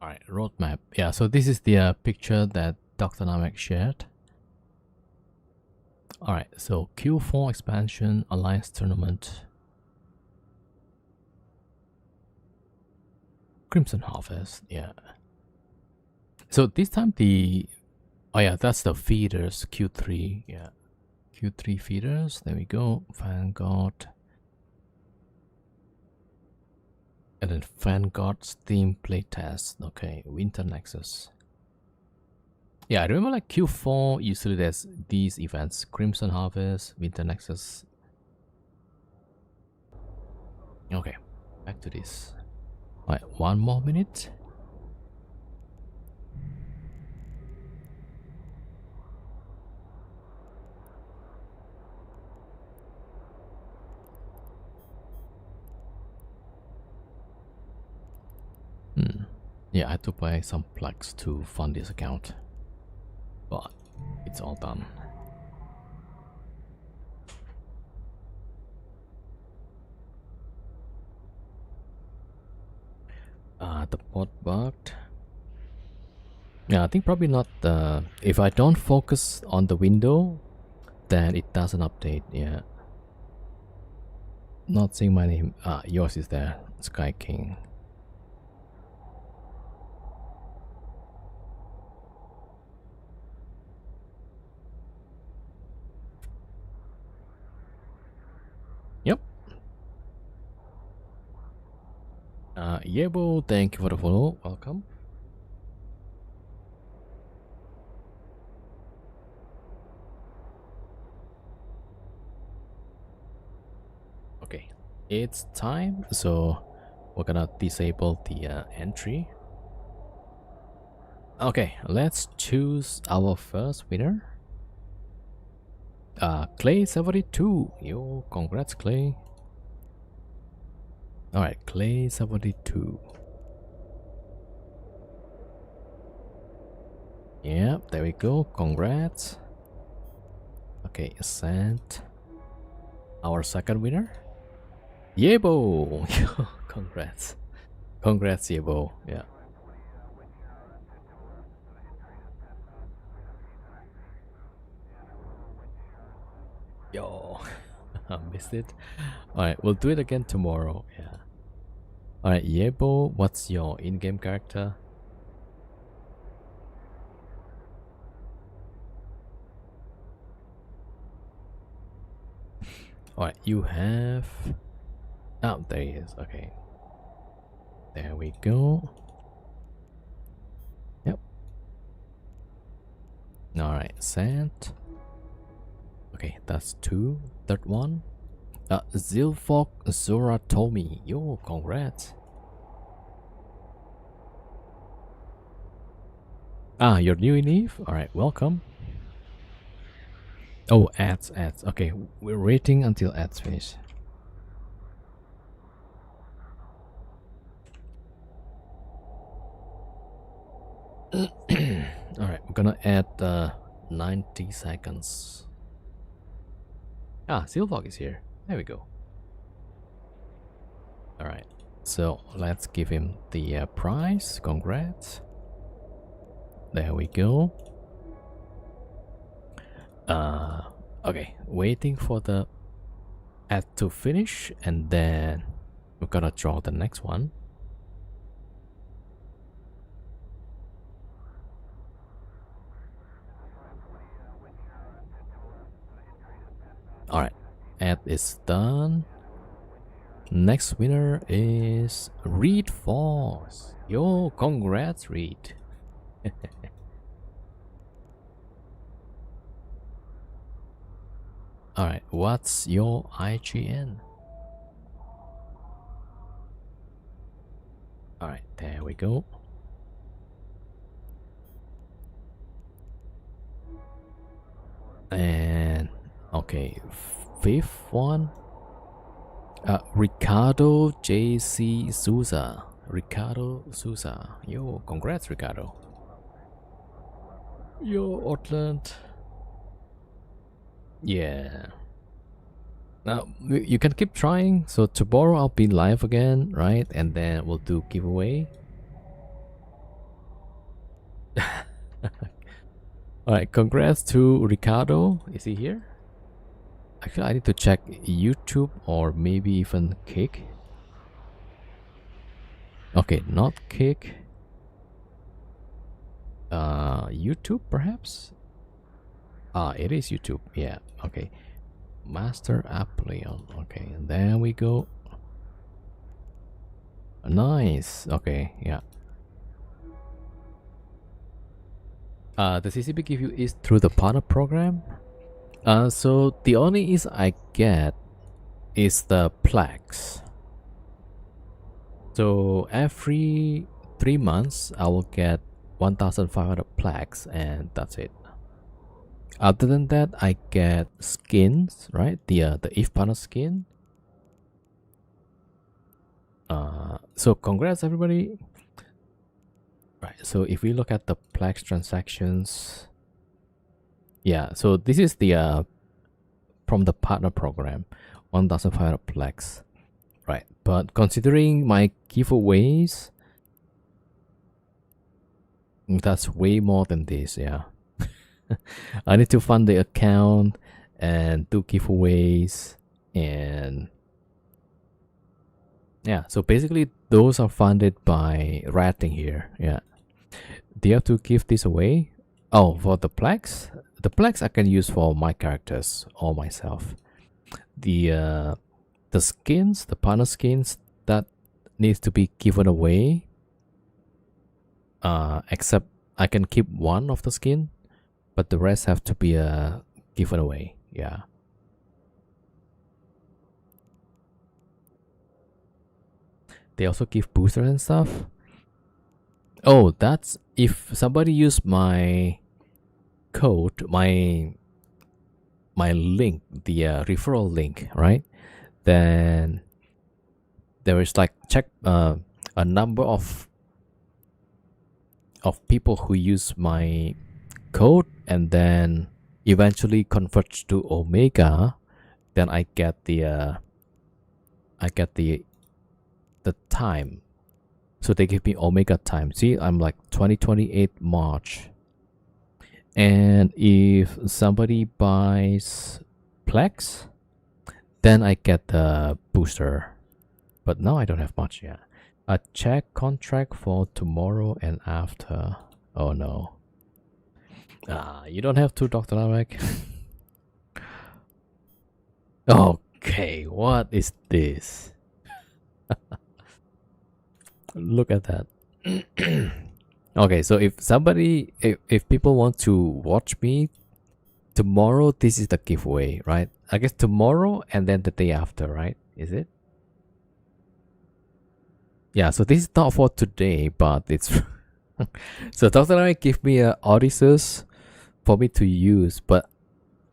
All right, roadmap. Yeah, so this is the picture that Dr. Namek shared. All right, so Q4 expansion, Alliance tournament, Crimson Harvest. Yeah. So this time oh yeah, that's the feeders Q3. Yeah, Q3 feeders. There we go. Vanguard. And then Vanguard Steam playtest. Okay, Winter Nexus. Yeah, I remember like Q4 usually there's these events: Crimson Harvest, Winter Nexus. Okay, back to this. All right, 1 more minute. Yeah, I had to buy some PLEX to fund this account, but it's all done. The bot bugged. Yeah, I think probably not. If I don't focus on the window, then it doesn't update. Yeah. Not seeing my name. Yours is there. Sky King. Yep. Yebo, thank you for the follow. Welcome. Okay, it's time. So we're gonna disable the entry. Okay, let's choose our first winner. Clay 72. Yo, congrats, Clay. Alright, Clay 72. Yeah, there we go. Congrats. Okay, sent our second winner. Yebo! Congrats. Congrats, Yebo. Yeah. Yo, I missed it. Alright, we'll do it again tomorrow. Yeah. Alright, Yebo, what's your in-game character? Alright, you have... Oh, there he is. Okay. There we go. Yep. Alright, sent. Okay, that's two. Third one. Zilfok Zoratomi. Yo, congrats. You're new in Eve? Alright, welcome. Oh, ads. Okay, we're waiting until ads finish. Alright, we're gonna add 90 seconds. Silvog is here. There we go. Alright, so let's give him the prize. Congrats. There we go. Okay, waiting for the ad to finish, and then we're gonna draw the next one. Alright, ad is done. Next winner is Reed Force. Yo, congrats, Reed. Alright, what's your IGN? Alright, there we go. And okay, fifth one. Ricardo JC Souza. Ricardo Souza. Yo, congrats, Ricardo. Yo, Ortland. Yeah. Now, you can keep trying. So tomorrow I'll be live again, right? And then we'll do giveaway. All right, congrats to Ricardo. Is he here? Actually, I need to check YouTube or maybe even Kick. Okay, not Kick. YouTube perhaps? It is YouTube. Yeah, okay. Master Applion. Okay, and there we go. Nice. Okay, yeah. The CCP give you is through the partner program. So the only is I get is the PLEX. So every 3 months I will get 1,500 PLEX, and that's it. Other than that, I get skins, right? The if partner skin. So congrats everybody. Right. So if we look at the PLEX transactions, yeah. So this is the from the partner program, 1,500 PLEX. Right. But considering my giveaways, that's way more than this. Yeah. I need to fund the account and do giveaways, and yeah, so basically those are funded by ratting here. Yeah. Do you have to give this away? Oh, for the PLEX? The PLEX I can use for my characters or myself. The skins, the partner skins, that needs to be given away. Except I can keep one of the skin, but the rest have to be given away. Yeah. They also give boosters and stuff. Oh, that's if somebody use my code, my link, the referral link, right? Then there is like check a number of people who use my code and then eventually converts to Omega. Then I get the time. So they give me Omega time. See, I'm like 2028 March. And if somebody buys PLEX, then I get the booster. But now I don't have much yet. A check contract for tomorrow and after. Oh no. You don't have to, Dr. Namek. Okay, what is this? Look at that. Okay, so if somebody, if people want to watch me tomorrow, this is the giveaway, right? I guess tomorrow and then the day after, right? Is it? Yeah, so this is not for today, but it's so Dr. Namek gave me a Odysseus for me to use, but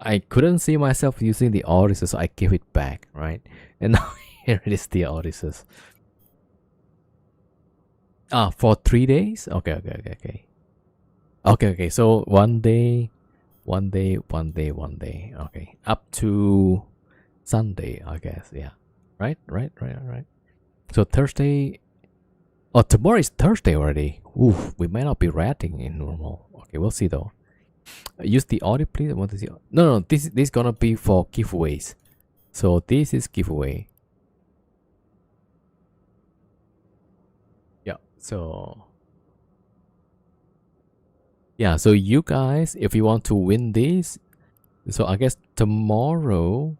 I couldn't see myself using the Odysseus, so I gave it back, right? And now here it is, the Odysseus. For 3 days? Okay. So one day. Okay. Up to Sunday, I guess. Yeah. Right. So Thursday. Oh, tomorrow is Thursday already. Oof, we might not be ratting in normal. Okay, we'll see though. Use the audio, please. What is it? No. This is gonna be for giveaways. So this is giveaway. Yeah. So yeah. So you guys, if you want to win this, so I guess tomorrow.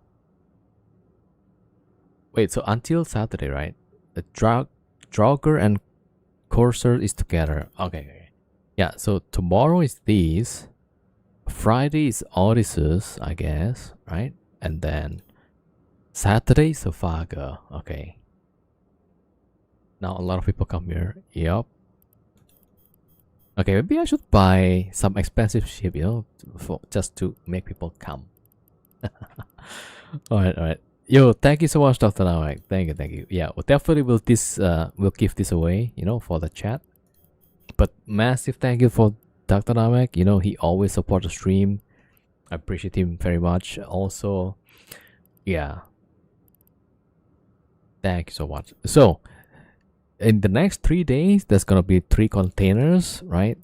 Wait. So until Saturday, right? The Draugr and Corsair is together. Okay. Yeah. So tomorrow is these. Friday is Odysseus, I guess, right? And then Saturday is Safaga. Okay. Now a lot of people come here. Yup. Okay, maybe I should buy some expensive ship, for just to make people come. Alright. Yo, thank you so much, Dr. Namek. Thank you. Yeah, well, definitely we'll give this away, for the chat. But massive thank you for Dr. Namek. He always supports the stream. I appreciate him very much. Also, yeah. Thank you so much. In the next 3 days, there's gonna be 3 containers, right?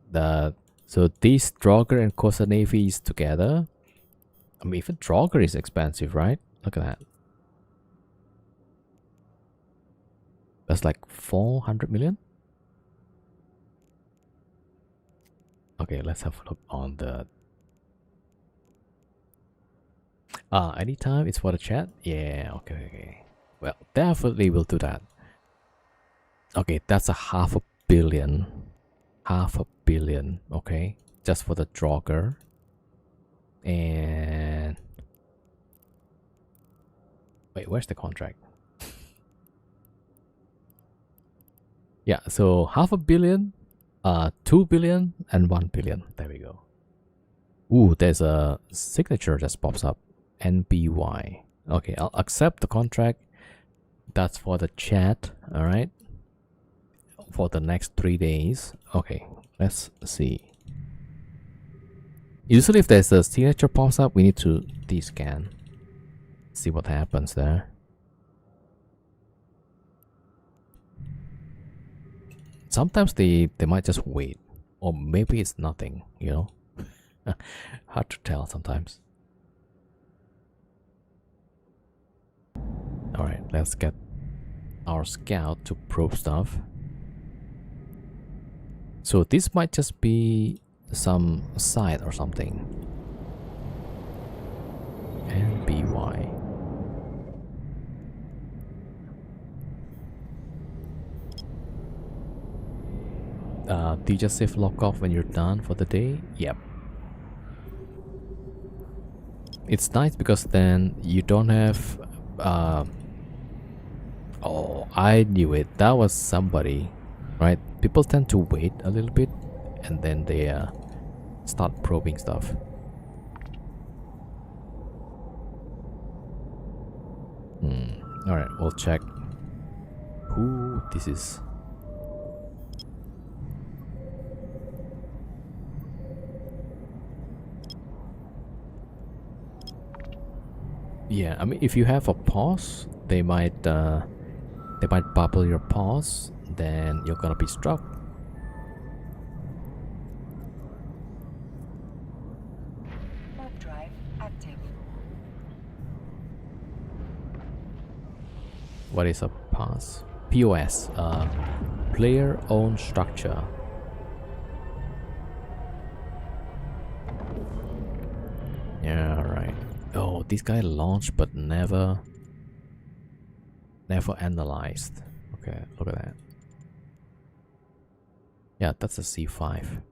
So these Draugr and Corsair navies together. I mean, even Draugr is expensive, right? Look at that. That's like 400 million. Okay, let's have a look on the. Anytime it's for the chat. Yeah. Okay. Well, definitely we'll do that. Okay, that's a half a billion. Half a billion. Okay, just for the Draugr. And wait, where's the contract? Yeah, so half a billion, 2 billion, and 1 billion. There we go. Ooh, there's a signature that pops up. NBY. Okay, I'll accept the contract. That's for the chat. All right. For the next 3 days. Okay, let's see. Usually, if there's a signature pops up, we need to descan. See what happens there. Sometimes they might just wait, or maybe it's nothing, you know. Hard to tell sometimes. All right, let's get our scout to probe stuff. So this might just be some site or something. NBY. Do you just save lock off when you're done for the day? Yep. It's nice because then you don't have oh, I knew it. That was somebody, right? People tend to wait a little bit and then they start probing stuff. Alright, we'll check who this is. Yeah, I mean, if you have a pause, they might bubble your pause, then you're gonna be struck. Warp drive active. What is a pause? POS, player-owned structure. Yeah, right. Oh, this guy launched but never analyzed. Okay, look at that. Yeah, that's a C5.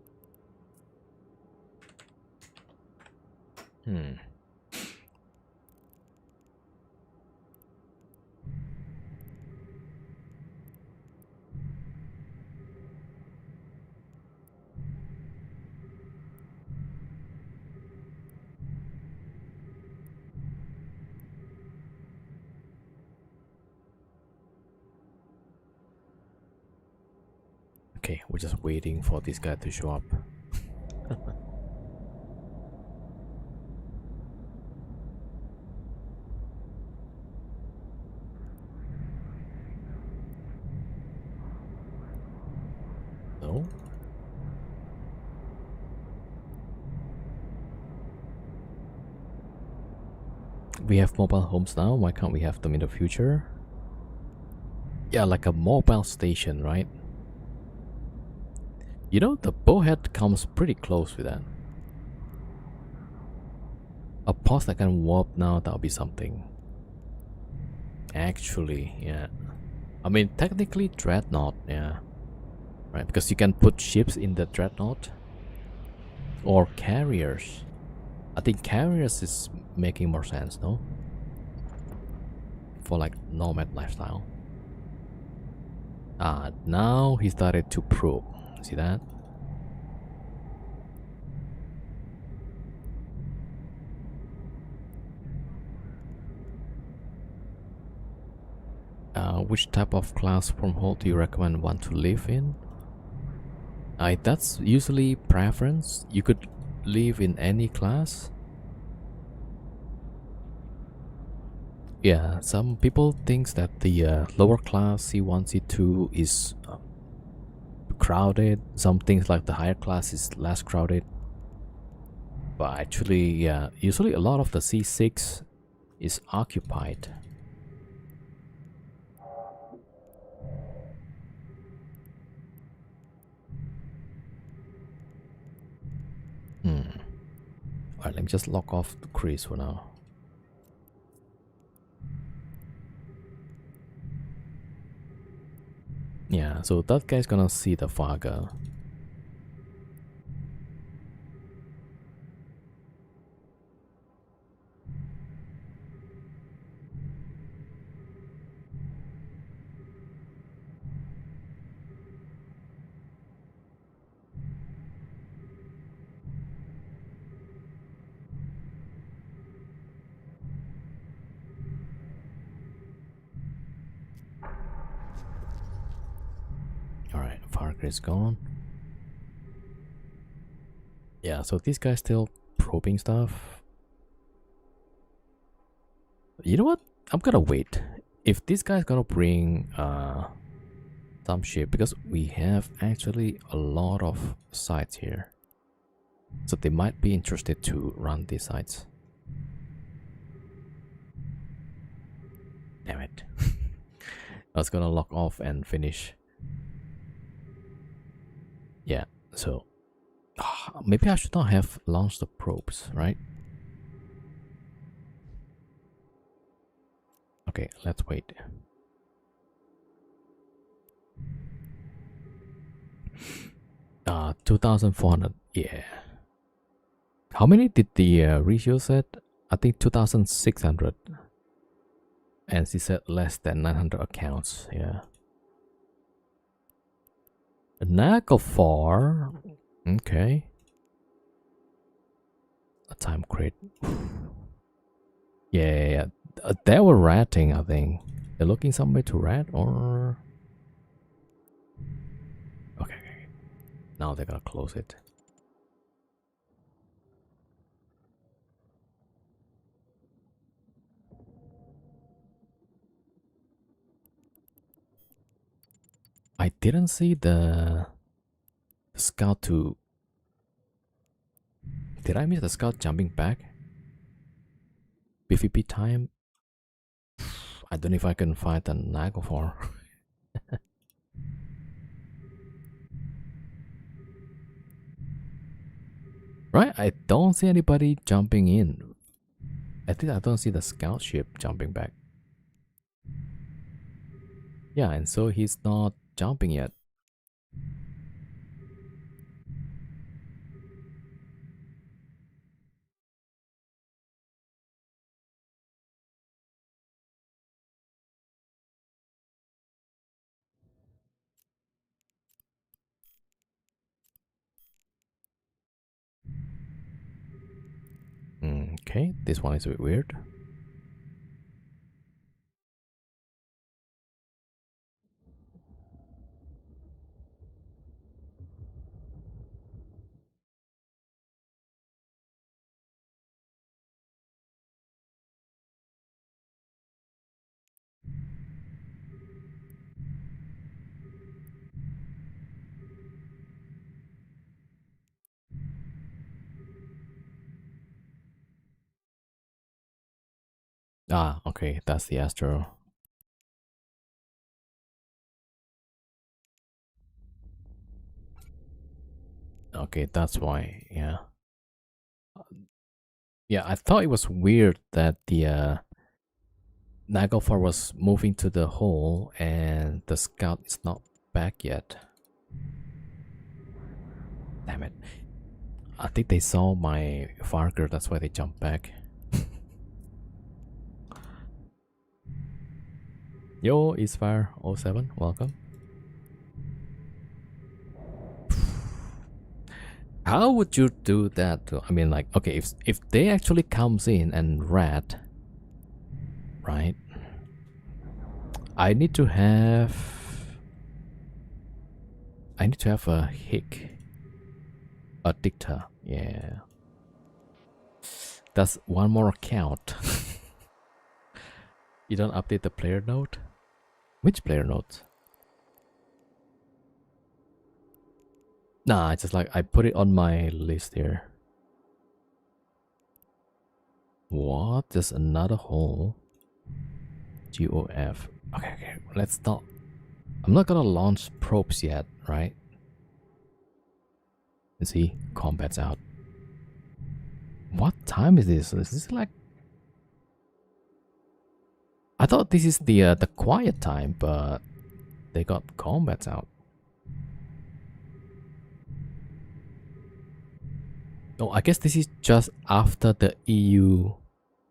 Okay, we're just waiting for this guy to show up. No? We have mobile homes now, why can't we have them in the future? Yeah, like a mobile station, right? You know, the bowhead comes pretty close with that. A pause that can warp now, that'll be something. Actually, yeah. I mean, technically Dreadnought, yeah. Right, because you can put ships in the Dreadnought. Or carriers. I think carriers is making more sense, no? For like nomad lifestyle. Now he started to probe. See that? Which type of class wormhole do you recommend one to live in? That's usually preference. You could live in any class. Yeah, some people think that the lower class C1, C2 is crowded. Some things like the higher class is less crowded. But actually, yeah, usually a lot of the C6 is occupied. Alright, let me just lock off the crease for now. Yeah, so that guy's gonna see the Vaga. Alright, Varga is gone. Yeah, so this guy's still probing stuff. You know what? I'm gonna wait. If this guy's gonna bring some ship, because we have actually a lot of sites here. So they might be interested to run these sites. Damn it. I was gonna lock off and finish. Yeah, so maybe I should not have launched the probes, right? Okay, let's wait. 2,400, yeah. How many did the ratio set? I think 2,600. And she said less than 900 accounts, yeah. Naglfar, okay. A time crate. Yeah. They were ratting, I think. They're looking somewhere to rat, or... Okay. Now they're gonna close it. I didn't see the scout to... Did I miss the scout jumping back? PvP time? I don't know if I can find the Naglfar. Right? I don't see anybody jumping in. I think I don't see the scout ship jumping back. Yeah, and so he's not jumping yet. Okay, this one is a bit weird. Ah, okay, that's the Astro. Okay, that's why, yeah. Yeah, I thought it was weird that the Naglfar was moving to the hole and the scout is not back yet. Damn it. I think they saw my Varger, that's why they jumped back. Yo, Isfire07, welcome. How would you do that? I mean, like, okay, if they actually comes in and rat, right? I need to have a hick, a dicta. Yeah, that's one more account. You don't update the player note? Which player note? Nah, it's just like I put it on my list here. What? There's another hole. GOF. Okay, let's not. I'm not gonna launch probes yet, right? Let's see, combat's out. What time is this? Is this like? I thought this is the quiet time, but they got combats out. Oh, I guess this is just after the EU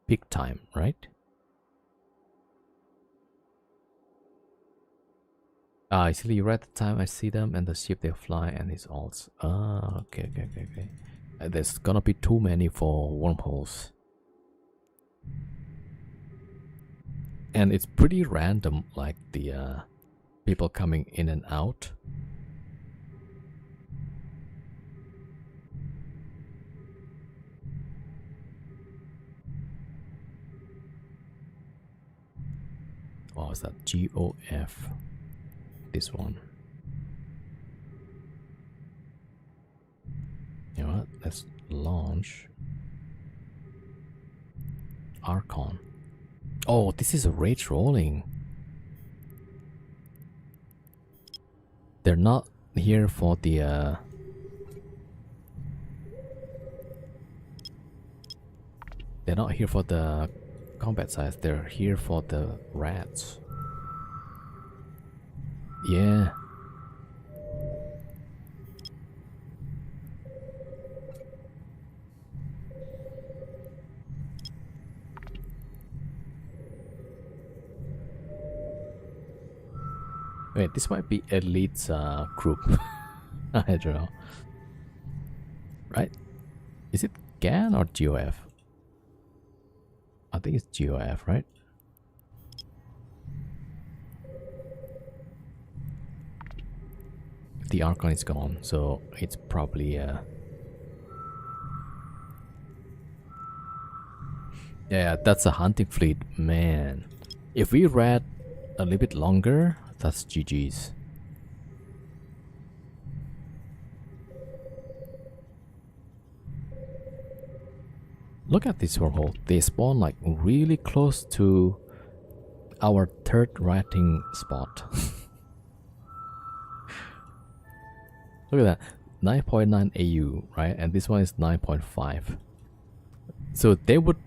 peak time, right? Ah, actually, right at the time I see them and the ship they fly and his alts. Ah, okay. There's gonna be too many for wormholes. And it's pretty random, like the people coming in and out. Oh, is that GOF? This one. You know what? Let's launch Archon. Oh, this is a rage rolling. They're not here for the they're not here for the combat size. They're here for the rats. Yeah. Wait, this might be Elite's group. I don't know. Right? Is it GAN or GOF? I think it's GOF, right? The Archon is gone, so it's probably yeah, that's a hunting fleet, man. If we read a little bit longer, that's GG's. Look at this wormhole. They spawn like really close to our third writing spot. Look at that. 9.9 AU, right? And this one is 9.5. So they would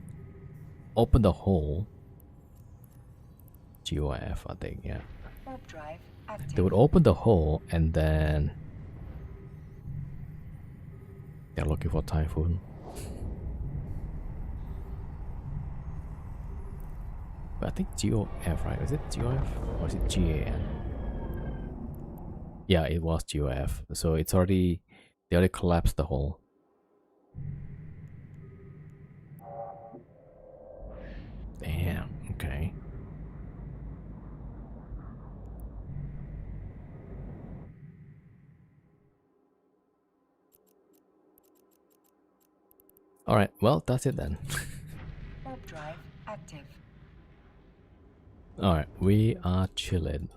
open the hole. GOF, I think, yeah. Warp drive active. They would open the hole and then they're looking for Typhoon. But I think GOF, right? Is it GOF or is it GAN? Yeah, it was GOF. So it's already, they already collapsed the hole. Damn, okay. Alright, well, that's it then. Warp drive active. Alright, we are chilling.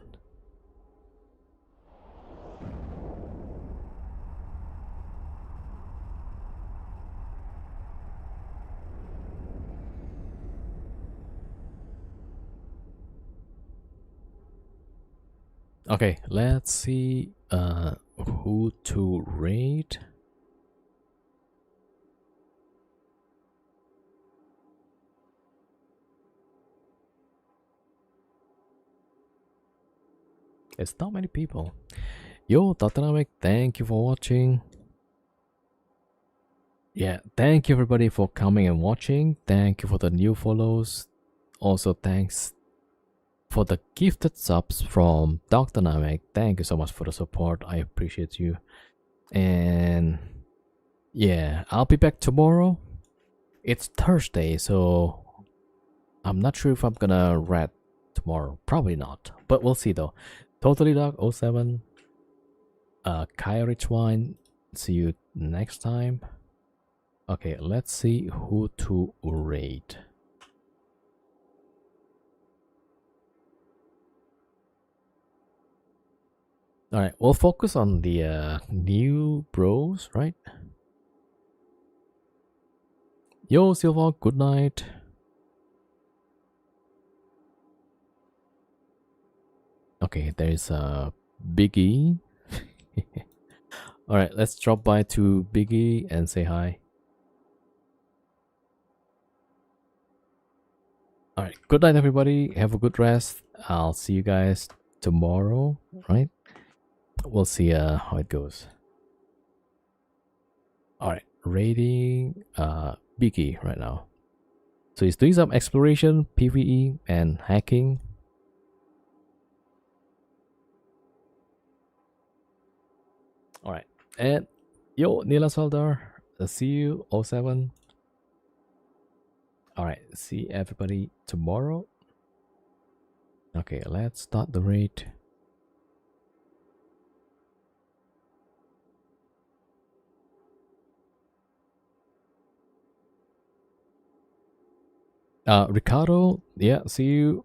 Okay, let's see who to raid. It's not many people. Yo, Dynamic, thank you for watching. Yeah, thank you everybody for coming and watching. Thank you for the new follows. Also, thanks for the gifted subs from Dynamic. Thank you so much for the support. I appreciate you. And yeah, I'll be back tomorrow. It's Thursday, so I'm not sure if I'm gonna read tomorrow. Probably not, but we'll see though. Totally Dog 07, Kai Rich Wine. See you next time. Okay, let's see who to raid. All right, we'll focus on the new bros, right? Yo, Silva, good night. Okay, there's a Biggie. All right, let's drop by to Biggie and say hi. All right, good night, everybody. Have a good rest. I'll see you guys tomorrow, right? We'll see how it goes. All right, rating Biggie right now. So he's doing some exploration, PvE, and hacking. All right, and yo, Nila Saldar, see you, oh 07. All right, see everybody tomorrow. Okay, let's start the raid. Ricardo, yeah, see you.